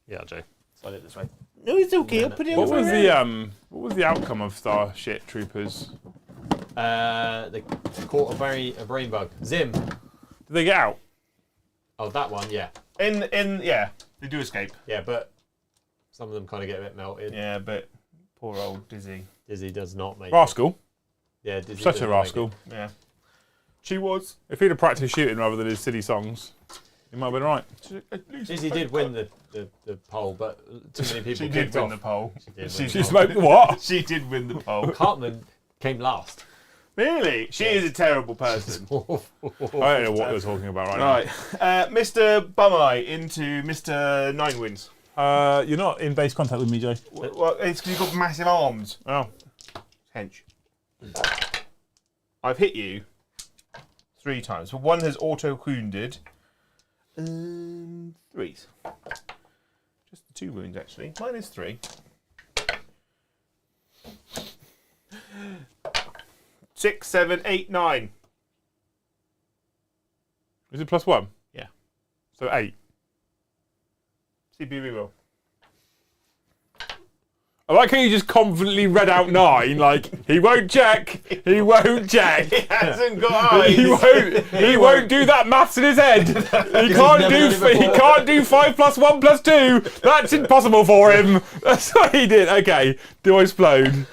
Yeah, Joe. Slide it this way. No, it's okay. I'll put it What over was there. what was the outcome of Starship Troopers? The caught a brain bug. Zim. Did they get out? Oh, that one, yeah. Yeah, they do escape. Yeah, but some of them kind of get a bit melted. Yeah, but poor old Dizzy. Dizzy does not make Rascal. it. Yeah, Dizzy Such does a not make rascal. it. Yeah. She was. If he'd have practiced shooting rather than his silly songs, he might have been right. Dizzy did win the poll, but too many people She did kicked win off. the poll. She smoked what? She did win the poll. Cartman came last. Really? She is a terrible person. I don't know what you're talking about right Right. Mr. Bumeye into Mr. Nine Wins. now. You're not in base contact with me, Joe. Well, it's because you've got massive arms. Oh. Hench. I've hit you 3 times. But one has auto-wounded. 3s. Just the 2 wounds, actually. Mine is 3. 6, 7, 8, 9. Is it +1? Yeah. So 8. CB reroll. I like how you just confidently read out 9. Like he won't check. He won't check. He hasn't got eyes. He won't do that maths in his head. He can't do 5 + 1 + 2. That's impossible for him. That's what he did. Okay. Do I explode?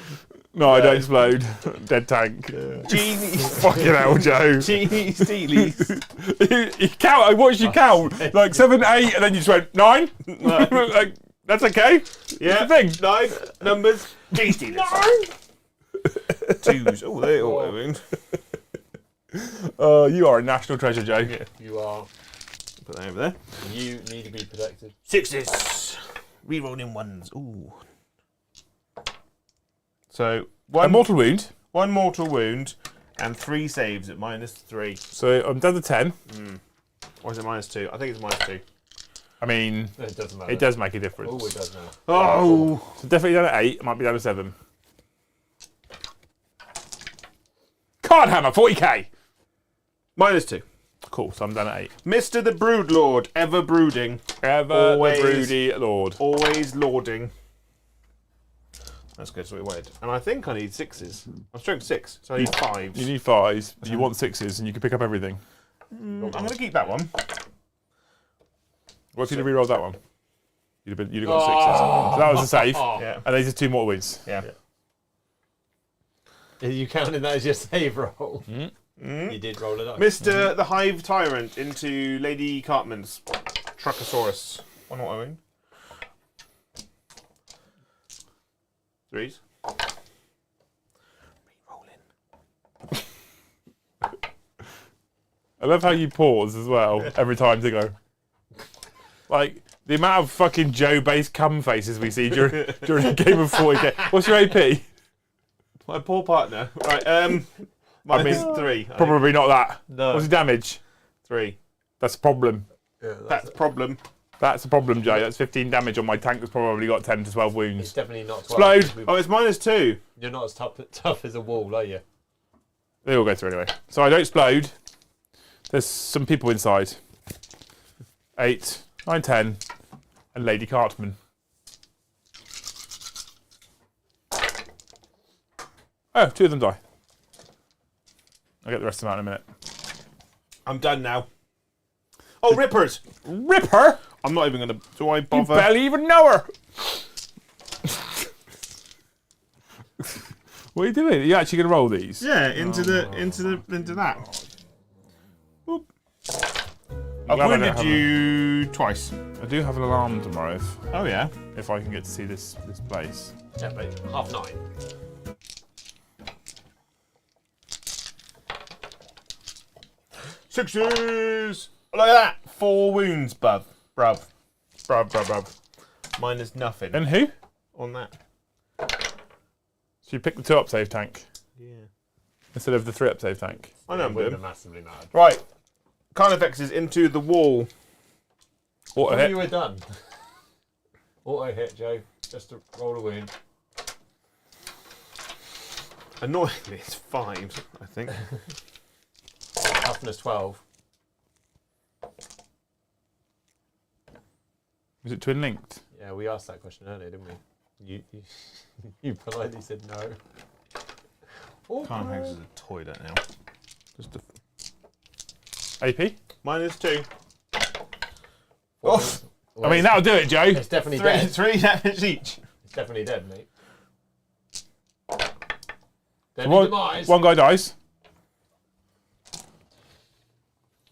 No, I don't explode. Dead tank. Genie. Fucking hell, Joe. Genie Steelies. You count. I watched you count. Like 7, 8, and then you just went 9. Like, that's okay. Yeah. It's the thing. 9 numbers. Genie Steelies. 2s. Oh, they all wound. You are a national treasure, Joe. Yeah. You are. Put that over there. You need to be protected. 6s. Rerolling 1s. Ooh. So A one mortal wound. mortal wound and 3 saves at -3. So I'm down to 10. Or is it -2? I think it's -2. I mean, It doesn't matter. it does make a difference. Oh, it does now. Oh. So definitely down to 8. It might be down to 7. Card hammer, 40k. -2. Cool, so I'm down at 8. Mr. the Brood Lord, ever brooding, Ever Always. the broody lord. always lording. That's good, so we wanted. And I think I need 6s. I'm strength 6, so I need 5s. You need 5s, but you want 6s, and you can pick up everything. I'm going to keep that one. What if you'd have re-rolled that one? You'd have got 6s. So that was a save. Yeah. And these are 2 more wins. Yeah. Are you counting that as your save roll? You did roll it up. Mr. the Hive Tyrant into Lady Cartman's Truckosaurus. I know what I mean. 3s. Rerolling. I love how you pause as well every time to go. Like, the amount of fucking Joe-based cum faces we see during a game of 40k. What's your AP? My poor partner. Right, -3. Probably not that. No. What's your damage? 3. That's a problem. Yeah, That's a problem. That's a problem, Joe. That's 15 damage on my tank that's probably got 10 to 12 It's wounds. definitely not 12. Explode! Oh, it's -2. You're not as tough as a wall, are you? They all go through anyway. So I don't explode. There's some people inside. 8, 9, 10, and Lady Cartman. Oh, 2 of them die. I'll get the rest of them out in a minute. I'm done now. Oh, Rippers! Ripper! I'm not even going to... Do I You bother? barely even know her! What are you doing? Are you actually going to roll these? Yeah, into that. Boop. I'm I've glad I don't wounded have you twice. I do have an alarm tomorrow Oh, yeah. if I can get to see this place. Yeah, but 9:30. Sixes! Look at that! 4 wounds, bruv. Bruv. Mine is nothing And who? on that. So you pick the 2 up save tank Yeah. instead of the 3 up save tank. I know I'm Wouldn't doing. have massively mattered. Right. Carnifexes into the wall. Auto Oh, hit. you were done. Auto hit, Joe. Just to roll a wound. Annoyingly, it's 5s, I think. Toughness 12. Was it twin linked? Yeah, we asked that question earlier, didn't we? You politely said no. Carnifex is a toilet now. Just a... AP? Mine is 2. Oh, I mean, that'll do it, Joe. It's definitely dead. three damage each. It's definitely dead, mate. Deadly One, demise. one guy dies.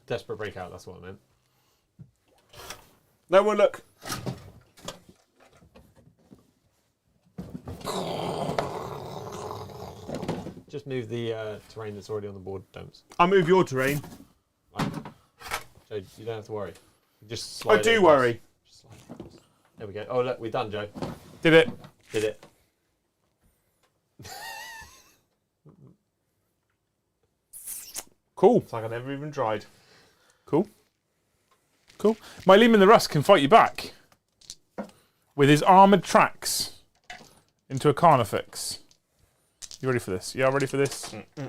Desperate breakout, that's what I meant. No one look. Just move the terrain that's already on the board, Demps. I'll move your terrain. So you don't have to worry. You just slide I do it across. worry. Just slide it across. There we go. Oh, look, we're done, Joe. Did it. Did it. Cool. It's like I never even tried. Cool. Cool. My Leman the Rust can fight you back with his armoured tracks into a Carnifex. You ready for this? Yeah, ready for this? No. Is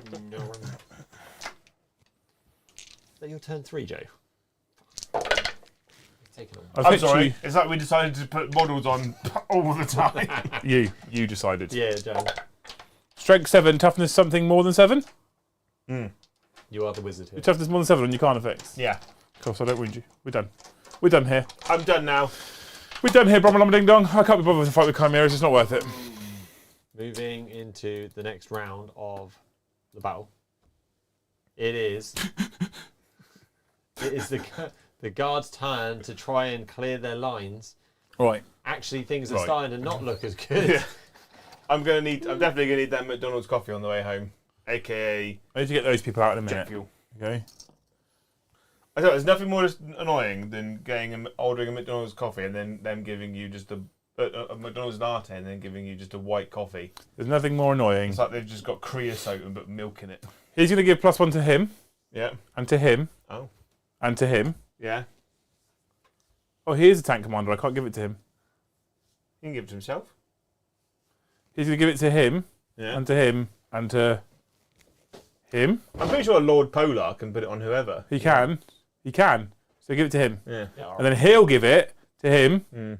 that your turn 3, Joe? Taking on. I've I'm hit sorry. It's like we decided to put models on all the time. You decided. Yeah, Joe. Strength 7, toughness something more than 7? You are the wizard here. Your toughness more than 7 on your Carnifex. Yeah. Cool, so I don't wound you. We're done. We're done here. I'm done now. We're done here, Bromma Ding Dong. I can't be bothered to fight with Chimeras, it's not worth it. Moving into the next round of the battle. It is the guard's turn to try and clear their lines. Right. Actually, things are Right. starting to not look as good. Yeah. I'm definitely gonna need that McDonald's coffee on the way home, aka I need to get those people out in a jet minute. fuel. Okay. I thought there's nothing more annoying than ordering a McDonald's coffee and then them giving you just a McDonald's latte and then giving you just a white coffee. There's nothing more annoying. It's like they've just got creosote and put milk in it. He's going to give +1 to him, Yeah. and to him, Oh. and to him. Yeah. Oh, he is a tank commander. I can't give it to him. He can give it to himself. He's going to give it to him, Yeah. and to him, and to him. I'm pretty sure Lord Polar can put it on whoever. He can. He can. So give it to him. Yeah. Yeah, And then he'll give it to him.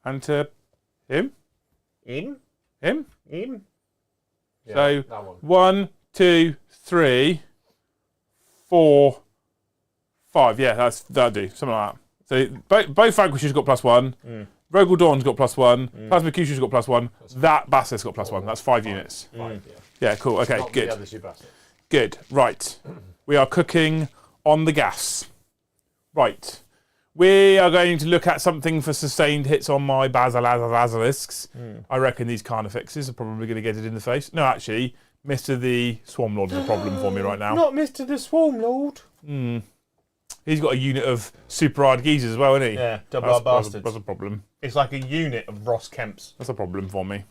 And to him. In? Him. In? So that one. 1, 2, 3, 4, 5. Yeah, that'll do. Something like that. So both Vanquishers got +1. Rogel Dawn's got +1. Plasma Cusha's got +1. That Basilisk's got +1. That's 5 units. 5, yeah. Yeah, cool. Okay, Not good. The other two bastards. Good. Right. We are cooking on the gas. Right. We are going to look at something for sustained hits on my basilisks. I reckon these Carnifexes are probably going to get it in the face. No, actually, Mr. the Swarm Lord is a problem for me right now. Not Mr. the Swarm Lord. He's got a unit of super hard geezers as well, isn't he? Yeah, double R bastards. That's a problem. It's like a unit of Ross Kemps. That's a problem for me.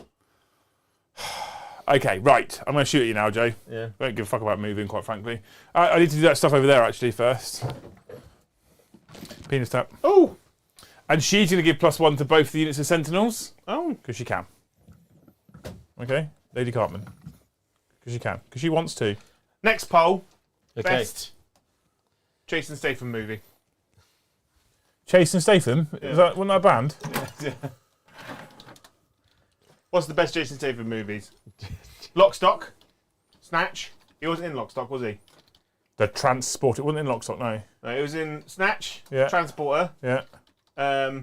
Okay, right. I'm going to shoot at you now, Joe. Yeah. I don't give a fuck about moving, quite frankly. I need to do that stuff over there, actually, first. Penis tap. Oh! And she's going to give +1 to both the units of Sentinels. Oh. Because she can. Okay? Lady Cartman. Because she can. Because she wants to. Next poll. Okay. Best Jason Statham movie. Chase and Statham? Wasn't that a band? What's the best Jason Statham movies? Lock, Stock, Snatch. He wasn't in Lock, Stock, was he? The Transport. It wasn't in Lockstock, no. No, he was in Snatch, Yeah. Transporter. Yeah. Yeah.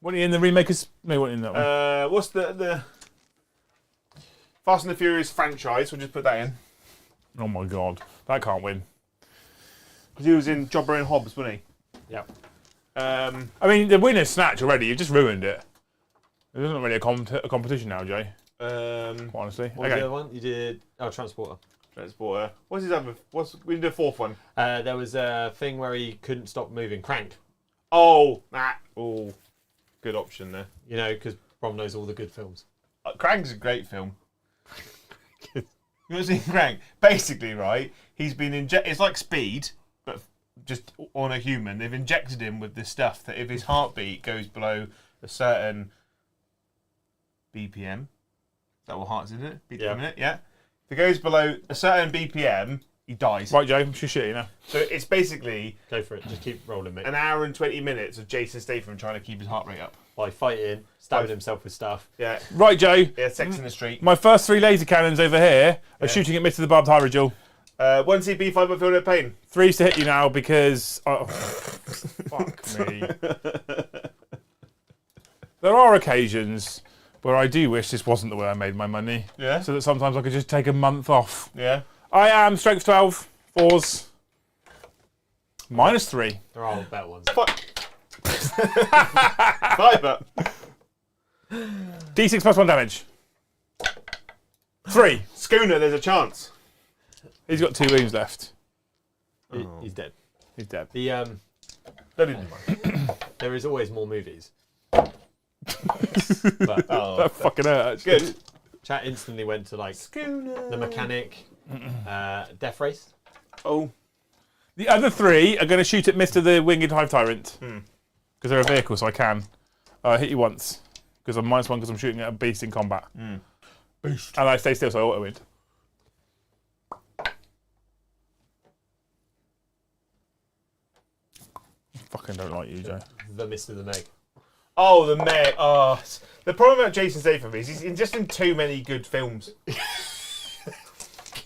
Wasn't he in the remakers? No, he wasn't in that one. What's the Fast and the Furious franchise? We'll just put that in. Oh my god. That can't win. Because he was in Jobber and Hobbs, wasn't Yeah. he? I mean, the winner's Snatch already. You've just ruined it. It isn't really a competition now, Jay. Quite honestly. What was the other one? You did... Oh, Transporter. Transporter. What's his other? We did a fourth one. There was a thing where he couldn't stop moving. Crank. Oh, that. Oh, good option there. You know, because Brom knows all the good films. Crank's a great film. You ever seen Crank? Basically, right, he's been injected. It's like Speed, but just on a human. They've injected him with this stuff that if his heartbeat goes below a certain BPM, is that what heart's in it? Beat per minute, yeah. If it goes below a certain BPM, he dies. Right, Joe, she's shitty now. So it's basically Go for it. Just keep rolling, mate. an hour and 20 minutes of Jason Statham trying to keep his heart rate up. By fighting, stabbing himself with stuff. Yeah. Right, Joe. Yeah, sex in the street. My first 3 laser cannons over here are shooting at Mr. the Barbed Hierogel. 1 CP, 5 I feel no pain. 3's to hit you now because... Oh, fuck me. There are occasions where I do wish this wasn't the way I made my money. Yeah. So that sometimes I could just take a month off. Yeah. I am strength 12, 4s. -3. There are better ones. Fuck. 5 up. D6 plus 1 damage. 3. Schooner, there's a chance. He's got 2 wounds left. He's dead. He's dead. The Don't need mine. there is always more movies. But Oh, That fucking hurt, actually. good. chat instantly went to like Schooner. The Mechanic, Death Race. Oh. The other 3 are going to shoot at Mr. the Winged Hive Tyrant. Because they're a vehicle, so I can. Hit you once. Because I'm -1 because I'm shooting at a beast in combat. Beast. And I stay still, so I auto-win. Fucking don't like you, Joe. The Mr. the Meg. Oh, the mayor. Oh, the problem about Jason Statham is he's just in too many good films.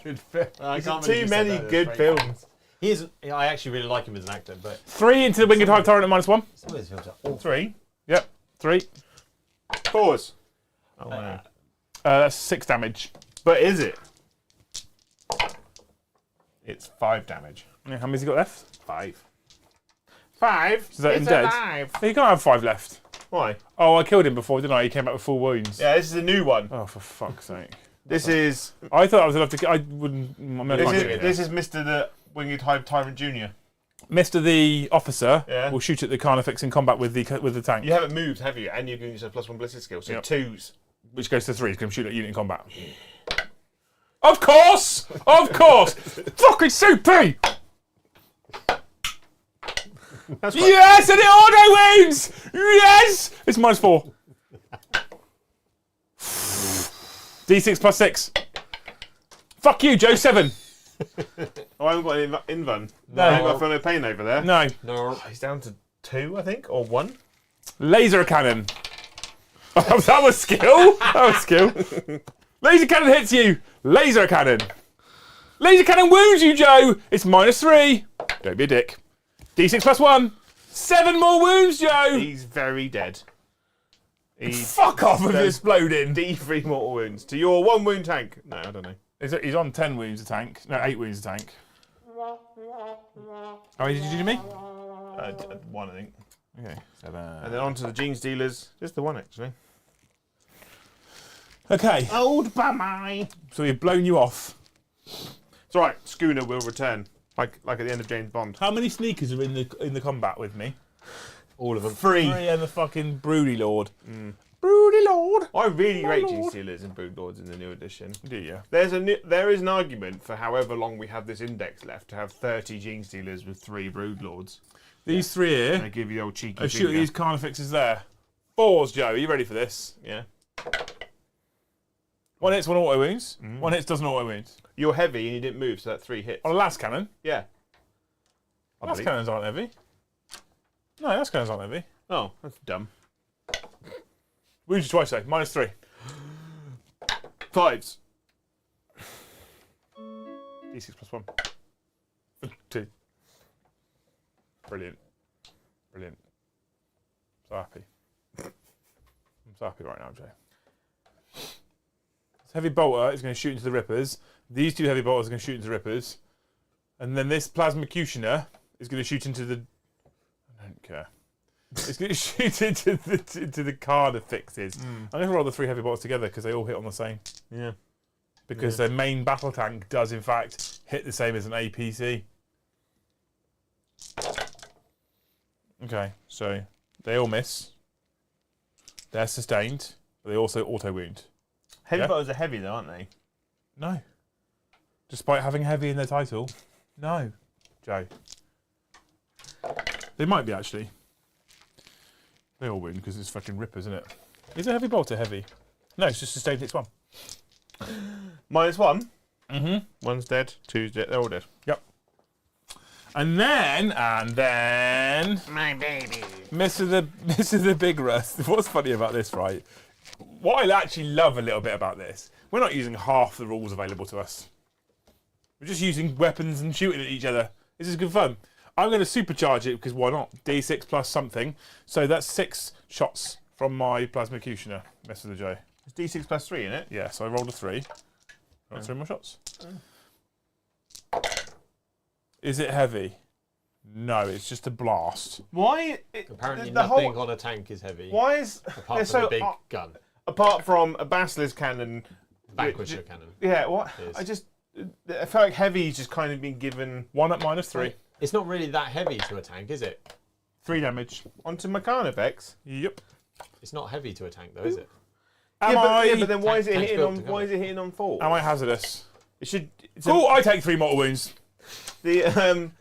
Good film. I He's in can't believe too you said many that. good That's very films. He is. I actually really like him as an actor, but 3 into the Winged Hive Tyrant at -1. some of his films are awful. 3. Yep. 3. 4s. Oh, no. That's 6 damage. But is it? It's 5 damage. Yeah, how many's he got left? 5. 5? Is that him dead? Alive. You can't have 5 left. Why? Oh, I killed him before, didn't I? He came back with full wounds. Yeah, this is a new one. Oh, for fuck's sake. This is I thought I was enough to. I wouldn't. I'm not doing it. this is Mr. the Winged Hive Tyrant Jr. Mr. the officer Yeah. will shoot at the Carnifex in combat with the tank, You haven't moved, have you? And you're giving yourself +1 ballistic skill, so Yep. 2s. which goes to 3. He's going to shoot at a unit in combat. Of course! Of course! Fucking CP! That's right. Yes! And it auto wins! Yes! It's -4. D6 plus 6. Fuck you, Joe. 7. Oh, I haven't got any invuln. No. I haven't got no pain over there. No. No. He's down to 2, I think, or 1. Laser cannon. Oh, that was skill. That was skill. Laser cannon hits you. Laser cannon. Laser cannon wounds you, Joe. It's -3. Don't be a dick. D6 plus 1. 7 more wounds, Joe. He's very dead. He's Fuck off with exploding. D3 mortal wounds to your 1 wound tank. No, I don't know. He's on 10 wounds a tank. No, 8 wounds a tank. How many did you do to me? 1, I think. Okay. 7. And then on to the Gene Stealers. Just the 1, actually. Okay. Old bummy. So we've blown you off. It's alright. Schooner will return. Like at the end of James Bond. How many sneakers are in the combat with me? All of them. 3. 3 and the fucking Broody Lord. Broody Lord. I really rate Gene Lord. Stealers and Brood Lords in the new edition. Do you? There is an argument for however long we have this index left to have 30 Gene Stealers with 3 Brood Lords. These 3 here. They give you the old cheeky Oh, shoot finger. these Carnifexes there. 4s, Joe. Are you ready for this? Yeah. 1 hits, 1 auto wounds. 1 hits, doesn't auto wounds. You're heavy and you didn't move, so that 3 hits. On a last cannon. Yeah. I Last believe. cannons aren't heavy. No, last cannons aren't heavy. Oh, that's dumb. Wounds you twice, though. -3. 5s. D6 plus 1. 2. Brilliant. Brilliant. So happy. I'm so happy right now, Jay. This heavy bolter is going to shoot into the rippers. These 2 heavy bolters are going to shoot into the rippers. And then this plasmacutioner is going to shoot into the... I don't care. It's going to shoot into the Carnifexes. I'm going to roll the 3 heavy bolters together because they all hit on the same. Yeah. Because their main battle tank does, in fact, hit the same as an APC. Okay, so they all miss. They're sustained, but they also auto-wound. Heavy Yeah. bolters are heavy though, aren't they? No. Despite having heavy in their title, no. Joe. They might be, actually. They all wound because it's fucking rippers, isn't it? Is a heavy bolter heavy? No, it's just sustained hits 1. -1. Mm-hmm. 1's dead, 2's dead. They're all dead. Yep. And then, My baby. Mr. the Big Rust. What's funny about this, right? What I actually love a little bit about this, we're not using half the rules available to us. We're just using weapons and shooting at each other. This is good fun. I'm going to supercharge it because why not? D6 plus something. So that's 6 shots from my plasma executioner, Mr. Joe. It's D6 plus 3, isn't it? Yeah, so I rolled a 3. Got 3 more shots. Is it heavy? No, it's just a blast. Why? Apparently the nothing whole, on a tank is heavy. Why is Apart so from a big gun. apart from a basilisk cannon, Vanquisher cannon. Yeah, what? Is. I feel like heavy's just kind of been given 1 at -3. It's not really that heavy to a tank, is it? 3 damage. onto Macan effects. Yep. It's not heavy to a tank, though, is it? But then why is it Tank's hitting built on? to Why cover. is it hitting on 4? Am I hazardous? It should. Cool, I take 3 mortal wounds. The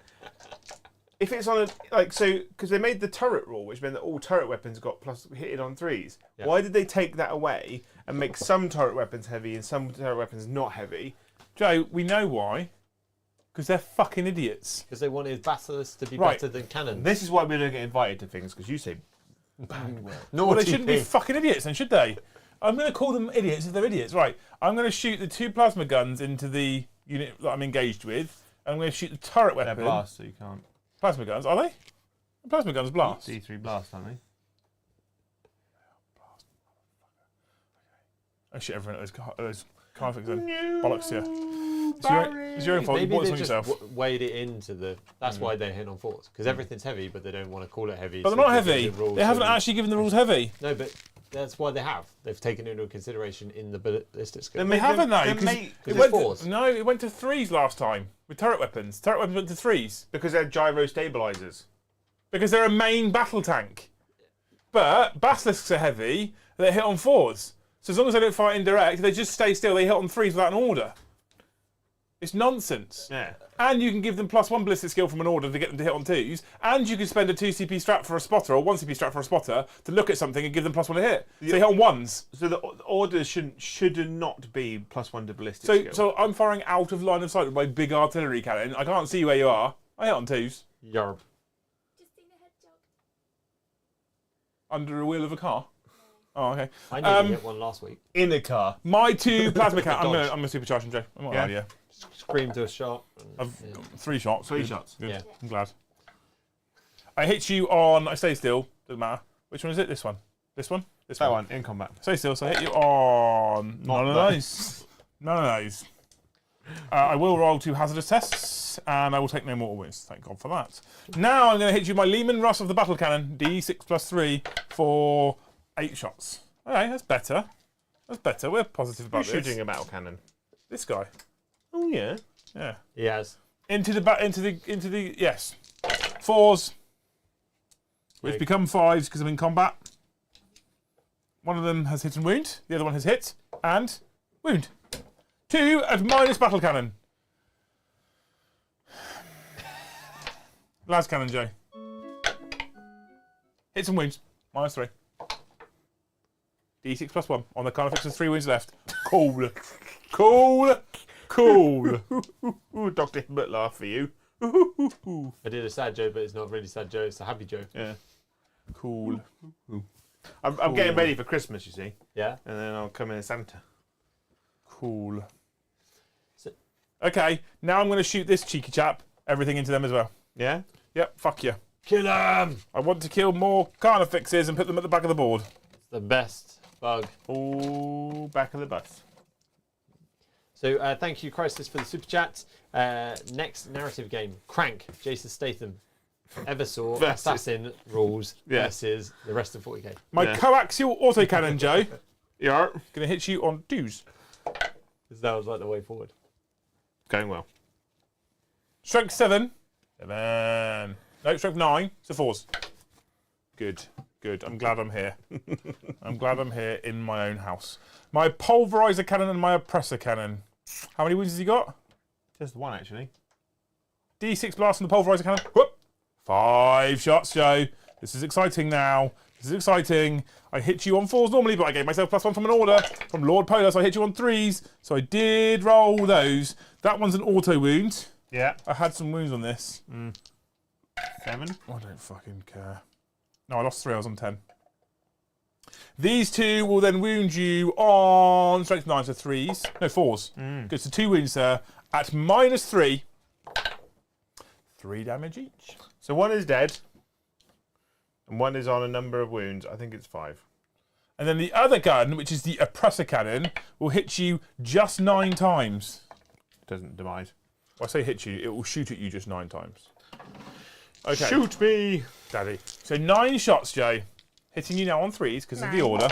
if it's on a because they made the turret rule, which meant that all turret weapons got plus hitted on 3s. Yeah. Why did they take that away and make some turret weapons heavy and some turret weapons not heavy? Joe, we know why. Because they're fucking idiots. Because they wanted basilisks to be Right. better than cannons. This is why we don't get invited to things because you say bad words. Well, they shouldn't be fucking idiots then, should they? I'm going to call them idiots if they're idiots. Right, I'm going to shoot the 2 plasma guns into the unit that I'm engaged with. And I'm going to shoot the turret They're weapon. blast, so you can't. Plasma guns, are they? Plasma guns blast. D3 blast, aren't they? Oh shit, everyone at those conflicts then. Bollocks to you. It's your own fault. You Maybe bought this they on just yourself. weighed it into the... That's why they're hitting on 4s. Because everything's heavy, but they don't want to call it heavy. But so they're not they give heavy. the rules They haven't so actually given the rules heavy. No, but that's why they have. They've taken into consideration in the ballistic skill. Then They haven't though. then 'cause mate- it it's went 4s. no, it went to 3s last time with turret weapons. Turret weapons went to 3s Because they're gyro stabilizers. because they're a main battle tank. But basilisks are heavy. They hit on 4s. So as long as they don't fight indirect, they just stay still. They hit on 3s without an order. It's nonsense. Yeah. And you can give them +1 ballistic skill from an order to get them to hit on 2s. And you can spend a 2 CP strap for a spotter or 1 CP strap for a spotter to look at something and give them +1 to hit. So they hit on 1s. So the orders should not be +1 to ballistic So skill. so I'm firing out of line of sight with my big artillery cannon. I can't see where you are. I hit on 2s. Yarp. Just seen a head jog. Under a wheel of a car. Oh, okay. I nearly hit one last week. in a car. My 2 plasma cannon. I'm Dodge. gonna supercharge them, Joe. I'm not Yeah. idea. Screamed to a shot. I've got 3 shots. 3 Good. shots. Good. Yeah. I'm glad. I hit you on. I stay still. Doesn't matter. Which one is it? This one. This one. This That one in combat. Stay still. So I hit you on. Not None of that. those. None of those. I will roll 2 hazardous tests, and I will take no mortal wounds. Thank God for that. Now I'm going to hit you with my Lehman Russ of the battle cannon, D6 plus 3 for 8 shots. Okay, that's better. That's better. We're positive about Who's this. shooting a battle cannon? This guy. Oh yeah. Yeah. He has. Into the yes. 4s. Which Okay. become 5s because I'm in combat. One of them has hit and wound. The other one has hit and wound. 2 at minus battle cannon. Las cannon, Joe. Hits and wounds. -3. D6 plus 1. On the carnifex, there's 3 wounds left. Cool. Cool. Cool. Ooh, Dr. Hibbert laugh for you. I did a sad Joe, but it's not really sad Joe. It's a happy Joe. Yeah. Cool. I'm getting ready for Christmas, you see, Yeah. and then I'll come in as Santa. Cool. So- Okay, now I'm going to shoot this cheeky chap. Everything into them as well. Yeah. Yep, fuck you. Kill him! I want to kill more carnifexes and put them at the back of the board. It's the best bug. All back of the bus. So thank you, Crisis, for the super chat. Next narrative game, Crank, Jason Statham, Eversaw, Versus. Assassin rules Yeah. versus the rest of 40k. My Yeah. coaxial autocannon, Joe, Yeah. going to hit you on 2s. That was like the way forward. Going well. Strength 7. 7. No, strength 9. So 4s. Good. Good. I'm glad I'm here. I'm glad I'm here in my own house. My pulverizer cannon and my oppressor cannon. How many wounds has he got? Just one actually. D6 blast on the pulverizer cannon. Whoop. 5 shots, Joe. This is exciting now. This is exciting. I hit you on 4s normally, but I gave myself +1 from an order from Lord Polar, so I hit you on 3s. So I did roll those. That one's an auto wound. Yeah. I had some wounds on this. 7. I don't fucking care. No, I lost 3. I was on 10. These 2 will then wound you on strength 9, so 3s. No, 4s. Good, so 2 wounds there. at -3. 3 damage each. So one is dead, and one is on a number of wounds. I think it's 5. And then the other gun, which is the oppressor cannon, will hit you just 9 times. Doesn't demise. When I say hit you, it will shoot at you just 9 times. Okay. Shoot me! Daddy. So 9 shots, Joe. Hitting you now on 3s because of the order.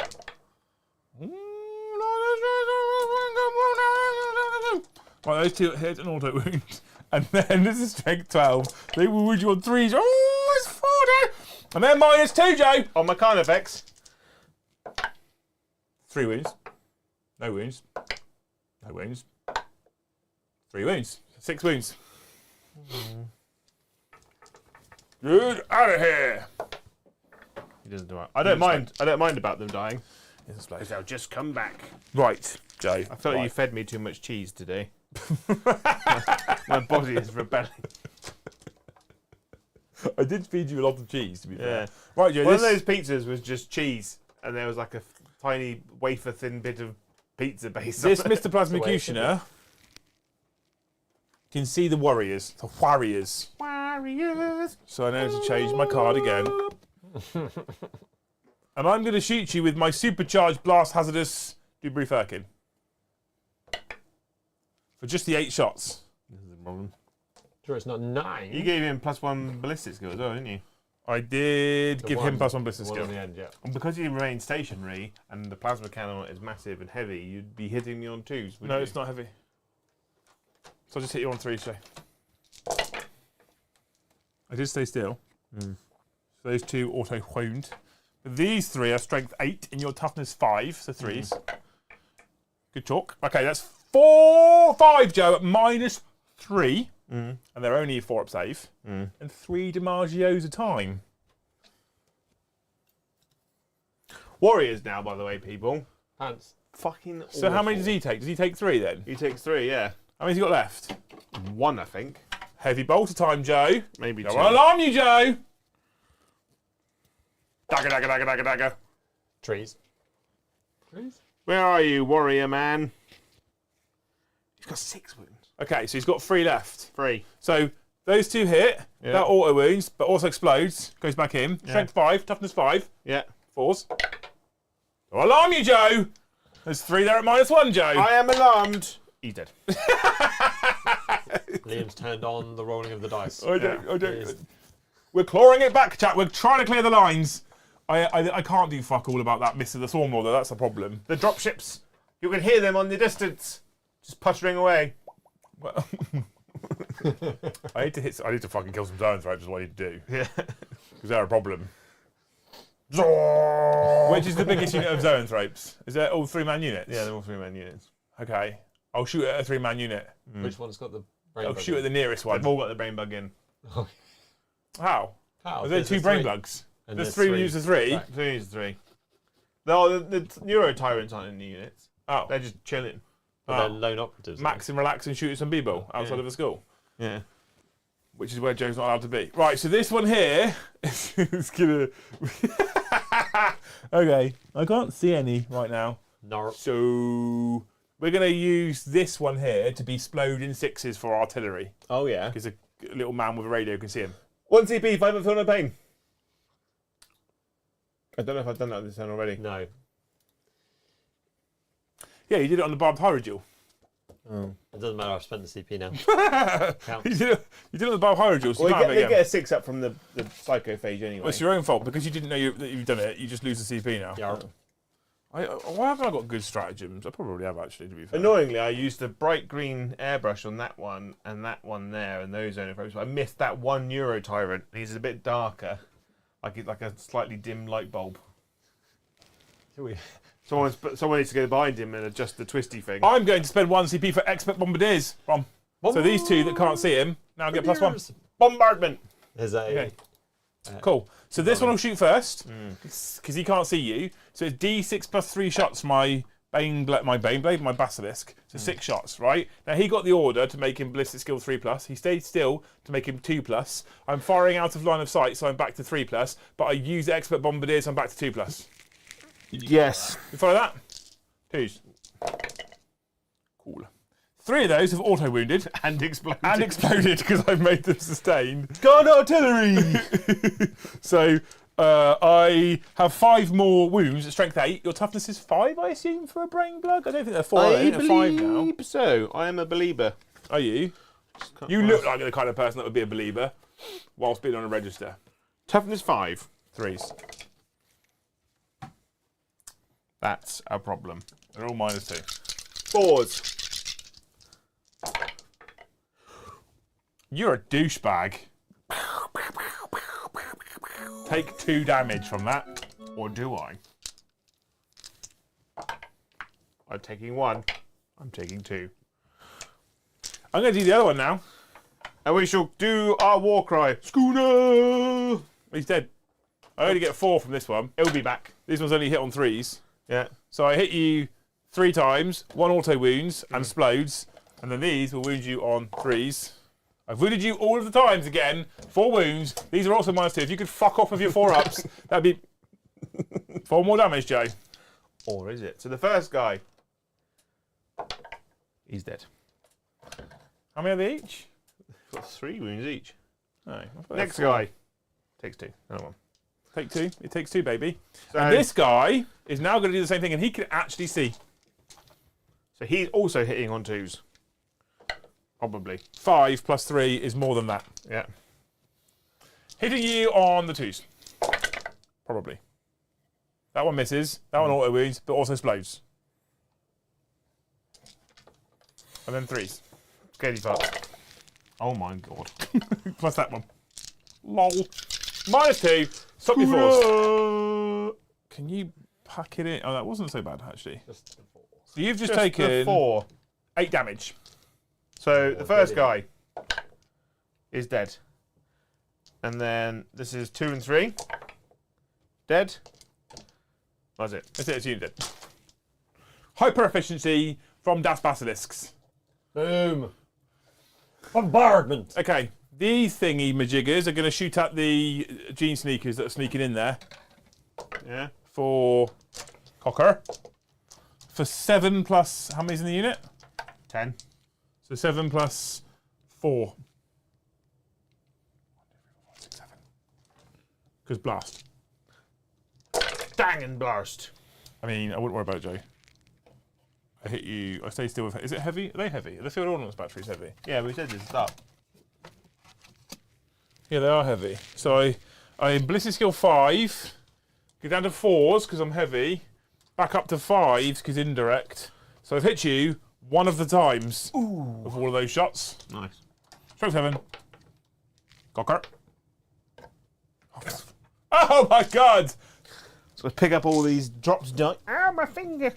Right, those 2 hit an auto wound. And then this is strength 12. They will wound you on 3s. Oh, it's 40! And then -2, Joe. On my Carnifex. 3 wounds. No wounds. No wounds. 3 wounds. 6 wounds. Get out of here. He doesn't do it. I don't mind. I don't mind about them dying. Because Because they'll just come back. right, Joe. I feel like you fed me too much cheese today. My body is rebelling. I did feed you a lot of cheese, to be Yeah. fair. Right, Joe. One of those pizzas was just cheese, and there was like a tiny wafer-thin bit of pizza base. This on it. Mr. Plasmacutioner can see the warriors. The warriors. Warriors. So I know to change my card again. And I'm going to shoot you with my supercharged blast hazardous debris firkin. For just the 8 shots. This is the problem. Sure, it's not 9. You gave him +1 ballistic skill as well, didn't you? I did give him +1 ballistic One skill. on the end, yeah. And because you remain stationary and the plasma cannon is massive and heavy, you'd be hitting me on 2s. No, it's not heavy. So I'll just hit you on 3, Shay. I did stay still. So those 2 auto wound. But these 3 are strength 8 and your toughness 5, so 3s. Good talk. Okay, that's 5, Joe, at -3. And they're only 4 up save. And 3 DiMaggios a time. Warriors now, by the way, people. Pants. Fucking So how many awful. does he take? Does he take 3 then? He takes 3, yeah. How many's he got left? 1, I think. Heavy bolter time, Joe. Maybe Don't 2. want to alarm you, Joe. Dagger, dagger, dagger, dagger, dagger. Trees. Trees? Where are you, warrior man? He's got 6 wounds. Okay, so he's got 3 left. 3. So those 2 hit. Yeah. That auto wounds, but also explodes. Goes back in. Strength 5, toughness 5. Yeah. 4s. Don't alarm you, Joe. There's 3 there at -1, Joe. I am alarmed. He's dead. Liam's turned on the rolling of the dice. I don't. It is- We're clawing it back, chat. We're trying to clear the lines. I can't do fuck all about that miss of the Thorn Lord, though. That's the problem. The dropships. You can hear them on the distance. Just puttering away. Well, I need to fucking kill some Zones, right? Is what I need to do. Yeah. Because they're a problem. Which is the biggest unit of Zoanthropes? Is that all 3-man units? Yeah, they're all 3-man units. Okay. I'll shoot at a 3-man unit. Which one's got the brain I'll bug shoot at the nearest one. They've all got the brain bug in. How? How? Are there There's 2 a brain 3. bugs? And There's 3 units of 3. Right. 3 is 3. No, the Neuro Tyrants aren't in the units. Oh. They're just chilling. But they're lone operatives. Max and relax and shoot at some b-ball outside of a school. Yeah. Which is where Joe's not allowed to be. Right, so this one here is gonna... Okay, I can't see any right now. No. So we're gonna use this one here to be explode in 6s for artillery. Oh, yeah. Because a little man with a radio can see him. 1 CP, 5 feel no pain. I don't know if I've done that this turn already. No. Yeah, you did it on the barbed hydrogel. Oh. It doesn't matter, I've spent the CP now. You did it on the barbed hydrogel, so Well, you can't have it they again. get a 6 up from the psychophage anyway. Well, it's your own fault because you didn't know that you've done it. You just lose the CP now. Yeah. Why haven't I got good stratagems? I probably have actually, to be fair. Annoyingly, I used a bright green airbrush on that one and that one there and those zonophones, but I missed that one Neuro Tyrant. He's a bit darker, like a slightly dim light bulb. Someone needs to go behind him and adjust the twisty thing. I'm going to spend 1 CP for expert bombardiers. Ron. So these 2 that can't see him now get +1. Bombardment. There's a... Okay. Cool. So this one will shoot first because he can't see you. So it's D6 plus 3 shots. My Baneblade, my Basilisk. So 6 shots, right? Now he got the order to make him ballistic skill 3+. He stayed still to make him 2+. I'm firing out of line of sight, so I'm back to 3+. But I use expert bombardiers, so I'm back to 2+. Yes. You follow that? 2s. Cool. 3 of those have auto-wounded. And exploded. And exploded because I've made them sustained. God artillery! So I have 5 more wounds at strength 8. Your toughness is 5, I assume, for a brain plug? I don't think they're 4. I think they're 5 now. So. I am a believer. Are you? You look like the kind of person that would be a believer whilst being on a register. Toughness 5. 3s. That's a problem. They're all -2. 4s. You're a douchebag. Take 2 damage from that. Or do I? I'm taking 1. I'm taking 2. I'm going to do the other one now. And we shall do our war cry. Schooner! He's dead. I only get 4 from this one. He'll be back. These ones only hit on 3s. Yeah. So I hit you 3 times, 1 auto wounds and explodes, and then these will wound you on 3s. I've wounded you all of the times again. 4 wounds. These are also -2. If you could fuck off with your 4-ups, that'd be 4 more damage, Joe. Or is it? So the first guy, he's dead. How many are they each? Got 3 wounds each. No. Next guy takes 2. Another one. Take 2. It takes 2, baby. So, And this guy is now going to do the same thing, and he can actually see. so he's also hitting on 2s. Probably. 5 plus 3 is more than that. Yeah. Hitting you on the 2s. Probably. That one misses. That one auto wounds, but also explodes. And then 3s. Scaredy fuck. Oh my god. Plus that one. Lol. -2. Stop your 4s. Can you pack it in? Oh, that wasn't so bad, actually. Just the 4. So you've just The taken 4. 8 damage. So the first guy is dead. And then this is 2 and 3. Dead. That's it. That's it, it's you dead. Hyper efficiency from Das Basilisks. Boom. Bombardment. Okay, these thingy majiggers are going to shoot at the gene sneakers that are sneaking in there Yeah. for Cocker. For 7 plus, how many's in the unit? 10. So 7 plus 4. 'Cause blast. Dang and blast. I mean, I wouldn't worry about it, Joe. I hit you. I stay still with. Is it heavy? Are they heavy? Are the field ordnance batteries heavy? Yeah, we said this up. Yeah, they are heavy. So I ballistic skill 5. Go down to 4s because I'm heavy. Back up to 5s because indirect. So I've hit you 1 of the times of all of those shots. Nice. Strength 7. Cocker. Oh my god! So let's pick up all these drops. Ow, my finger.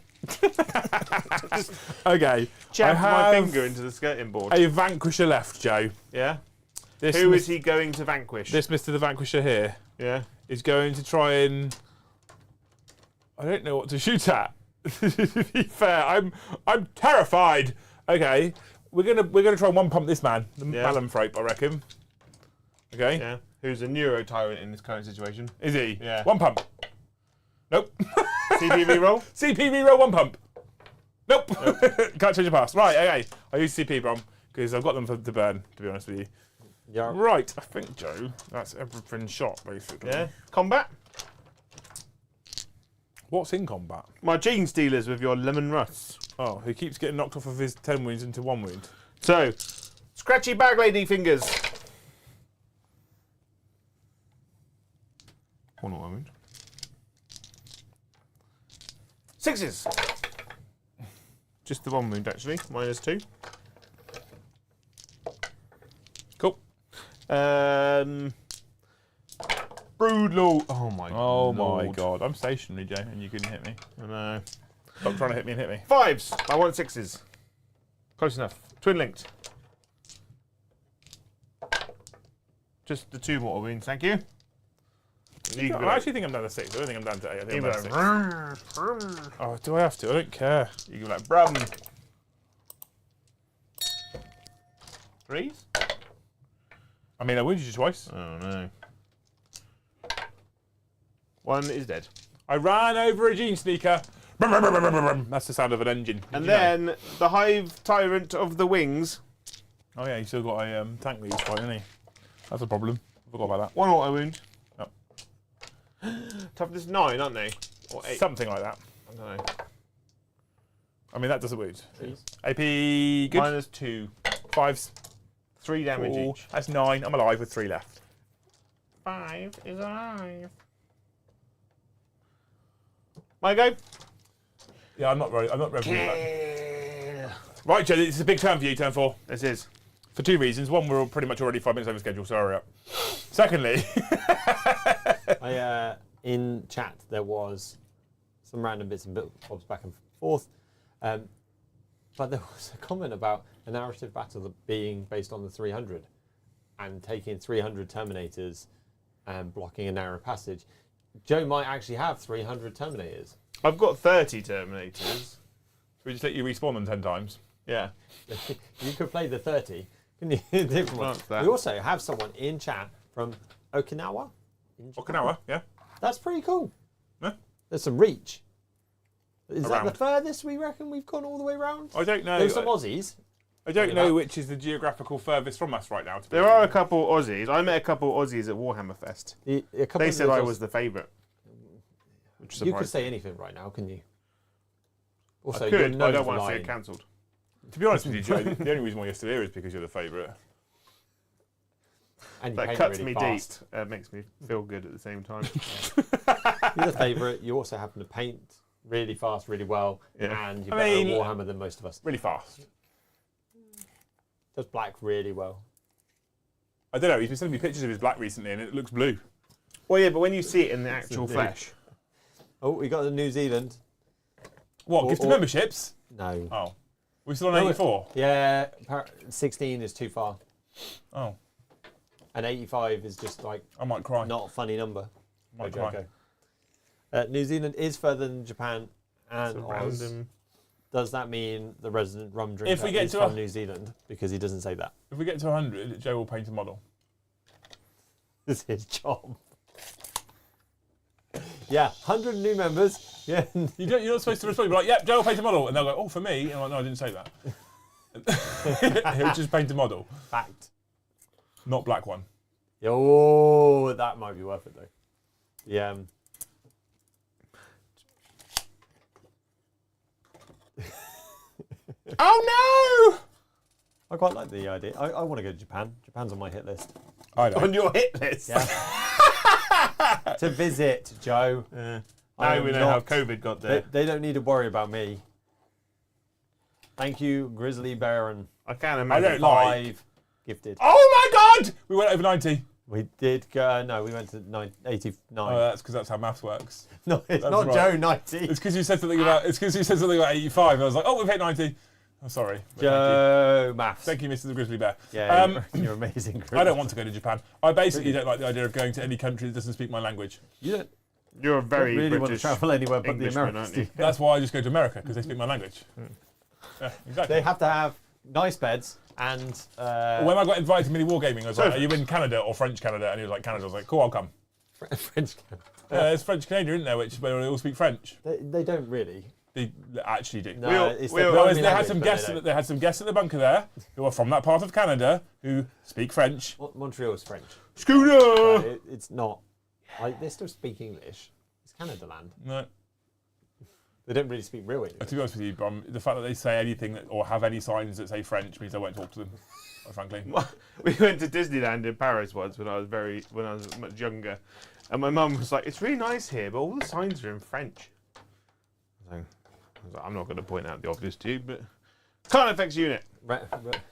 Okay. Jab I my have finger into the skirting board. a Vanquisher left, Joe. Yeah. This Who is he going to vanquish? This Mr. the Vanquisher here Yeah. is going to try and. I don't know what to shoot at. To be fair, I'm terrified. Okay, we're gonna try and one pump this man, the Yeah. Malamthrope, I reckon. Okay, Yeah. Who's a neuro tyrant in this current situation? is he? Yeah. One pump. Nope. CPV roll? CPV roll 1 pump. Nope. Can't change your pass. Right. Okay. I use CP bomb because I've got them to burn. To be honest with you. Yeah. Right. I think Joe. That's everything shot basically. Yeah. Combat? What's in combat? My gene stealers with your lemon rusts. Oh, he keeps getting knocked off of his 10 wounds into 1 wound. So, scratchy bag lady fingers. 1 wound. 6s. Just the 1 wound actually. -2. Cool. Broodlaw. Oh my. Oh Lord. my god. I'm stationary, Joe, and you couldn't hit me. I know. Stop trying to hit me and hit me. 5s. I want 6s. Close enough. Twin linked. Just the 2 mortal wounds, thank you. I actually think I'm down to 6. I don't think I'm down to 8. I think You I'm go down to 6. Oh, do I have to? I don't care. You go like brum. 3s? I mean, I wounded you twice. Oh no. 1 is dead. I ran over a gene sneaker. That's the sound of an engine. And Did you know? then the Hive Tyrant of the Wings. Oh yeah, he's still got a tank that he's fighting, hasn't he? That's a problem. Forgot about that. 1 auto wound. Oh. Toughness 9, aren't they? Or 8. Something like that. I don't know. I mean, that doesn't wound. Please. AP good. -2. 5s. 3 damage Four. each. That's 9. I'm alive with 3 left. 5 is alive. My go. Yeah, I'm not ready for that. Right, Joe, this is a big turn for you, turn 4. This is. For 2 reasons. One, we're pretty much already 5 minutes over schedule, so hurry up. Secondly, In chat, there was some random bits and bobs back and forth. But there was a comment about a narrative battle being based on the 300 and taking 300 Terminators and blocking a narrow passage. Joe might actually have 300 Terminators. I've got 30 Terminators. we just let you respawn them 10 times. Yeah. You could play the 30. Can you? Different one. That's that. We also have someone in chat from Okinawa. in Japan. Okinawa, yeah. That's pretty cool. Yeah. There's some reach. Is Around. that the furthest we reckon we've gone all the way around? I don't know. There's some Aussies. I don't Look at know that. which is the geographical furthest from us right now. To be There are a honest. couple Aussies. I met a couple Aussies at Warhammer Fest. A couple They of said those I Aussies- was the favourite. Which You could surprised say anything right now, couldn't you? I Also, could, you're but I known don't for want to see lying. it cancelled. To be honest with you, Joe, the only reason why you're still here is because you're the favourite. And you That paint cuts really me fast. deep. Makes me feel good at the same time. You're the favourite. You also happen to paint really fast, really well, Yeah. and you're I better mean- at Warhammer than most of us. Really fast. Does black really well. I don't know, he's been sending me pictures of his black recently and it looks blue. Well, yeah, but when you see it in the actual indeed. flesh. Oh, we got the New Zealand. What, Or- gifted or- memberships? No. Oh. We're still on No, 84? Yeah, 16 is too far, Oh, and 85 is just like I might cry. not a funny number. I might Go, cry. go. New Zealand is further than Japan and It's a Oz. random. Does that mean the resident rum drinker If we get is to from a- New Zealand? Because he doesn't say that. If we get to 100, Joe will paint a model. It's his job. Yeah, 100 new members. Yeah, You're not supposed to respond. You're like, yep, Joe will paint a model. And they'll go, oh, for me? And I'm like, no, I didn't say that. He'll just paint a model. fact. Not black one. Oh, that might be worth it though. Yeah. Oh, I quite like the idea. I want to go to Japan. Japan's on my hit list. no! I know. On your hit list. Yeah. To visit, Joe. I Now am we know how not- COVID got They, there. they don't need to worry about me. Thank you, Grizzly Baron. I can't I imagine. don't like. 5 gifted. Oh my God! We went over 90. We did go. No, we went to 89. Oh, that's because that's how maths works. No, it's that's not right. Joe 90. It's because you said something about. It's because you said something about 85. And I was like, oh, we've hit 90. I'm sorry. But Joe Maths. Thank you, Mr. Grizzly Bear. Yeah, you're amazing. Grizzly. I don't want to go to Japan. I basically Really? don't like the idea of going to any country that doesn't speak my language. You don't You're a very really want to British travel anywhere but the Englishman, Americas. aren't you? That's why I just go to America, because they speak my language. Yeah, exactly. They have to have nice beds and. When I got invited to Mini Wargaming, I was So- like, are you in Canada or French Canada? And he was like, Canada. I was like, cool, I'll come. French. There's French Canada, isn't there, where they all speak French? They don't really. They actually do. No, We all- it's we the all- No, primary they had language, some but guests. they don't. They had some guests at the bunker there who are from that part of Canada who speak French. Montreal's French. Schooner! It's not. Like, they still speak English. It's Canada land. No, They don't really speak real English. to be honest with you, Brom, the fact that they say anything or have any signs that say French means I won't talk to them. Quite frankly, We went to Disneyland in Paris once when I was much younger, and my mum was like, "It's really nice here, but all the signs are in French." So, I was like, I'm not going to point out the obvious to you, but Clan Effects Unit.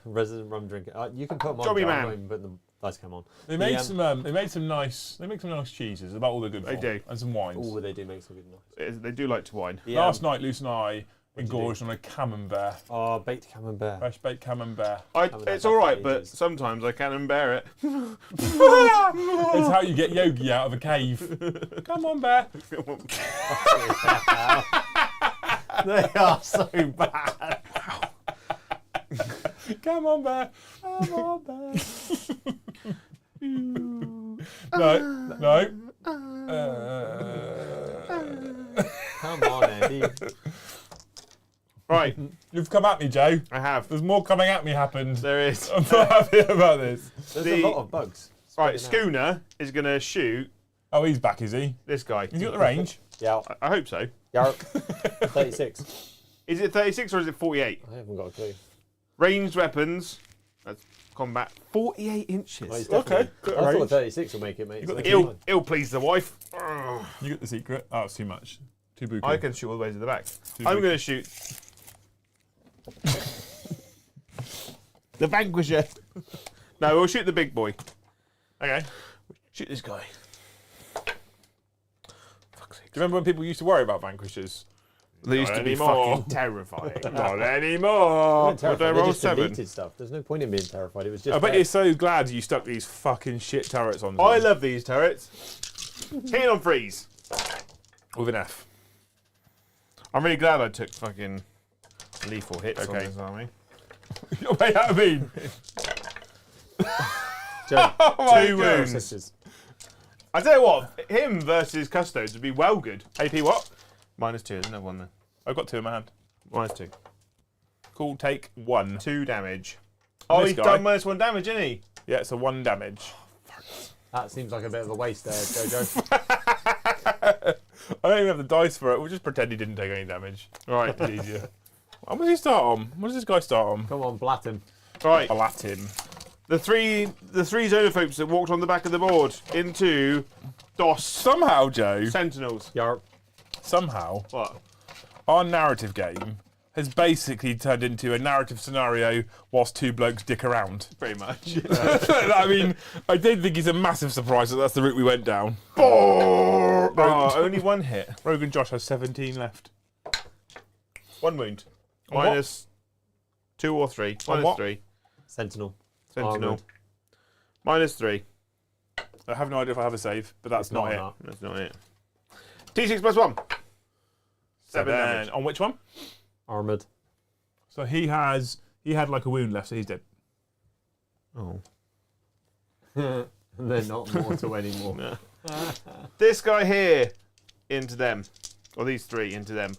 Resident rum drinker. You can put them on. Jobby Joe, I'm man. not even putting the dice cam on. they made some. They make some nice cheeses. About all the good. They for, do. and some wines. Oh, they do make some good noise. They do like to wine. Last night, Luce and I What'd you engorged on a camembert, Oh, baked camembert. fresh baked camembert. haven't had It's that all for right, but ages. sometimes I can't bear it. It's how you get Yogi out of a cave. Come on, bear. They are so bad. Come on, bear. Come on, man. No. Come on, Andy. Right, You've come at me, Joe. I have. There's more coming at me happened. There is. I'm not happy about this. There's The- a lot of bugs. Right, Spreading out. Schooner is going to shoot Oh, he's back, is he? this guy. He's got the range. Yeah. I hope so. Yeah. 36. Is it 36 or is it 48? I haven't got a clue. Ranged weapons. That's combat. 48 inches. Oh, he's Okay, definitely- good I thought range. 36 will make it, mate. You got the So kill. fine. It'll please the wife. Ugh. You get the secret. Oh, it's too much. Too buku. I can shoot all the way to the back. Too I'm big. going to shoot the Vanquisher. No, we'll shoot the big boy. Okay. Shoot this guy. Fuck's sake. Do you remember when people used to worry about vanquishers? They used Not to be anymore. fucking terrifying. Not anymore. I'm terrified. Would I They roll just 7? deleted stuff. There's no point in being terrified. It was just. I bet there. you're so glad you stuck these fucking shit turrets on. I them. love these turrets. Hitting on freeze. With an F. I'm really glad I took fucking lethal hits on Okay. this army. You're way out of mean. Joe, Oh my 2 God. wounds. sisters. I tell you what, him versus Custodes would be well good. AP what? -2, there's another one there. I've got 2 in my hand. -2. Cool, take 1. 2 damage. And Oh, this he's guy? done -1 damage, isn't he? Yeah, so 1 damage. That seems like a bit of a waste there, Jojo. I don't even have the dice for it. We'll just pretend he didn't take any damage. Right. It's easier. What does he start on? What does this guy start on? Come on, blat him. Right. I'll at him. The three xenophobes that walked on the back of the board into DOS Somehow, Joe, Sentinels. Yarp. somehow, What? our narrative game has basically turned into a narrative scenario whilst 2 blokes dick around. Pretty much. I mean, I did think it's a massive surprise that that's the route we went down. Oh, only 1 hit. Rogan Josh has 17 left. 1 wound. On what? -2 or 3. On what? -3. Sentinel. Sentinel. Armoured. -3. I have no idea if I have a save, but that's It's not it. enough. That's not it. T6 +1. 7 damage. On which one? Armoured. So he had like a wound left, so he's dead. Oh. And they're not mortal anymore. This guy here into them, or these 3 into them.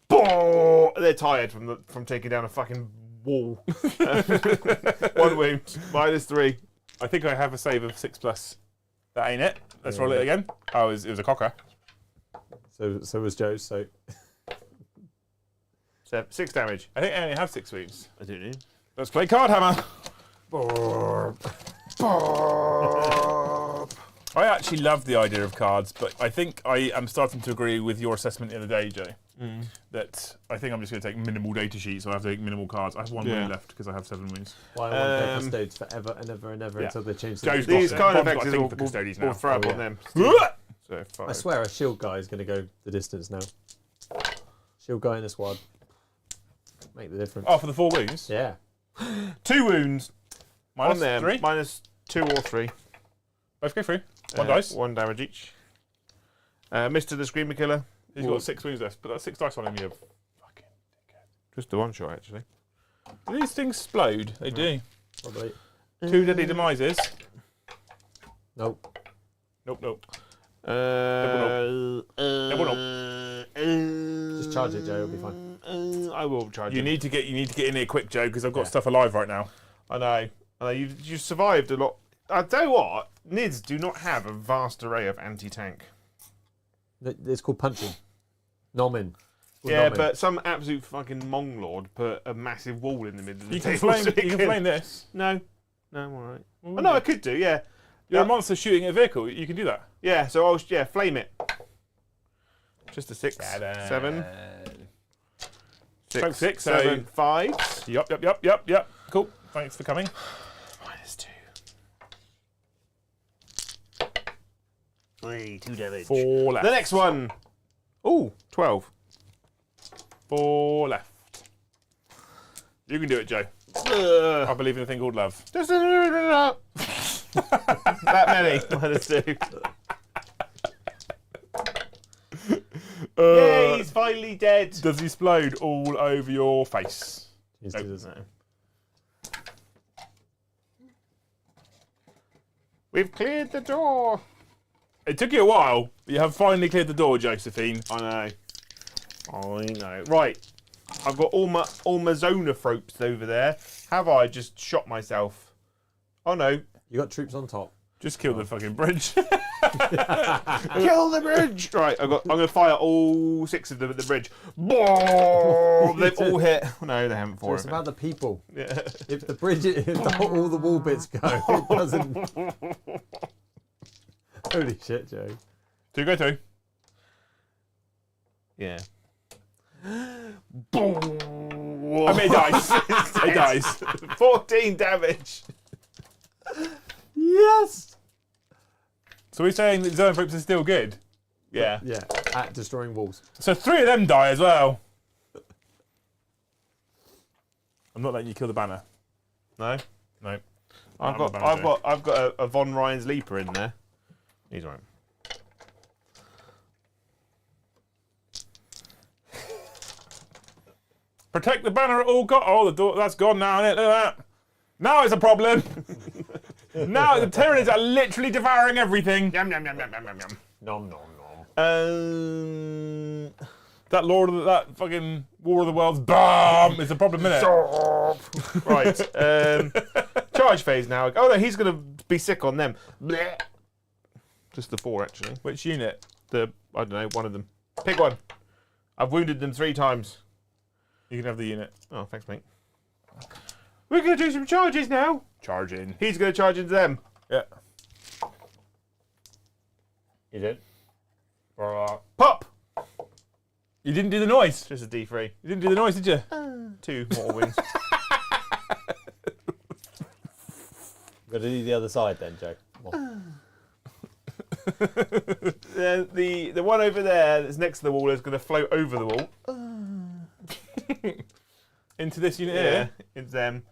Boom! They're tired from taking down a fucking wall. 1 wound, -3. I think I have a save of 6+. That ain't it. Let's roll it again. Oh, it was a cocker. So was Joe's. So 6 damage. I think I only have 6 wounds. I don't know. Let's play card hammer. I actually love the idea of cards, but I think I am starting to agree with your assessment the other day, Joe. That I think I'm just going to take minimal data sheets, so I have to take minimal cards. I have 1 wound left because I have 7 wounds. why I want their custodes forever and ever and ever Yeah. until they change the Joe's rules. These got it. kind of Bob's got a X's thing will, for custodians will now. throw up Oh, on yeah. them. So 5. I swear a shield guy is going to go the distance now. Shield guy in a squad. Make the difference. Oh, for the 4 wounds? Yeah. 2 wounds Minus on them. 3? -2 or 3. Both go through. 1 dice. 1 damage each. Mr. the Screamer Killer. He's got 6 wounds left, but that's 6 dice on him, you fucking dickhead. Just the 1 shot, actually. Do these things explode? They do. Probably. 2 deadly demises. Nope. Nope, nope. Double Just charge it, Joe. It'll be fine. I will charge You it. need to get in here quick, Joe, because I've got Yeah. stuff alive right now. I know. You've survived a lot. I tell you what, Nids do not have a vast array of anti-tank. It's called punching. Nomin. Yeah, but some absolute fucking monglord put a massive wall in the middle of the You can table. flame. so You can flame this. No, I'm all right. Oh, no, I could do. Yeah, You're a monster shooting at a vehicle. You can do that. yeah. So I'll flame it. Just a 6, 7, 6, Six, 7, so- 5. Yep. Cool. Thanks for coming. -2. 3, 2 damage. 4 left. The next one. Ooh, 12. 4 left. You can do it, Joe. I believe in a thing called love. Just that many. -2. Yeah, he's finally dead. Does he explode all over your face? He's Nope. does. We've cleared the door. It took you a while, but you have finally cleared the door, Josephine. I know. I know. Right. I've got all my zonophrobes over there. Have I just shot myself? Oh no. You got troops on top. Just kill the fucking bridge. Kill the bridge! Right, I'm gonna fire all 6 of them at the bridge. Boom! They've all hit. No, they haven't So fallen. it's about the people. Yeah. If the bridge, all the wall bits go, it doesn't. Holy shit, Joe. 2 go 2. Yeah. Boom! I mean, it dies. It dies. 14 damage. Yes. So we're saying that zonophrobes are still good. Yeah. Yeah, at destroying walls. So 3 of them die as well. I'm not letting you kill the banner. No. No. I've got a Von Ryan's Leaper in there. He's right. Protect the banner at all costs. Oh, the door, that's gone now, isn't it? Look at that. Now it's a problem. Now the Tyranids are literally devouring everything. Yum yum yum yum yum yum yum. Nom nom nom. That that fucking War of the Worlds bomb is a problem, isn't it? Right. Charge phase now. Oh no, he's gonna be sick on them. Blech. Just the 4 actually. Which unit? I don't know, one of them. Pick one. I've wounded them 3 times. You can have the unit. Oh, thanks, mate. We're gonna do some charges now. Charge in. He's gonna charge into them. Yeah. You did. Pop. You didn't do the noise. Just a D3. You didn't do the noise, did you? 2 mortal wounds. Got to do the other side then, Joe. Come on. The one over there that's next to the wall is gonna float over the wall. Into this unit Yeah, here. it's them.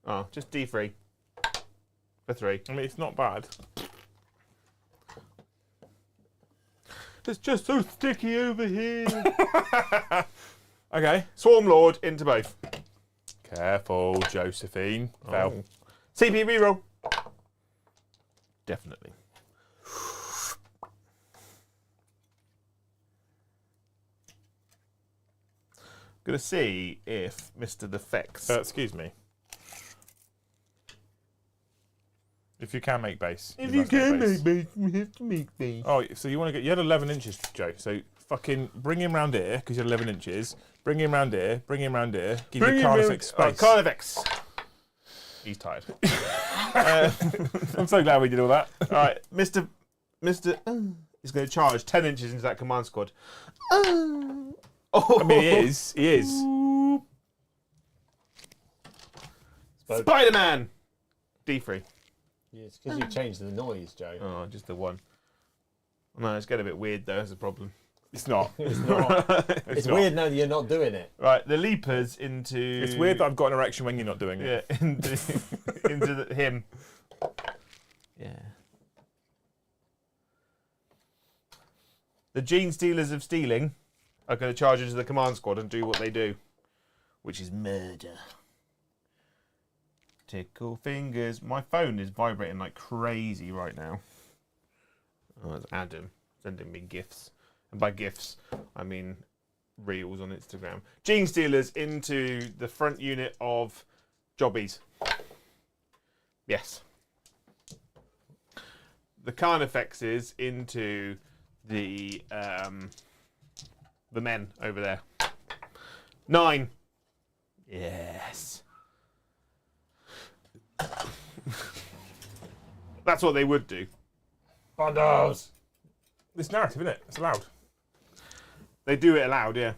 Oh, just D3 for 3. I mean, it's not bad. It's just so sticky over here. Okay. Swarm Lord into both. Careful, Josephine. Fell. CP reroll. Definitely. Gonna see if Mr. Defects. Excuse me. If you can make base. If you must make can base. make base, you have to make base. Oh, so you want to get... You had 11 inches, Joe. So fucking bring him round here, because you had 11 inches. Bring him round here. Bring him round here. Give you Carnifex space. Carnifex. He's tired. I'm so glad we did all that. All right, Mr. is going to charge 10 inches into that command squad. Oh. I mean, he is. He is. Spider-Man. D3. Yeah, it's because you changed the noise, Joe. Oh, just the 1. No, it's getting a bit weird though. That's the problem. It's not. It's not. It's not. weird now that you're not doing it. Right, the leapers into. It's weird that I've got an erection when you're not doing it. Yeah, into him. Yeah. The Gene Stealers of Stealing are going to charge into the command squad and do what they do, which is murder. Tickle fingers. My phone is vibrating like crazy right now. Oh, it's Adam sending me gifts. And by gifts, I mean reels on Instagram. Gene Stealers into the front unit of Jobbies. Yes. The Carnifexes into the men over there. 9. Yes. That's what they would do. Bondos. This narrative, isn't it? It's allowed. They do it aloud, yeah.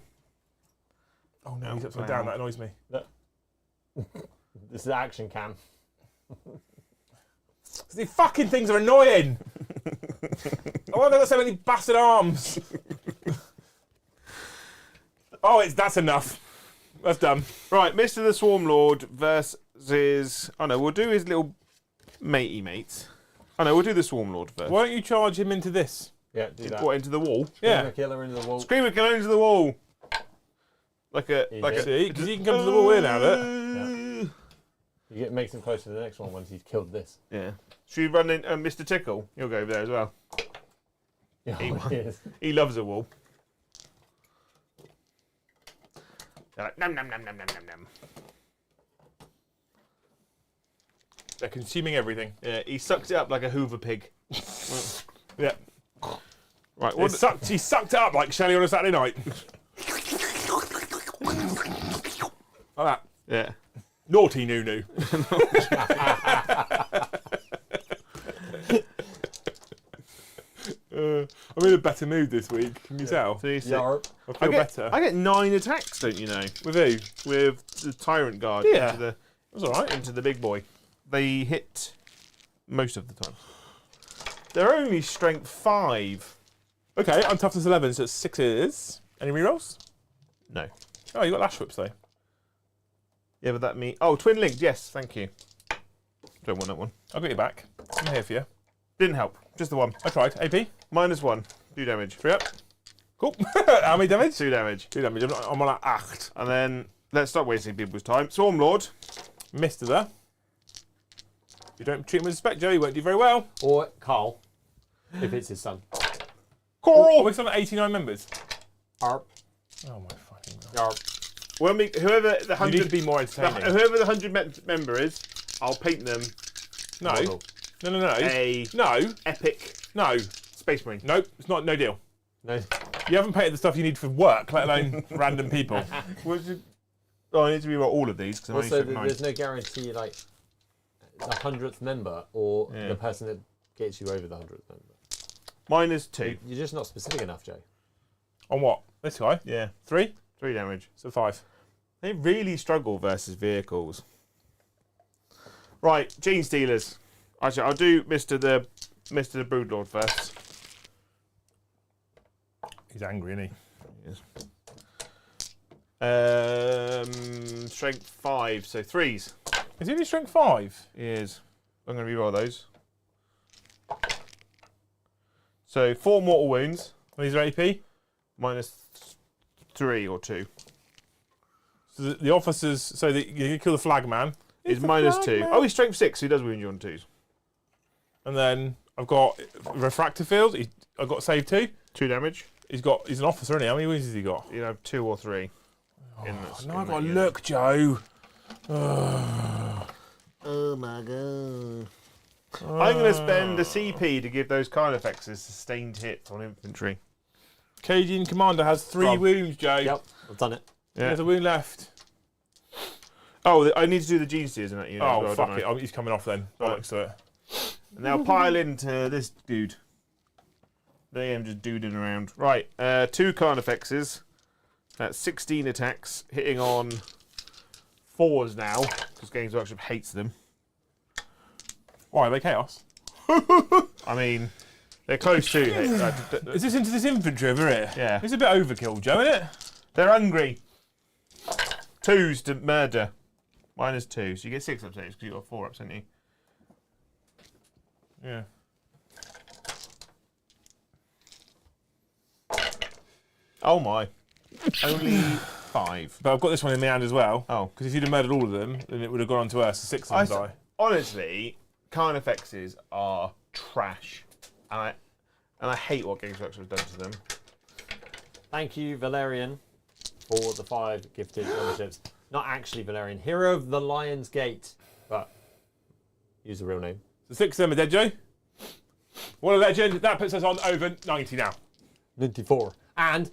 Oh no, he's upside down. That annoys me. This is action cam. These fucking things are annoying. I wonder there's so many bastard arms. Oh, that's enough. That's done. Right, Mr. the Swarm Lord versus... Oh no, we'll do his little matey mates. Oh no, we'll do the Swarm Lord first. Why don't you charge him into this? Yeah, do that. What, into the wall? Yeah. Killer into the wall. Screamer can into the wall. Like a... See, because he can come to the wall here now, look. Makes him close to the next one once he's killed this. Yeah. Should we run in Mr. Tickle? He'll go over there as well. Yeah, he is. He loves a wall. They're like, nom, nom, nom, nom, nom, nom, nom. They're consuming everything. Yeah, he sucked it up like a Hoover pig. Yeah. Right, He sucked it up like Shelley on a Saturday night. Like that. Yeah. Naughty Nunu. I'm in a better mood this week. Can you tell? 3, 6. Yarp. I feel better. I get 9 attacks, don't you know? With who? With the Tyrant Guard Yeah. into the That's all right. into the big boy. They hit most of the time. They're only strength 5. Okay, I'm toughness 11, so it's 6s. Any rerolls? No. Oh, you got lash whips though. Yeah, but that means... Oh, twin linked, yes, thank you. Don't want that one. I'll get you back. I'm here for you. Didn't help. Just the one. I tried. AP? -1. 2 damage. 3 up. Cool. How many damage? 2 damage. 2 damage. I'm on an 8. And then, let's stop wasting people's time. Swarm Lord. Missed there. If you don't treat him with respect, Joe, he won't do very well. Or Carl, if it's his son. Coral! We're still at 89 members. Arp. Oh my fucking god. Yarp. When we, whoever the You need to 100... be more entertaining. Whoever the 100 member is, I'll paint them No. Model. No. a No. epic No. Space Marine. Nope. It's not. No deal. No. You haven't painted the stuff you need for work, let alone random people. Oh, I need to reroll all of these because I'm Also, only 9. there's no guarantee, like, the 100th member or Yeah. the person that gets you over the 100th member. -2. You're just not specific enough, Joe. On what? This guy? Yeah, 3? 3 damage. So 5. They really struggle versus vehicles. Right, Gene Stealers. Actually, I'll do Mr. the Broodlord first. He's angry, isn't he? Strength 5, so 3s. Is he only strength 5? He is. I'm going to reroll those. So 4 mortal wounds, And he's AP? -3 or 2. So the officers, so you can kill the flag man. Is the -2. flag man. Oh, he's strength 6, so he does wound you on 2s. And then I've got refractor field. I've got save 2. 2 damage. He's an officer, isn't he? How many wounds has he got? You have 2 or 3. Now I've got to look, Joe. Oh my god. I'm going to spend a CP to give those Carnifexes sustained hits on infantry. Cajun commander has 3 Rob. wounds, Joe. Yep, I've done it. There's a wound left. Oh, I need to do the Gene Steers in that unit. Oh, as well, fuck don't it. I? He's coming off then. Bollocks to it. Now pile into this dude. They am just duding around. Right, 2 Carnifexes. That's 16 attacks, hitting on 4s now, because Games Workshop hates them. Why, are they chaos? I mean, they're close to hit. Is this into this infantry over here? Yeah. It's a bit overkill, Joe, isn't it? They're hungry. 2s to murder. -2, so you get 6 updates because you got 4 ups, haven't you? Yeah. Oh my. Only 5. But I've got this one in my hand as well. Oh. Because if you'd have murdered all of them, then it would have gone on to us. 6 of them die. Honestly, Carnifexes are trash. And I hate what Games Workshop has done to them. Thank you, Valerian, for the 5 gifted memberships. Not actually Valerian, Hero of the Lion's Gate, but use the real name. So 6 of them are dead, Joe. What a legend. That puts us on over 90 now. 94. And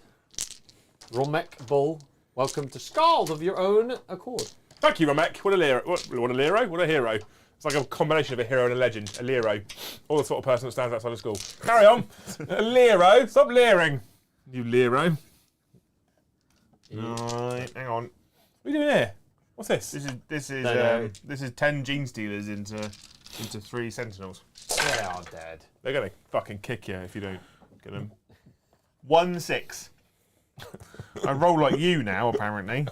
Romek Bull, welcome to Scald of your own accord. Thank you, Ramek. What a hero. What a hero. What a hero. It's like a combination of a hero and a legend. A Lero. All the sort of person that stands outside of school. Carry on. A Lero. Stop leering. You Lero. Right, hang on. What are you doing here? What's this? This is 10 Gene Stealers into 3 Sentinels. They are dead. They're going to fucking kick you if you don't get them. 1-6. I roll like you now, apparently.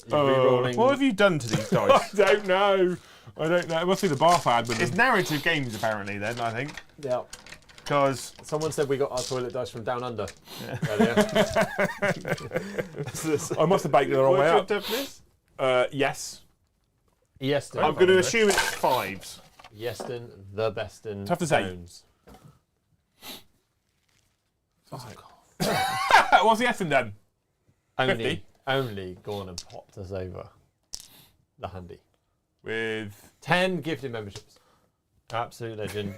Rerolling. What have you done to these I dice? don't know. It must be the bath ad with It's them. narrative games, apparently, then, I think. Yeah. Because Someone said we got our toilet dice from down under. Earlier. I must have baked it the wrong way what's your up. toughness? Yes. Yeston. I'm going to assume it's 5s. Yeston, the Beston. Tough to say. Jones. What's the Essen then? only gone and popped us over the handy. With 10 gifted memberships. Absolute legend.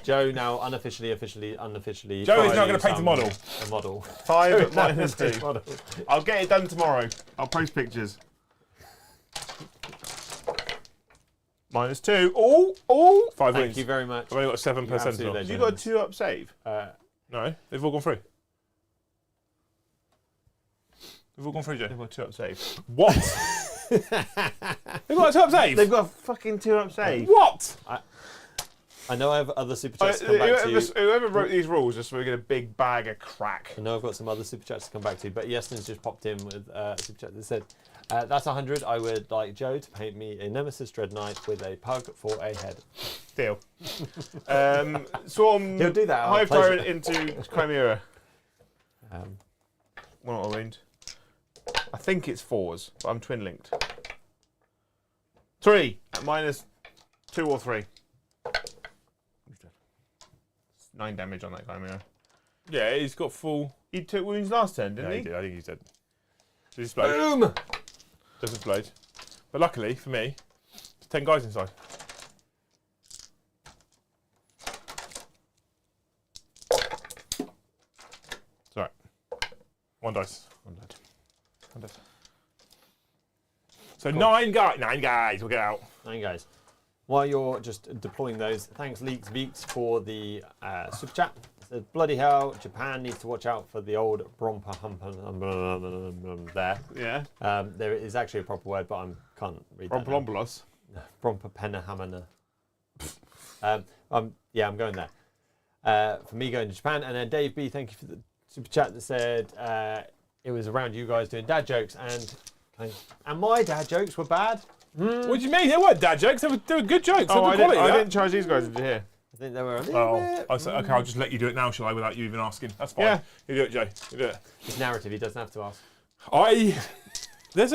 Joe now unofficially. Joe is now going to paint a model. A model. 5 minus 2. Model. I'll get it done tomorrow. I'll post pictures. -2. Oh! 5 Thank wins. you very much. I've only got 7 per absolute sentinel. legend. You got a 2-up save. No, they've all gone through. They've all gone through, Joe. They've got a 2-up save. What? They've got a top save? They've got a fucking 2-up save. What? I know I have other super chats to come back to. Whoever wrote these rules just so we get a big bag of crack. I know I've got some other super chats to come back to, but Yeston's just popped in with a super chat that said, that's 100. I would like Joe to paint me a Nemesis Dread Knight with a pug for a head. Deal. Swarm He'll do that. Hive Tyrant into Chimera. Um, One not arranged. I think it's 4s, but I'm twin linked. 3 at -2 or 3. 9 damage on that Chimera. Yeah, he's got full. He took wounds last turn, didn't Yeah, he? did. I think he's dead. Does he explode? Boom! Doesn't explode. But luckily for me, there's 10 guys inside. It's alright. 1 dice. 1 dead. 1 dead. So 9 guys. 9 guys. We'll get out. 9 guys. While you're just deploying those, thanks Leaks Beaks for the super chat. It says, bloody hell, Japan needs to watch out for the old Bromper humper there. Yeah. There is actually a proper word, but I can't read that. Rompolompolos. Bromper Penahamana. Yeah, I'm going there. For me going to Japan. And then Dave B, thank you for the super chat that said it was around you guys doing dad jokes and my dad jokes were bad. What do you mean? They weren't dad jokes. They were good jokes. Oh, They were good quality. I didn't charge these guys into here. I think they were a little Oh, bit. I said, okay, I'll just let you do it now, shall I, without you even asking? That's fine. Yeah. You do it, Joe. You do it. It's narrative, he doesn't have to ask. There's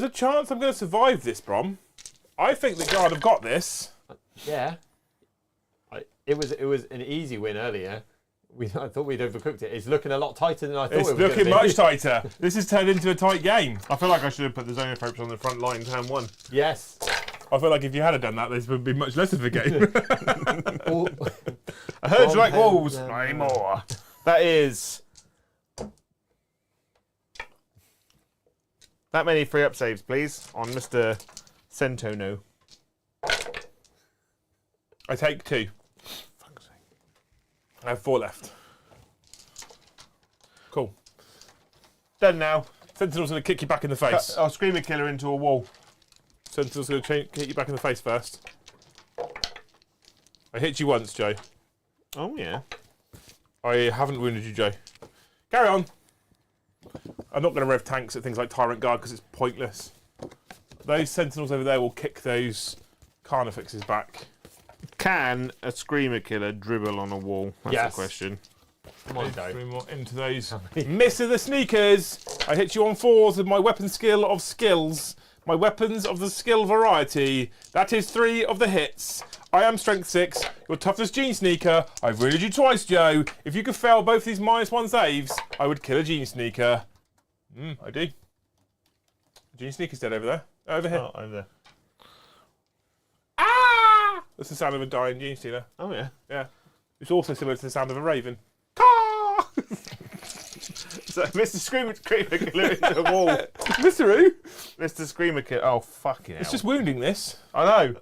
a chance I'm going to survive this, Brom. I think the guard have got this. Yeah. It was an easy win earlier. I thought we'd overcooked it. It's looking a lot tighter than I thought it was. It's looking gonna be. much tighter. This has turned into a tight game. I feel like I should have put the zone approach on the front line turn 1. Yes. I feel like if you had done that, this would be much less of a game. I heard you like From wolves. him, No more. That is... That many 3-up saves, please, on Mr. Centono. I take 2. I have 4 left. Cool. Done now. Sentinel's going to kick you back in the face. I'll Screamer Killer into a wall. Sentinel's going to kick you back in the face first. I hit you once, Joe. Oh, yeah. I haven't wounded you, Joe. Carry on. I'm not going to rev tanks at things like Tyrant Guard because it's pointless. Those Sentinels over there will kick those Carnifexes back. Can a Screamer Killer dribble on a wall? That's Yes. the question. Come on, go. 3 more into those. Miss of the sneakers. I hit you on 4s with my weapon skill of skills. My weapons of the skill variety. That is 3 of the hits. I am strength 6. Your toughness Gene Sneaker. I've wounded you twice, Joe. If you could fail both these -1 saves, I would kill a Gene Sneaker. I do. Gene Sneaker's dead over there. Over here. Oh, over there. Ah! That's the sound of a dying Gene Stealer. Oh, yeah. Yeah. It's also similar to the sound of a raven. Caw! So, Mr. Screamer Killer into a wall. Mr. Who? Mr. Screamer Killer. Oh, fucking hell. It's just wounding this. I know.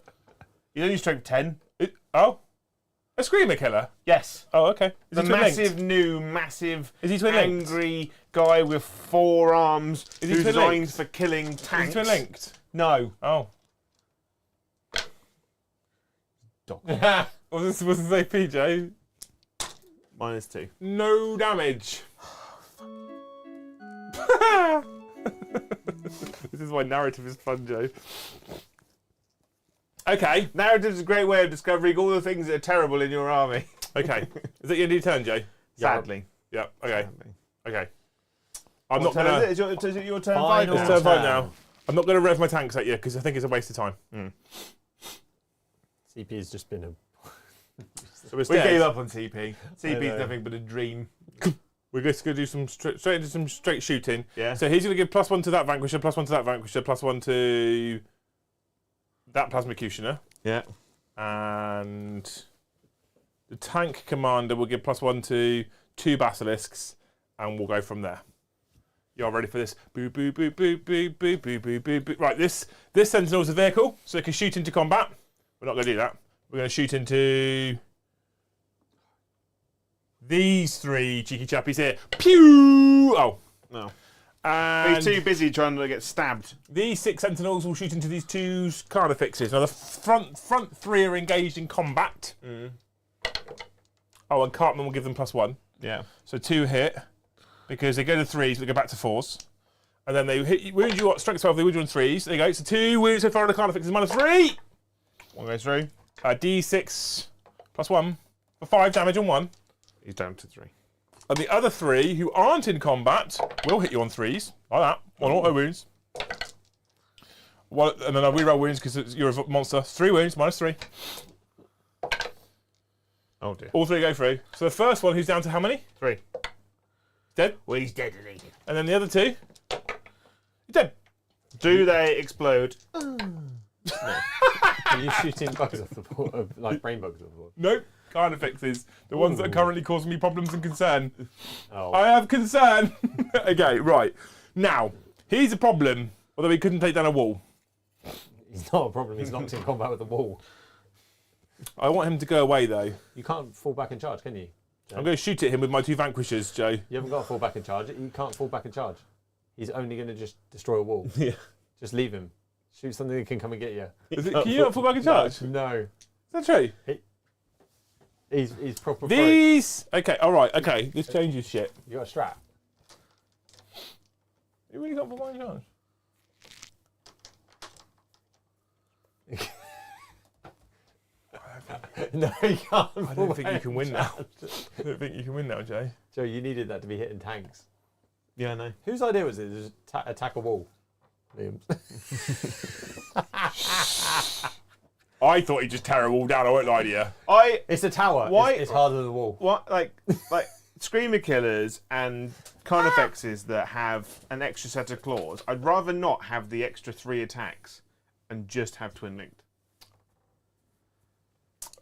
You don't use strength 10. Oh? A Screamer Killer? Yes. Oh, okay. Is The he twin linked? massive, new, massive, Is he twin linked? angry guy with 4 arms Is he who's twin designed linked? for killing Is he tanks. twin linked? No. Oh. Dog. Was this AP, Joe? -2. No damage. This is why narrative is fun, Joe. Okay. Narrative's a great way of discovering all the things that are terrible in your army. Okay. Is that your new turn, Joe? Sadly. Yeah. Okay. Sadly. Okay. I'm What not turn gonna. is it? Is it your turn Final 5? It's turn 5 turn. now. I'm not gonna rev my tanks at you because I think it's a waste of time. CP has just been a... So We instead, gave up on CP. CP's know. nothing but a dream. We're just going to do some straight into some straight shooting. Yeah. So he's going to give +1 to that Vanquisher, +1 to that Vanquisher, +1 to that Plasmacutioner. Yeah. And the tank commander will give +1 to 2 Basilisks, and we'll go from there. Y'all ready for this? Boo, boo, boo, boo, boo, boo, boo, boo, boo, boo. Right, this Sentinel's a vehicle, so it can shoot into combat. We're not going to do that. We're going to shoot into these 3 cheeky chappies here. Pew! Oh. No. And He's too busy trying to get stabbed. these 6 Sentinels will shoot into these 2 Carnifexes. Now, the front 3 are engaged in combat. Oh, and Cartman will give them +1. Yeah. So 2 hit, because they go to 3s, but they go back to 4s. And then they wound you at strength 12, they wound you on 3s. There you go. So 2 wounds so far on the Carnifexes, -3. 1 goes through. D6 +1 for 5 damage on 1. He's down to 3. And the other 3 who aren't in combat will hit you on 3s, like that, on auto wounds. And then I'll reroll wounds because you're a monster. 3 wounds, -3. Oh dear. All 3 go through. So the first one, who's down to how many? 3. Dead. Well, he's dead, isn't he? And then the other 2? You're dead. Do they explode? Are you shooting bugs off the board, like brain bugs off the board? Nope. Carnifexes. The ones that are currently causing me problems and concern. Oh. I have concern. Okay, right. Now, here's a problem, although he couldn't take down a wall. He's not a problem. He's locked in combat with the wall. I want him to go away, though. You can't fall back and charge, can you? I'm going to shoot at him with my 2 Vanquishers, Joe. You haven't got to fall back and charge. You can't fall back and charge. He's only going to just destroy a wall. Yeah. Just leave him. Shoot something that can come and get you. Can you not fall back in charge? No. Is that true? He's proper. These. Okay, alright, okay. This changes shit. You got a strap. You really got fall back in charge? No, you can't. I don't think you can win now. I don't think you can win now, Jay. Joe, you needed that to be hitting tanks. Yeah, I know. Whose idea was it? Just attack a wall. Liam's. I thought he'd just tear a wall down, I won't lie to you. It's a tower. Why- It's harder than the wall. What, like Screamer Killers and Carnifexes that have an extra set of claws, I'd rather not have the extra 3 attacks and just have Twin Linked.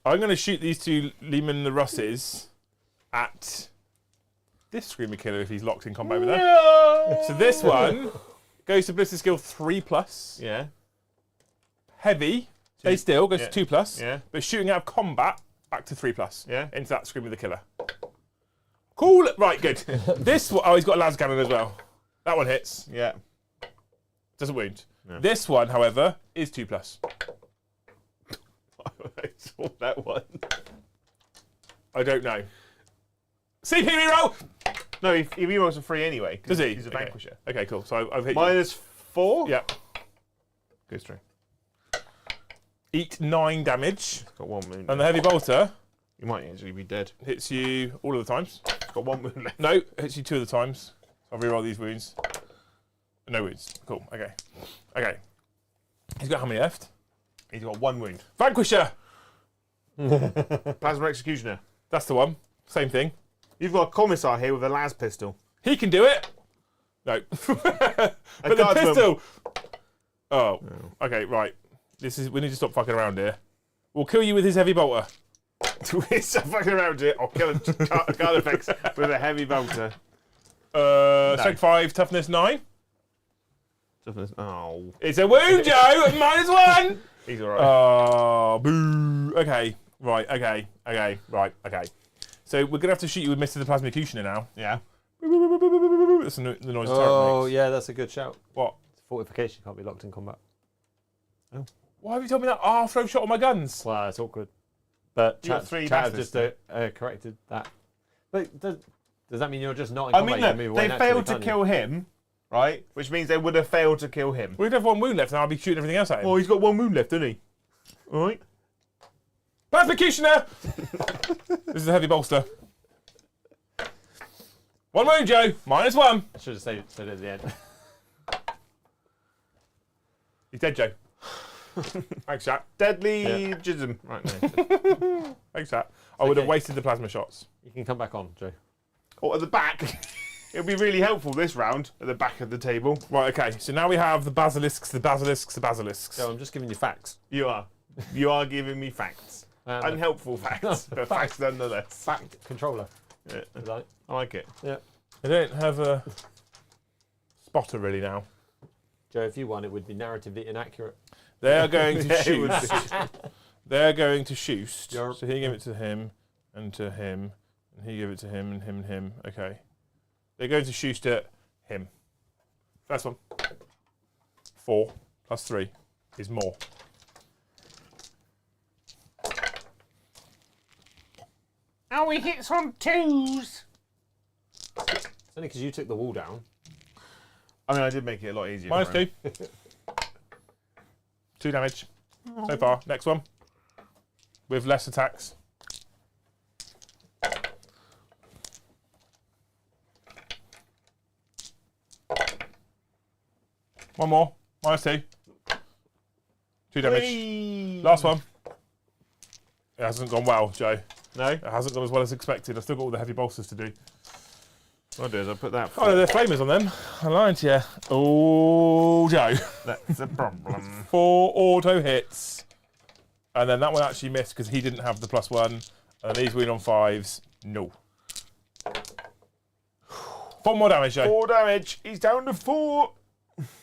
I'm going to shoot these 2 Lehman the Russes at this Screamer Killer if he's locked in combat with her. So this one goes to Blister Skill 3+. Yeah. Heavy, stay still, goes yeah. to 2+. Yeah. But shooting out of combat, back to 3+. Yeah. Into that Screamer the Killer. Cool. Right, good. This one, oh, he's got a las cannon as well. That one hits. Yeah. Doesn't wound. No. This one, however, is 2+. I saw that one. I don't know. CP reroll! No, he rerolls a 3 anyway. Does he? He's a Okay. Vanquisher. Okay, cool. So I've hit you. -4? Yeah. Goes through. Eat 9 damage. Got 1 wound. And the heavy bolter You might actually be dead. hits you all of the times. Got 1 wound left. No, hits you 2 of the times. I'll reroll these wounds. No wounds. Cool. Okay. Okay. He's got how many left? He's got 1 wound. Vanquisher! Plasma Executioner. That's the one. Same thing. You've got a Commissar here with a las pistol. He can do it. No. But the guardsman. pistol. Oh. Okay, right. We need to stop fucking around here. We'll kill you with his heavy bolter. Stop fucking around here. I'll kill a Carnifex with a heavy bolter. Strength 5, toughness 9. Oh. It's a wound, Joe! -1! He's alright. Oh, boo. Okay. Right, okay. Okay. Right, okay. So we're going to have to shoot you with Mr. the Plasmacutioner now. Yeah. That's the noise the turret Oh, makes. yeah, that's a good shout. What? Fortification can't be locked in combat. Why have you told me that? Oh, I'll throw shot on my guns. Well, it's awkward. But You got chat, 3 chat have battles just corrected that. But does that mean you're just not in I combat? mean, You can look, move away they naturally, failed to can't you? kill him, right? Which means they would have failed to kill him. We'd have 1 wound left and I'll be shooting everything else at him. Well, he's got 1 wound left, doesn't he? Alright. Plasmacutioner! This is a heavy bolster. 1 wound, Joe. -1. I should have said it at the end. He's dead, Joe. Thanks, chat. Deadly Yeah. Jism. Right now. Thanks, chat. I would have okay. wasted the plasma shots. You can come back on, Joe. Or at the back. It'll be really helpful this round at the back of the table. Right, okay. So now we have the basilisks, the basilisks, the basilisks. So I'm just giving you facts. You are. You are giving me facts. Unhelpful facts, but facts nonetheless. Fact controller. Yeah, Right. I like it. Yeah. I don't have a spotter really now. Joe, if you won, it would be narratively inaccurate. They are going to Yeah, it would shoot. They're going to shoot. You're- So he gave it to him, and to him, and he gave it to him, and him, and him. Okay. They're going to shoot at him. First one. 4 plus 3 is more. Oh, we hit some 2s. It's only because you took the wall down. I mean, I did make it a lot easier. Minus for him. 2. 2 damage. So far. Next one. With less attacks. One more. Minus 2. 2 damage. Whee! Last one. It hasn't gone well, Joe. No? It hasn't gone as well as expected. I've still got all the heavy bolsters to do. What I'll do is I'll put that. Oh, no, they're flamers on them. I'm lying to you. Oh, Joe. That's a problem. 4 auto hits. And then that one actually missed because he didn't have the +1. And these went on 5s. No. 4 more damage, Joe. 4 damage. He's down to 4.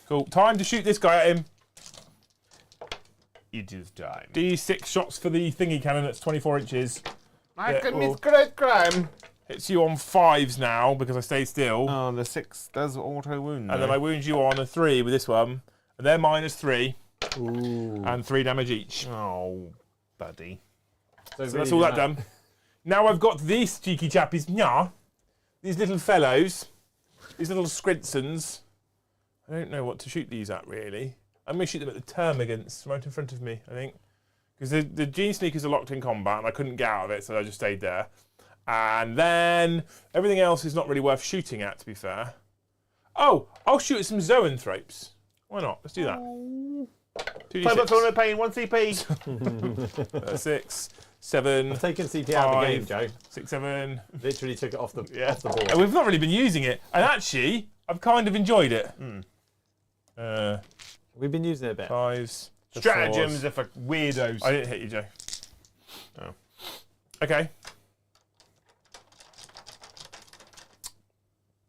Cool. Time to shoot this guy at him. It is time. D6 shots for the thingy cannon that's 24 inches. I Yeah, commit well- great crime. Hits you on 5s now because I stayed still. Oh, the 6 does auto wound. And then I wound you on a 3 with this one. And they're -3. Ooh. And 3 damage each. Oh, buddy. So So that's all that done. Now I've got these cheeky chappies. Nya. These little fellows. These little scrinsons. I don't know what to shoot these at, really. I'm going to shoot them at the termagants right in front of me, I think. Because the Gene Sneakers are locked in combat, and I couldn't get out of it, so I just stayed there. And then everything else is not really worth shooting at, to be fair. Oh, I'll shoot at some zoanthropes. Why not? Let's do that. 5 2d6. no pain, 1 CP. 6, 7, I've taken CP out of the game, 5, Joe. 6, 7. Literally took it off the Yeah. board. And we've not really been using it. And actually, I've kind of enjoyed it. We've been using it a bit. 5s. to Stratagems 4s. are for weirdos. I didn't hit you, Joe. Oh. Okay.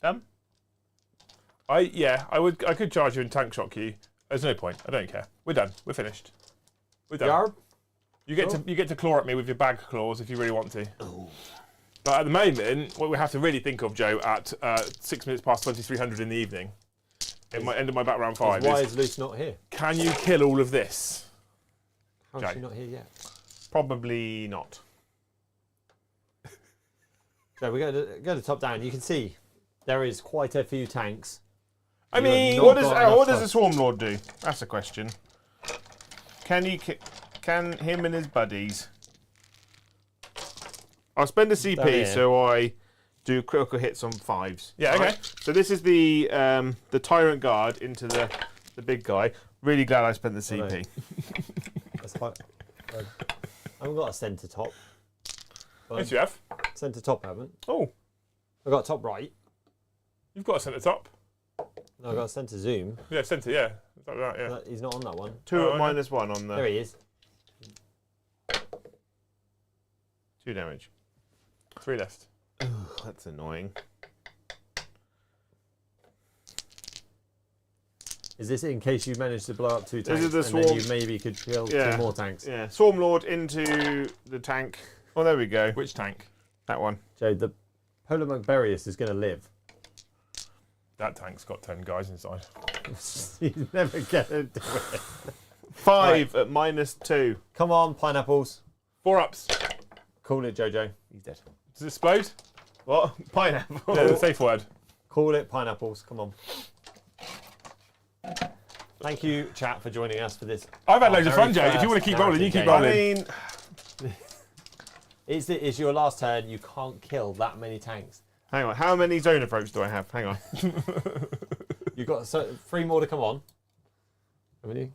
Done? I could charge you and tank shock you. There's no point. I don't care. We're done. We're finished. We're done. Yarb? You get to claw at me with your bag claws if you really want to. But at the moment, what we have to really think of, Joe, at 6 minutes past 2300 in the evening, at my end of my back round 5, Why is is Luce not here? can you kill all of this? How Joe. is she not here yet? Probably not. So we go to top down. You can see there is quite a few tanks. I mean, What does a Swarm Lord do? That's a question. Can him and his buddies... I'll spend a Down CP here. so I do critical hits on 5s. Yeah, okay. So this is the Tyrant Guard into the big guy. Really glad I spent the CP. Right. That's quite, I haven't got a centre top. Yes, you have. Centre top, I haven't. Oh, I've got a top right. you've got a centre top. No, I've got a centre zoom. Yeah, centre, yeah. It's like that, yeah. He's not on that one. 2 Oh, at okay. -1 on There the he is. 2 damage. 3 left. That's annoying. Is this in case you manage to blow up 2 This tanks is the and then swarm- you maybe could kill Yeah. 2 more tanks? Yeah, Swarm Lord into the tank. Oh, there we go. Which tank? That one. Joe, the Polar Monk Burius is going to live. That tank's got 10 guys inside. He's never going to do it. 5 at -2. Come on, pineapples. 4 ups. Call it, Jojo. He's dead. Does it explode? What? Pineapple. Yeah, the safe word. Call it pineapples. Come on. Thank you, chat, for joining us for this. I've had loads of very fun, Joe. If you want to first keep rolling, you keep narrative I rolling. mean, It's your last turn. You can't kill that many tanks. hang on. How many zone approach do I have? Hang on. You've got 3 more to come on. Haven't you?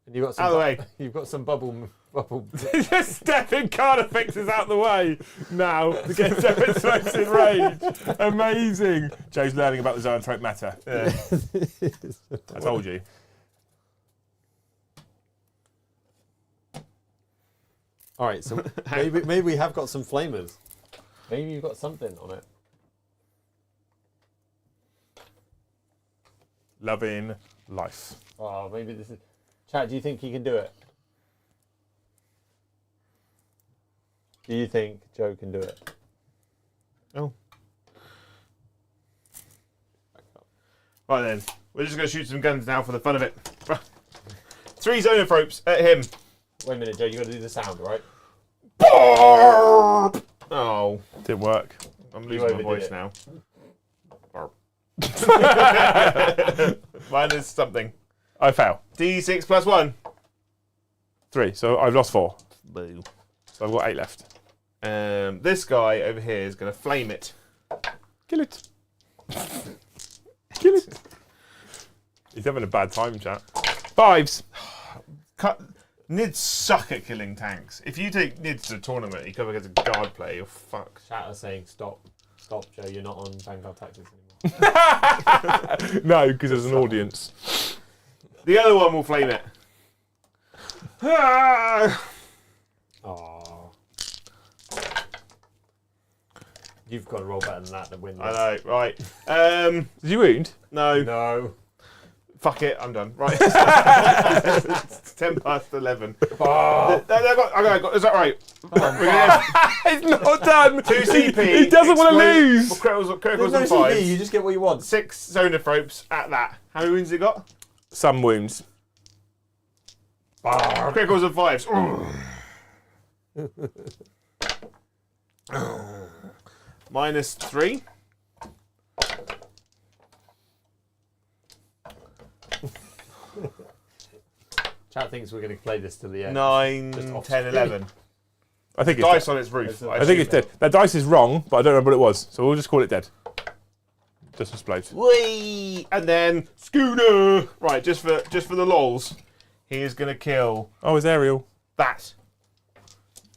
And you've got some Out of the way. You've got some bubble bubble. Just stepping Carnifexes out the way now to get demonstrated rage. Amazing. Joe's learning about the zoanthrope meta. I told you. All right, so maybe we have got some flamers. Maybe you've got something on it. Loving life. Oh, maybe this is. Chat, do you think he can do it? Do you think Joe can do it? Oh. Right then, we're just going to shoot some guns now for the fun of it. 3 zonophropes at him. Wait a minute, Joe, you got to do the sound, right? Oh, Didn't work. I'm losing my overdid voice it. now. Minus something. I fail. D6 plus 1. 3. So I've lost 4. Boo. So I've got 8 left. This guy over here is going to flame it. Kill it. Kill it. He's having a bad time, chat. 5s. Nids suck at killing tanks. If you take Nids to a tournament, you come against a guard player, you're fucked. Chat are saying, stop, Joe, you're not on Vanguard Tactics anymore. No, because there's an audience. The other one will flame it. Aww. You've got to roll better than that to win this. I know, right. Did you wound? No. No. Fuck it, I'm done. Right. 10 past 11. Oh. I got, is that right? It's not done. 2 CP. He doesn't want to lose. Criticals There's and no CP, 5s. you just get what you want. 6 zonophropes at that. How many wounds he got? Some wounds. Criticals and 5s. Minus 3. Chat thinks we're going to play this to the end. 9, Just 10, off 11. I think it's Dice dead. on its roof. I think it's dead. That dice is wrong, but I don't remember what it was. So we'll just call it dead. Just explodes. Whee! And then Schooner. Right, just for the lols, he is going to kill Oh, it's Ariel. that.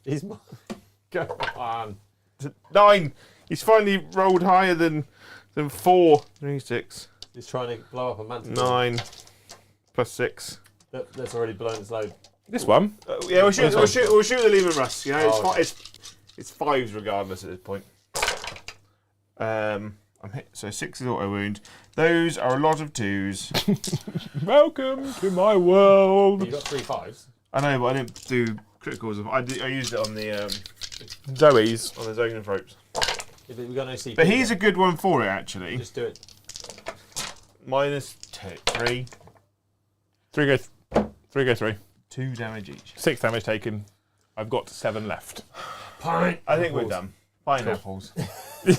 He's... Go on. 9. He's finally rolled higher than 4. 3, 6. He's trying to blow up a mantle. 9 plus 6. That's already blown its load. This one. Yeah, we'll shoot the Lehman Russ. You know, Oh, it's 5s regardless at this point. I'm hit, so 6 is auto wound. Those are a lot of 2s. Welcome to my world. You got 3 5s. I know, but I didn't do criticals. I used it on the Zoe's. zonophropes. Yeah, but we got no CP. But he's a good one for it actually. Just do it. Minus 3. 3 go 3. 2 damage each. 6 damage taken. I've got 7 left. I think we're done. Pineapples.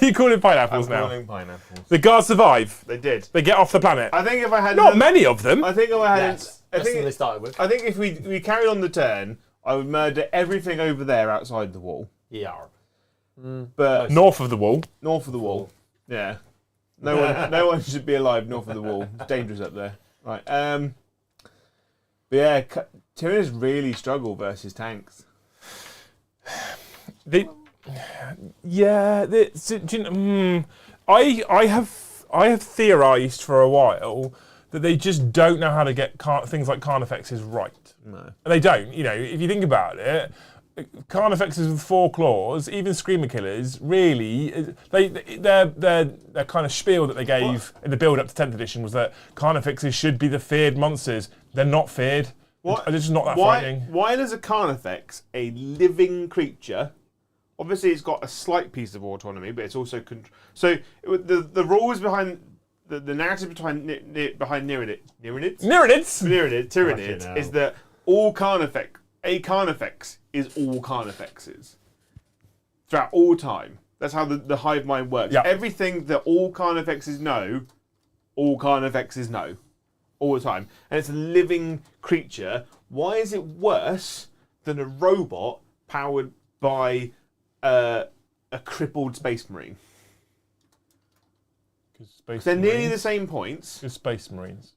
You call it pineapples I'm now. calling pineapples. The guards survive. They did. They get off the planet. I think if I had Not many of them. I think if I had Yes. That's what they started with. I think if we carried on the turn, I would murder everything over there outside the wall. Yeah. But North of the wall. north of the wall, yeah. No one should be alive north of the wall. It's dangerous up there. Right. But yeah, Tyranids really struggle versus tanks. I have theorised for a while that they just don't know how to get things like Carnifexes right. No. And they don't. You know, if you think about it, Carnifexes with 4 claws, even Screamer Killers, really, their kind of spiel that they gave in the build-up to 10th edition was that Carnifexes should be the feared monsters. They're not feared. They're just not that frightening. Why does a Carnifex, a living creature, obviously it's got a slight piece of autonomy, but it's also... So the rules behind... The narrative behind Tyranids is that all a Carnifex is all Carnifexes. Throughout all time. That's how the hive mind works. Yeah. Everything that all Carnifexes know, all Carnifexes know. All the time. And it's a living creature. Why is it worse than a robot powered by a crippled space marine? Because They're nearly the same points. Because Space Marines.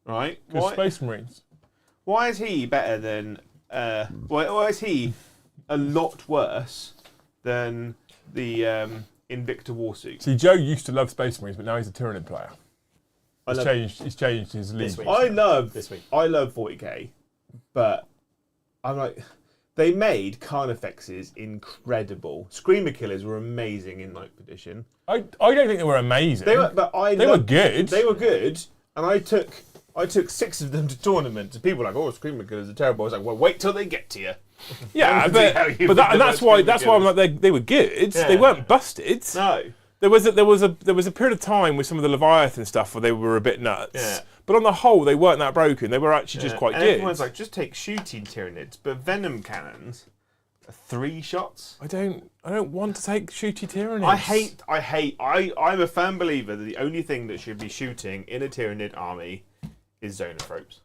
Right? Because Space Marines. Why is he better than Or is he a lot worse than the Invicta Warsuit? See, Joe used to love Space Marines, but now he's a Tyranid player. He's changed his league. week. I love 40k, but I'm like, they made Carnifexes incredible. Screamer Killers were amazing in 9th edition. I don't think they were amazing. They were good. They were good, and I took 6 of them to tournaments. And people were like, "Oh, Screamer Killers are terrible." I was like, "Well, wait till they get to you." Yeah, but that's why I'm like they were good. Yeah. They weren't busted. No. There was a period of time with some of the Leviathan stuff where they were a bit nuts. Yeah. But on the whole, they weren't that broken. They were actually just quite and good. everyone's like, just take shooting Tyranids, but venom cannons are 3 shots. I don't want to take shooty Tyranids. I'm a firm believer that the only thing that should be shooting in a Tyranid army is Zonophropes.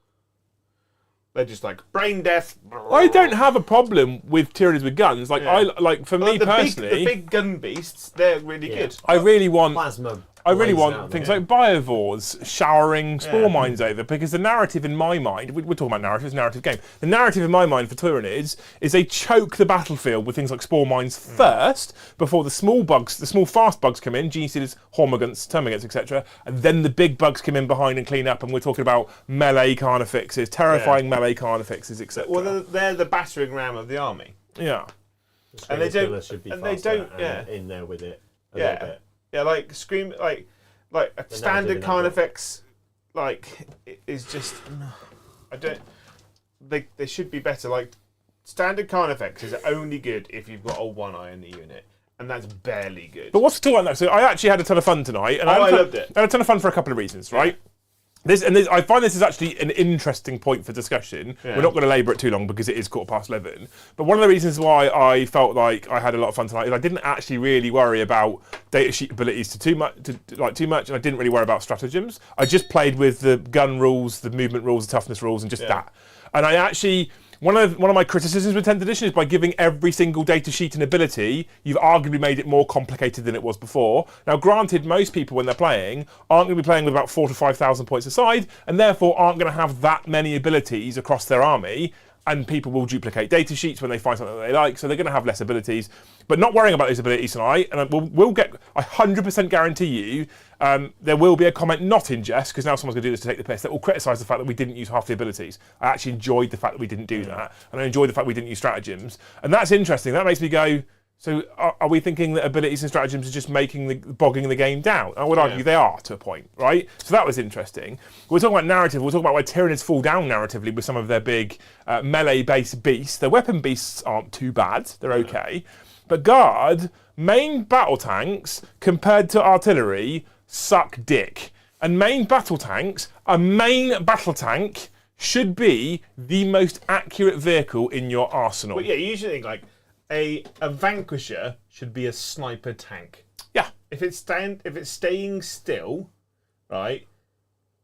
They're just like brain death. I don't have a problem with Tyranids with guns. Like for me personally, the big gun beasts, they're really good. I really want plasma. I really blazing want out things there. like biovores showering spore mines over, because the narrative in my mind, we're talking about narrative, it's a narrative game. The narrative in my mind for Tyranids is they choke the battlefield with things like spore mines first, before the small bugs, the small fast bugs come in, Genocides, Hormigants, Termagants, etc. And then the big bugs come in behind and clean up, and we're talking about melee carnifexes, terrifying melee carnifexes, etc. Well, they're the battering ram of the army. Yeah. And they don't- Should be and they faster don't- and in there with it a Yeah. little bit. Yeah, like Scream, like a standard in that Carnifex, like is just. I don't. They should be better. Like standard Carnifexes are only good if you've got a 1 eye in the unit, and that's barely good. But what's the talk about that? So I actually had a ton of fun tonight, and I loved it. I had a ton of fun for a couple of reasons, right? I find this is actually an interesting point for discussion. Yeah. We're not going to labour it too long because it is 11:15. But one of the reasons why I felt like I had a lot of fun tonight is I didn't actually really worry about data sheet abilities too much, and I didn't really worry about stratagems. I just played with the gun rules, the movement rules, the toughness rules, and just that. And I actually. One of my criticisms with 10th edition is by giving every single data sheet an ability, you've arguably made it more complicated than it was before. Now, granted, most people, when they're playing, aren't going to be playing with about 4,000 to 5,000 points aside, and therefore aren't going to have that many abilities across their army. And people will duplicate data sheets when they find something that they like, so they're going to have less abilities. But not worrying about those abilities tonight, and we'll get, I 100% guarantee you, there will be a comment not in jest, because now someone's going to do this to take the piss, that will criticise the fact that we didn't use half the abilities. I actually enjoyed the fact that we didn't do that, and I enjoyed the fact we didn't use stratagems. And that's interesting. That makes me go, so are we thinking that abilities and stratagems are just bogging the game down? I would argue they are, to a point, right? So that was interesting. We're talking about narrative. We're talking about where Tyranids fall down narratively with some of their big melee-based beasts. Their weapon beasts aren't too bad. They're okay. But Guard, main battle tanks, compared to artillery, suck dick. And main battle tanks, a main battle tank should be the most accurate vehicle in your arsenal. But yeah, you usually think like a Vanquisher should be a sniper tank. Yeah. If it's staying still, right,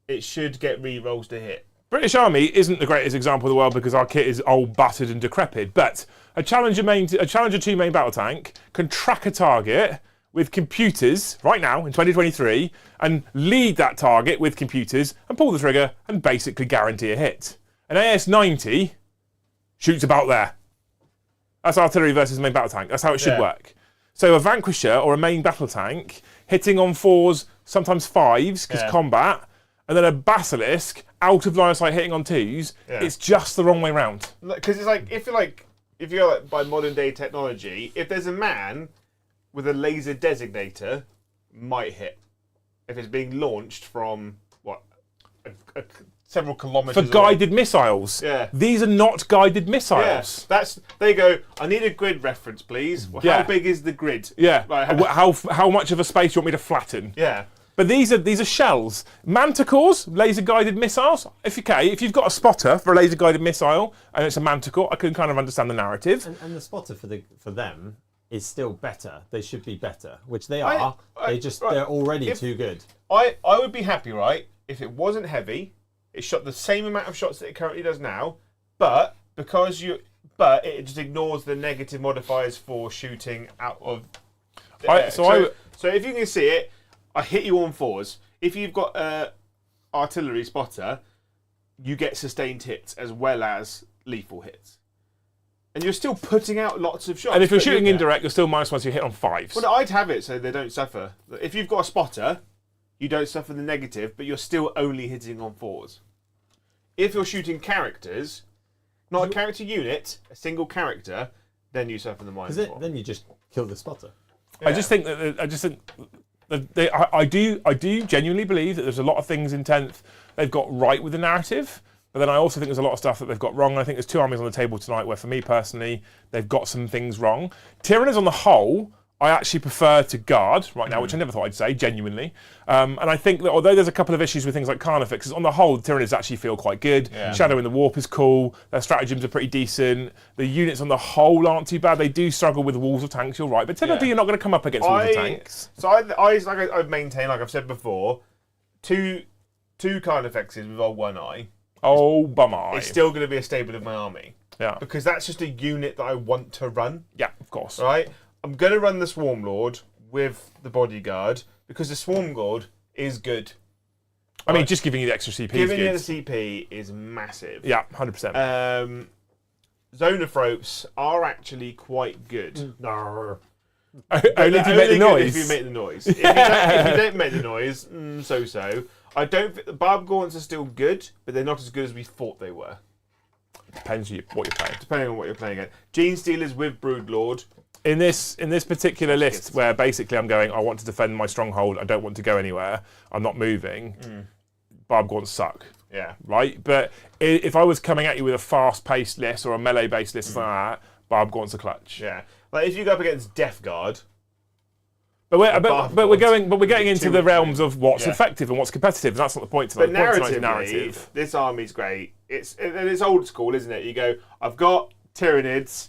it should get re-rolls to hit. British Army isn't the greatest example of the world because our kit is old, battered and decrepit, but a Challenger 2 main battle tank can track a target with computers right now in 2023 and lead that target with computers and pull the trigger and basically guarantee a hit. An AS-90 shoots about there. That's artillery versus main battle tank. That's how it should work. So a Vanquisher or a main battle tank hitting on 4s, sometimes 5s, because combat, and then a Basilisk out of line of sight hitting on 2s, it's just the wrong way round. Because it's like if you're by modern day technology, if there's a man with a laser designator, might hit if it's being launched from several kilometers For guided missiles. Yeah. These are not guided missiles. Yes, they go. I need a grid reference, please. Well, how big is the grid? Yeah. Like, How much of a space do you want me to flatten? yeah. But these are shells. Manticores, laser guided missiles. If you've got a spotter for a laser guided missile and it's a Manticore, I can kind of understand the narrative. And the spotter for them is still better. They should be better, which they are. They're already too good. I would be happy, right, if it wasn't heavy, it shot the same amount of shots that it currently does now, but it just ignores the negative modifiers for shooting out of the air. So if you can see it, I hit you on 4s. If you've got artillery spotter, you get sustained hits as well as lethal hits. And you're still putting out lots of shots. And if you're but shooting indirect, you're still -1 so you hit on 5s. Well, I'd have it so they don't suffer. If you've got a spotter, you don't suffer the negative, but you're still only hitting on 4s. If you're shooting characters, not a character unit, a single character, then you suffer the -4. Then you just kill the spotter. I just think that I do genuinely believe that there's a lot of things in 10th they've got right with the narrative, but then I also think there's a lot of stuff that they've got wrong. I think there's 2 armies on the table tonight where, for me personally, they've got some things wrong. Tyranids on the whole, I actually prefer to guard right now, which I never thought I'd say, genuinely. And I think that although there's a couple of issues with things like Carnifexes, on the whole, the Tyranids actually feel quite good. Yeah. Shadow in the Warp is cool. Their stratagems are pretty decent. The units on the whole aren't too bad. They do struggle with walls of tanks, you're right. But typically you're not going to come up against walls of tanks. So I've maintained, like I've said before, two Carnifexes with old one eye. Oh, bum eye. It's still going to be a staple of my army. Yeah. Because that's just a unit that I want to run. Yeah, of course. Right? I'm going to run the Swarm Lord with the Bodyguard because the Swarm Lord is good. I mean, just giving you the extra CP Giving you the is good. CP is massive. Yeah, 100%. Zonophropes are actually quite good. No. Only if you make the good noise. If you make the noise. If you don't make the noise, so-so. I don't think the Barb Gaunts are still good, but they're not as good as we thought they were. Depends what you're playing. Depending on what you're playing at. Gene Stealers with Broodlord. In this particular list, where basically I'm going, I want to defend my stronghold. I don't want to go anywhere. I'm not moving. Barb Gaunts suck. Yeah. Right? But if I was coming at you with a fast-paced list or a melee-based list like that, Barb Gaunts are clutch. Yeah. Like if you go up against Death Guard. But we're getting into the realms of what's Yeah. effective and what's competitive. And that's not the point tonight. But The point tonight's narrative, this army's great. It's old school, isn't it? You go, I've got Tyranids,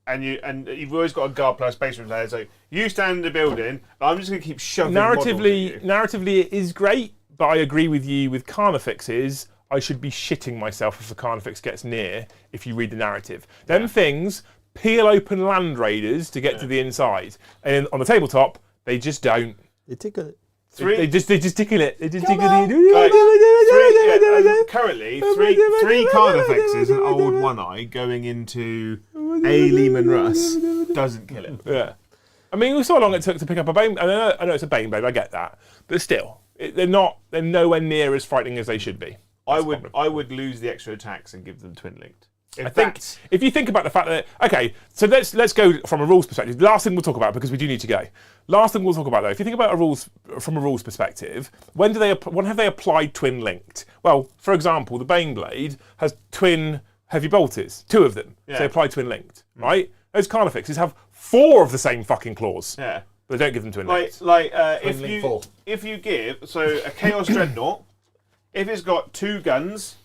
and you've always got a guard plus space room player. So you stand in the building, and I'm just going to keep shoving models at you. Narratively, it is great, but I agree with you with Carnifexes. I should be shitting myself if a Carnifex gets near if you read the narrative. Them things peel open land raiders to get to the inside. And on the tabletop, they just don't. They tickle it. They just tickle it. They just tickle Right. it. Currently, three Carnifexes and old One Eye going into a Lehman Russ doesn't kill it. Yeah. I mean, we saw how long it took to pick up a Bane. I know it's a Bane Blade, I get that. But still, they're nowhere near as frightening as they should be. I would lose the extra attacks and give them twin linked. I think if you think about the fact that so let's go from a rules perspective. The last thing we'll talk about, because we do need to go. Last thing we'll talk about though, if you think about from a rules perspective, when have they applied twin linked? Well, for example, the Bane Blade has twin heavy bolters, 2 of them. Yeah. So they apply twin linked, right? Those Carnifexes have 4 of the same fucking claws. Yeah. But they don't give them twin linked. If you give a Chaos Dreadnought, if it's got 2 guns.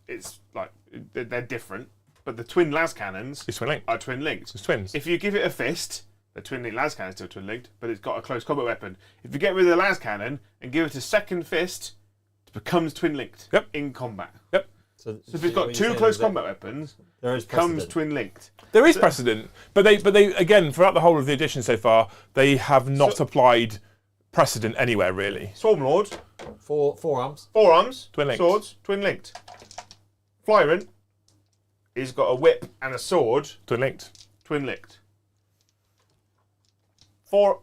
It's like they're different, but the twin las cannons It's twin linked. are twin linked. It's twins. If you give it a fist, the twin linked las cannon is still twin linked, but it's got a close combat weapon. If you get rid of the las cannon and give it a second fist, it becomes twin linked in combat. Yep. So if it's got 2 close combat weapons, it comes twin linked. There is precedent, but they again throughout the whole of the edition so far, they have not applied precedent anywhere really. Swarm Lord, 4 forearms. forearms, Twin linked. swords, twin linked. Flyrant, he's got a whip and a sword, Twin linked. twin linked. 4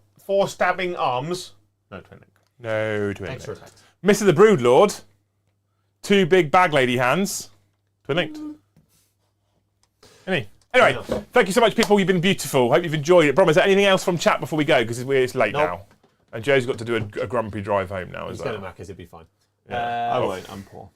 stabbing arms, no twin linked. No twin Extra linked. attacks. Mr. the Brood Lord, 2 big bag lady hands, twin linked. Anyway, thank you so much, people. You've been beautiful. Hope you've enjoyed it. Brom, is there anything else from chat before we go? Because it's late Nope. now. And Joe's got to do a grumpy drive home now as He's going well. to Macca's, it'll be fine. I won't, I'm poor.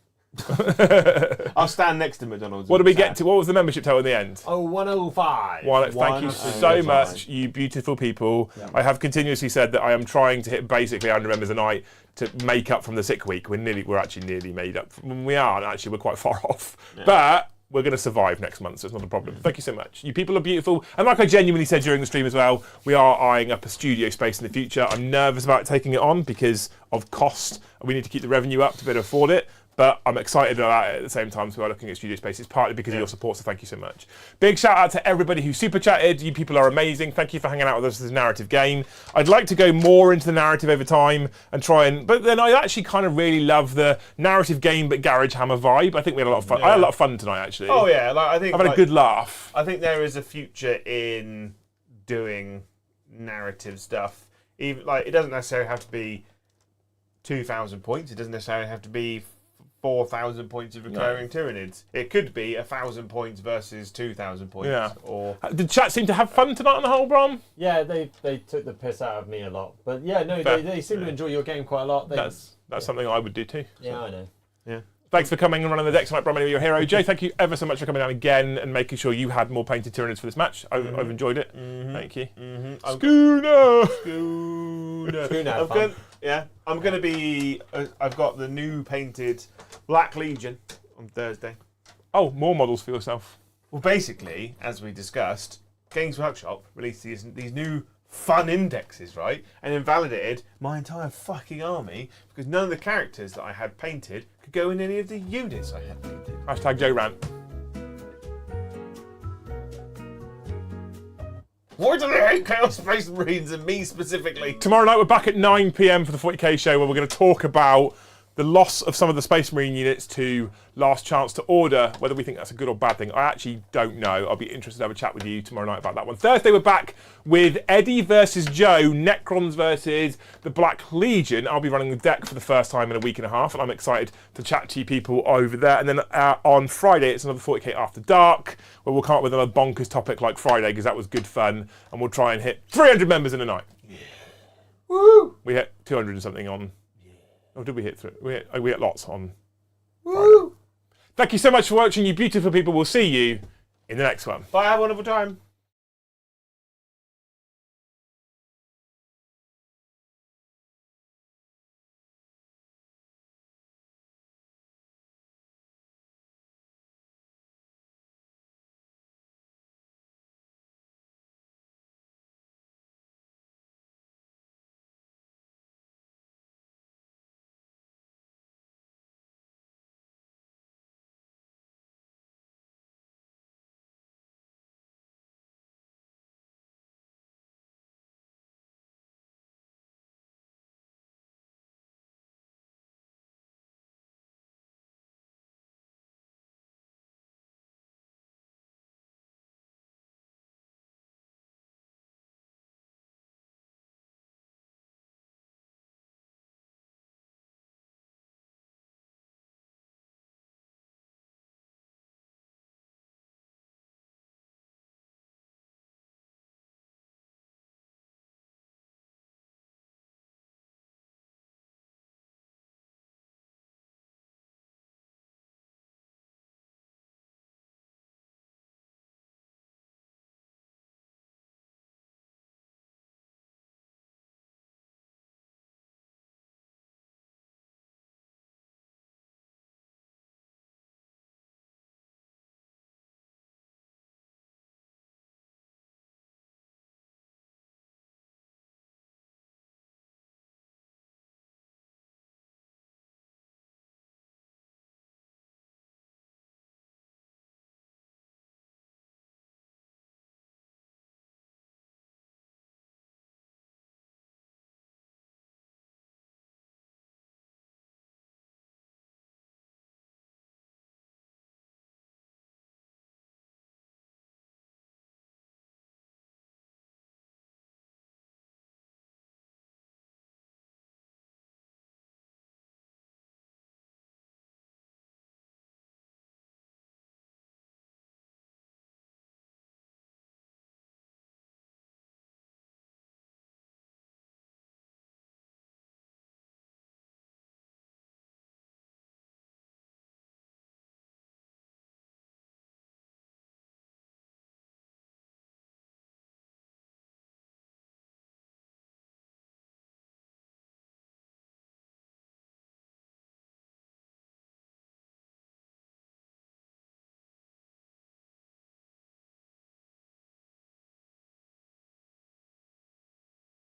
I'll stand next to McDonald's. What did we get to? What was the membership total in the end? 105. Well, thank you so much, you beautiful people. I have continuously said that I am trying to hit basically 100 members a night to make up from the sick week. We're actually nearly made up. We aren't actually. We're quite far off, but we're going to survive next month, so it's not a problem. Thank you so much. You people are beautiful, and like I genuinely said during the stream as well, we are eyeing up a studio space in the future. I'm nervous about taking it on because of cost, and we need to keep the revenue up to be able to afford it. but I'm excited about it at the same time. So we're looking at studio space. It's partly because of your support, so thank you so much. Big shout out to everybody who super chatted. You people are amazing. Thank you for hanging out with us this narrative game. I'd like to go more into the narrative over time and but then I actually kind of really love the narrative game but Garage Hammer vibe. I think we had a lot of fun. I had a lot of fun tonight, actually. Oh yeah, I think I've had a good laugh. I think there is a future in doing narrative stuff. Even it doesn't necessarily have to be 2,000 points. It doesn't necessarily have to be 4,000 points of recurring Tyranids. It could be 1,000 points versus 2,000 points. Yeah. Or did chat seem to have fun tonight on the whole, Brom? Yeah, they took the piss out of me a lot, but yeah, no, they seem to enjoy your game quite a lot. That's something I would do too. Yeah, I know. Yeah. Thanks for coming and running the deck tonight, Brom. You're your hero. Jay, thank you ever so much for coming down again and making sure you had more painted Tyranids for this match. I've enjoyed it. Thank you. Schooner! I'm going to be... I've got the new painted Black Legion on Thursday. Oh, more models for yourself. Well, basically, as we discussed, Games Workshop released these new fun indexes, right? And invalidated my entire fucking army because none of the characters that I had painted could go in any of the units I had painted. Hashtag Joe Rant. Why do they hate Chaos Space Marines and me specifically? Tomorrow night we're back at 9 PM for the 40k show where we're going to talk about the loss of some of the Space Marine units to Last Chance to Order, whether we think that's a good or bad thing. I actually don't know. I'll be interested to have a chat with you tomorrow night about that one. Thursday we're back with Eddie versus Joe, Necrons versus the Black Legion. I'll be running the deck for the first time in a week and a half, and I'm excited to chat to you people over there. And then on Friday it's another 40k After Dark, where we'll come up with another bonkers topic like Friday, because that was good fun, and we'll try and hit 300 members in a night. Yeah. Woo! We hit 200 and something on... Or did we hit through? We hit lots on Woo! Friday. Thank you so much for watching, you beautiful people. We'll see you in the next one. Bye, have a wonderful time.